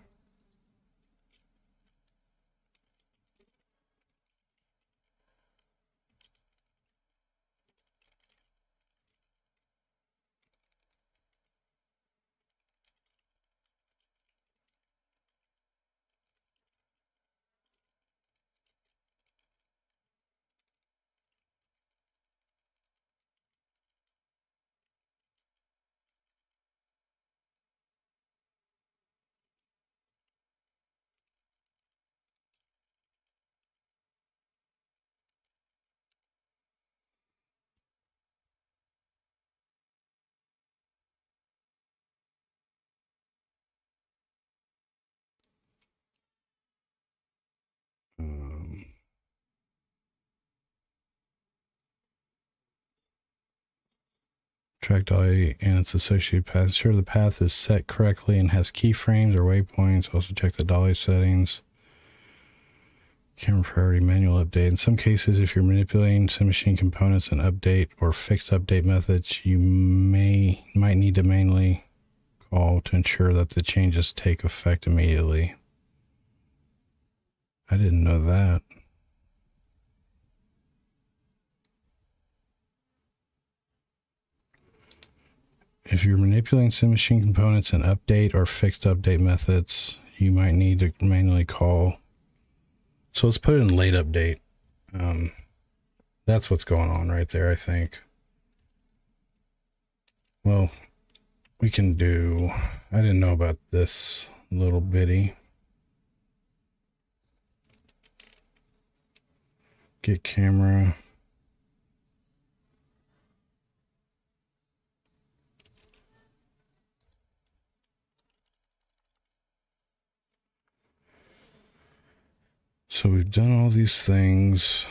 Track dolly and its associated path. Ensure the path is set correctly and has keyframes or waypoints. Also check the dolly settings. Camera priority manual update. In some cases, if you're manipulating some machine components and update or fixed update methods, you might need to manually call to ensure that the changes take effect immediately. I didn't know that. If you're manipulating some machine components and update or fixed update methods, you might need to manually call. So let's put it in late update. That's what's going on right there, I think. Well, we can do... I didn't know about this little bitty. Get camera. So we've done all these things.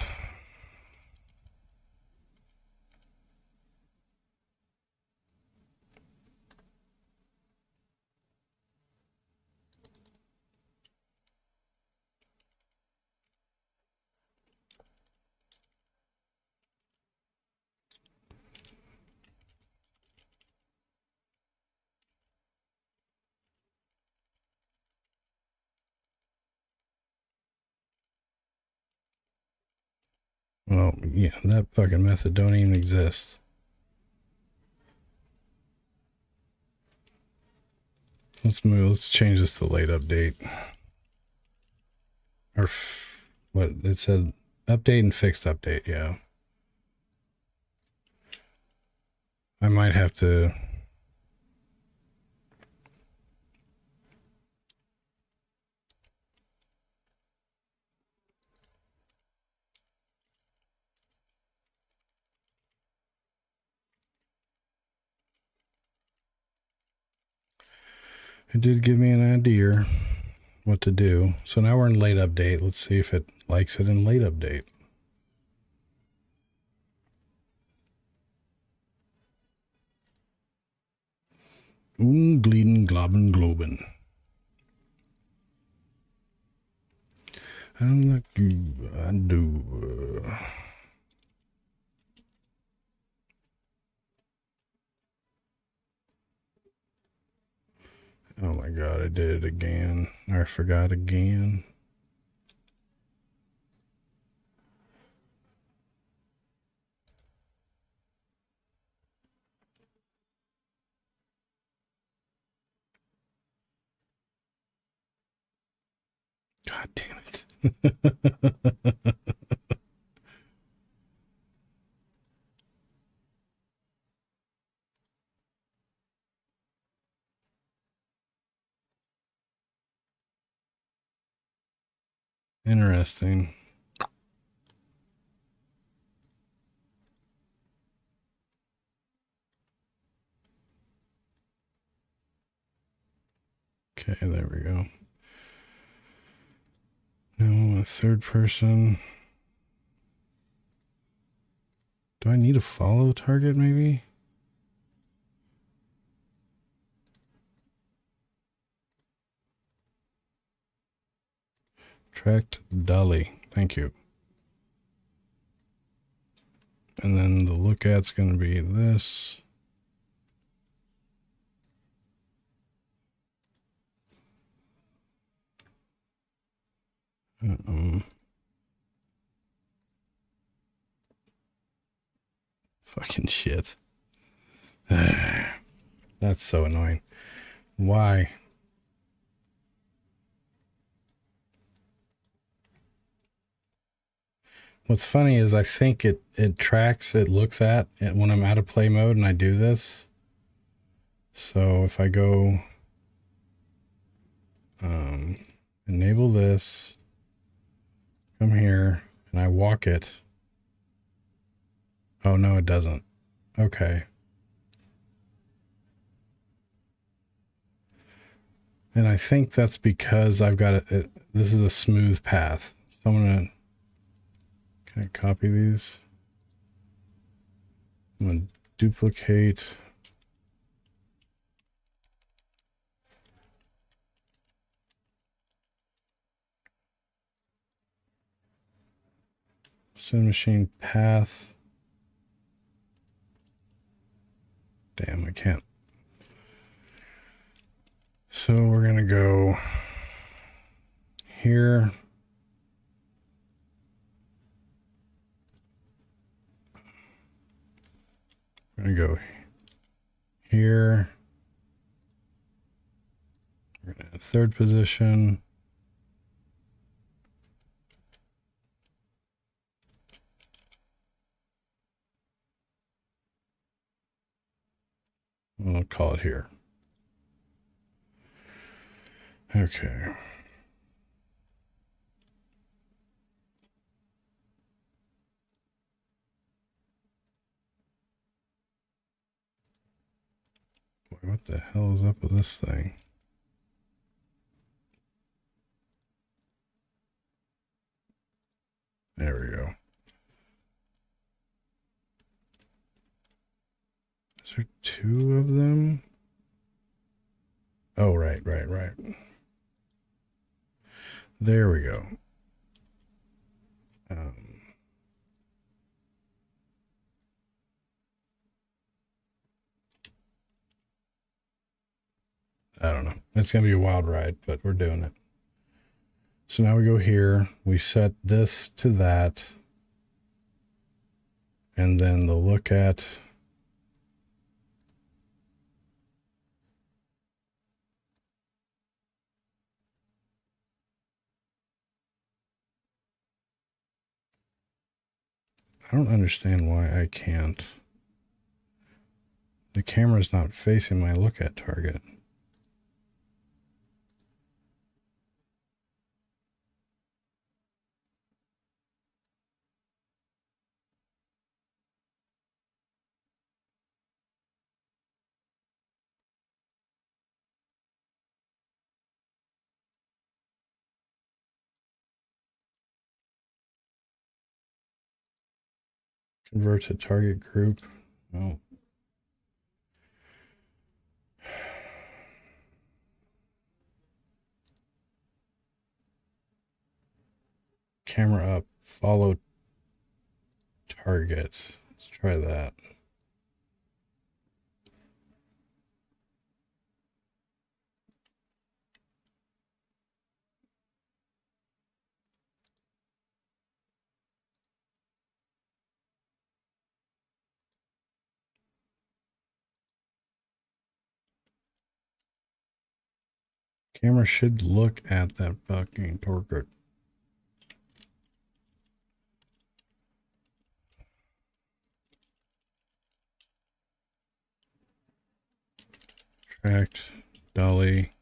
Well, yeah, that fucking method don't even exist. Let's change this to late update. Or what it said, update and fixed update, yeah. I might have to. It did give me an idea what to do. So now we're in late update. Let's see if it likes it in late update. Gleeden, globbin, globin. I like you. I do. Oh my god, I did it again. I forgot again. God damn it. Interesting. Okay, there we go. Now a third person. Do I need a follow target maybe? Tracked dolly. Thank you. And then the look at's going to be this. Fucking shit. That's so annoying. Why? What's funny is I think it tracks, it looks at it when I'm out of play mode and I do this. So if I go enable this, come here, and I walk it. Oh, no, it doesn't. Okay. And I think that's because I've got it. This is a smooth path. So I'm going to, can I copy these? I'm going to duplicate. Send machine path. Damn, I can't. So we're going to go here. We're going to go here. We're going to third position. We'll call it here. Okay. What the hell is up with this thing? There we go. Is there two of them? Oh, right. There we go. I don't know. It's going to be a wild ride, but we're doing it. So now we go here. We set this to that. And then the look at. I don't understand why I can't. The camera's not facing my look at target. Convert to target group. No. Camera up. Follow target. Let's try that. Camera should look at that fucking target. Tracked. Dolly.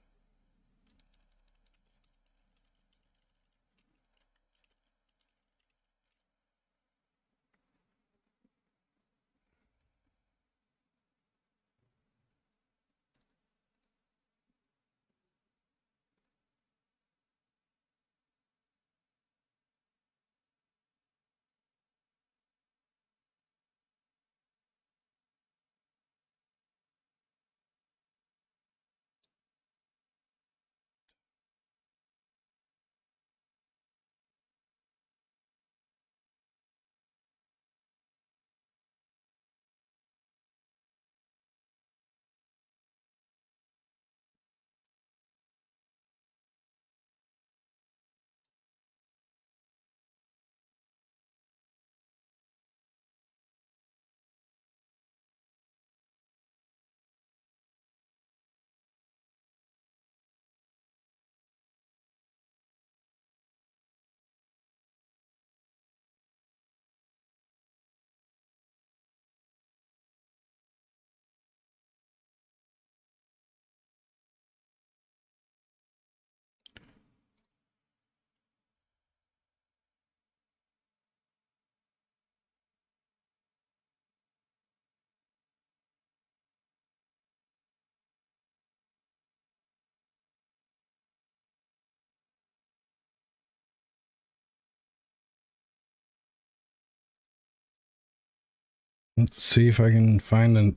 Let's see if I can find an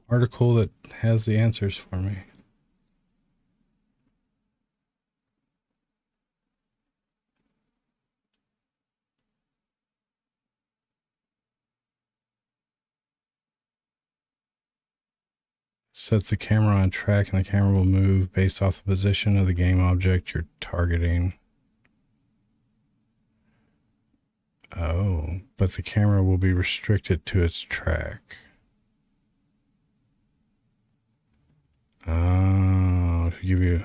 article that has the answers for me. Sets the camera on track and the camera will move based off the position of the game object you're targeting. Oh, but the camera will be restricted to its track. Oh, give you.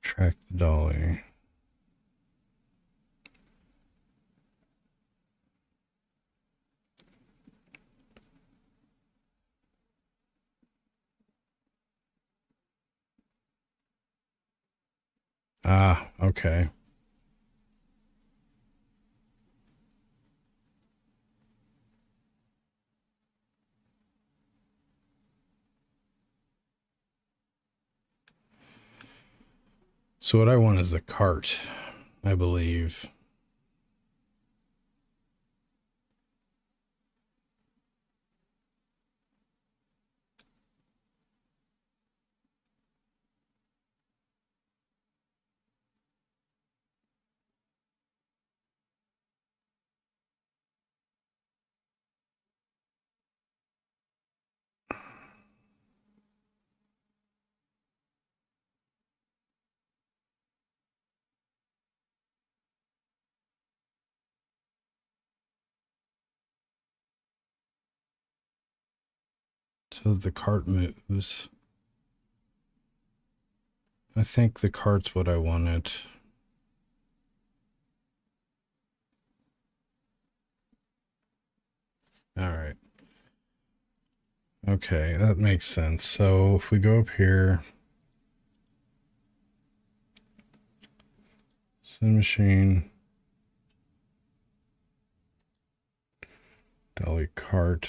Track dolly. Ah, okay. So what I want is the cart, I believe. So the cart moves. I think the cart's what I wanted. All right. Okay, that makes sense. So if we go up here, send machine, dolly cart.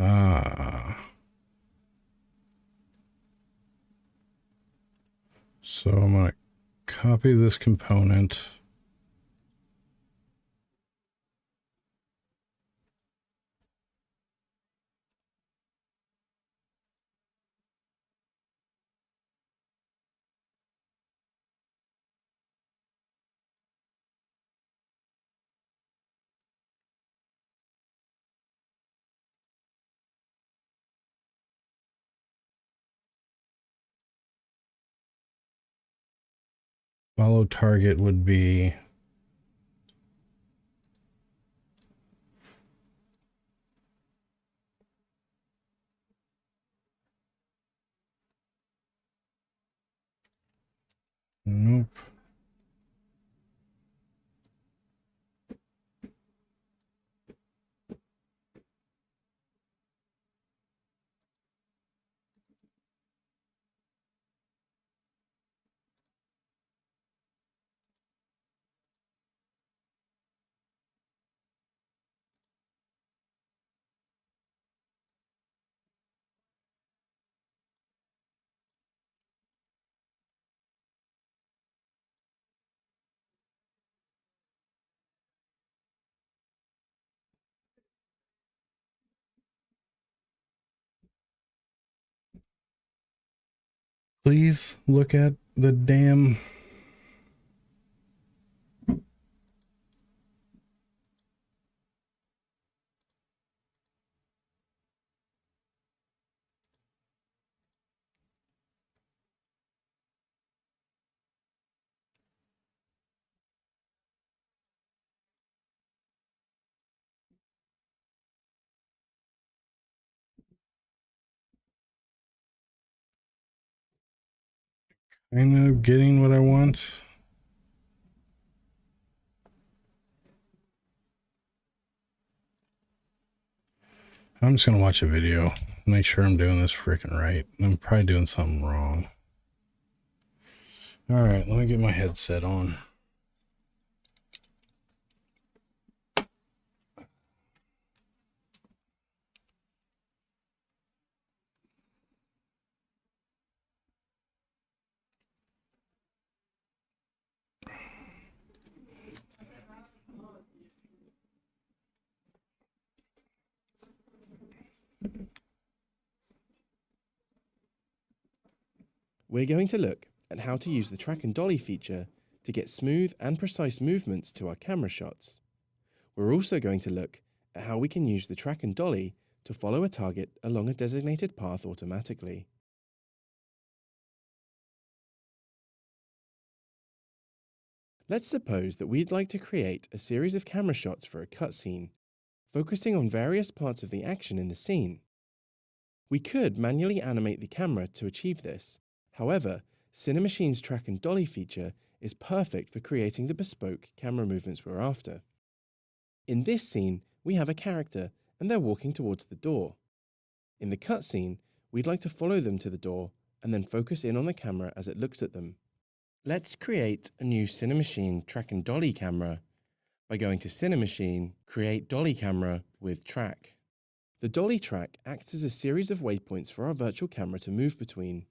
Ah. So I'm going to copy this component. Follow target would be nope. Please look at the damn. Kind of getting what I want. I'm just going to watch a video, make sure I'm doing this freaking right. I'm probably doing something wrong. All right, let me get my headset on. We're going to look at how to use the track and dolly feature to get smooth and precise movements to our camera shots. We're also going to look at how we can use the track and dolly to follow a target along a designated path automatically. Let's suppose that we'd like to create a series of camera shots for a cutscene, focusing on various parts of the action in the scene. We could manually animate the camera to achieve this. However, Cinemachine's track and dolly feature is perfect for creating the bespoke camera movements we're after. In this scene, we have a character and they're walking towards the door. In the cutscene, we'd like to follow them to the door and then focus in on the camera as it looks at them. Let's create a new Cinemachine track and dolly camera by going to Cinemachine, create dolly camera with track. The dolly track acts as a series of waypoints for our virtual camera to move between.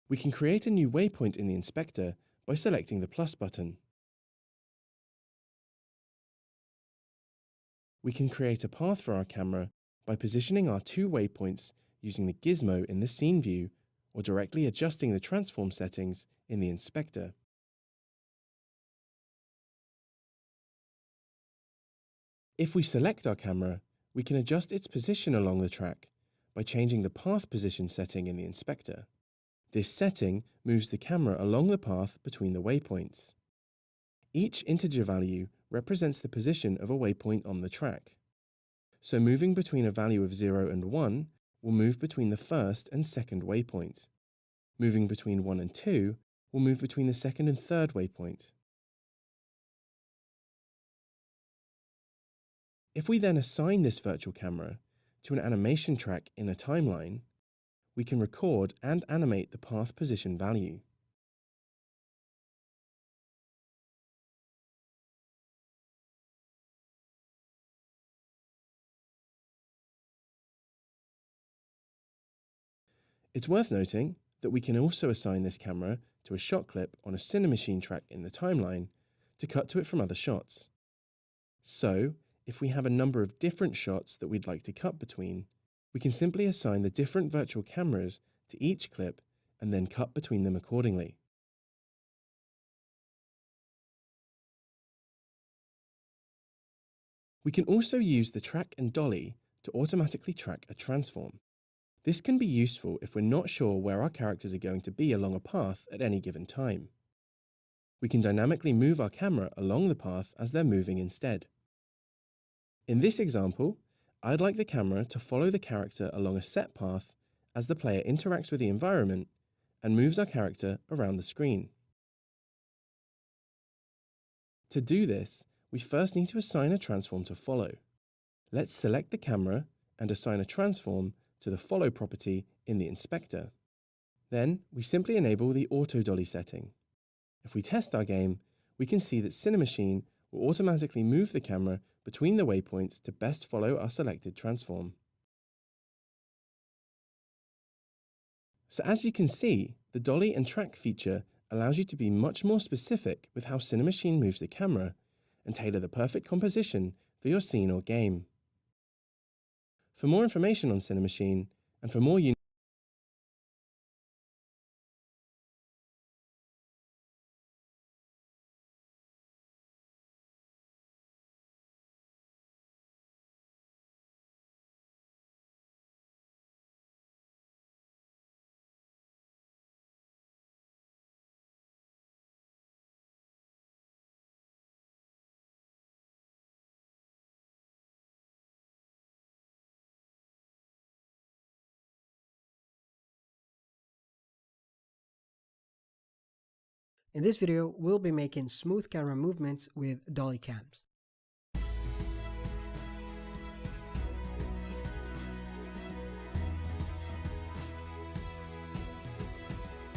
We can create a new waypoint in the inspector by selecting the plus button. We can create a path for our camera by positioning our two waypoints using the gizmo in the scene view or directly adjusting the transform settings in the inspector. If we select our camera, we can adjust its position along the track by changing the path position setting in the inspector. This setting moves the camera along the path between the waypoints. Each integer value represents the position of a waypoint on the track. So moving between a value of 0 and 1 will move between the first and second waypoint. Moving between 1 and 2 will move between the second and third waypoint. If we then assign this virtual camera to an animation track in a timeline, we can record and animate the path position value. It's worth noting that we can also assign this camera to a shot clip on a Cinemachine track in the timeline to cut to it from other shots. So, if we have a number of different shots that we'd like to cut between, we can simply assign the different virtual cameras to each clip and then cut between them accordingly. We can also use the track and dolly to automatically track a transform. This can be useful if we're not sure where our characters are going to be along a path at any given time. We can dynamically move our camera along the path as they're moving instead. In this example, I'd like the camera to follow the character along a set path as the player interacts with the environment and moves our character around the screen. To do this, we first need to assign a transform to follow. Let's select the camera and assign a transform to the follow property in the inspector. Then we simply enable the auto dolly setting. If we test our game, we can see that Cinemachine will automatically move the camera between the waypoints to best follow our selected transform. So as you can see, the dolly and track feature allows you to be much more specific with how Cinemachine moves the camera and tailor the perfect composition for your scene or game. For more information on Cinemachine and for more In this video, we'll be making smooth camera movements with dolly cams.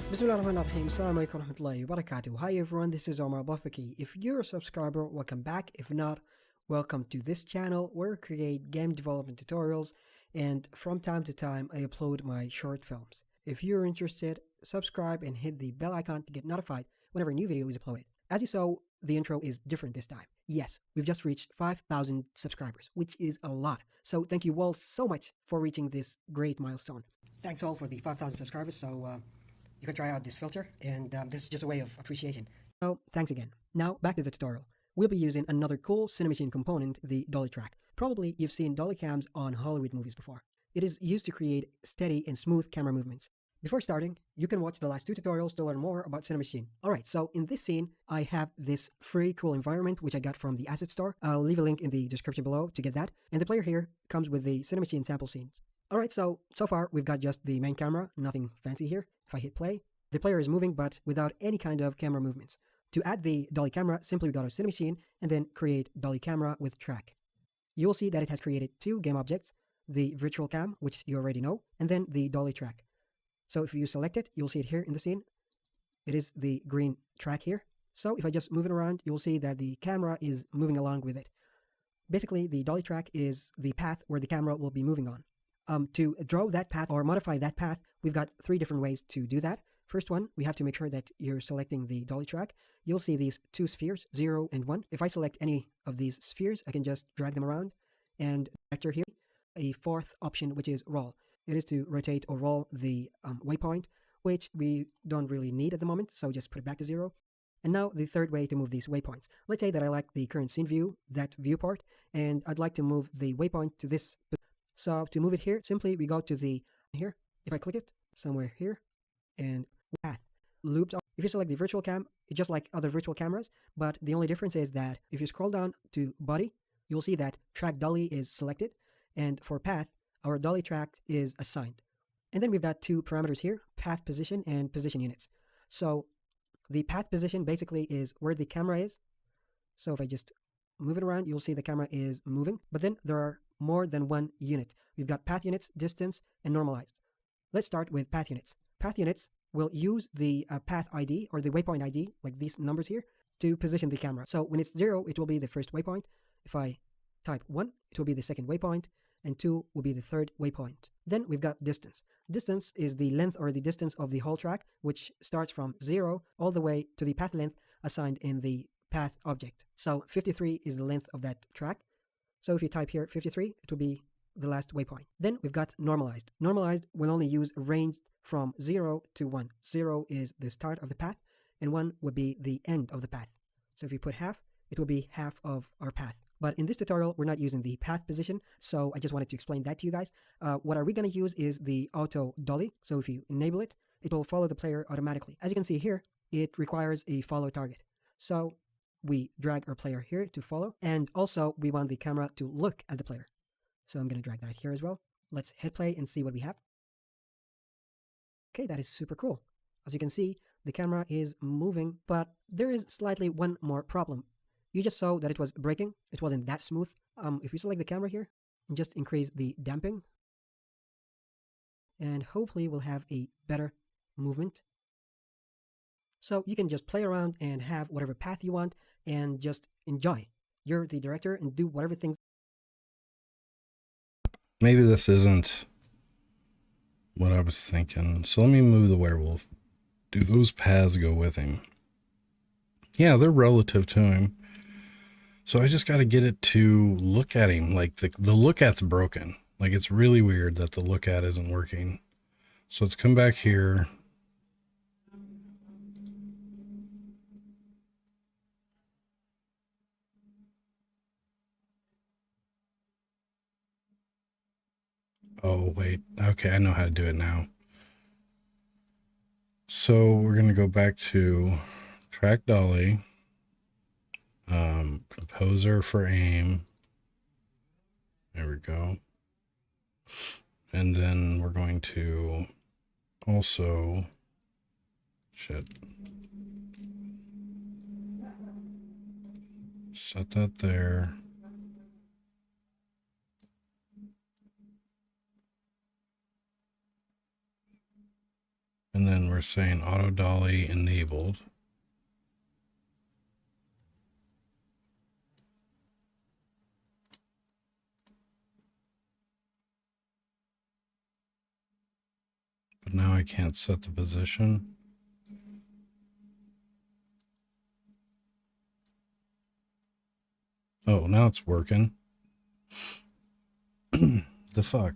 Bismillahirrahmanirrahim. Assalamu alaikum warahmatullahi wabarakatuh. Hi everyone, this is Omar Bafaki. If you're a subscriber, welcome back. If not, welcome to this channel where I create game development tutorials and from time to time I upload my short films. If you're interested, subscribe and hit the bell icon to get notified whenever a new video is uploaded. As you saw, the intro is different this time. Yes, we've just reached 5,000 subscribers, which is a lot. So thank you all so much for reaching this great milestone. Thanks all for the 5,000 subscribers. So you can try out this filter, and this is just a way of appreciation. So thanks again. Now back to the tutorial. We'll be using another cool Cinemachine component, the dolly track. Probably you've seen dolly cams on Hollywood movies before. It is used to create steady and smooth camera movements. Before starting, you can watch the last 2 tutorials to learn more about Cinemachine. Alright, so in this scene, I have this free cool environment which I got from the asset store. I'll leave a link in the description below to get that. And the player here comes with the Cinemachine sample scenes. Alright, so far we've got just the main camera, nothing fancy here. If I hit play, the player is moving but without any kind of camera movements. To add the dolly camera, simply go to Cinemachine and then create dolly camera with track. You will see that it has created 2 game objects, the virtual cam, which you already know, and then the dolly track. So if you select it, you'll see it here in the scene. It is the green track here. So if I just move it around, you'll see that the camera is moving along with it. Basically, the dolly track is the path where the camera will be moving on. To draw that path or modify that path, we've got 3 different ways to do that. First one, we have to make sure that you're selecting the dolly track. You'll see these 2 spheres, 0 and 1. If I select any of these spheres, I can just drag them around. And vector here, a 4th option, which is roll. It is to rotate or roll the waypoint, which we don't really need at the moment, so just put it back to 0. And now the 3rd way to move these waypoints. Let's say that I like the current scene view, that viewport, and I'd like to move the waypoint to this. So to move it here, simply we go to the here. If I click it somewhere here, and path looped up. If you select the virtual cam, it's just like other virtual cameras, but the only difference is that if you scroll down to body, you'll see that track dolly is selected, and for path, our dolly track is assigned. And then we've got 2 parameters here, path position and position units. So the path position basically is where the camera is. So if I just move it around, you'll see the camera is moving, but then there are more than 1 unit. We've got path units, distance, and normalized. Let's start with path units. Path units will use the path ID or the waypoint ID, like these numbers here, to position the camera. So when it's 0, it will be the first waypoint. If I type 1, it will be the second waypoint, and 2 will be the third waypoint. Then we've got distance. Distance is the length or the distance of the whole track, which starts from 0 all the way to the path length assigned in the path object. So 53 is the length of that track. So if you type here 53, it will be the last waypoint. Then we've got normalized. Normalized will only use a range from 0 to 1. 0 is the start of the path, and 1 would be the end of the path. So if you put half, it will be half of our path. But in this tutorial, we're not using the path position, so I just wanted to explain that to you guys. What are we going to use is the auto dolly. So if you enable it, it will follow the player automatically. As you can see here, it requires a follow target. So we drag our player here to follow, and also we want the camera to look at the player. So I'm going to drag that here as well. Let's hit play and see what we have. Okay, that is super cool. As you can see, the camera is moving, but there is slightly one more problem. You just saw that it was breaking. It wasn't that smooth. If you select the camera here and just increase the damping, and hopefully we'll have a better movement. So you can just play around and have whatever path you want and just enjoy. You're the director and do whatever things. Maybe this isn't what I was thinking. So let me move the werewolf. Do those paths go with him? Yeah, they're relative to him. So I just got to get it to look at him. Like the look at's broken. Like it's really weird that the look at isn't working. So let's come back here. Oh, wait. Okay, I know how to do it now. So we're going to go back to track dolly, composer for aim. There we go. And then we're going to also, set that there. And then we're saying auto dolly enabled. But now I can't set the position. Oh, now it's working. The fuck?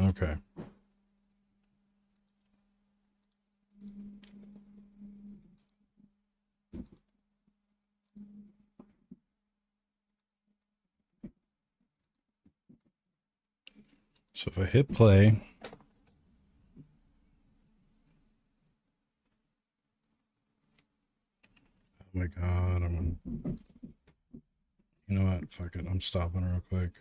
Okay. So if I hit play, oh my God, you know what? Fuck it. I'm stopping real quick.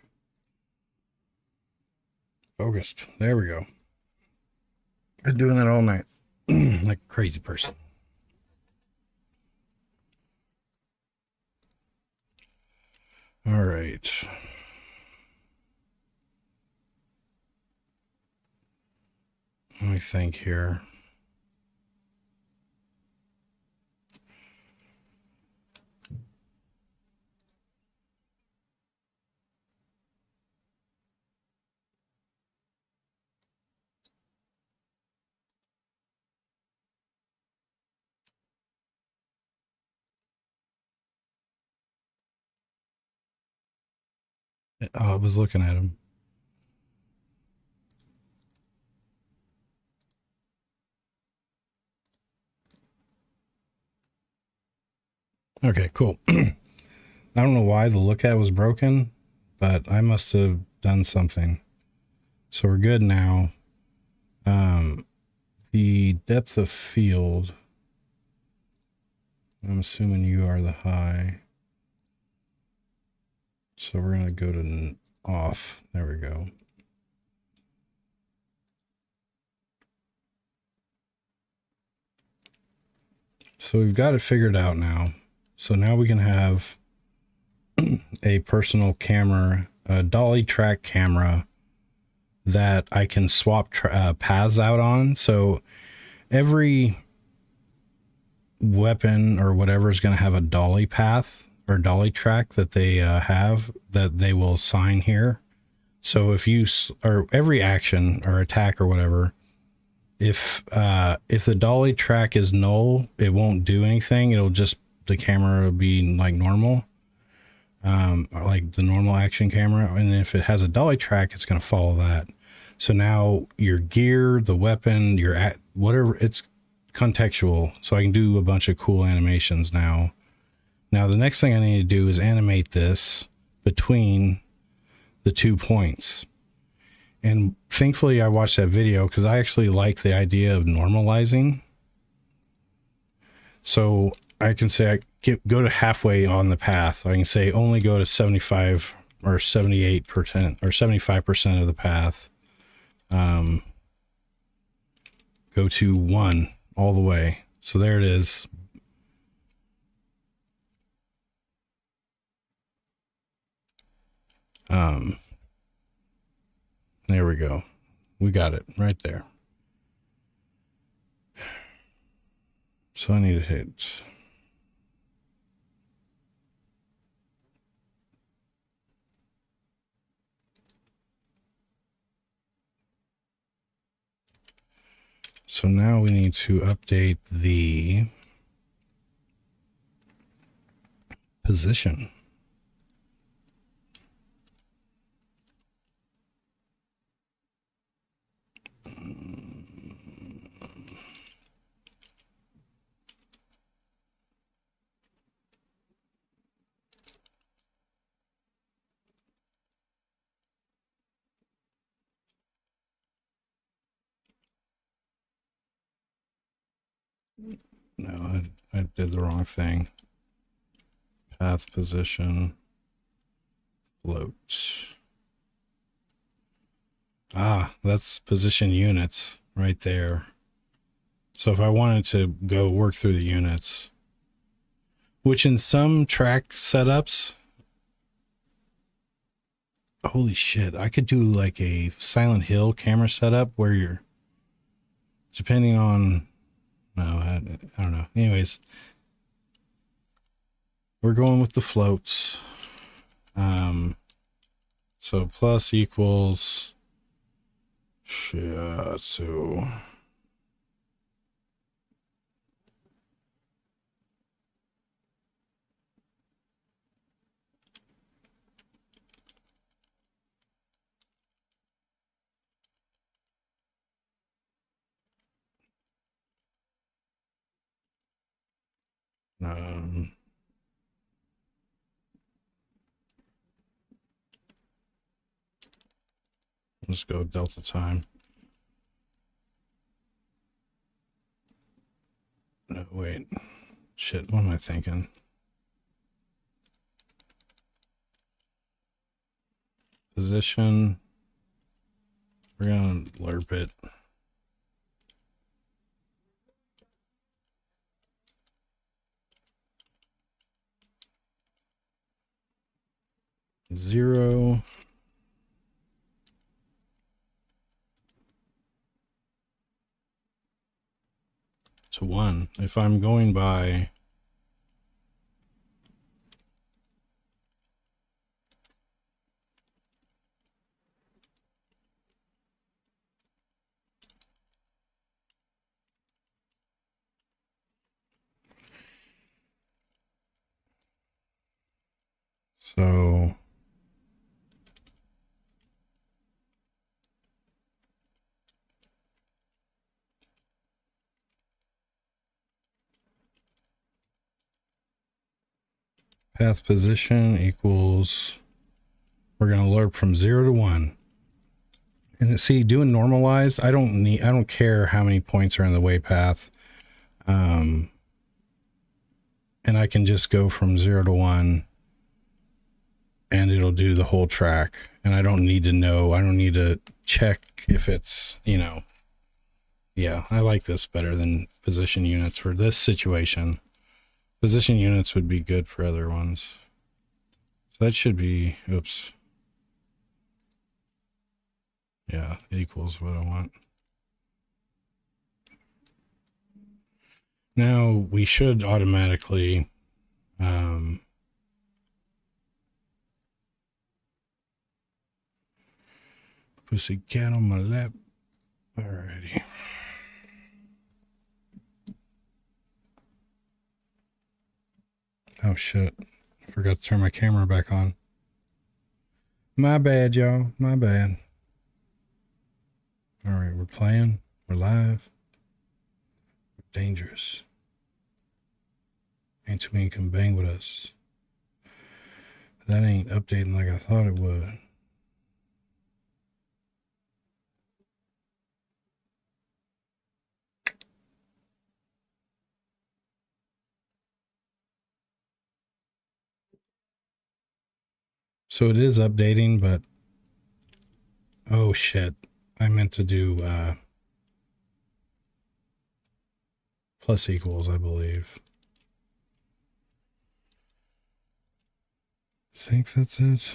Focused. There we go. Been doing that all night. Like a crazy person. All right. Let me think here. Oh, I was looking at him. Okay, cool. I don't know why the lookout was broken, but I must have done something. So we're good now. The depth of field, I'm assuming you are the high. So we're going to go to off. There we go. So we've got it figured out now. So now we can have a personal camera, a dolly track camera that I can swap paths out on. So every weapon or whatever is going to have a dolly path or dolly track that they have that they will assign here. So if you or every action or attack or whatever, if the dolly track is null, it won't do anything. It'll just, the camera will be like normal, like the normal action camera. And if it has a dolly track, it's going to follow that. So now your gear, the weapon, your whatever, it's contextual. So I can do a bunch of cool animations now. Now the next thing I need to do is animate this between the 2 points. And thankfully I watched that video because I actually like the idea of normalizing. So I can say go to halfway on the path. I can say only go to 75 or 78% or 75% of the path. Go to 1 all the way. So there it is. There we go. We got it right there. So I need to hit. So now we need to update the position. No, I did the wrong thing. Path position. Float. Ah, that's position units right there. So if I wanted to go work through the units, which in some track setups, holy shit, I could do like a Silent Hill camera setup where you're, depending on, no, I don't know. Anyways, we're going with the floats. So plus equals, shit, so um, Let's go delta time. No, wait. Shit, what am I thinking? Position. We're gonna lerp it. Zero. To 1. If I'm going by so path position equals, we're going to lerp from 0 to 1. And see, doing normalized, I don't care how many points are in the way path. And I can just go from 0 to 1 and it'll do the whole track. And I don't need to check if it's, yeah, I like this better than position units for this situation. Position units would be good for other ones. So that should be, oops. Yeah, equals what I want. Now we should automatically, pussycat on my lap. Alrighty. Oh shit. I forgot to turn my camera back on. My bad, y'all. My bad. Alright, we're playing. We're live. We're dangerous. Ain't too many can bang with us. That ain't updating like I thought it would. So it is updating, but oh shit. I meant to do plus equals, I believe. I think that's it.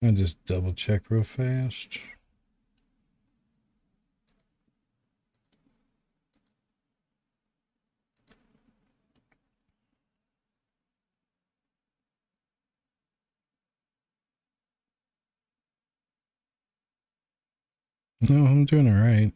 I'll just double check real fast. No, I'm doing all right.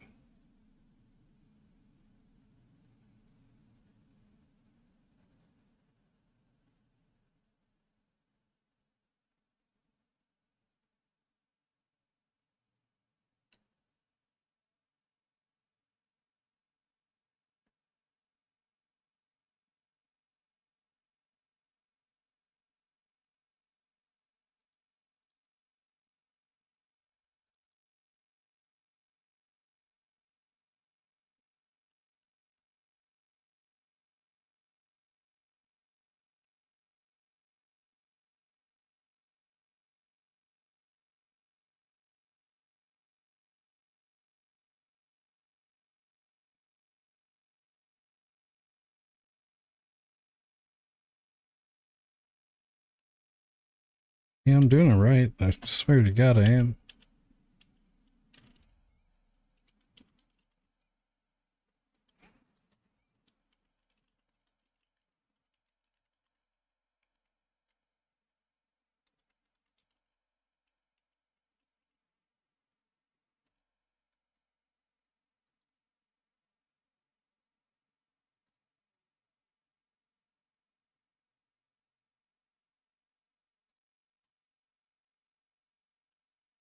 Yeah, I'm doing all right. I swear to God I am.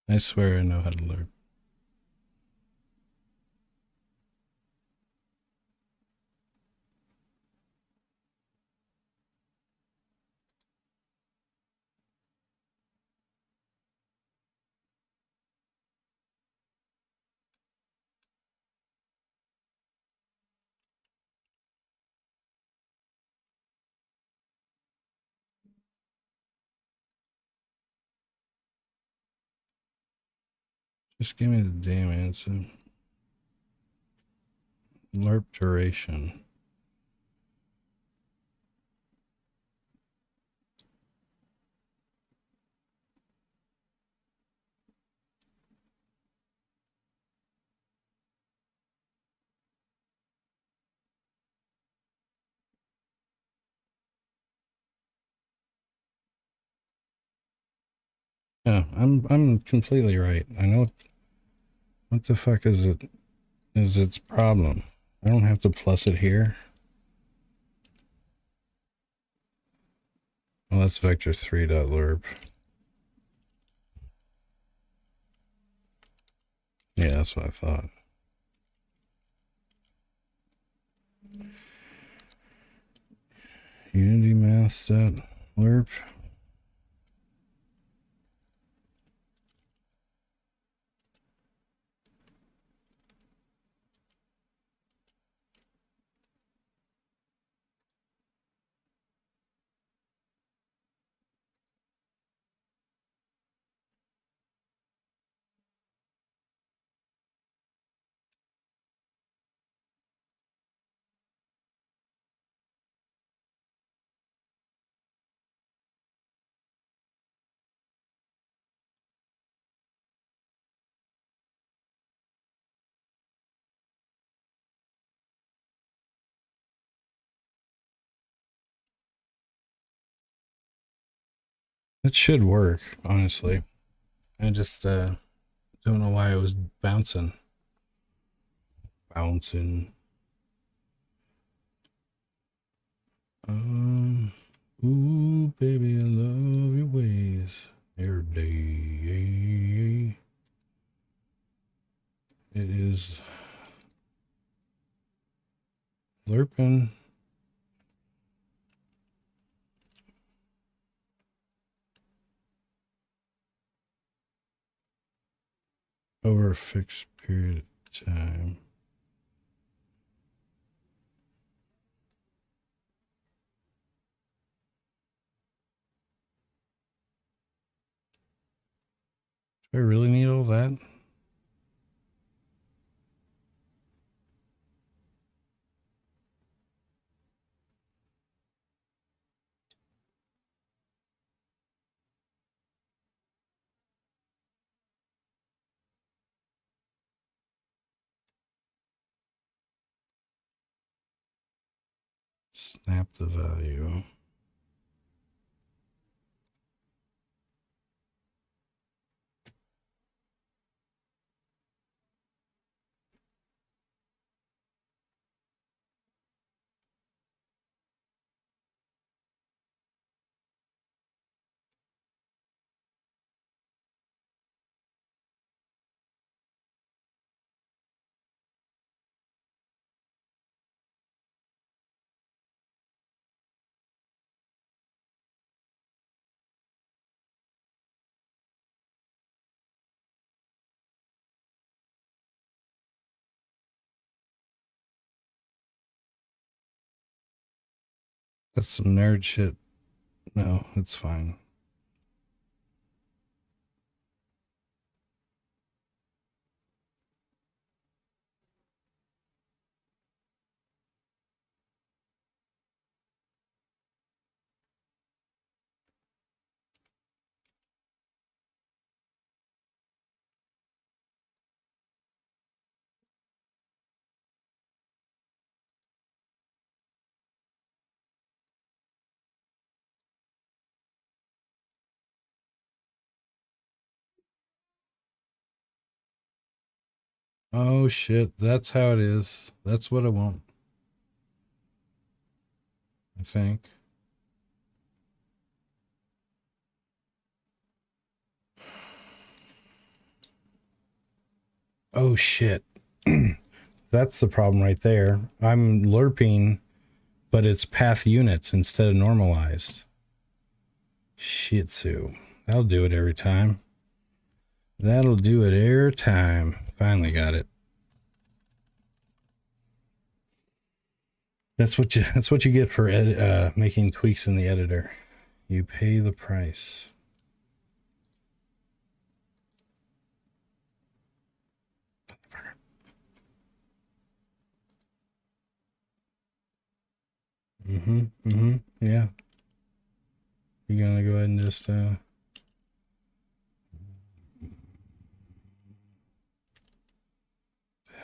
I swear I know how to learn. Just give me the damn answer. LARP duration. Yeah, I'm completely right. I know what the fuck is its problem. I don't have to plus it here. Well, that's vector3.lerp. Yeah, that's what I thought. Unity math.lerp. It should work, honestly. I just don't know why it was bouncing. Bouncing. Ooh, baby, I love your ways. Every day. It is lerping. Over a fixed period of time. Do I really need all that? Snap the value. That's some nerd shit. No, it's fine. Oh shit, that's how it is. That's what I want. I think. Oh shit. That's the problem right there. I'm lerping, but it's path units instead of normalized. Shih Tzu. That'll do it every time. That'll do it every time. Finally got it. That's what you get for making tweaks in the editor. You pay the price. Yeah. You gonna go ahead and just hell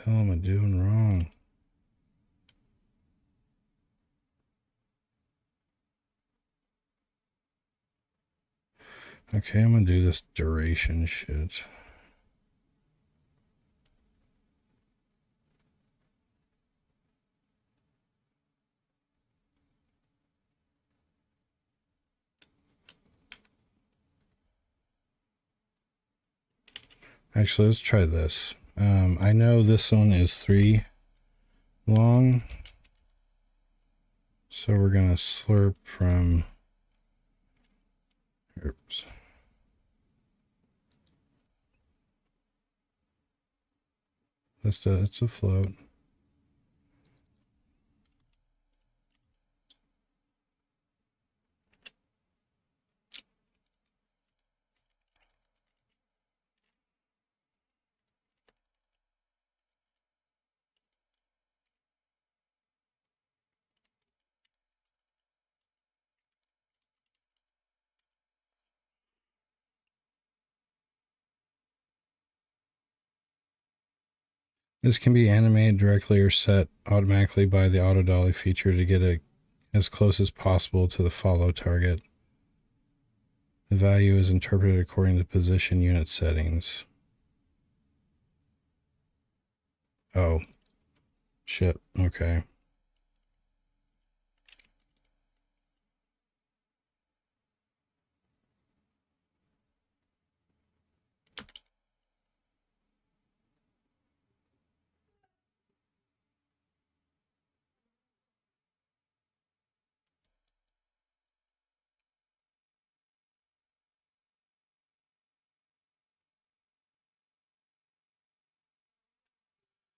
am I doing wrong? Okay, I'm gonna do this duration shit. Actually, let's try this. I know this one is 3 long. So we're gonna slurp from, oops. It's a float. This can be animated directly or set automatically by the auto dolly feature to get as close as possible to the follow target. The value is interpreted according to position unit settings. Oh, shit. Okay.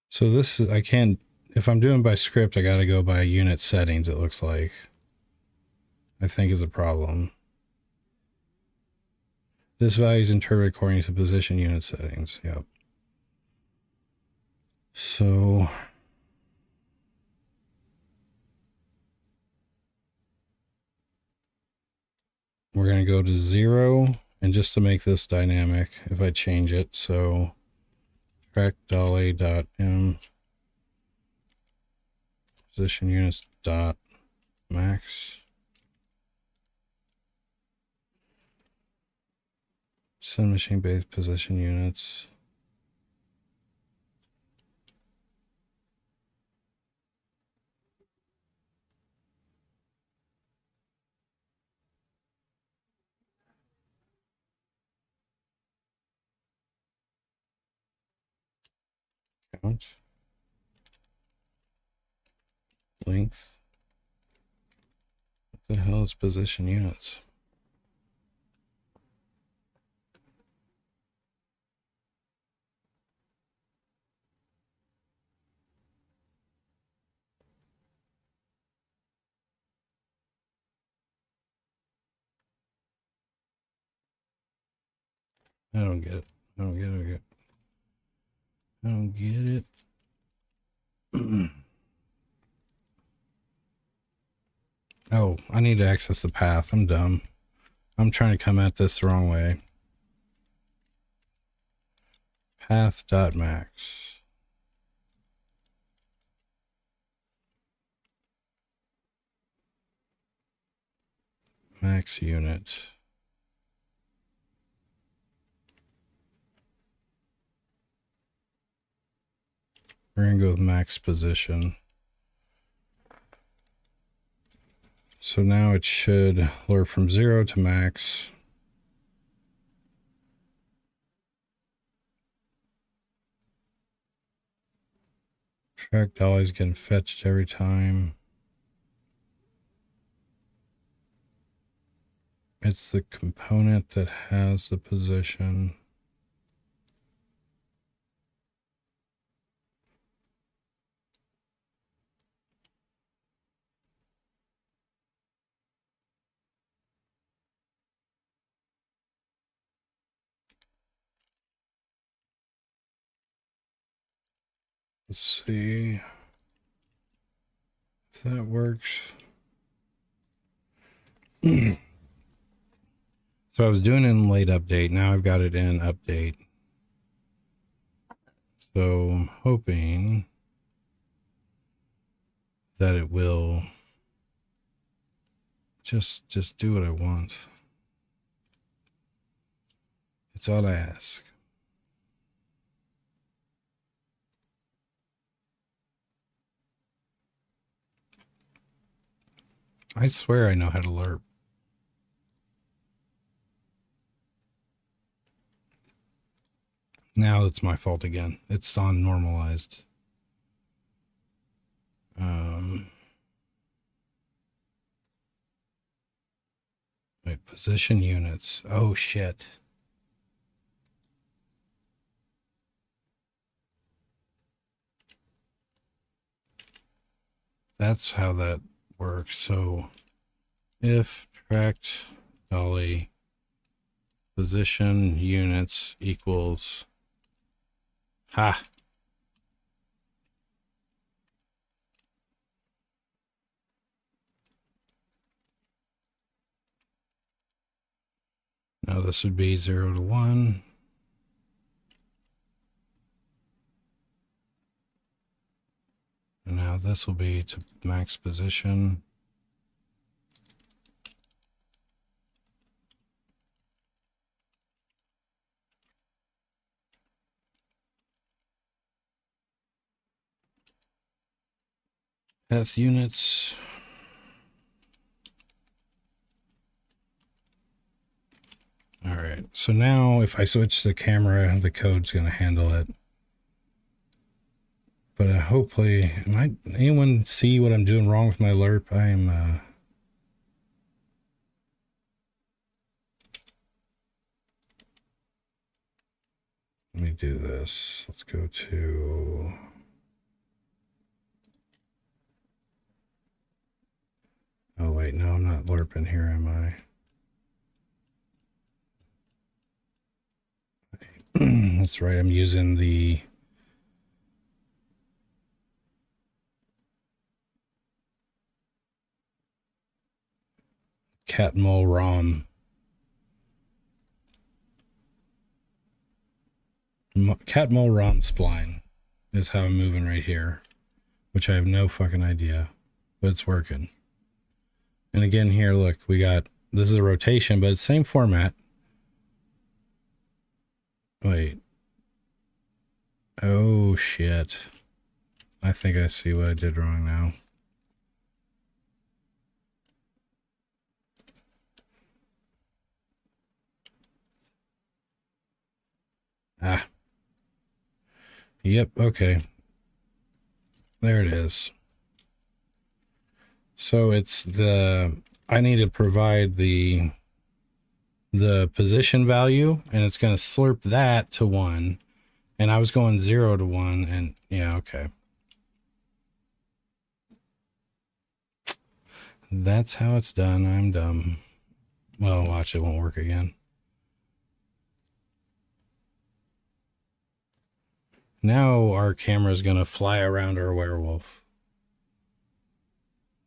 So this is, I can't, if I'm doing by script, I got to go by unit settings, it looks like. I think is a problem. This value is interpreted according to position unit settings. Yep. So we're going to go to 0. And just to make this dynamic, if I change it, so track dolly.m position units dot max send machine based position units. Count length. What the hell is position units? I don't get it. I don't get it. I don't get it. Oh, I need to access the path. I'm dumb. I'm trying to come at this the wrong way. Path.max. Max unit. We're going to go with max position. So now it should lower from 0 to max. Track dolly's getting fetched every time. It's the component that has the position. Let's see if that works. So I was doing it in late update. Now I've got it in update. So I'm hoping that it will just do what I want. It's all I ask. I swear I know how to lerp. Now it's my fault again. It's on normalized. Wait, position units. Oh shit. That's how that works. So if tracked dolly position units equals ha. Now this would be 0 to 1. And now this will be to max position. Path units. All right, so now if I switch the camera, the code's going to handle it. But hopefully, might anyone see what I'm doing wrong with my lerp? I am, let me do this. Let's go to, oh wait, no, I'm not lerping here, am I? That's right, I'm using the Catmull ROM. Catmull ROM spline is how I'm moving right here, which I have no fucking idea, but it's working. And again here, look, we got, this is a rotation, but it's same format. Wait. Oh shit. I think I see what I did wrong now. Ah. Yep, okay. There it is. So it's the, I need to provide the position value, and it's going to slurp that to 1. And I was going 0 to 1, and yeah, okay. That's how it's done. I'm dumb. Well, watch, it won't work again. Now our camera is going to fly around our werewolf.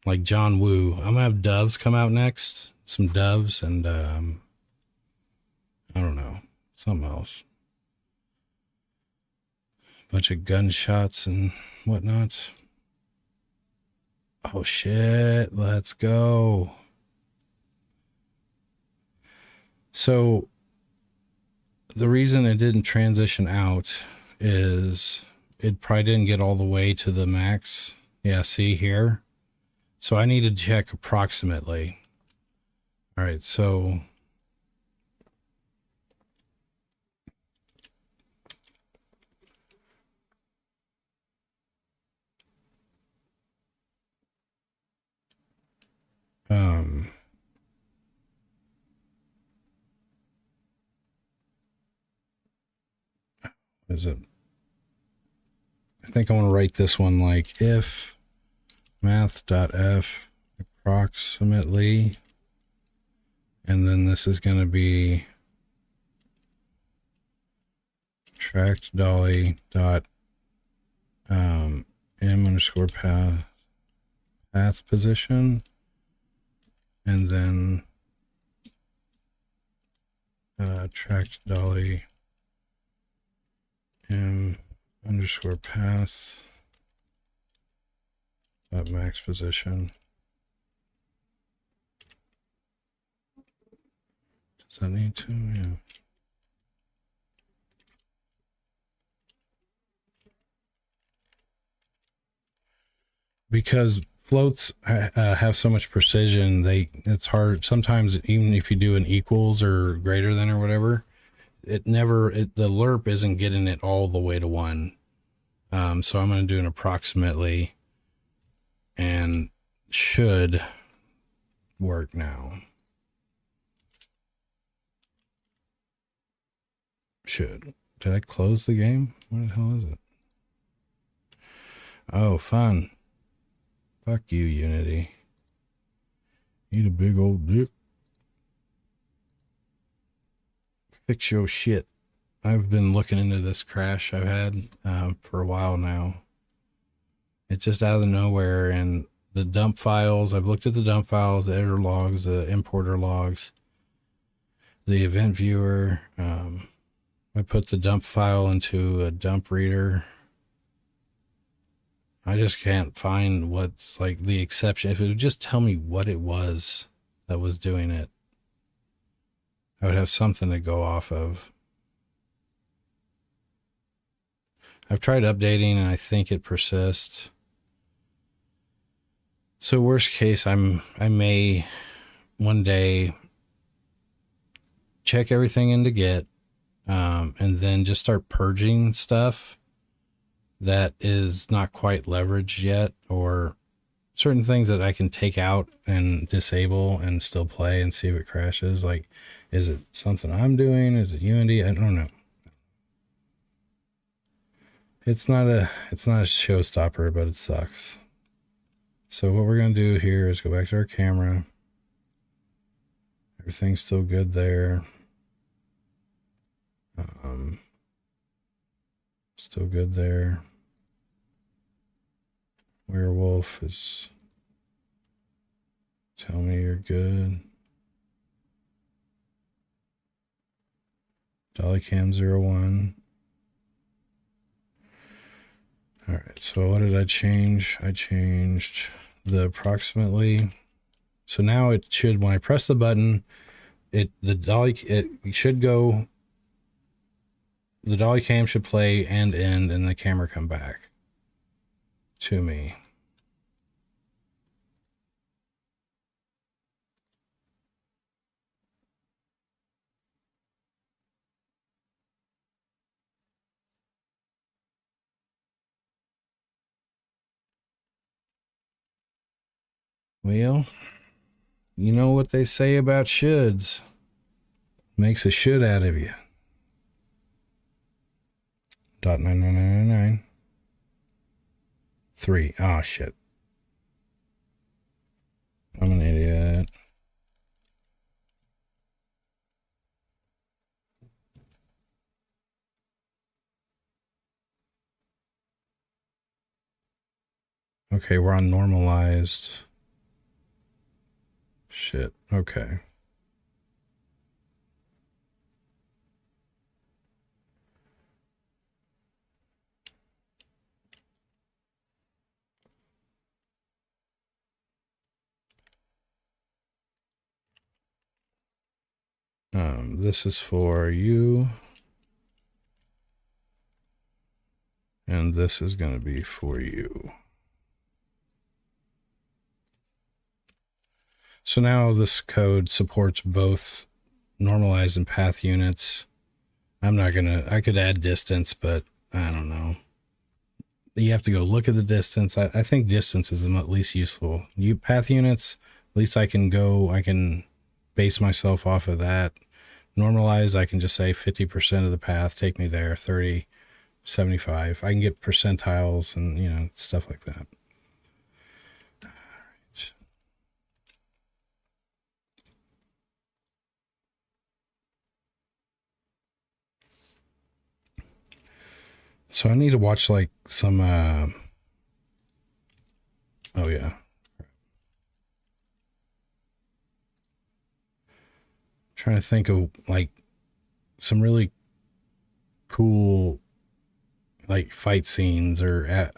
Like John Woo. I'm going to have doves come out next. Some doves and, I don't know, something else. Bunch of gunshots and whatnot. Oh shit, let's go. So the reason it didn't transition out is it probably didn't get all the way to the max. Yeah, see here. So I need to check approximately. All right, so is it? I think I want to write this one like if math.f approximately, and then this is going to be tracked dolly dot m underscore path position, and then tracked dolly m underscore path dot max position. Does that need to? Yeah. Because floats have so much precision, it's hard sometimes, even if you do an equals or greater than or whatever, the lerp isn't getting it all the way to 1. So I'm going to do an approximately, and should work now. Should. Did I close the game? What the hell is it? Oh, fun. Fuck you, Unity. Eat a big old dick. Fix your shit. I've been looking into this crash I've had for a while now. It's just out of nowhere, and the dump files, I've looked at the dump files, the editor logs, the importer logs, the event viewer. I put the dump file into a dump reader. I just can't find what's like the exception. If it would just tell me what it was that was doing it, I would have something to go off of. I've tried updating and I think it persists. So worst case, I may one day check everything into Git, and then just start purging stuff that is not quite leveraged yet, or certain things that I can take out and disable and still play and see if it crashes. Like, is it something I'm doing? Is it Unity? I don't know. It's not a showstopper, but it sucks. So what we're going to do here is go back to our camera. Everything's still good there. Still good there. Werewolf is, tell me you're good. Dollycam 01. All right, so what did I change? I changed the approximately. So now it should, when I press the button, it should go, the dolly cam should play and end, and the camera come back to me. Well, you know what they say about shoulds. Makes a should out of you. .99999. 3. Oh, shit. I'm an idiot. Okay, we're on normalized. Shit. Okay. This is for you. And this is going to be for you. So now this code supports both normalized and path units. I could add distance, but I don't know. You have to go look at the distance. I think distance is the least useful. Path units, at least I can base myself off of that. Normalized, I can just say 50% of the path, take me there. 30, 75. I can get percentiles and, you know, stuff like that. All right. So I need to watch like some, oh yeah. Trying to think of like some really cool like fight scenes or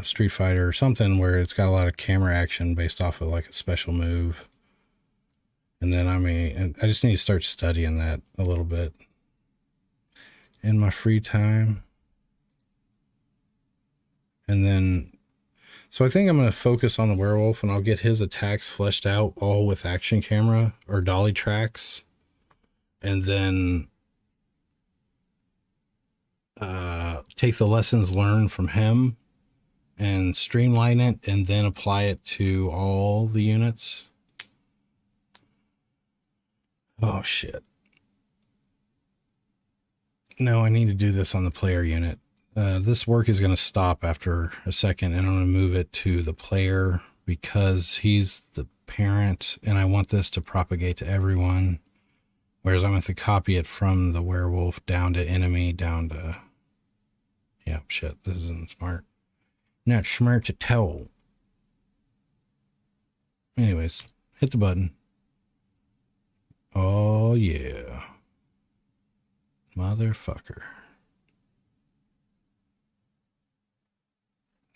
Street Fighter or something where it's got a lot of camera action based off of like a special move. And then I just need to start studying that a little bit in my free time. And then, so I think I'm going to focus on the werewolf, and I'll get his attacks fleshed out all with action camera or dolly tracks. And then take the lessons learned from him and streamline it, and then apply it to all the units. Oh shit. No, I need to do this on the player unit. This work is going to stop after a second, and I'm going to move it to the player because he's the parent, and I want this to propagate to everyone. Whereas I'm going to have to copy it from the werewolf down to enemy, down to... Yeah, shit, this isn't smart. Not smart at all. Anyways, hit the button. Oh, yeah. Motherfucker.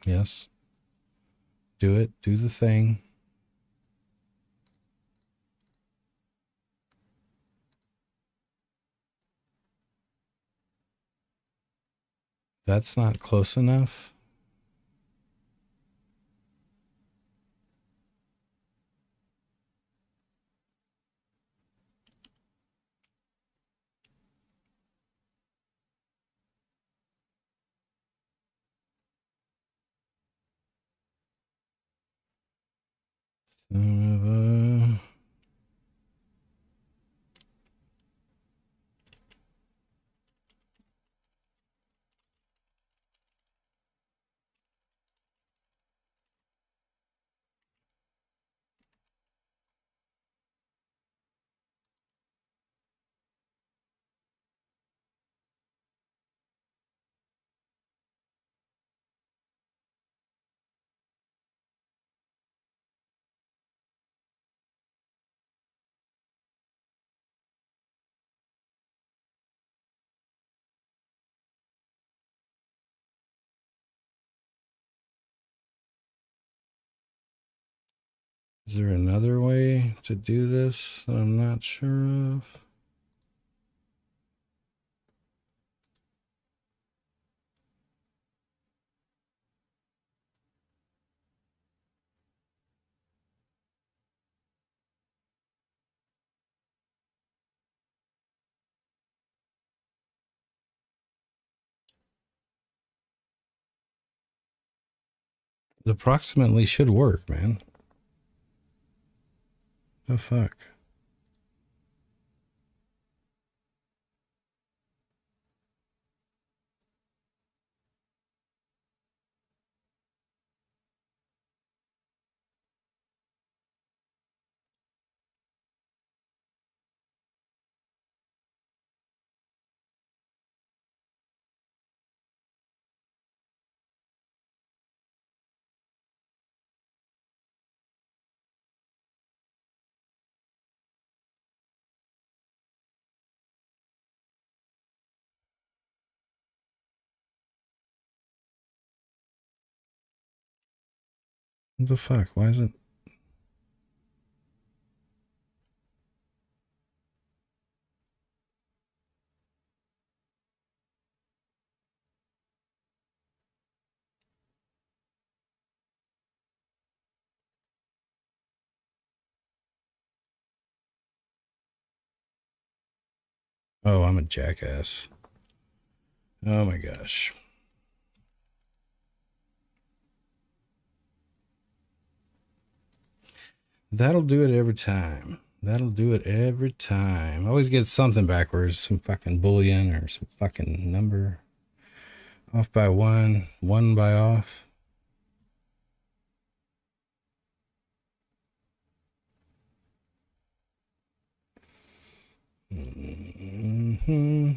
Yes. Do it. Do the thing. That's not close enough. Is there another way to do this that I'm not sure of? It approximately should work, man. The fuck? What the fuck? Why is it? Oh, I'm a jackass. Oh my gosh. That'll do it every time. That'll do it every time. I always get something backwards, some fucking boolean or some fucking number. Off by one by off. Mm-hmm.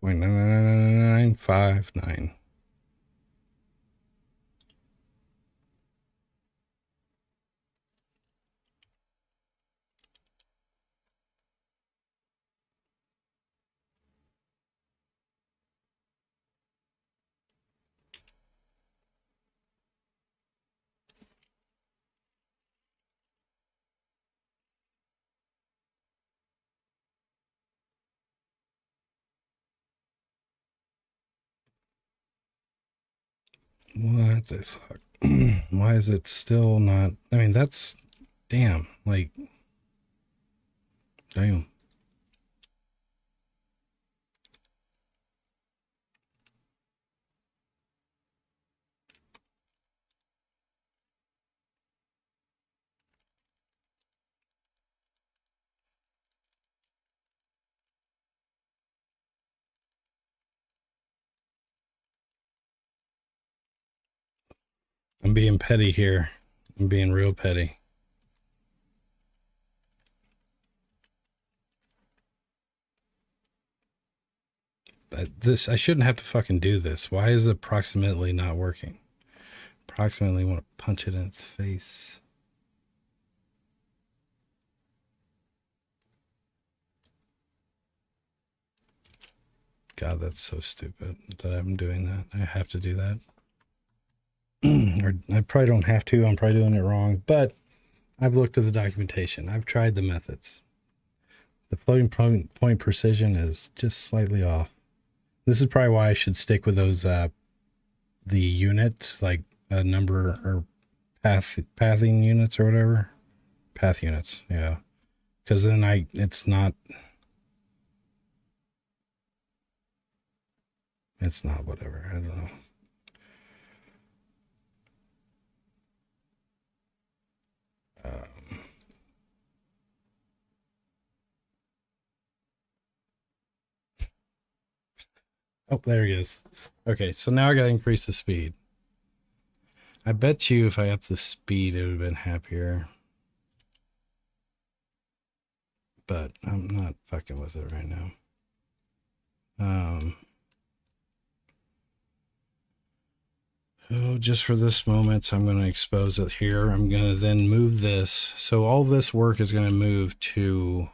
.959. What the fuck? Why is it still not? I mean, that's damn. Like, damn. I'm being petty here. I'm being real petty. I shouldn't have to fucking do this. Why is approximately not working? Approximately want to punch it in its face. God, that's so stupid that I'm doing that. I have to do that. Or I probably don't have to. I'm probably doing it wrong. But I've looked at the documentation. I've tried the methods. The floating point precision is just slightly off. This is probably why I should stick with those the units, like a number or pathing units or whatever. Path units, yeah. Because then it's not whatever. I don't know. Oh, there he is. Okay, so now I gotta increase the speed. I bet you if I up the speed, it would have been happier. But I'm not fucking with it right now. Oh, just for this moment, I'm going to expose it here. I'm going to then move this. So all this work is going to move to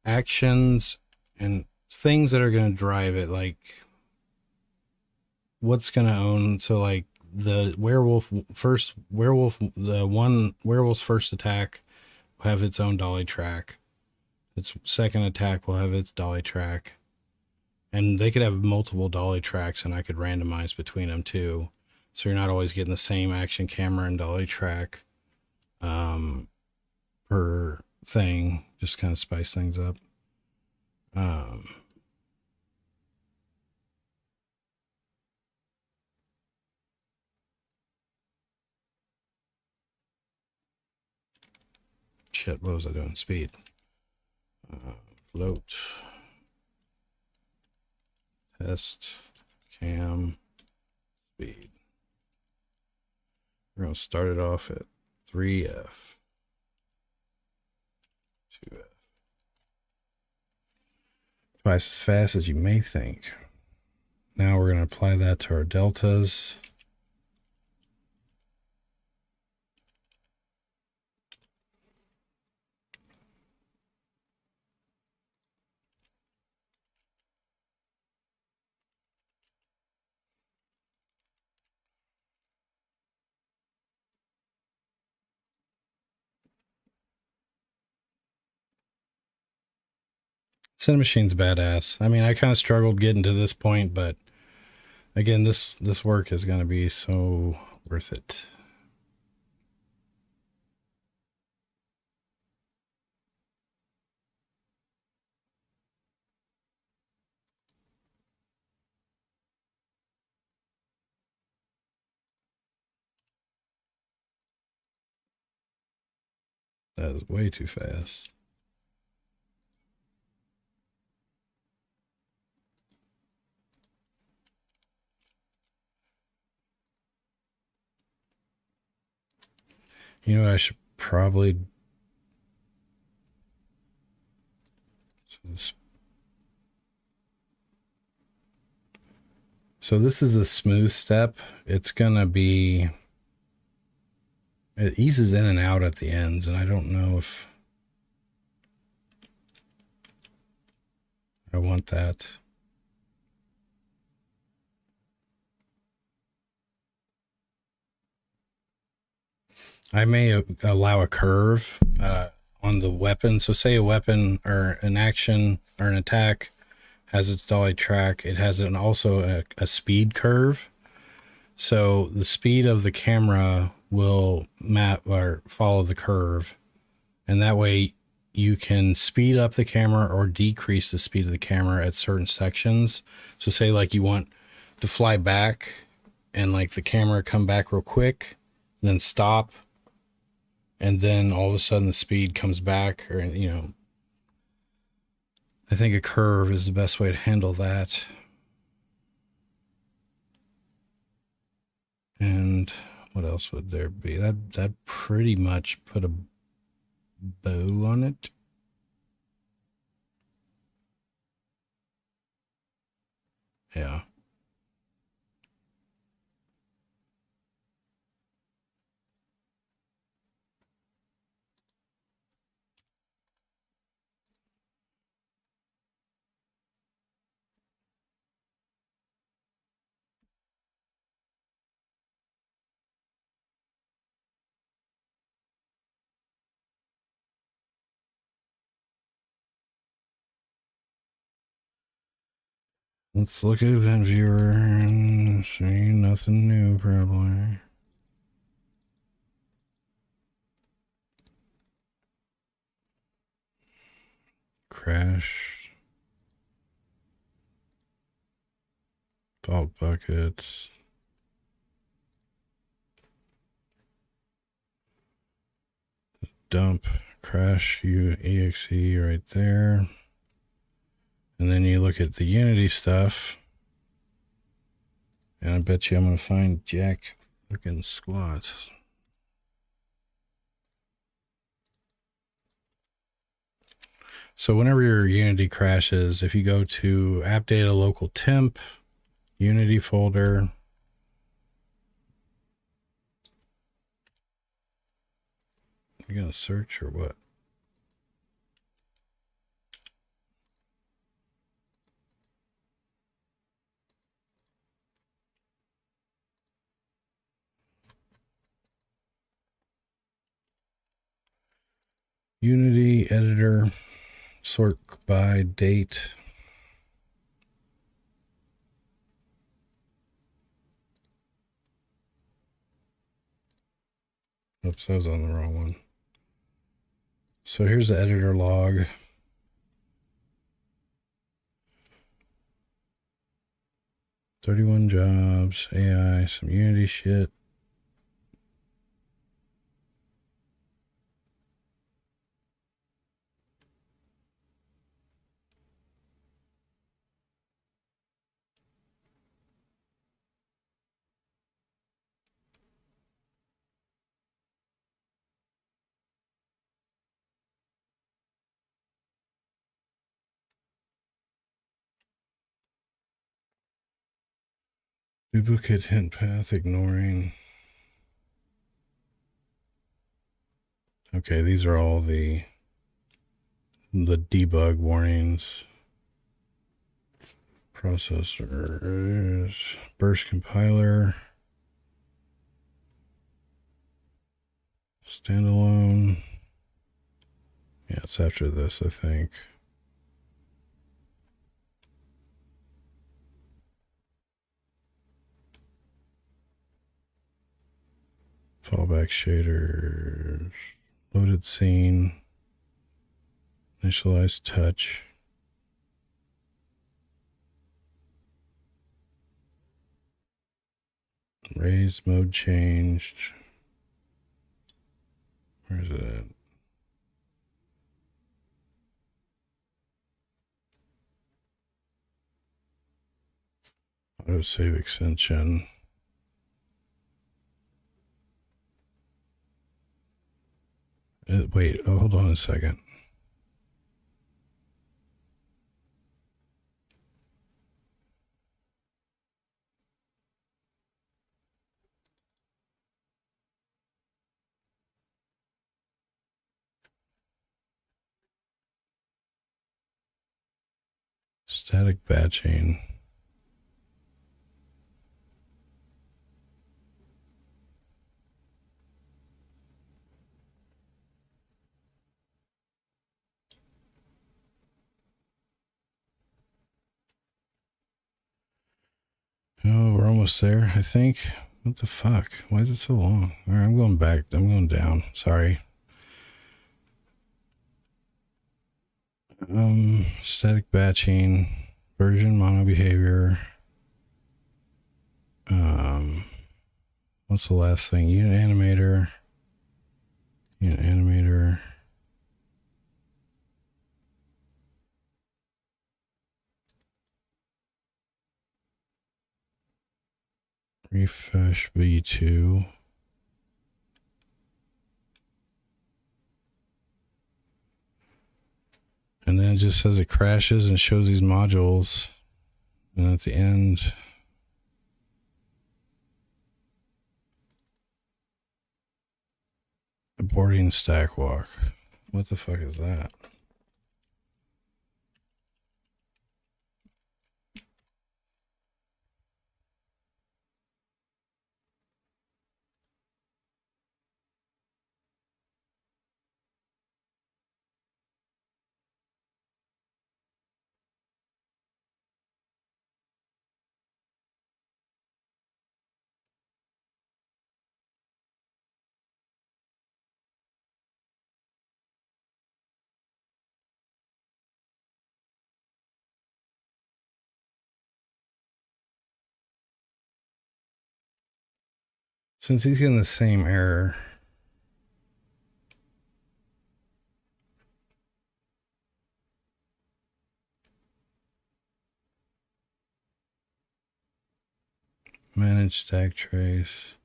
actions and things that are going to drive it, like what's going to own. So like the werewolf's first attack will have its own dolly track. Its second attack will have its dolly track. And they could have multiple dolly tracks, and I could randomize between them too. So you're not always getting the same action camera and dolly track per thing. Just kind of spice things up. Shit, what was I doing? Speed. Float. Test. Cam. Speed. We're going to start it off at 3F. 2F. Twice as fast as you may think. Now we're going to apply that to our deltas. Cinemachine's badass. I mean, I kind of struggled getting to this point, but again, this work is going to be so worth it. That is way too fast. You know, I should probably. So this is a smooth step. It's gonna be. It eases in and out at the ends, and I don't know if I want that. I may allow a curve on the weapon. So say a weapon or an action or an attack has its dolly track. It has also a speed curve. So the speed of the camera will map or follow the curve. And that way you can speed up the camera or decrease the speed of the camera at certain sections. So say like you want to fly back and like the camera come back real quick, then stop, and then all of a sudden the speed comes back, or you know, I think a curve is the best way to handle that. And what else would there be? That pretty much put a bow on it. Yeah. Let's look at event viewer and see nothing new probably. Crash. Fault buckets. Dump. Crash exe right there. And then you look at the Unity stuff. And I bet you I'm going to find jack looking squat. So whenever your Unity crashes, if you go to app data local temp, Unity folder, you gonna search or what? Unity editor, sort by date. Oops, I was on the wrong one. So here's the editor log. $31 jobs, AI, some Unity shit. Duplicate hint path ignoring. Okay, these are all the debug warnings. Processors, burst compiler, standalone. Yeah, it's after this, I think. Fallback shaders. Loaded scene. Initialize touch. Raise mode changed. Where's it? Autosave extension. Wait, hold on a second. Static batching. Oh, we're almost there, I think. What the fuck? Why is it so long? All right, I'm going back. I'm going down. Sorry. Static batching, version mono behavior. What's the last thing? Unit animator. Unit animator. Refresh V2. And then it just says it crashes and shows these modules. And at the end, aborting stack walk. What the fuck is that? Since he's getting the same error. Manage stack trace.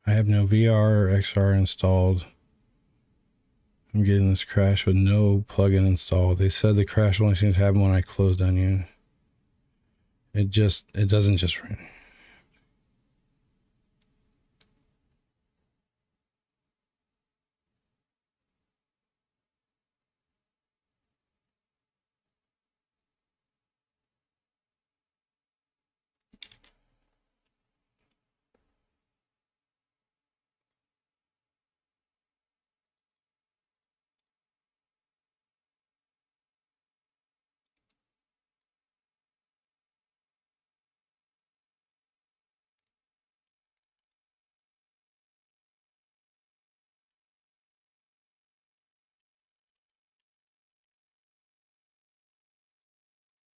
I have no VR or XR installed. I'm getting this crash with no plugin installed. They said the crash only seems to happen when I close Onion. It doesn't just.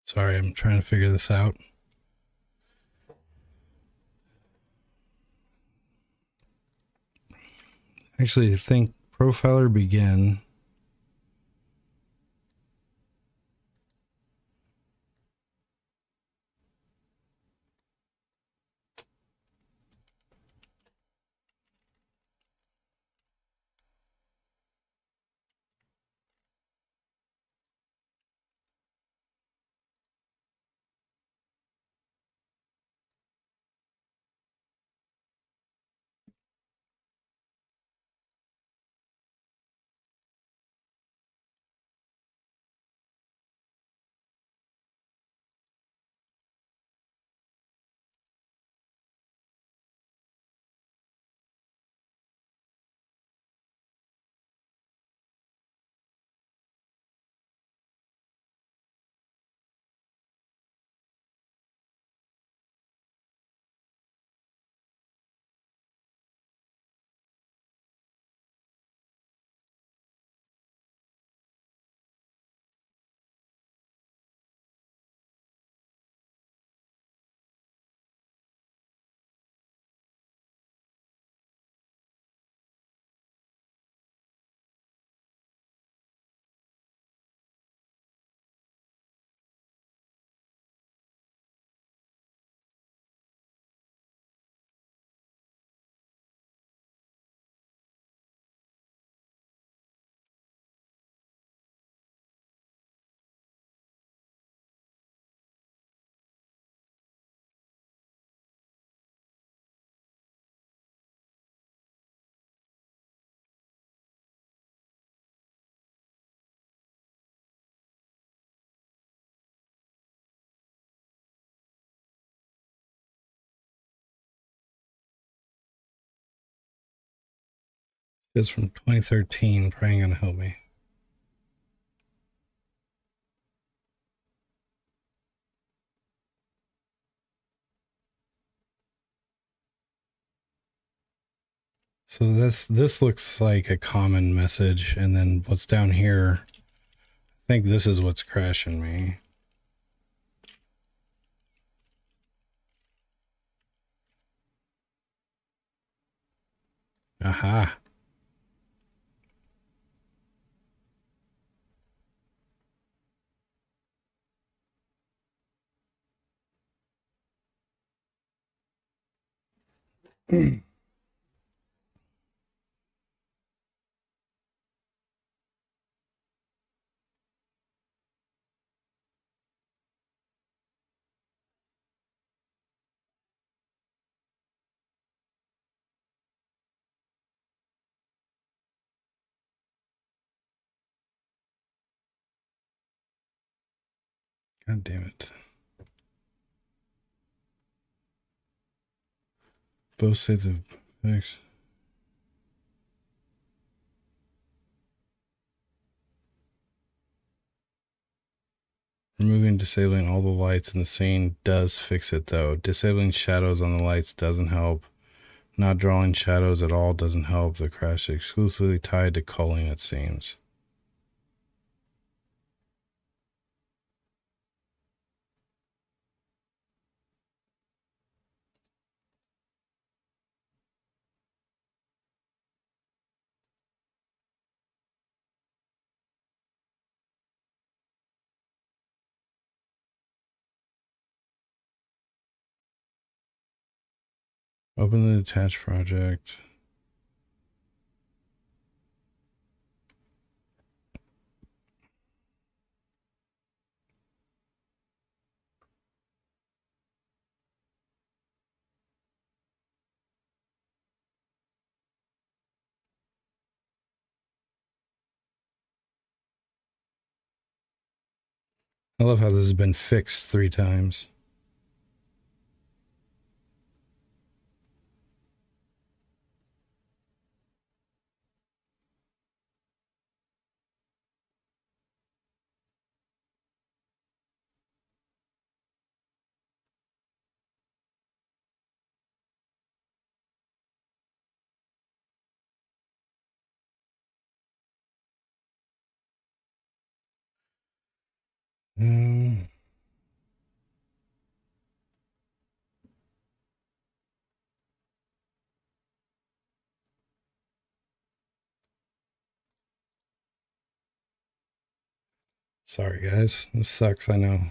Sorry, I'm trying to figure this out. Actually, I think profiler begin. It's from 2013. Probably gonna help me. So this looks like a common message, and then what's down here, I think this is what's crashing me. Aha. God damn it. Both say the fix. Removing and disabling all the lights in the scene does fix it though. Disabling shadows on the lights doesn't help. Not drawing shadows at all doesn't help. The crash is exclusively tied to culling, it seems. Open the attached project. I love how this has been fixed 3 times. Um, sorry guys, this sucks, I know.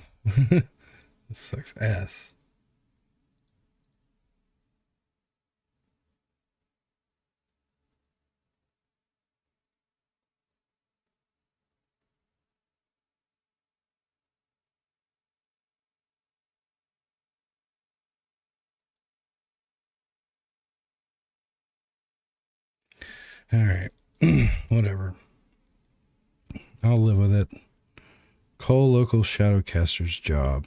This sucks ass. Alright. Whatever. I'll live with it. Call local shadowcaster's job.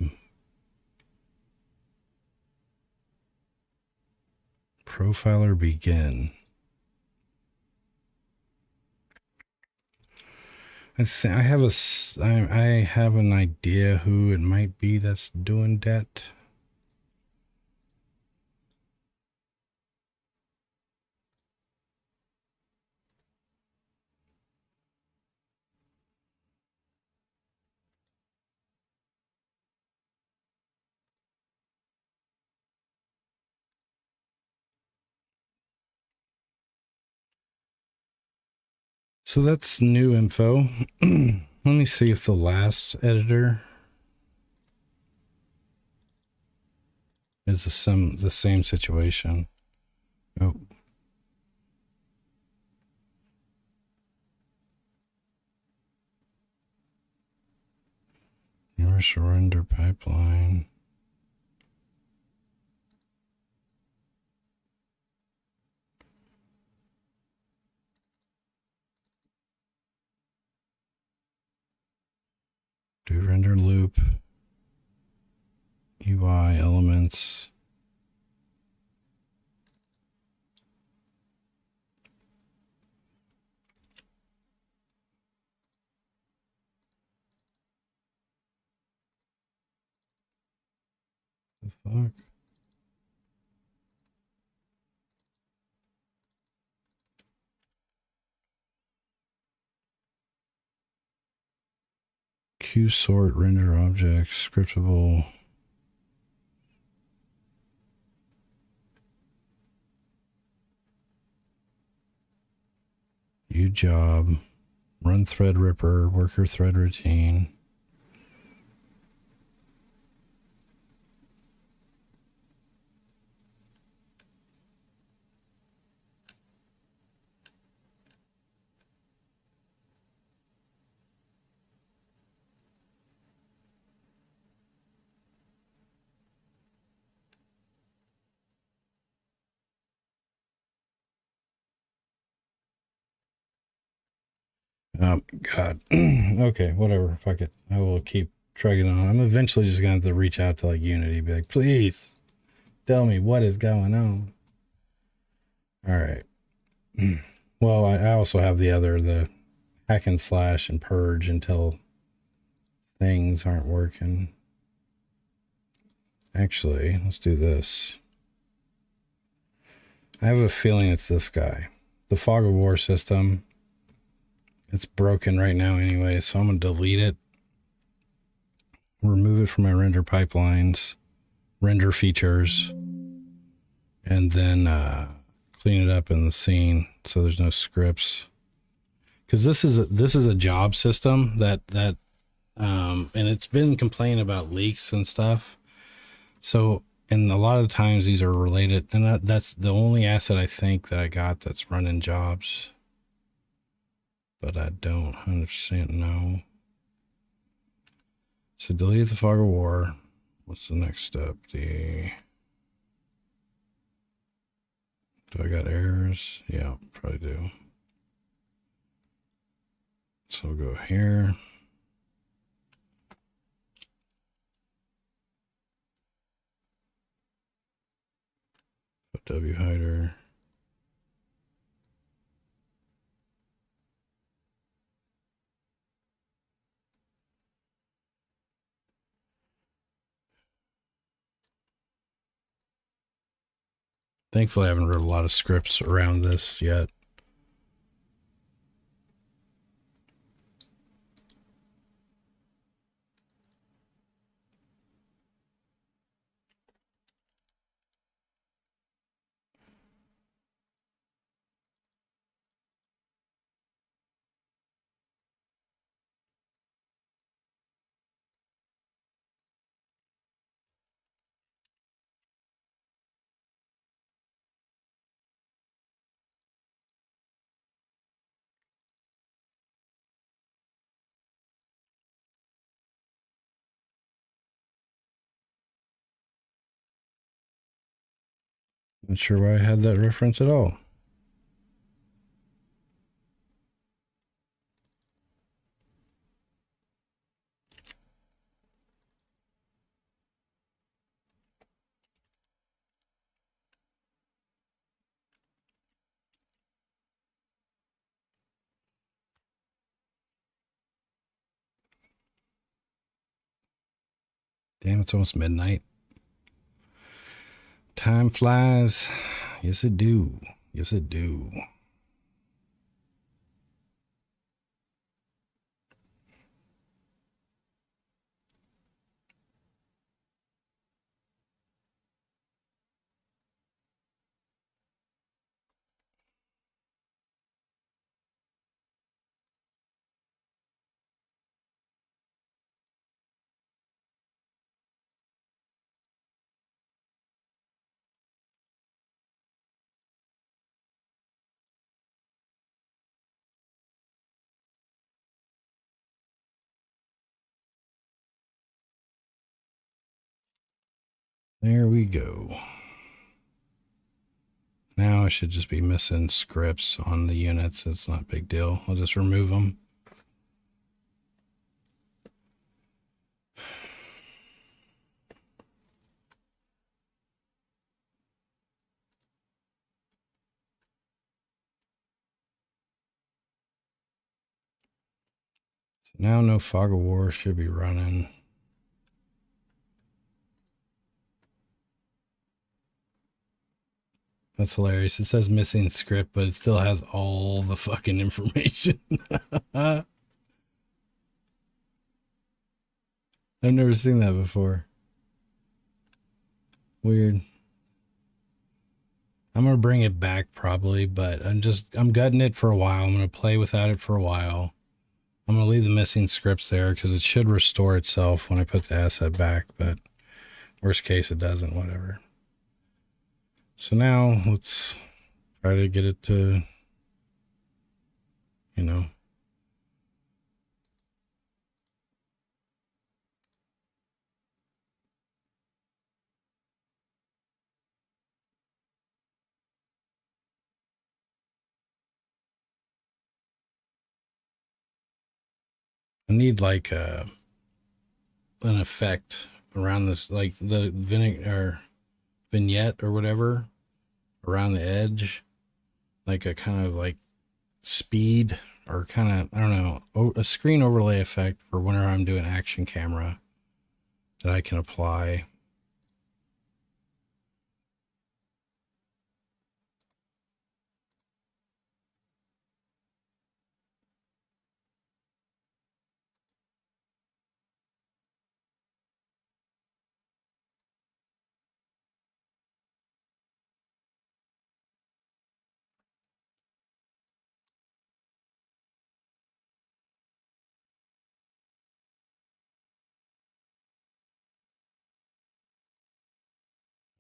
Profiler begin. I have an idea who it might be that's doing that. So that's new info. Let me see if the last editor is the same situation. Oh. Your surrender pipeline. Do render loop. UI elements. Fuck. Qsort render objects scriptable. Job, run thread ripper, worker thread routine. Oh, God. Okay, whatever. Fuck it. I will keep trugging on. I'm eventually just going to have to reach out to like Unity, be like, please tell me what is going on. All right. Well, I also have the hack and slash and purge until things aren't working. Actually, let's do this. I have a feeling it's this guy. The Fog of War system. It's broken right now anyway, so I'm going to delete it. Remove it from my render pipelines, render features, and then clean it up in the scene so there's no scripts. Because this is a job system that and it's been complaining about leaks and stuff. So, and a lot of the times these are related, and that's the only asset I think that I got that's running jobs. But I don't 100% know. So delete the Fog of War. What's the next step? Do I got errors? Yeah, probably do. So we'll go here. Put W hider. Thankfully, I haven't wrote a lot of scripts around this yet. Not sure why I had that reference at all. Damn, it's almost midnight. Time flies. Yes, it do. Yes, it do. There we go. Now I should just be missing scripts on the units. It's not a big deal. I'll just remove them. So now no Fog of War should be running. That's hilarious. It says missing script, but it still has all the fucking information. I've never seen that before. Weird. I'm gonna bring it back probably, but I'm gutting it for a while. I'm gonna play without it for a while. I'm gonna leave the missing scripts there because it should restore itself when I put the asset back, but worst case it doesn't, whatever. So now let's try to get it to, you know. I need like an effect around this, like the vignette or whatever around the edge, like a kind of like speed or kind of, I don't know, a screen overlay effect for whenever I'm doing action camera that I can apply.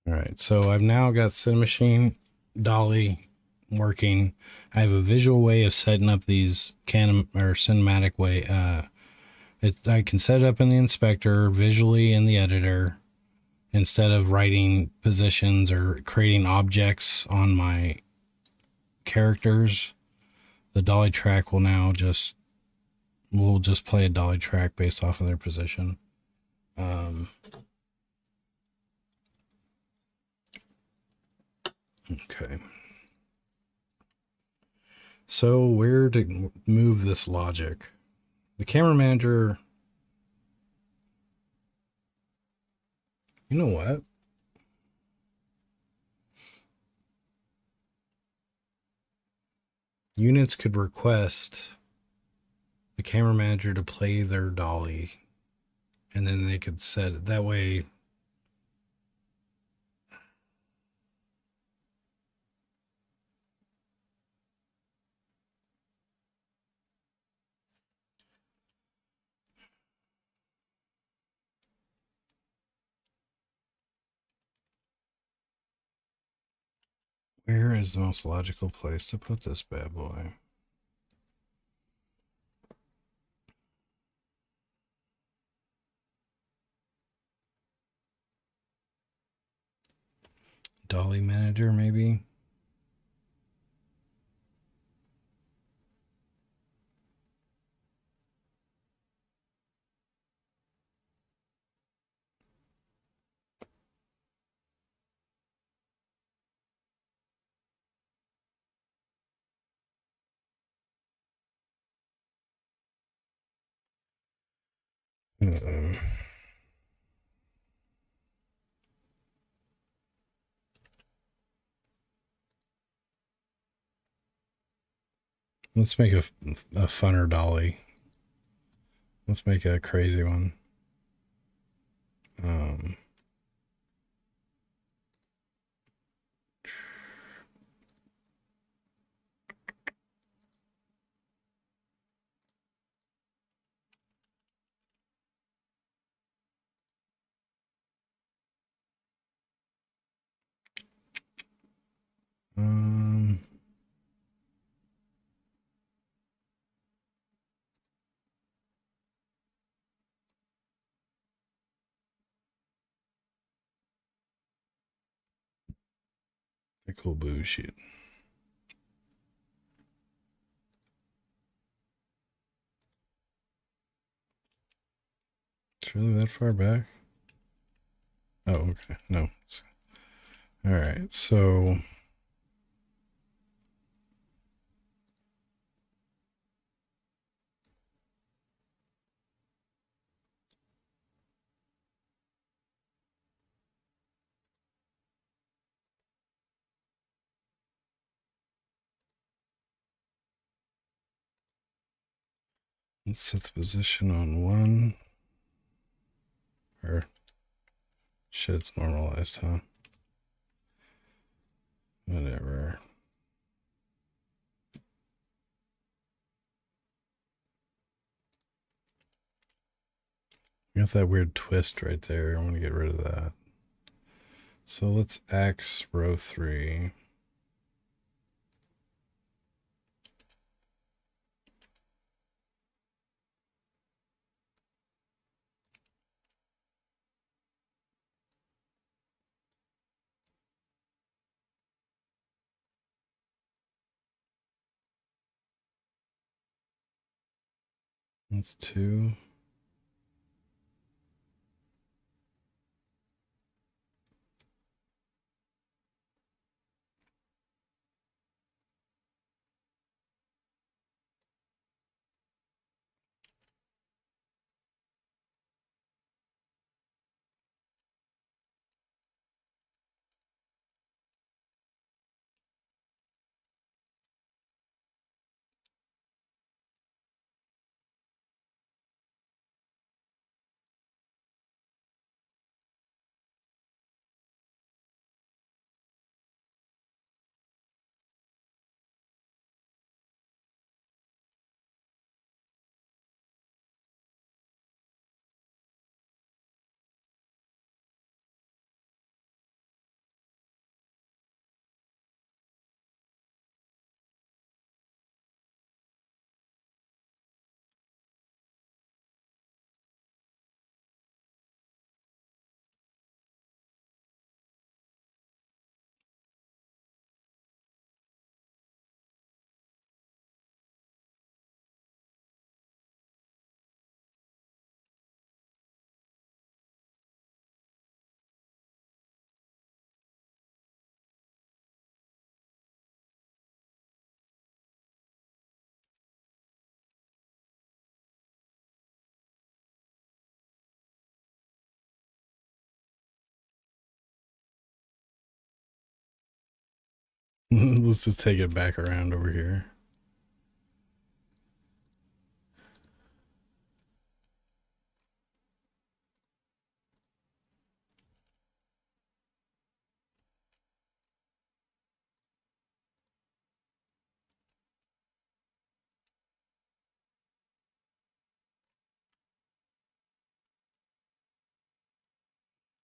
All right, so I've now got Cinemachine Dolly working. I have a visual way of setting up these cinematic way. I can set it up in the inspector, visually in the editor, instead of writing positions or creating objects on my characters. The dolly track will now we'll just play a dolly track based off of their position. Okay. So where to move this logic? The camera manager, you know what? Units could request the camera manager to play their dolly, and then they could set it that way. Where is the most logical place to put this bad boy? Dolly manager, maybe? Uh-oh. Let's make a funner dolly. Let's make a crazy one. Um, a cool bullshit. It's really that far back? Oh, okay. No. All right. So Let's set the position on 1. Or shit, it's normalized, huh? Whatever. Got that weird twist right there. I want to get rid of that. So let's X row 3. That's 2. Let's just take it back around over here.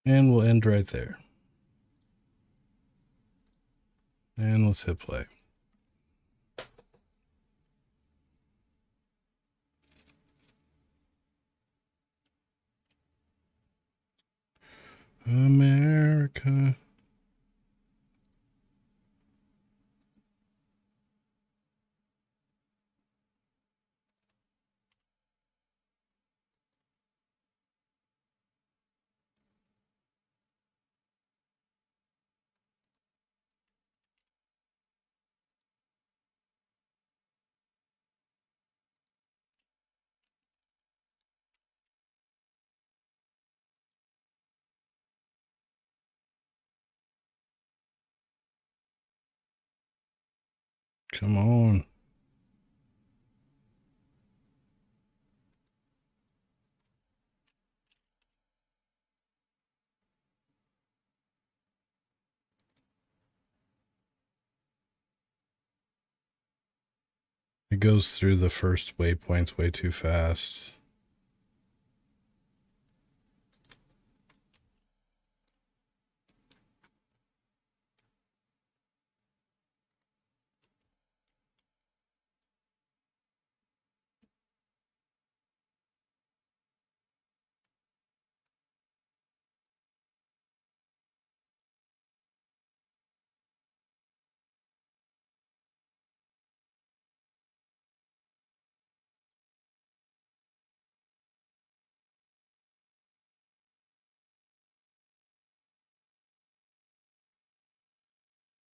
And we'll end right there. And let's hit play. America. Come on. It goes through the first waypoints way too fast.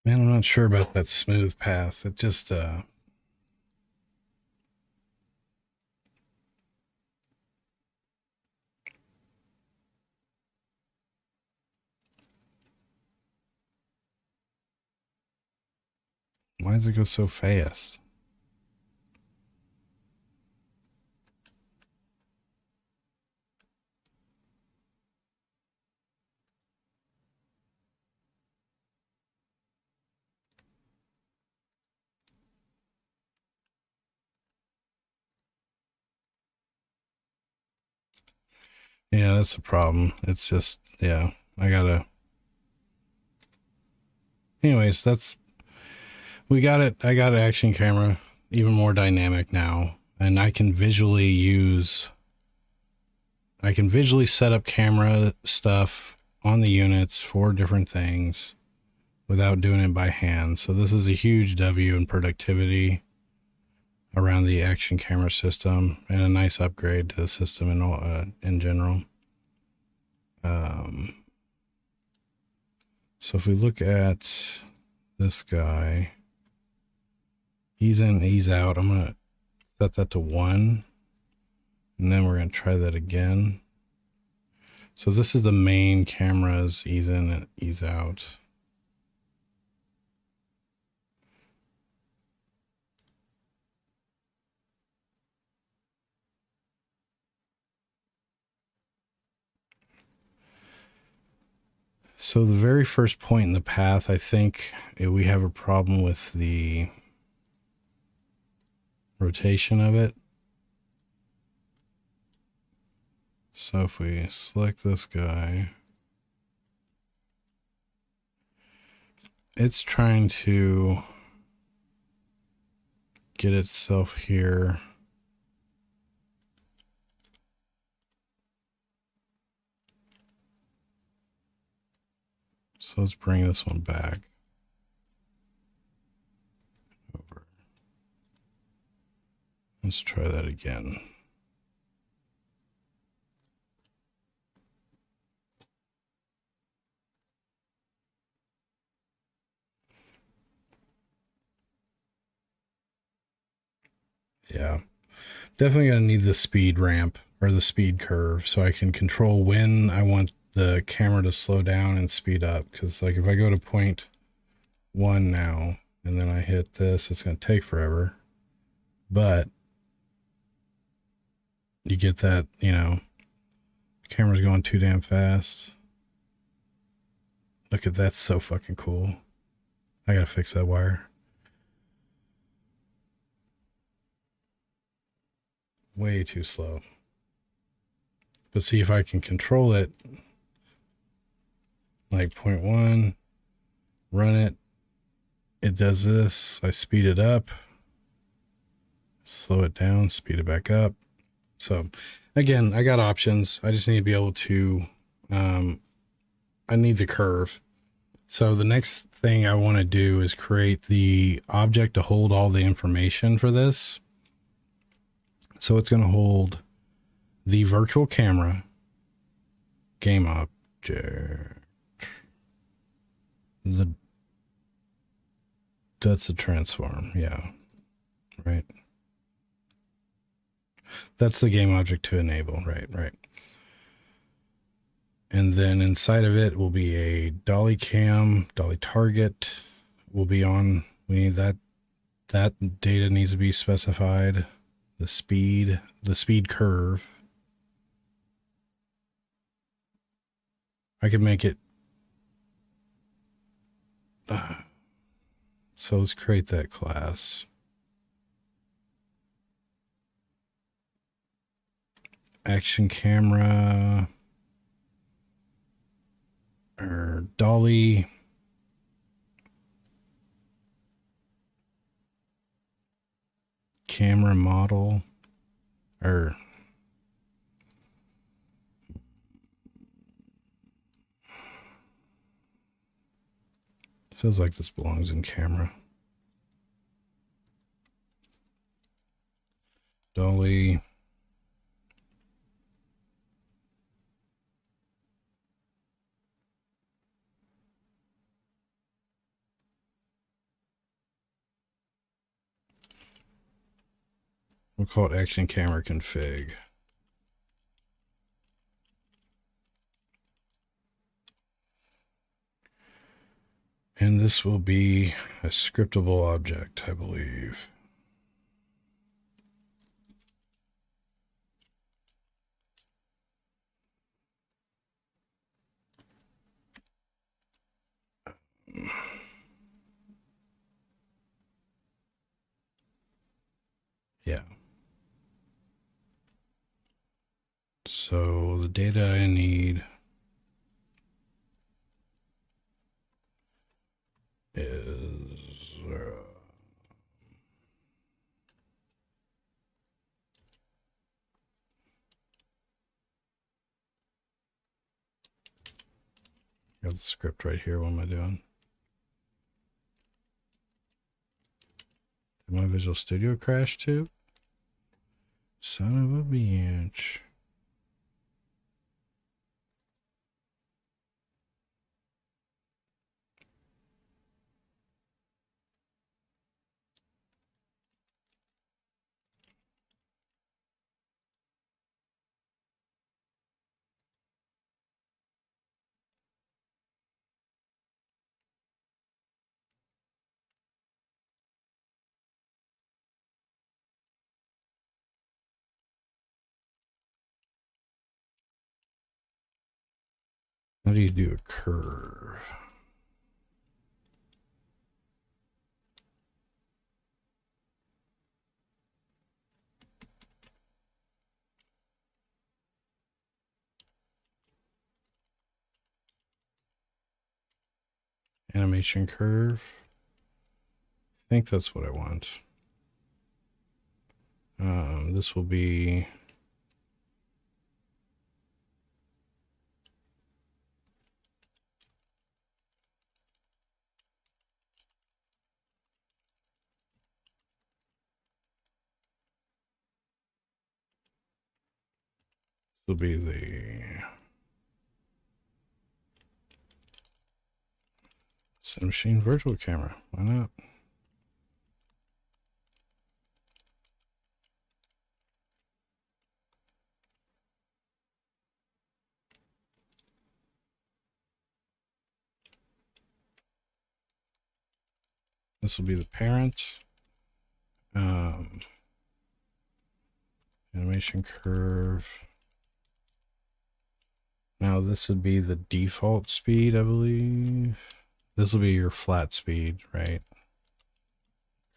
Man, I'm not sure about that smooth path. It just, why does it go so fast? Yeah, that's the problem. It's just, yeah, I gotta. Anyways, we got it. I got an action camera, even more dynamic now, and I can visually set up camera stuff on the units for different things without doing it by hand. So this is a huge W in productivity around the action camera system, and a nice upgrade to the system in general. So if we look at this guy, ease in, ease out. I'm going to set that to 1, and then we're going to try that again. So this is the main camera's ease in and ease out. So the very first point in the path, I think we have a problem with the rotation of it. So if we select this guy, it's trying to get itself here. So let's bring this one back. Over. Let's try that again. Yeah, definitely gonna need the speed ramp or the speed curve so I can control when I want the camera to slow down and speed up. Because like if I go to 0.1 now and then I hit this, it's gonna take forever. But you get that, you know, camera's going too damn fast. Look at that, so fucking cool. I gotta fix that wire. Way too slow. But see if I can control it. Like 0.1, run it. It does this. I speed it up, slow it down, speed it back up. So again, I got options. I just need to be able to, I need the curve. So the next thing I want to do is create the object to hold all the information for this. So it's going to hold the virtual camera, game object, that's the transform. Yeah. Right. That's the game object to enable. Right. And then inside of it will be a dolly cam, dolly target will be on. We need that data needs to be specified. The speed curve. I could make it. So let's create that class. Action camera or dolly camera model or feels like this belongs in camera. Dolly we'll call it action camera config. And this will be a scriptable object, I believe. Yeah. So the data I need is got the script right here. What am I doing? Did my Visual Studio crash too? Son of a bitch. How do you do a curve? Animation curve. I think that's what I want. This will be the Cinemachine virtual camera. Why not? This will be the parent. Animation curve. Now this would be the default speed, I believe. This will be your flat speed, right?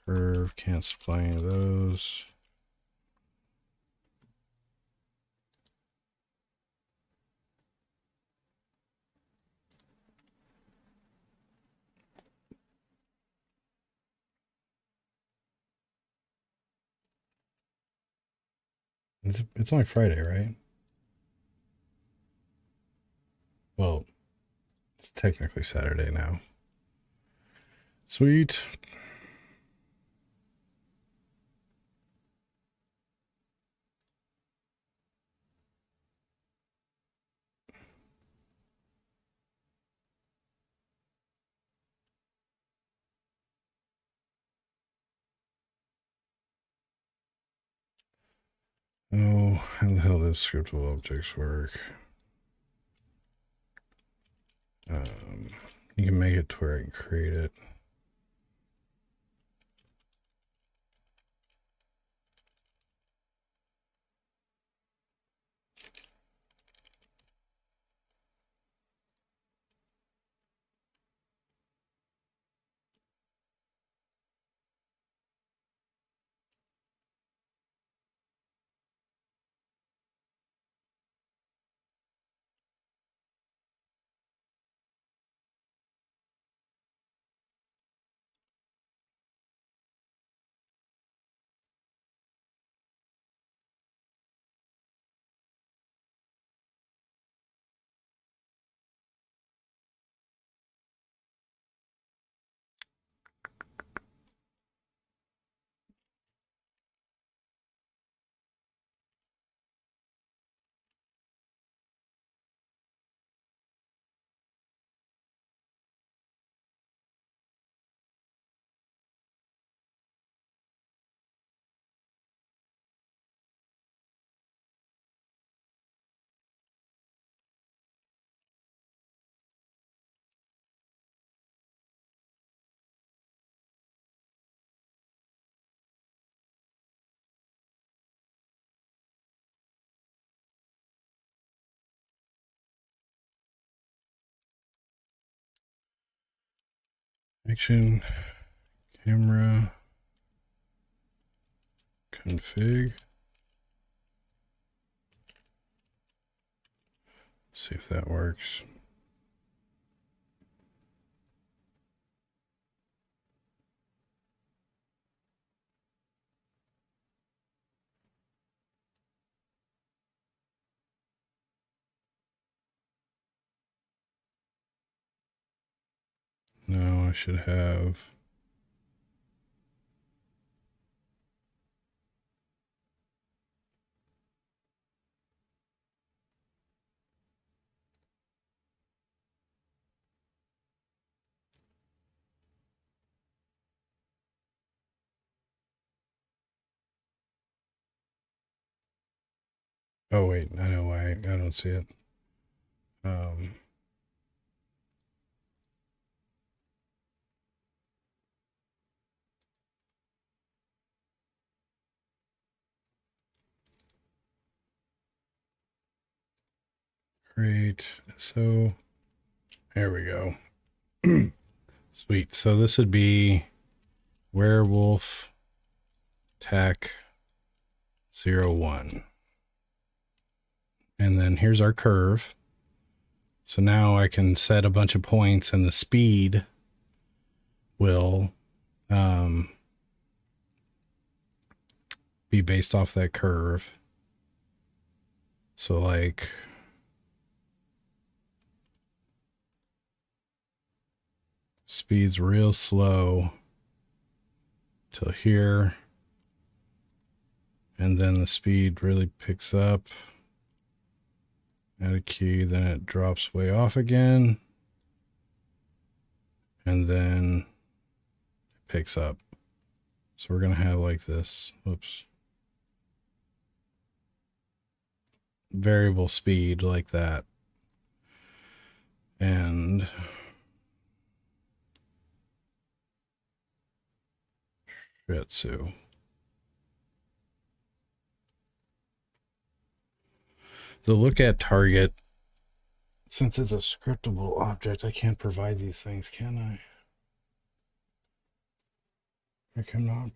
Curve, can't supply any of those. It's only Friday, right? Well, it's technically Saturday now. Sweet. Oh, how the hell does scriptable objects work? You can make it to where I can create it. Action, camera, config. See if that works. No, I should have. Oh wait, I know why I don't see it. Great. So there we go. Sweet. So this would be werewolf tech 01. And then here's our curve. So now I can set a bunch of points and the speed will be based off that curve. So like speed's real slow till here. And then the speed really picks up. Add a key, then it drops way off again. And then it picks up. So we're going to have like this. Whoops. Variable speed like that. And Shitsu. The look at target, since it's a scriptable object, I can't provide these things, can I? I cannot.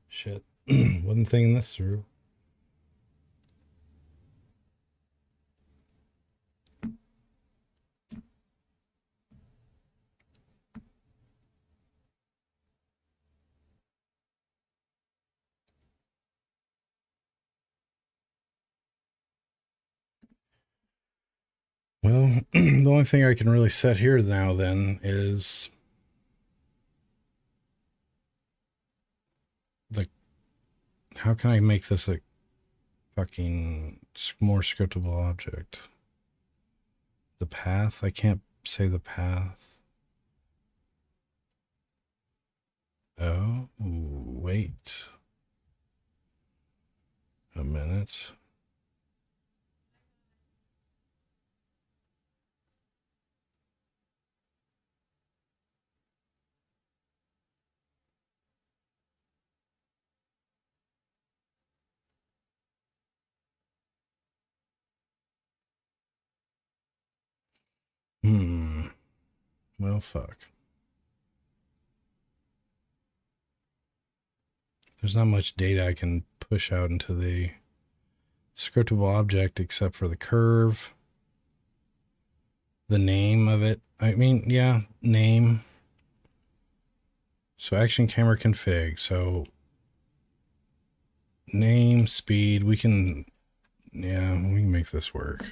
Shit. Wasn't thinking this through. Well, the only thing I can really set here now then is the, how can I make this a fucking more scriptable object? The path? I can't say the path. Oh, wait a minute. Well, fuck. There's not much data I can push out into the scriptable object except for the curve, the name of it. I mean, yeah, name. So action camera config. So name, speed, we can make this work.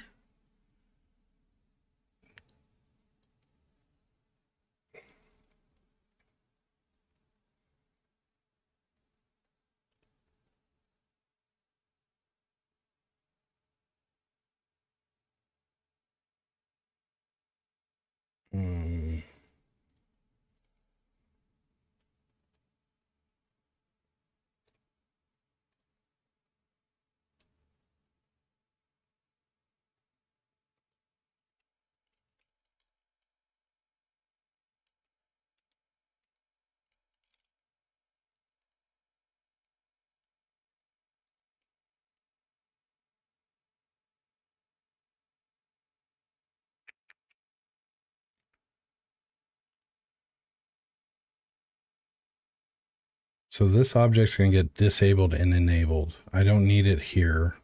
So this object's going to get disabled and enabled. I don't need it here.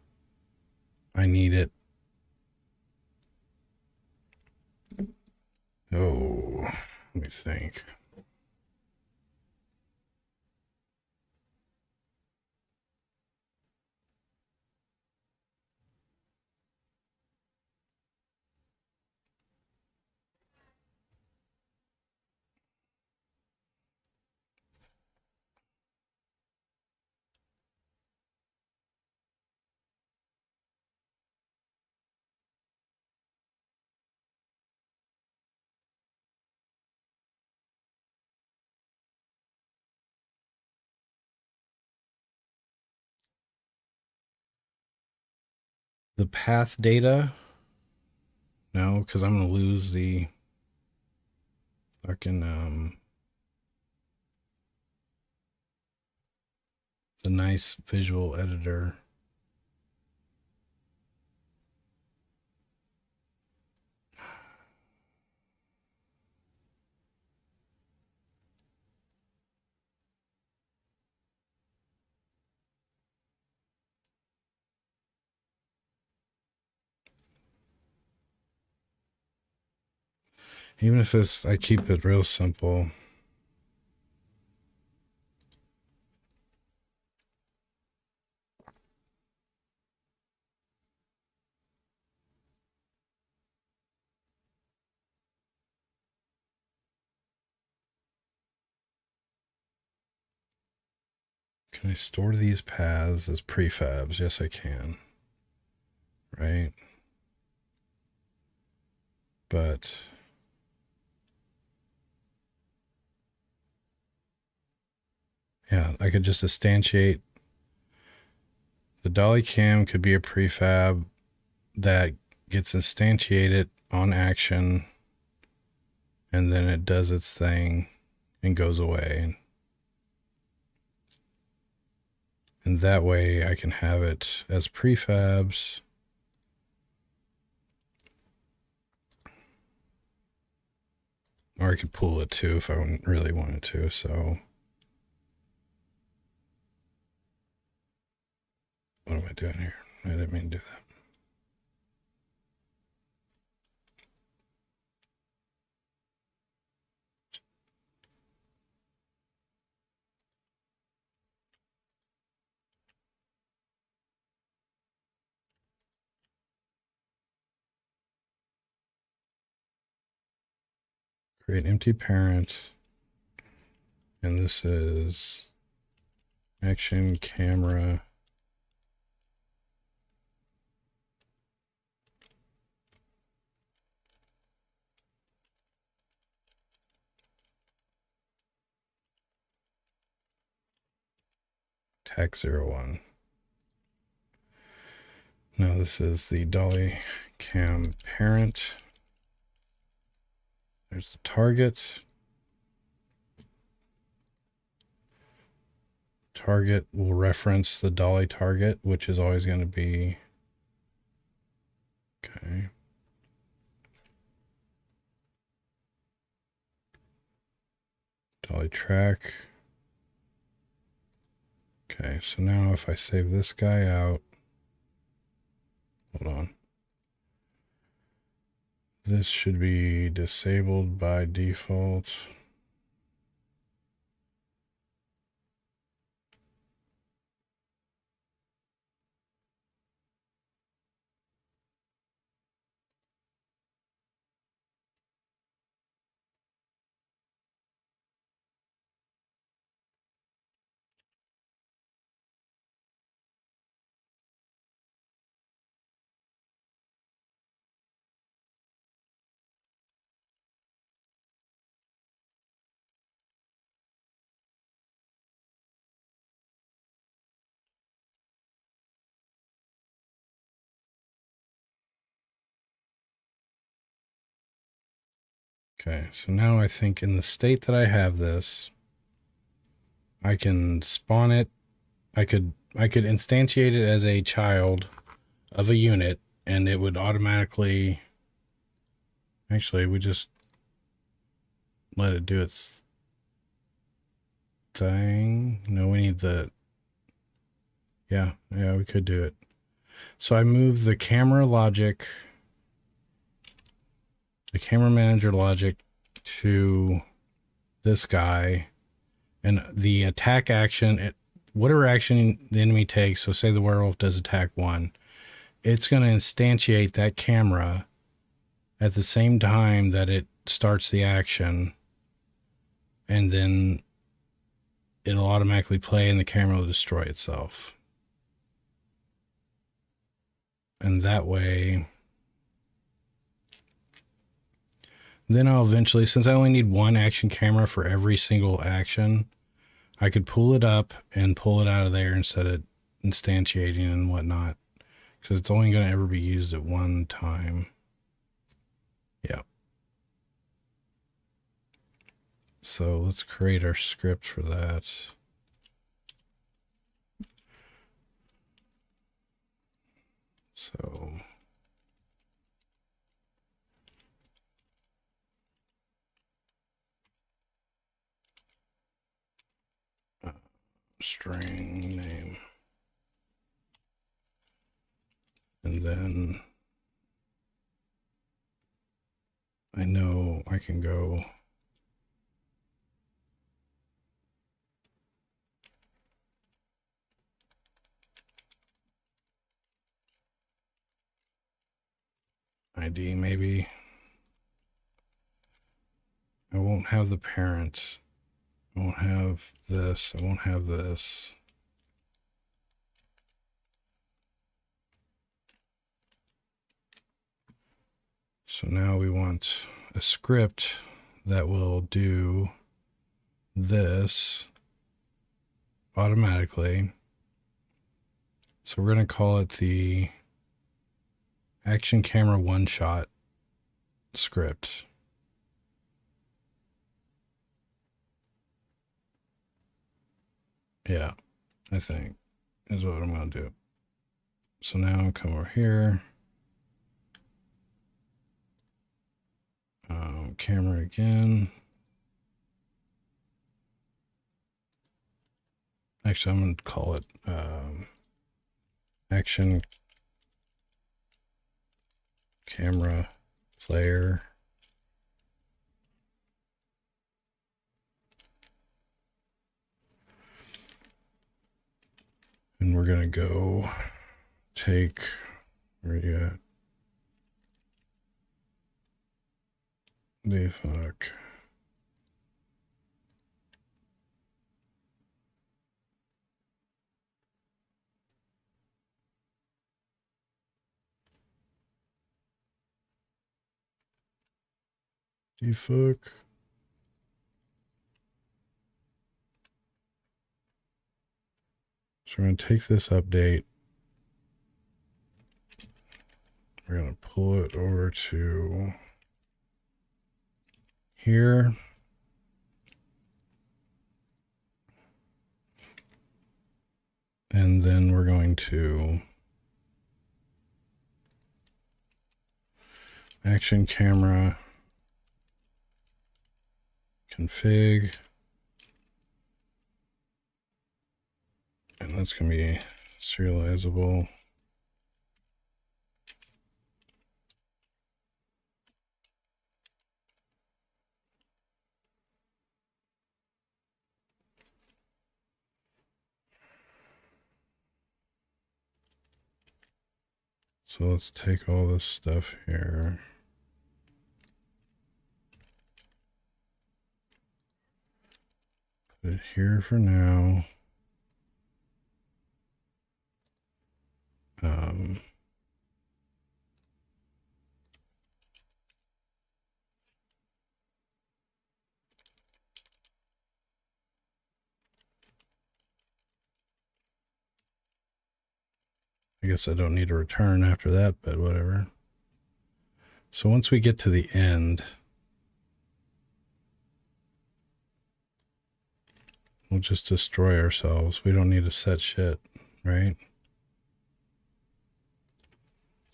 I need it. Oh, let me think. The path data. No, because I'm going to lose the fucking, the nice visual editor. Even if it's, I keep it real simple. Can I store these paths as prefabs? Yes, I can. Right? But yeah, I could just instantiate. The dolly cam could be a prefab that gets instantiated on action, and then it does its thing and goes away. And that way I can have it as prefabs. Or I could pull it too if I really wanted to, so. What am I doing here? I didn't mean to do that. Create empty parent. And this is action camera. Tag 01. Now this is the dolly cam parent. There's the target. Target will reference the dolly target, which is always going to be, okay. Dolly track. Okay, so now if I save this guy out, hold on. This should be disabled by default. Okay, so now I think in the state that I have this, I can spawn it. I could instantiate it as a child of a unit, and it would automatically, actually, we just let it do its thing. No, we need the... Yeah, we could do it. So I moved the camera logic, the camera manager logic to this guy, and the attack action, whatever action the enemy takes, so say the werewolf does attack 1, it's going to instantiate that camera at the same time that it starts the action, and then it'll automatically play and the camera will destroy itself. And that way, then I'll eventually, since I only need one action camera for every single action, I could pull it up and pull it out of there instead of instantiating and whatnot, because it's only going to ever be used at one time. Yeah. So let's create our script for that. So string name, and then I know I can go ID maybe. I won't have the parent. I won't have this. I won't have this. So now we want a script that will do this automatically. So we're going to call it the action camera one shot script. Yeah, I think is what I'm going to do. So now I'll come over here. Camera again. Actually, I'm going to call it action camera player. And we're going to go take, where are you at? The fuck. The fuck. So we're going to take this update. We're going to pull it over to here. And then we're going to action camera config. And that's going to be serializable. So let's take all this stuff here. Put it here for now. I guess I don't need a return after that, but whatever. So once we get to the end, we'll just destroy ourselves. We don't need to set shit, right?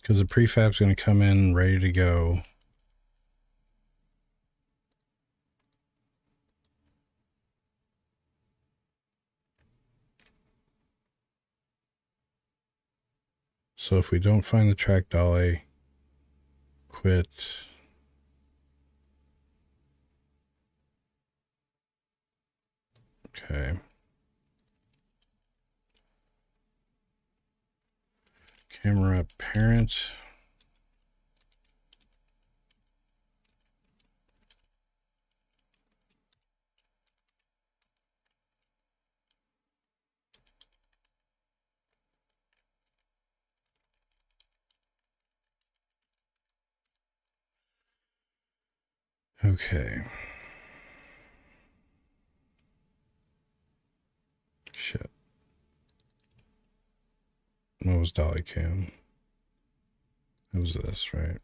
Because the prefab's going to come in ready to go. So if we don't find the track dolly, quit. Okay. Camera parent. Okay. Shit. What was dolly cam? It was this, right?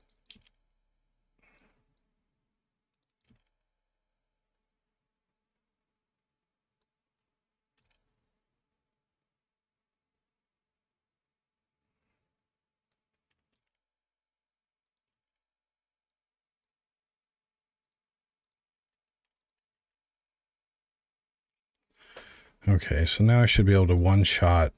Okay, so now I should be able to one-shot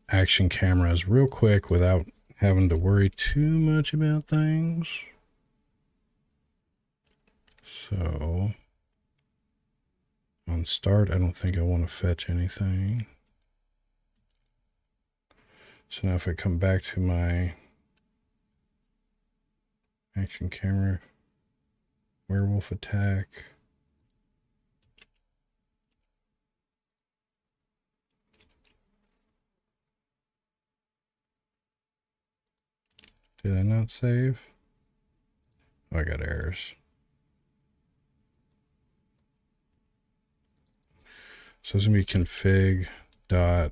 action cameras real quick without having to worry too much about things. So on start, I don't think I want to fetch anything. So now if I come back to my action camera, werewolf attack. Did I not save? Oh, I got errors. So it's gonna be config dot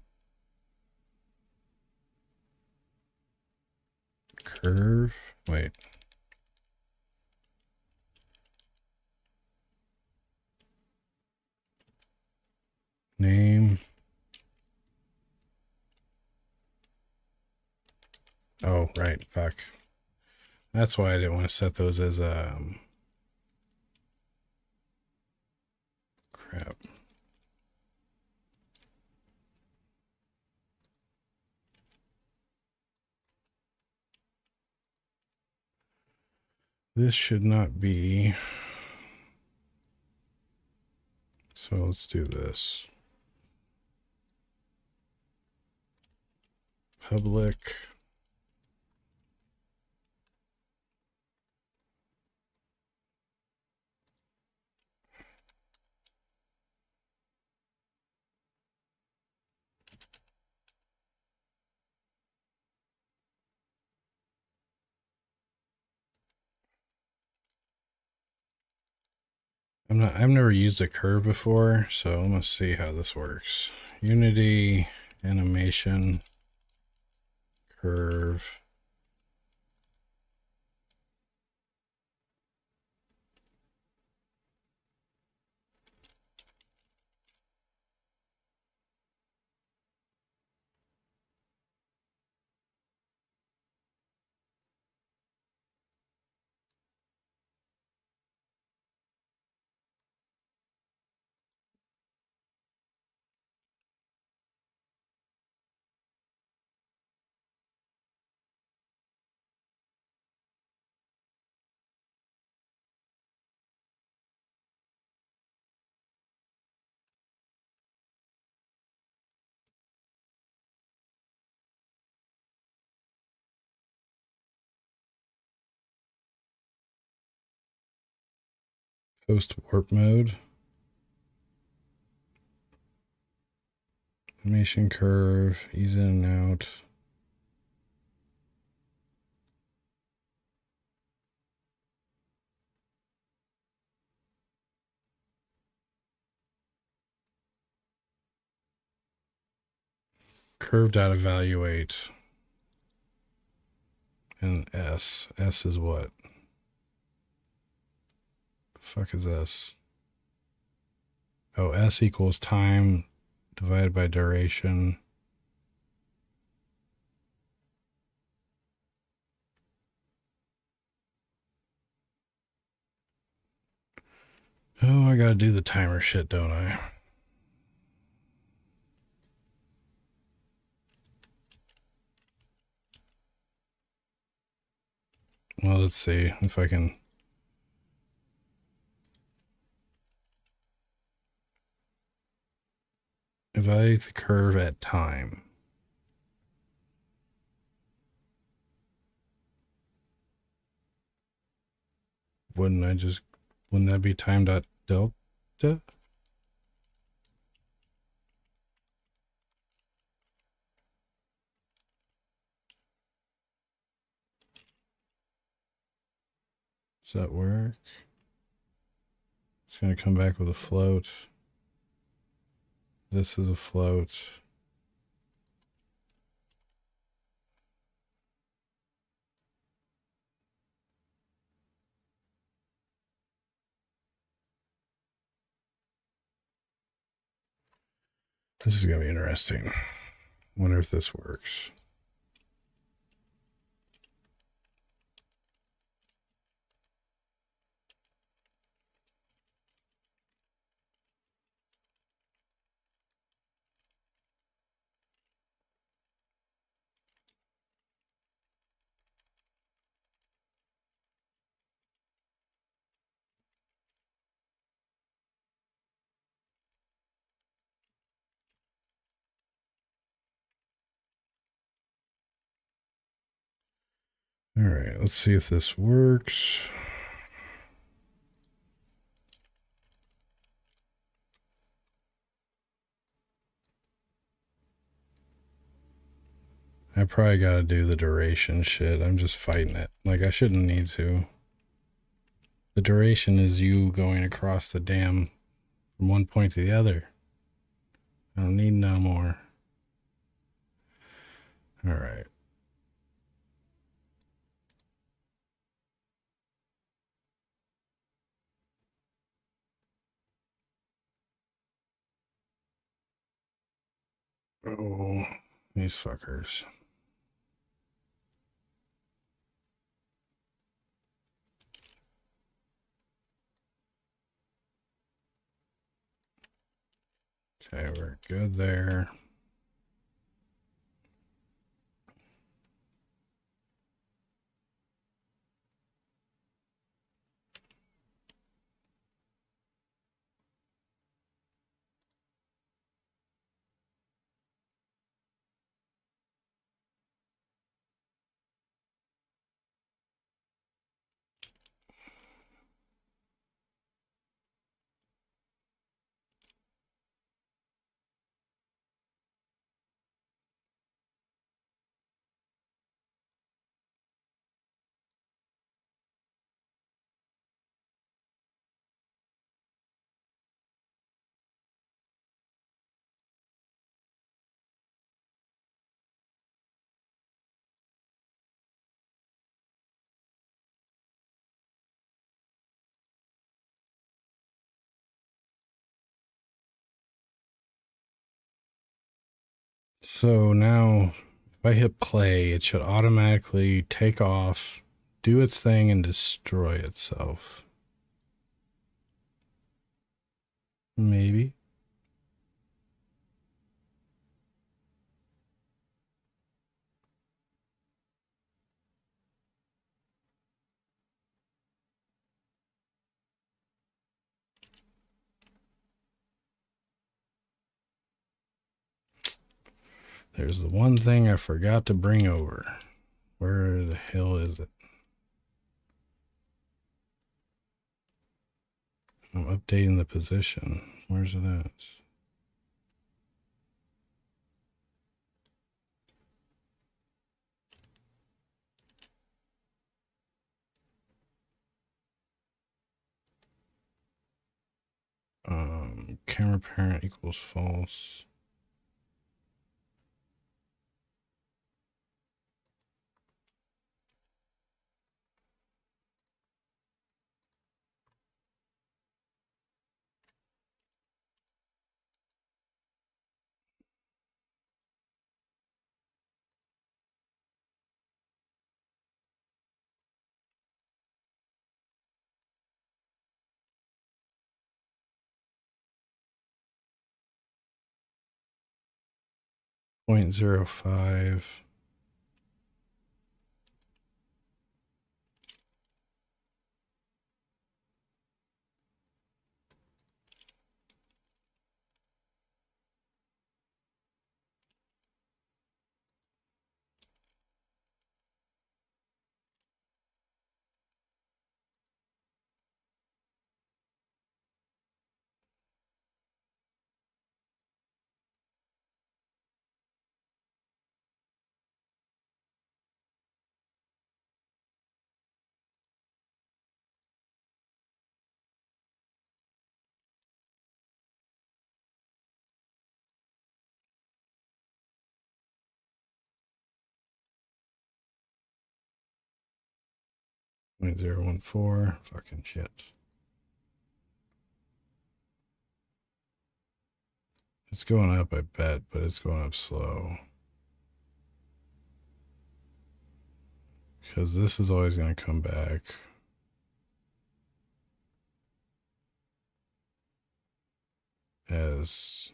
curve. Wait. Name. Oh, right. Fuck. That's why I didn't want to set those as crap. This should not be. So let's do this. Public. I've never used a curve before, so let's see how this works. Unity, animation, curve. Post warp mode. Animation curve, ease in and out. Curve dot evaluate. And S. S is what? The fuck is S? Oh, S equals time divided by duration. Oh, I gotta do the timer shit, don't I? Well, let's see if I can. Evaluate the curve at time. Wouldn't that be time dot delta? Does that work? It's going to come back with a float. This is a float. This is going to be interesting. Wonder if this works. All right, let's see if this works. I probably got to do the duration shit. I'm just fighting it. Like, I shouldn't need to. The duration is you going across the dam from one point to the other. I don't need no more. All right. Oh, these fuckers. Okay, we're good there. So now, if I hit play, it should automatically take off, do its thing, and destroy itself. Maybe. There's the one thing I forgot to bring over. Where the hell is it? I'm updating the position. Where's it at? Camera parent equals false. .05. 0.014. Fucking shit. It's going up, I bet, but it's going up slow. Because this is always going to come back. As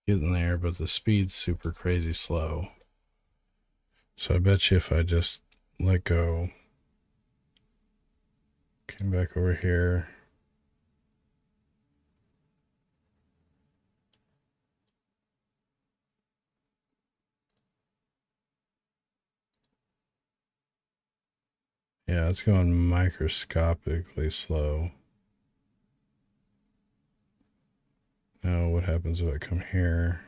getting there, but the speed's super crazy slow. So I bet you if I just let go, came back over here. Yeah, it's going microscopically slow. Now what happens if I come here?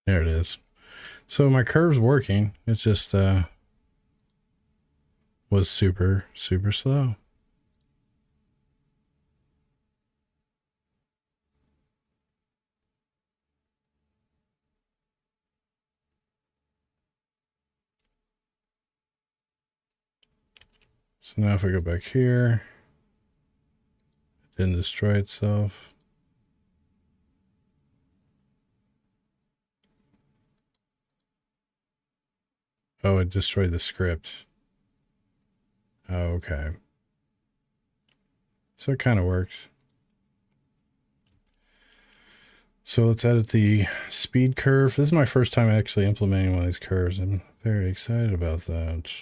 There it is. So my curve's working. It's just was super, super slow. So now if I go back here, it didn't destroy itself. Oh, it destroyed the script. Oh, okay. So it kind of works. So let's edit the speed curve. This is my first time actually implementing one of these curves. I'm very excited about that.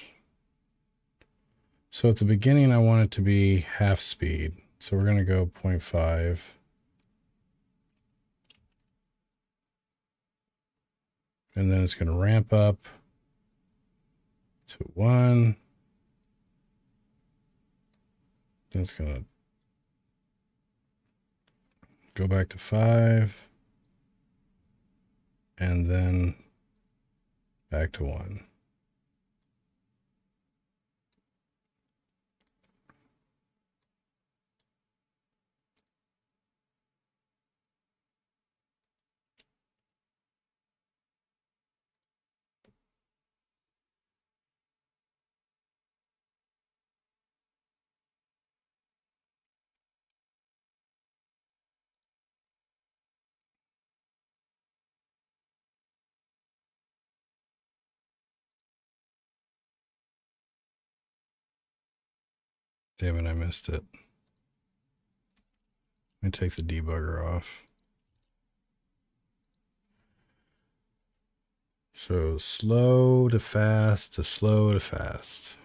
So at the beginning, I want it to be half speed. So we're going to go 0.5. And then it's going to ramp up to 1. Then it's going to go back to 5. And then back to 1. Damn it, I missed it. Let me take the debugger off. So slow to fast to slow to fast.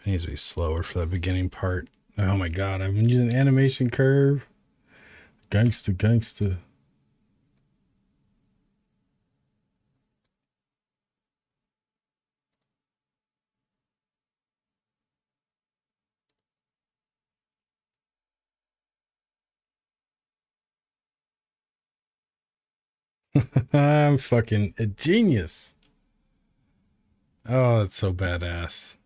It needs to be slower for that beginning part. Oh my god, I've been using animation curve. Gangsta, gangsta. I'm fucking a genius. Oh, that's so badass.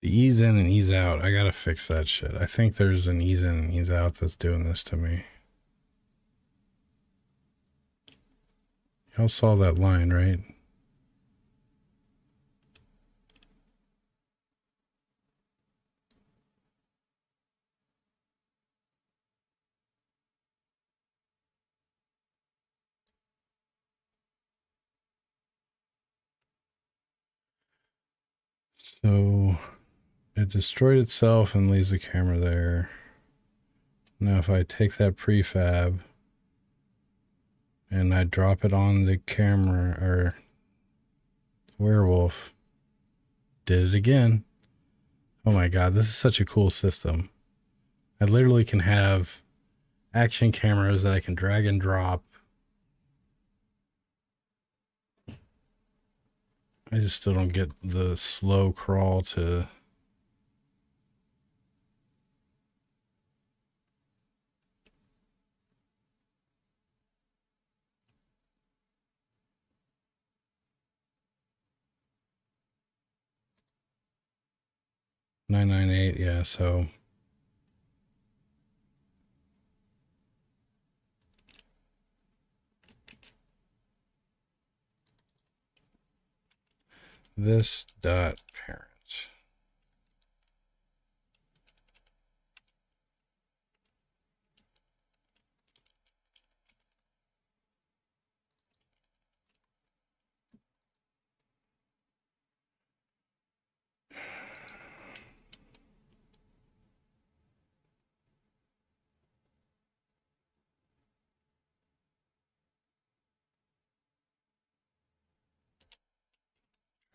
The ease in and ease out. I gotta fix that shit. I think there's an ease in and ease out that's doing this to me. Y'all saw that line, right? So it destroyed itself and leaves the camera there. Now if I take that prefab and I drop it on the camera or werewolf, did it again. Oh my god, this is such a cool system. I literally can have action cameras that I can drag and drop. I just still don't get the slow crawl to... $998, yeah, so this dot parent.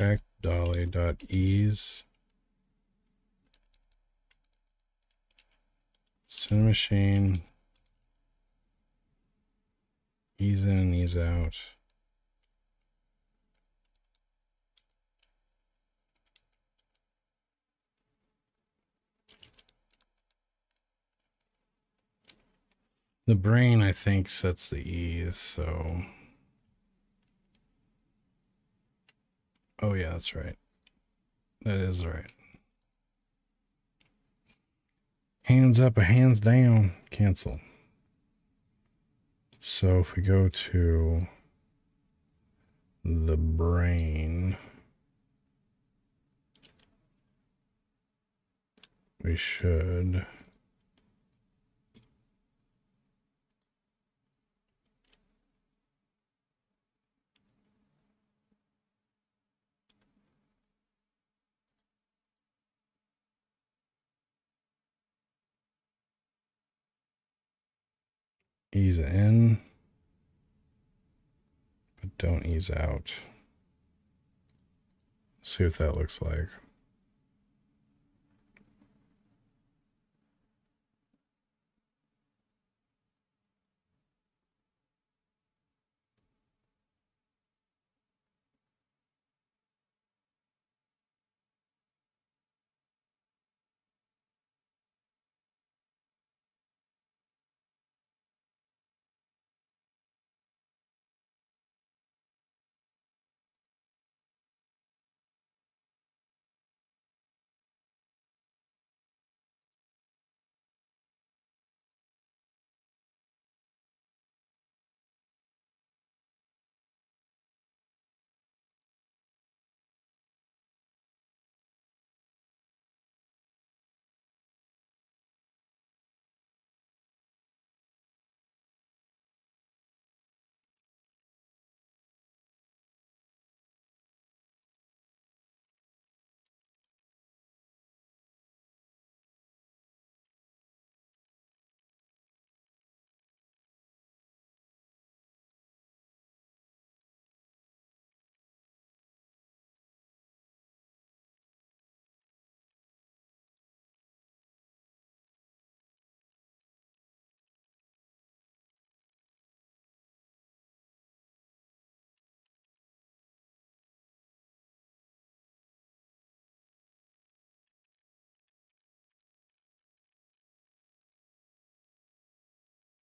Track dolly dot ease. Cinemachine. Ease in, ease out. The brain, I think, sets the ease, so... Oh yeah, that's right. That is right. Hands up or hands down, cancel. So if we go to the brain, we should... ease in, but don't ease out. See what that looks like.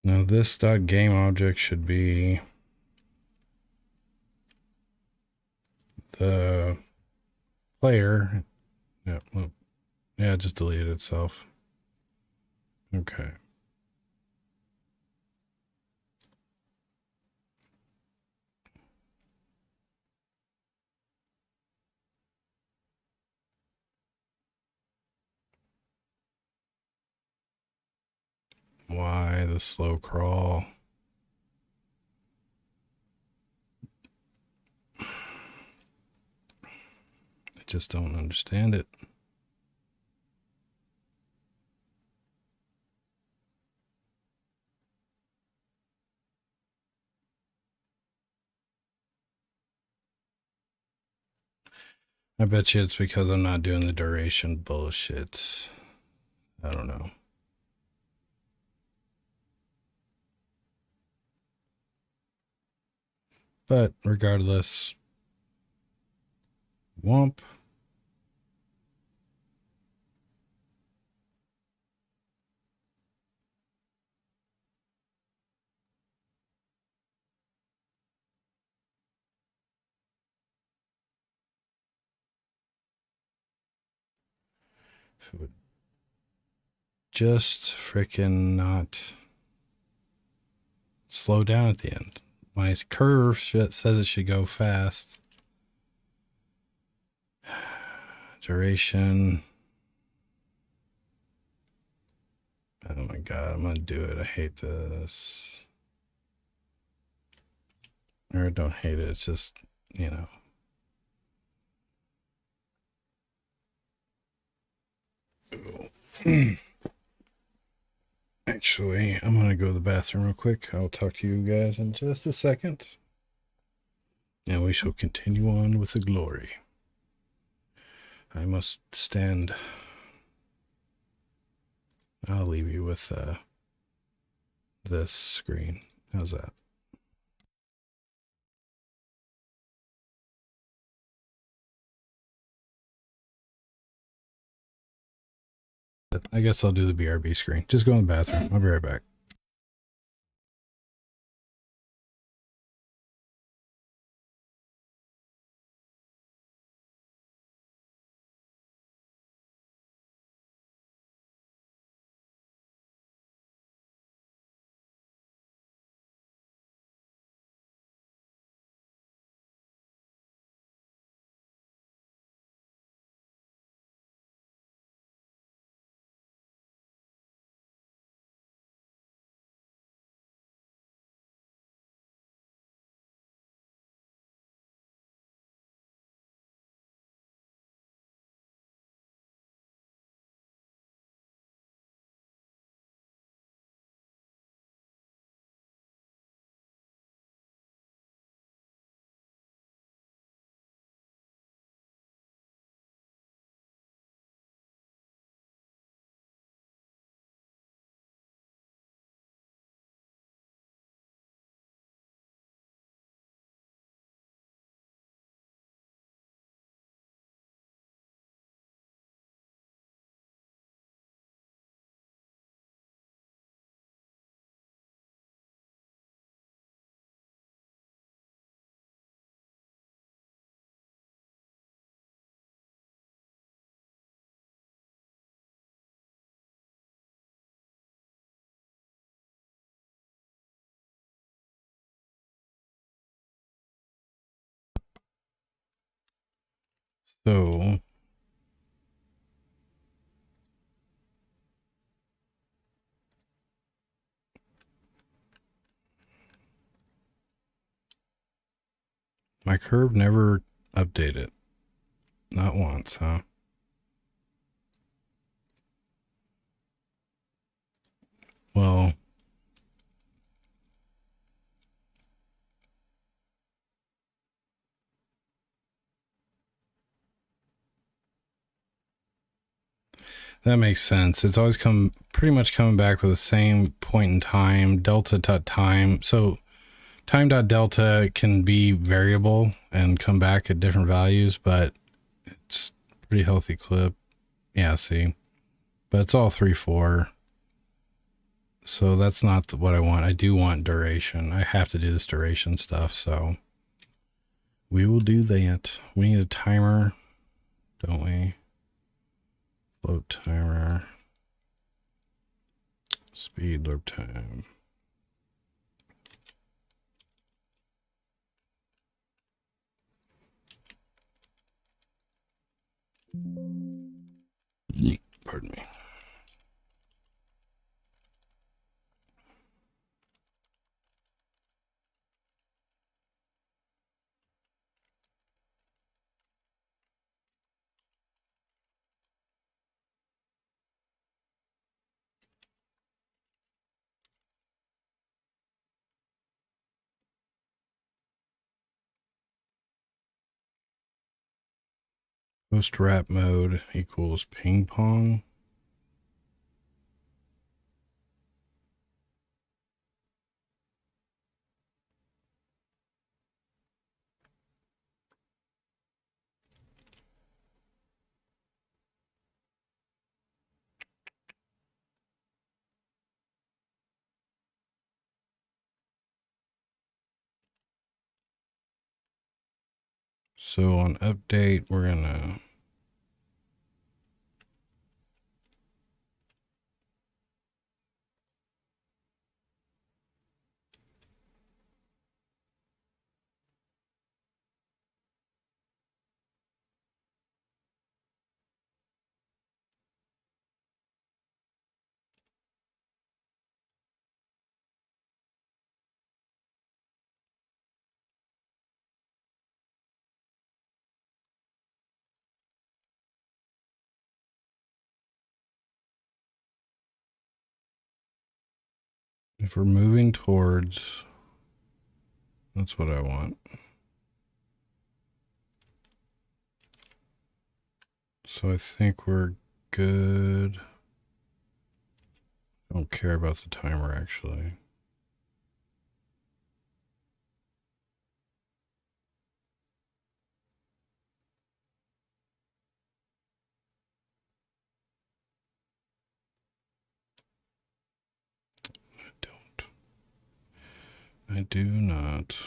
Now this dot game object should be the player. Yeah, well, Yeah, it just deleted itself. Okay. Why the slow crawl? I just don't understand it. I bet you it's because I'm not doing the duration bullshit. I don't know. But regardless, womp. If it would just freaking not slow down at the end. My curve says it should go fast. Duration. Oh my god, I'm gonna do it. I hate this. Or I don't hate it, it's just, you know. Actually, I'm gonna go to the bathroom real quick. I'll talk to you guys in just a second. And we shall continue on with the glory. I must stand. I'll leave you with this screen. How's that? I guess I'll do the BRB screen. Just go in the bathroom. I'll be right back. So my curve never updated. Not once, huh? Well, that makes sense. It's always pretty much coming back with the same point in time, delta to time. So time.delta can be variable and come back at different values, but it's a pretty healthy clip. Yeah, see, but it's all 3/4. So that's not what I want. I do want duration. I have to do this duration stuff, so we will do that. We need a timer, don't we? Flow Float timer. Speed loop time. Pardon me. Post wrap mode equals ping pong. So on update, we're gonna if we're moving towards, that's what I want. So I think we're good. Don't care about the timer actually. I do not.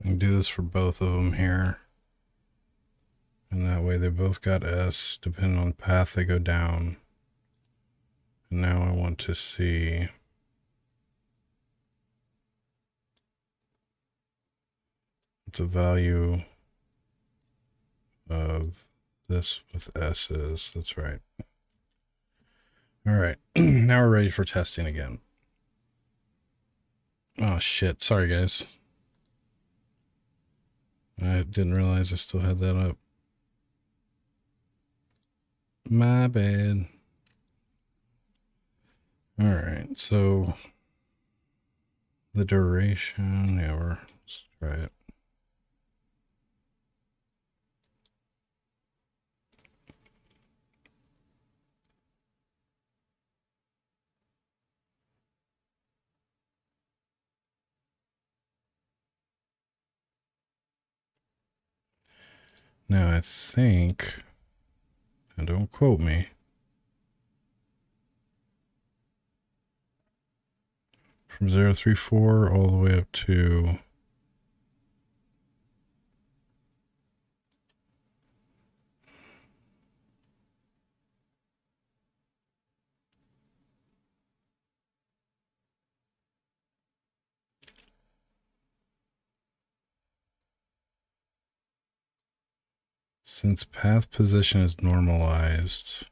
I can do this for both of them here. And that way they both got S, depending on the path they go down. And now I want to see what the value of this with S is. That's right. All right, now we're ready for testing again. Oh shit, sorry guys. I didn't realize I still had that up. My bad. All right, so the duration, yeah, let's try it. Now I think, and don't quote me, from 034 all the way up to since path position is normalized,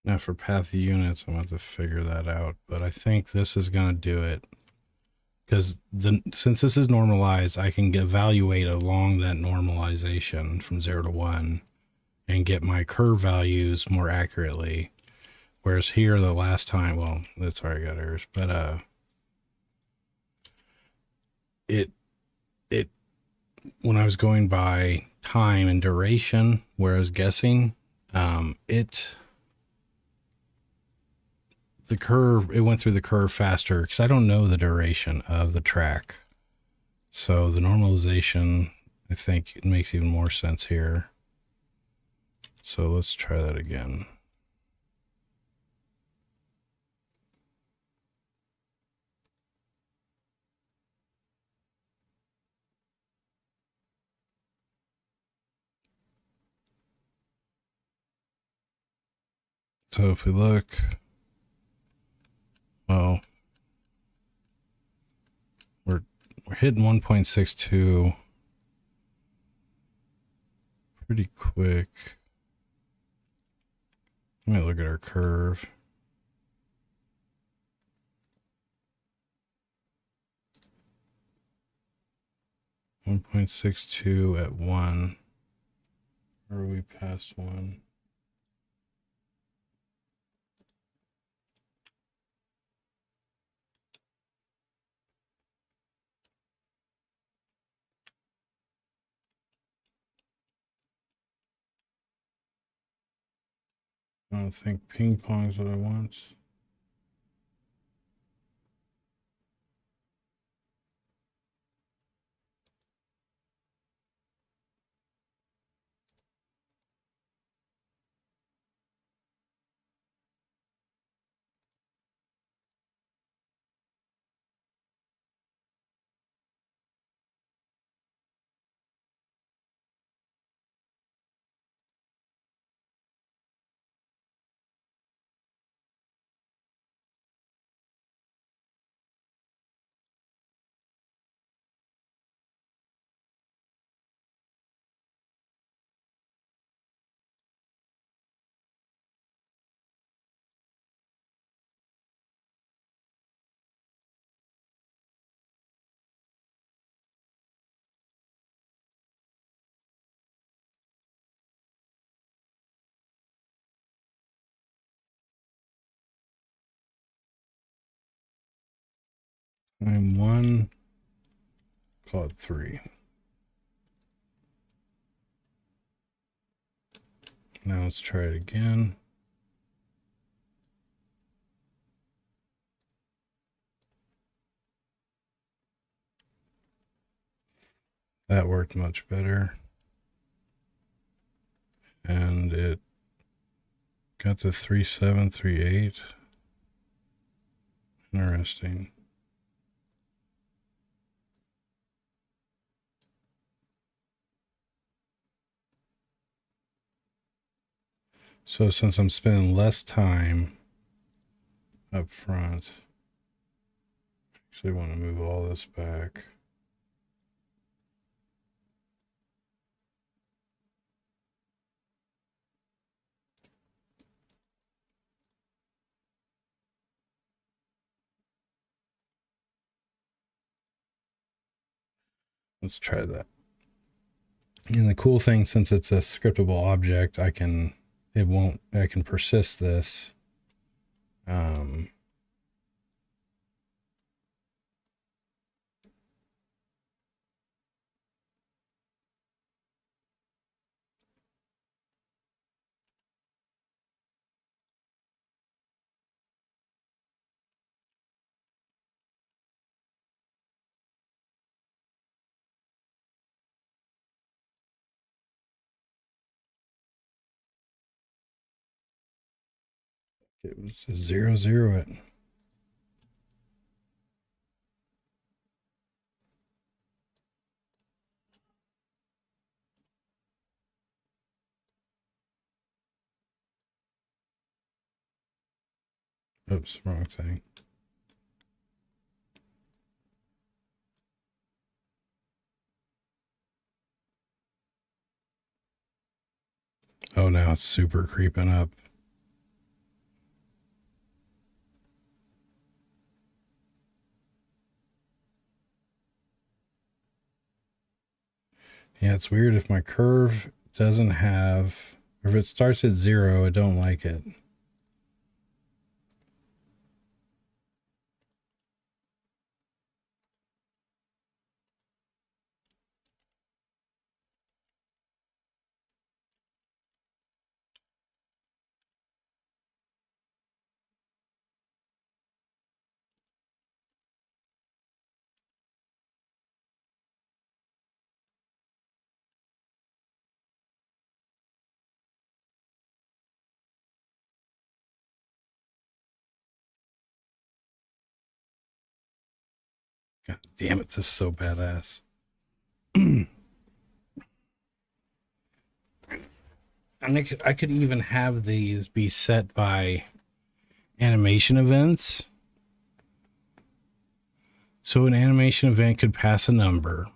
Now for path units, I'm going to have to figure that out, but I think this is going to do it. Because since this is normalized, I can evaluate along that normalization from 0 to 1 and get my curve values more accurately. Whereas here, the last time, well, that's already got errors, but it when I was going by time and duration, where I was guessing, it went through the curve faster because I don't know the duration of the track. So the normalization, I think it makes even more sense here. So let's try that again. So if we look, well, we're hitting 1.62 pretty quick. Let me look at our curve. .62 at 1. Or are we past 1? I don't think ping pong's what I want. Time 1, call it 3. Now let's try it again. That worked much better. And it got to 3738. Interesting. So since I'm spending less time up front, actually want to move all this back. Let's try that. And the cool thing, since it's a scriptable object, I can persist this. It was a 0 it. Oops, wrong thing. Oh, now it's super creeping up. Yeah, it's weird if my curve doesn't have, or if it starts at 0, I don't like it. God damn it, this is so badass. I could even have these be set by animation events. So an animation event could pass a number,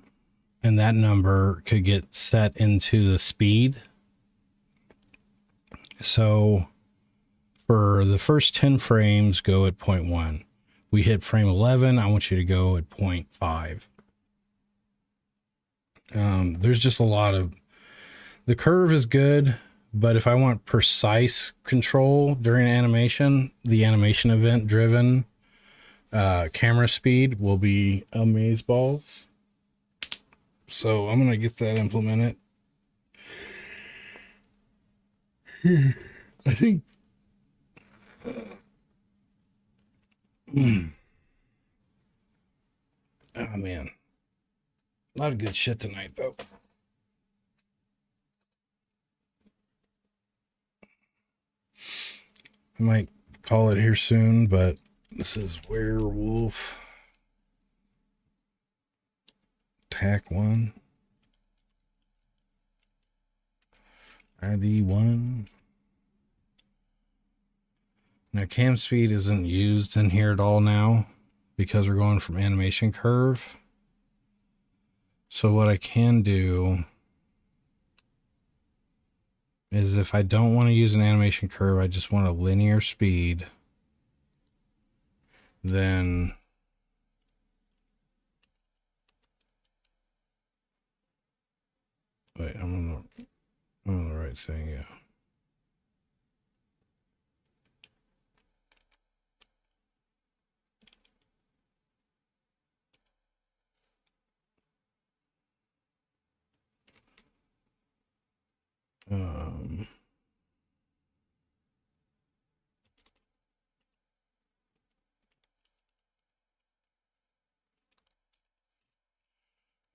and that number could get set into the speed. So for the first 10 frames, go at 0.1. We hit frame 11, I want you to go at 0.5. There's just a lot of... The curve is good, but if I want precise control during animation, the animation event driven camera speed will be amazeballs. So I'm going to get that implemented. I think... Oh, man. A lot of good shit tonight, though. I might call it here soon, but this is Werewolf Tac 1. ID 1. Now, cam speed isn't used in here at all now because we're going from animation curve. So what I can do is if I don't want to use an animation curve, I just want a linear speed, then wait, I'm on the right thing, yeah.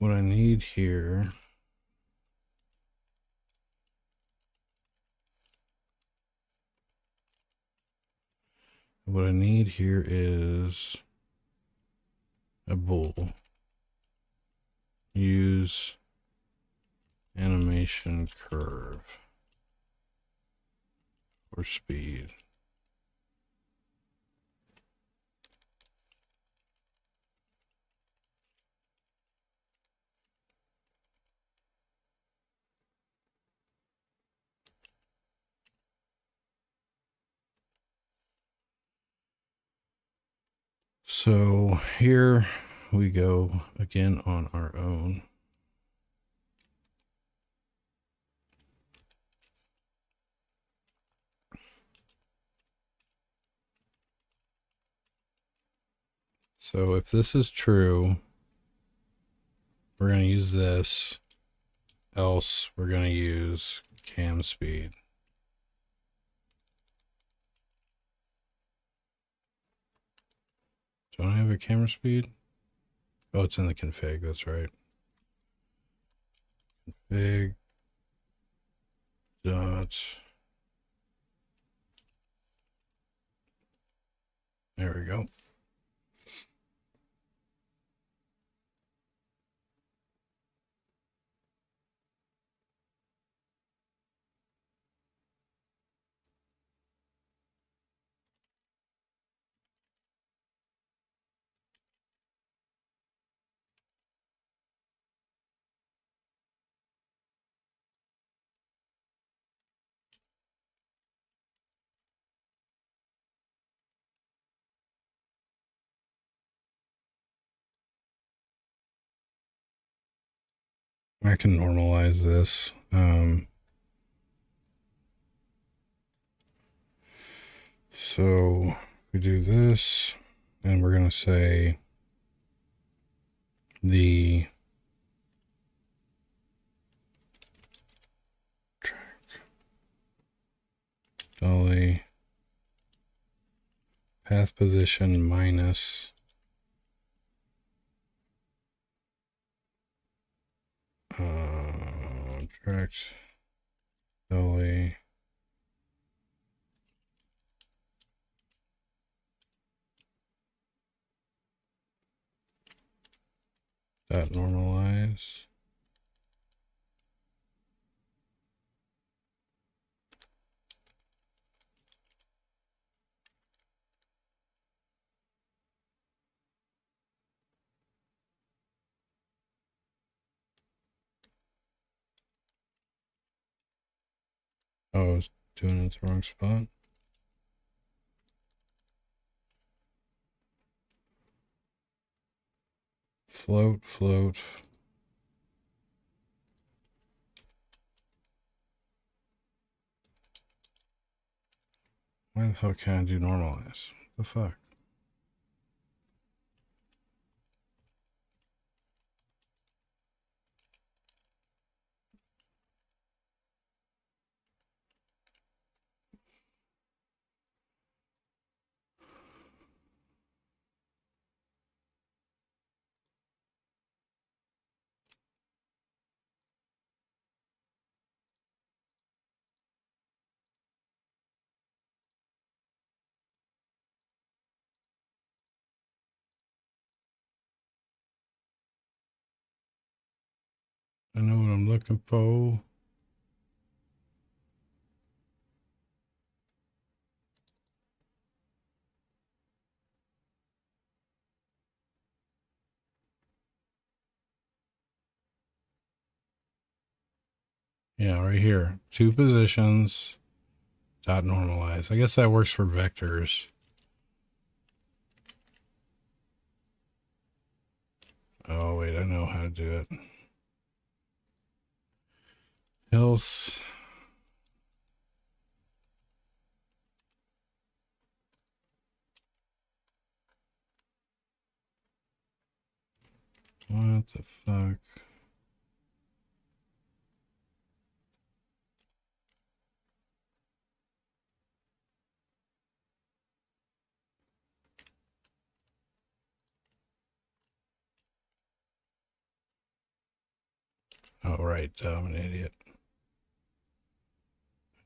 What I need here is a bool. Use animation curve for speed. So here we go again on our own. So if this is true, we're going to use this, else we're going to use cam speed. Don't I have a camera speed? Oh, it's in the config, that's right. Config dot, there we go. I can normalize this. So we do this, and we're going to say the track dolly path position minus track dolly dot normalize. Oh, I was doing it in the wrong spot. Float, float. Why the hell can't I do normalize? What the fuck? I know what I'm looking for. Yeah, right here. 2 positions. Dot normalize. I guess that works for vectors. Oh, wait, I know how to do it. Else. What the fuck? Oh, right. I'm an idiot.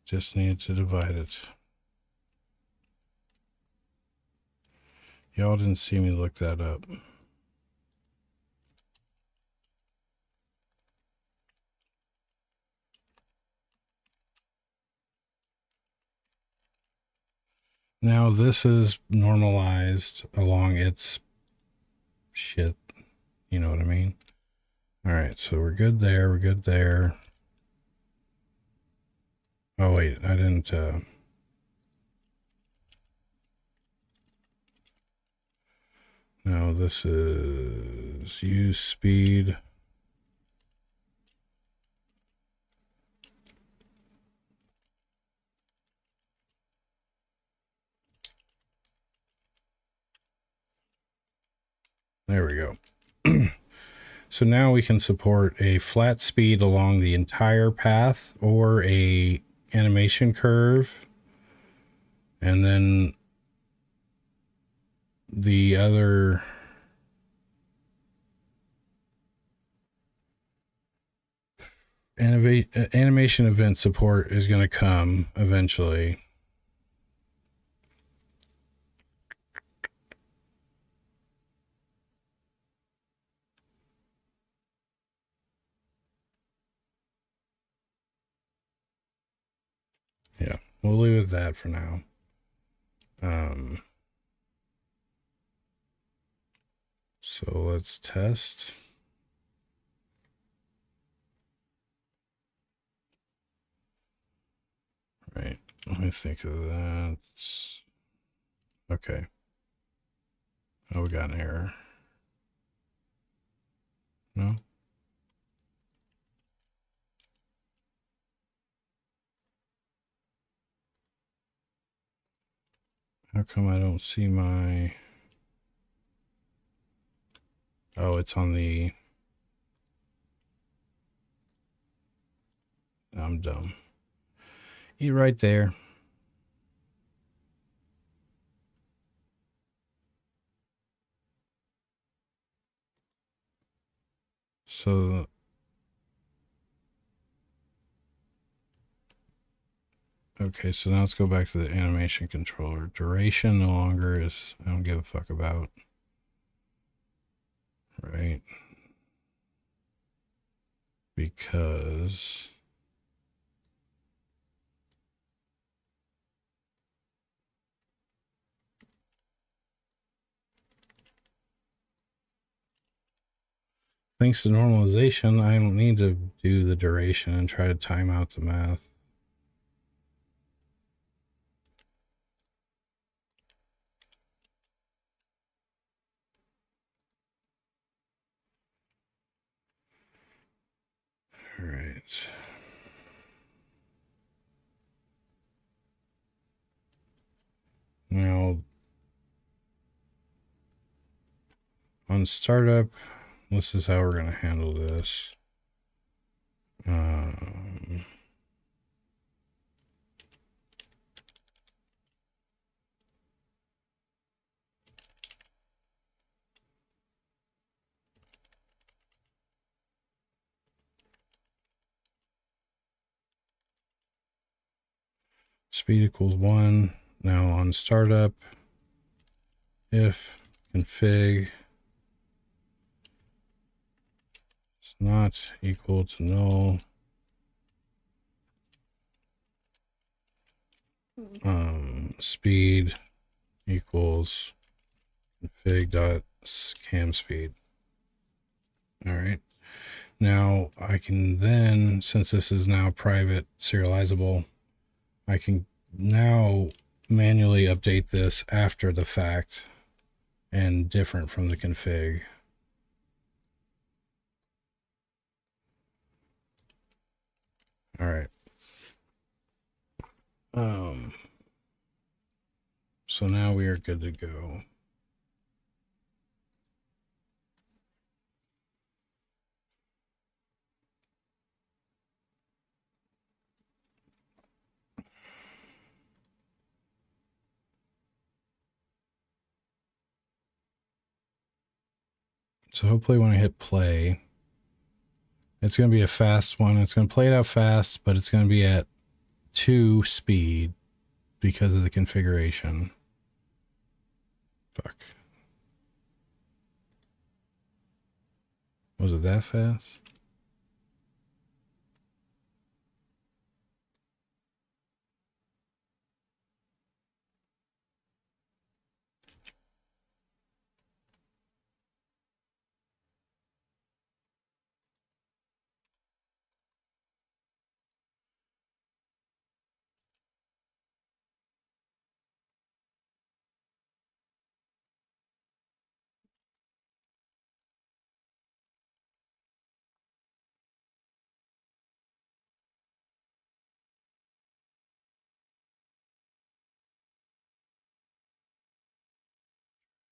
Just need to divide it. Y'all didn't see me look that up. Now this is normalized along its shit. You know what I mean? All right, so we're good there. We're good there. Oh, wait, I didn't. No, this is use speed. There we go. So now we can support a flat speed along the entire path or a animation curve. And then the other animation event support is going to come eventually. Yeah, we'll leave it at that for now. So let's test. Right, let me think of that. Okay. Oh, we got an error. No? How come I don't see my... Oh, it's on the... I'm dumb. Right there. So... Okay, so now let's go back to the animation controller. Duration no longer is... I don't give a fuck about. Right? Because... thanks to normalization, I don't need to do the duration and try to time out the math. All right. Now, on startup, this is how we're going to handle this. Speed equals 1. Now on startup, if config is not equal to null, speed equals config dot cam speed. All right. Now I can then, since this is now private serializable, I can now manually update this after the fact and different from the config. All right. So now we are good to go. So hopefully when I hit play, it's going to be a fast one. It's going to play it out fast, but it's going to be at 2 speed because of the configuration. Fuck. Was it that fast?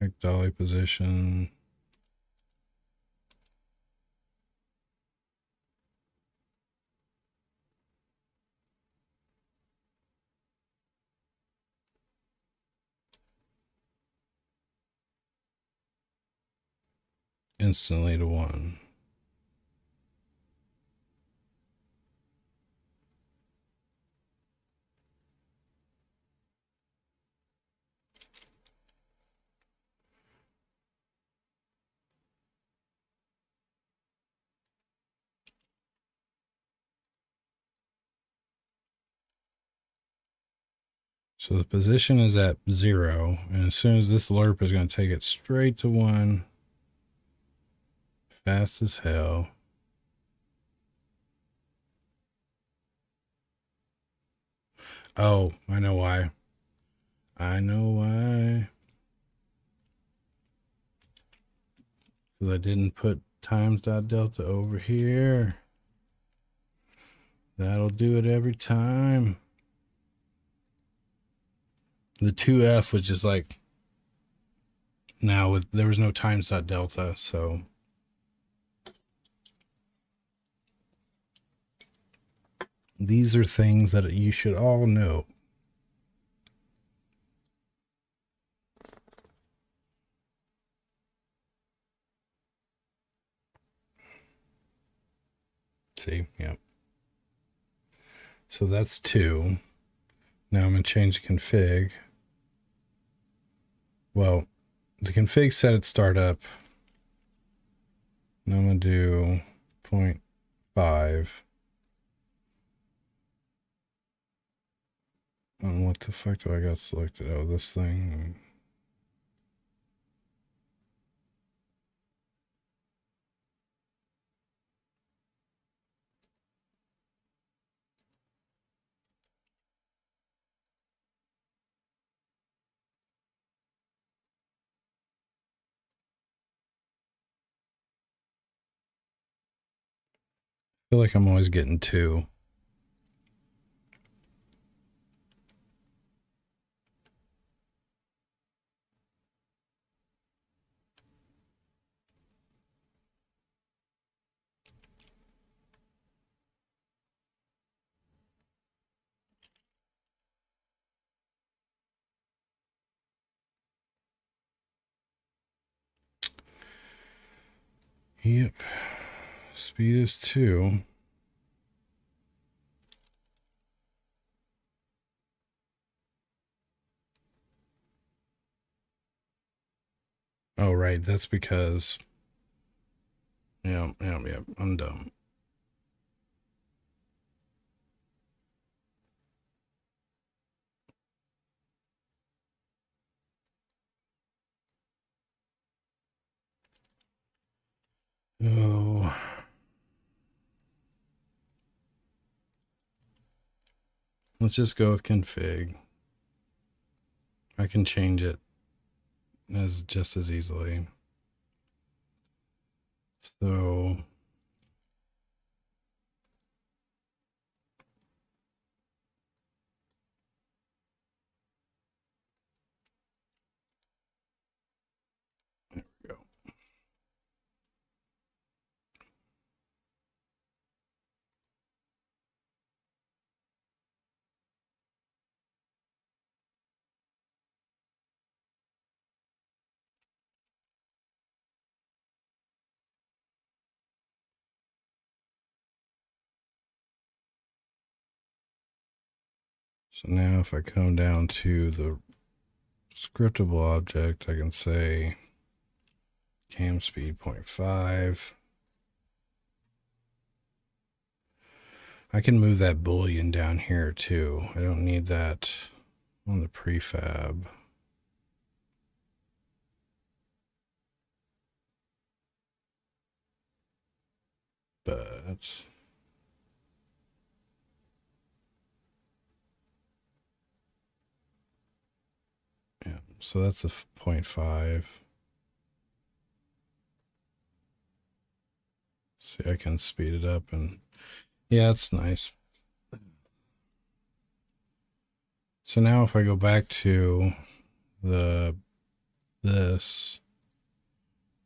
Like dolly position. Instantly to 1. So the position is at 0, and as soon as this lerp is going to take it straight to 1, fast as hell. Oh, I know why. I know why. Because I didn't put times.delta over here. That'll do it every time. The 2F was just like, now there was no times dot delta, so these are things that you should all know. See, yeah. So that's 2. Now I'm going to change the config. Well, the config set at startup. Now I'm going to do 0.5. And what the fuck do I got selected? Oh, this thing. I feel like I'm always getting 2. Yep. Speed is 2. Oh, right. That's because. Yeah. I'm dumb. Oh. Let's just go with config. I can change it as just as easily. So there we go. So now if I come down to the scriptable object, I can say cam speed 0.5. I can move that boolean down here too. I don't need that on the prefab. But yeah, so that's a 0.5. See, I can speed it up, and yeah, it's nice. So now if I go back to this,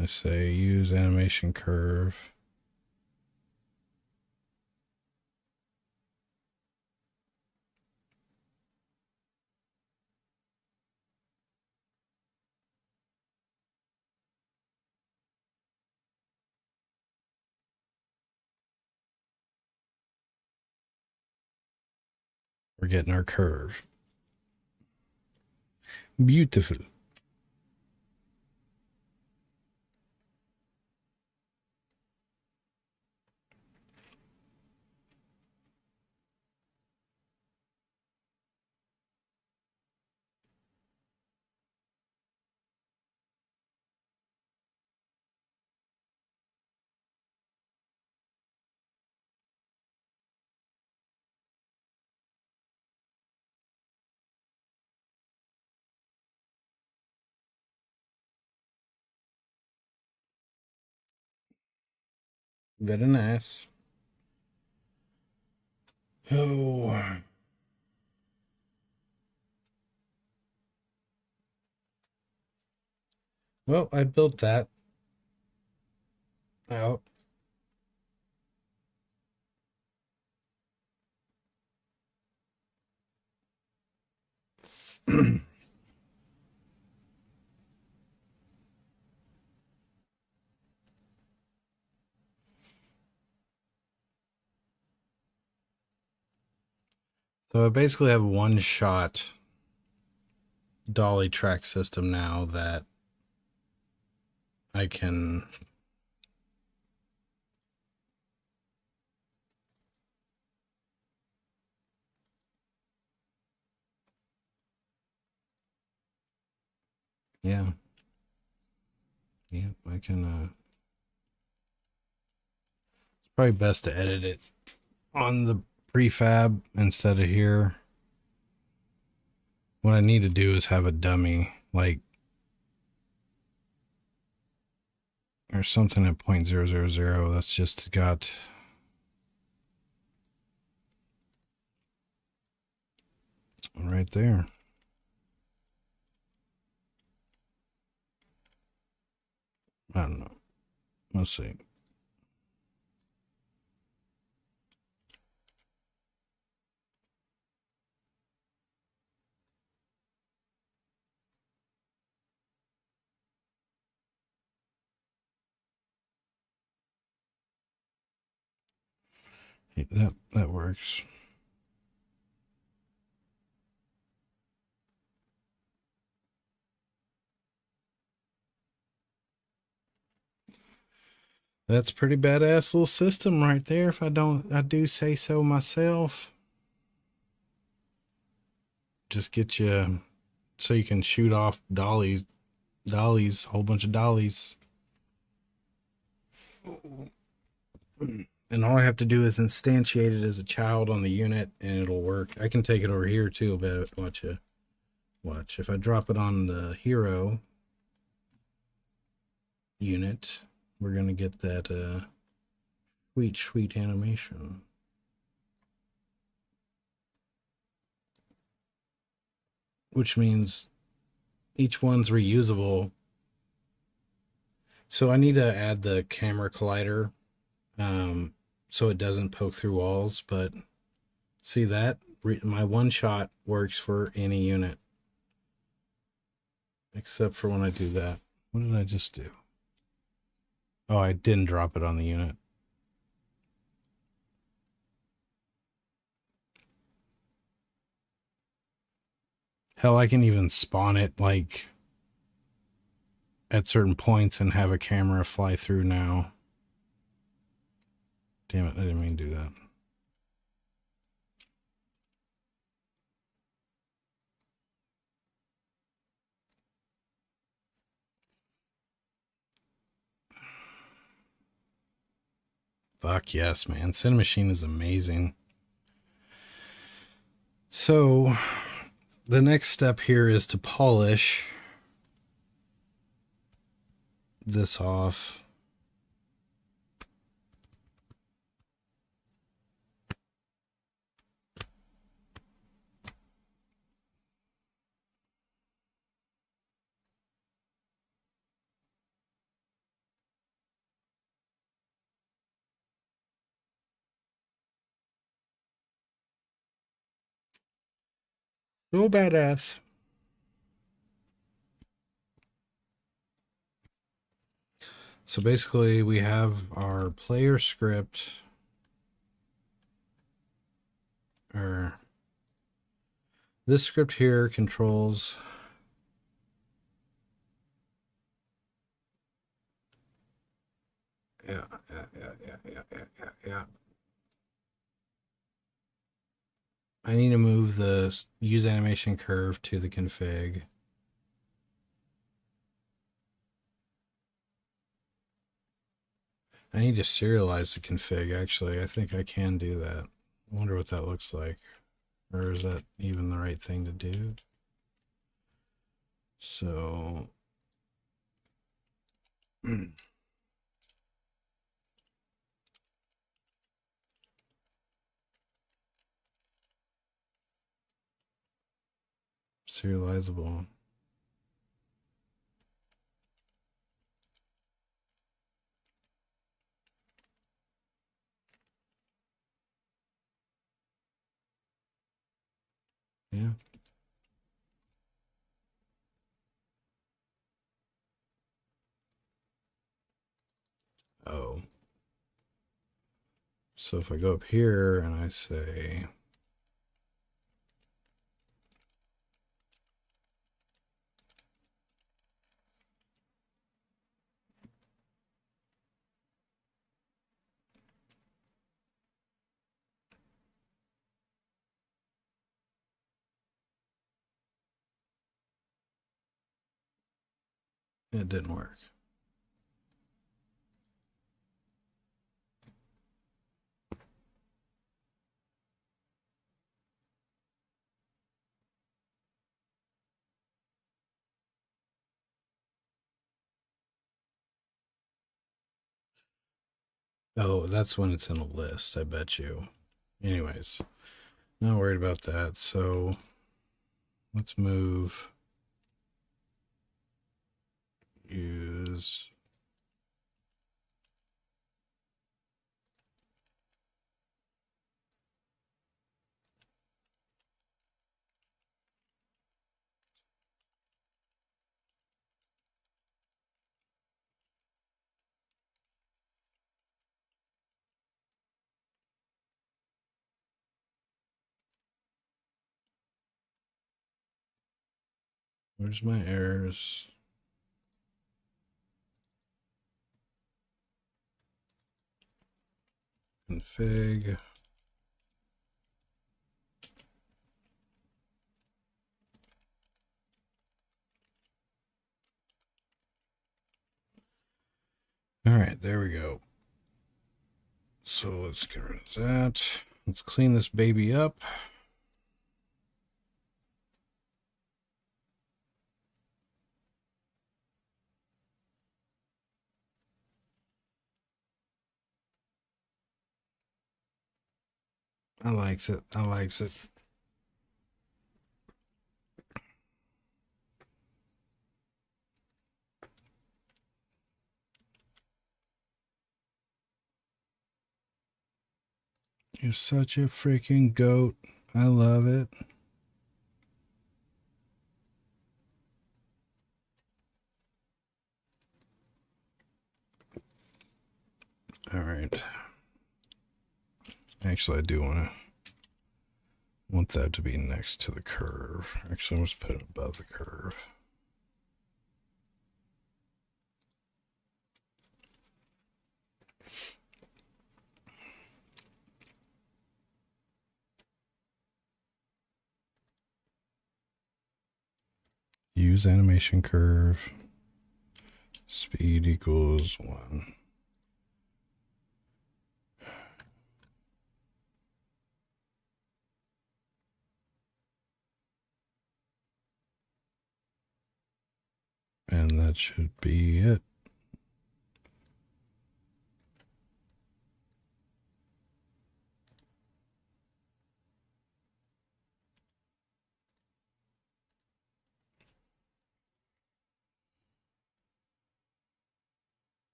I say use animation curve. We're getting our curve. Beautiful. Very nice. Oh. Well, I built that out. So I basically have one shot dolly track system now that I can yeah. Yeah, I can it's probably best to edit it on the prefab instead of here. What I need to do is have a dummy, like, or something at 0.000 that's just got right there. I don't know. Let's see. That works. That's a pretty badass little system right there. If I do say so myself. Just get you so you can shoot off dollies, a whole bunch of dollies. And all I have to do is instantiate it as a child on the unit and it'll work. I can take it over here too, but watch. If I drop it on the hero unit, we're gonna get that sweet animation. Which means each one's reusable. So I need to add the camera collider so it doesn't poke through walls, but see that? My one shot works for any unit. Except for when I do that. What did I just do? Oh, I didn't drop it on the unit. Hell, I can even spawn it like at certain points and have a camera fly through now. Damn it, I didn't mean to do that. Fuck yes, man. Cinemachine is amazing. So the next step here is to polish this off. So badass. So basically we have our player script, or this script here controls yeah. I need to move the use animation curve to the config. I need to serialize the config, actually. I think I can do that. I wonder what that looks like. Or is that even the right thing to do? So... serializable. Yeah. Oh. So if I go up here and I say it didn't work. Oh, that's when it's in a list, I bet you. Anyways, not worried about that. So let's move use. Where's my errors? Config. All right, there we go. So let's get rid of that. Let's clean this baby up. I likes it. I likes it. You're such a freaking goat. I love it. All right. Actually, I do want that to be next to the curve. Actually, let's put it above the curve. Use animation curve. Speed equals 1. And that should be it.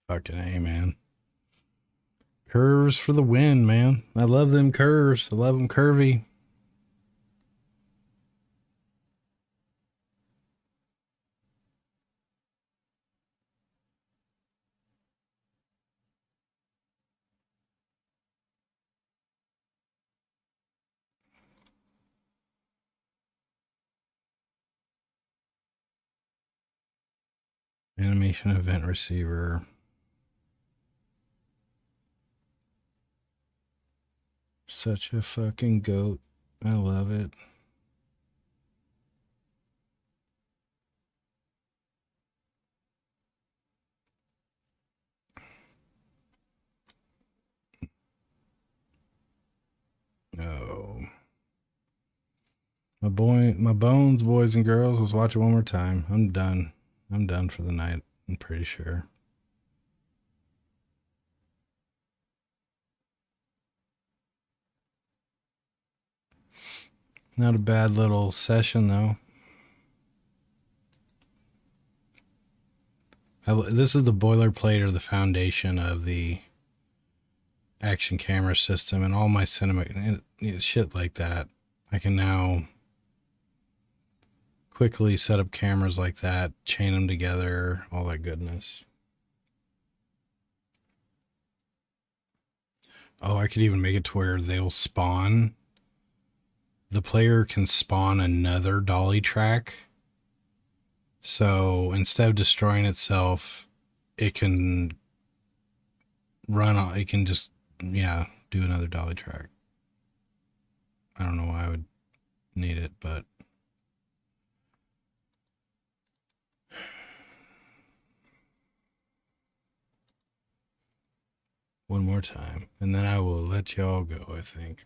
Fucking A, man. Curves for the win, man. I love them curves. I love them curvy. Animation event receiver. Such a fucking goat. I love it. Oh. My bones, boys and girls. Let's watch it one more time. I'm done. I'm done for the night. I'm pretty sure. Not a bad little session, though. This is the boilerplate or the foundation of the action camera system, and all my cinema shit like that. I can now quickly set up cameras like that, chain them together, all that goodness. Oh, I could even make it to where they'll spawn. The player can spawn another dolly track. So instead of destroying itself, it can it can just, yeah, do another dolly track. I don't know why I would need it, but one more time, and then I will let y'all go, I think.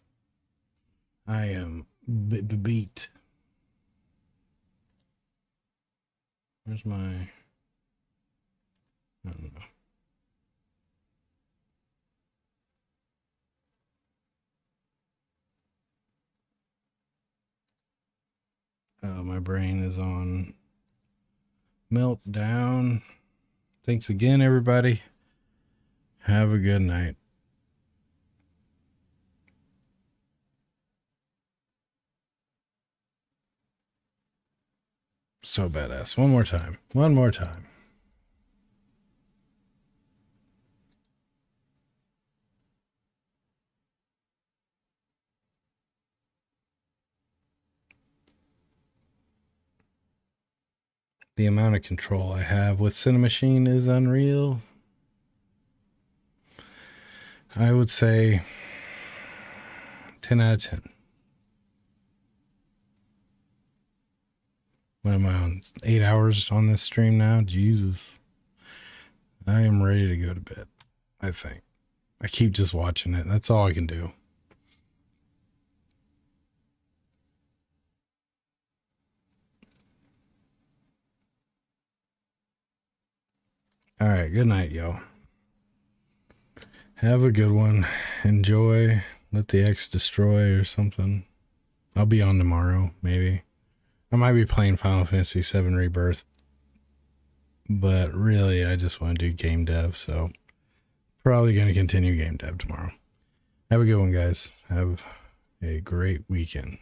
I am beat. Where's my... I don't know. My brain is on meltdown. Thanks again, everybody. Have a good night. So badass. One more time. One more time. The amount of control I have with Cinemachine is unreal. I would say 10 out of 10. What am I on? 8 hours on this stream now? Jesus. I am ready to go to bed, I think. I keep just watching it. That's all I can do. All right, good night, y'all. Have a good one. Enjoy. Let the X destroy or something. I'll be on tomorrow, maybe. I might be playing Final Fantasy VII Rebirth. But really, I just want to do game dev, so probably going to continue game dev tomorrow. Have a good one, guys. Have a great weekend.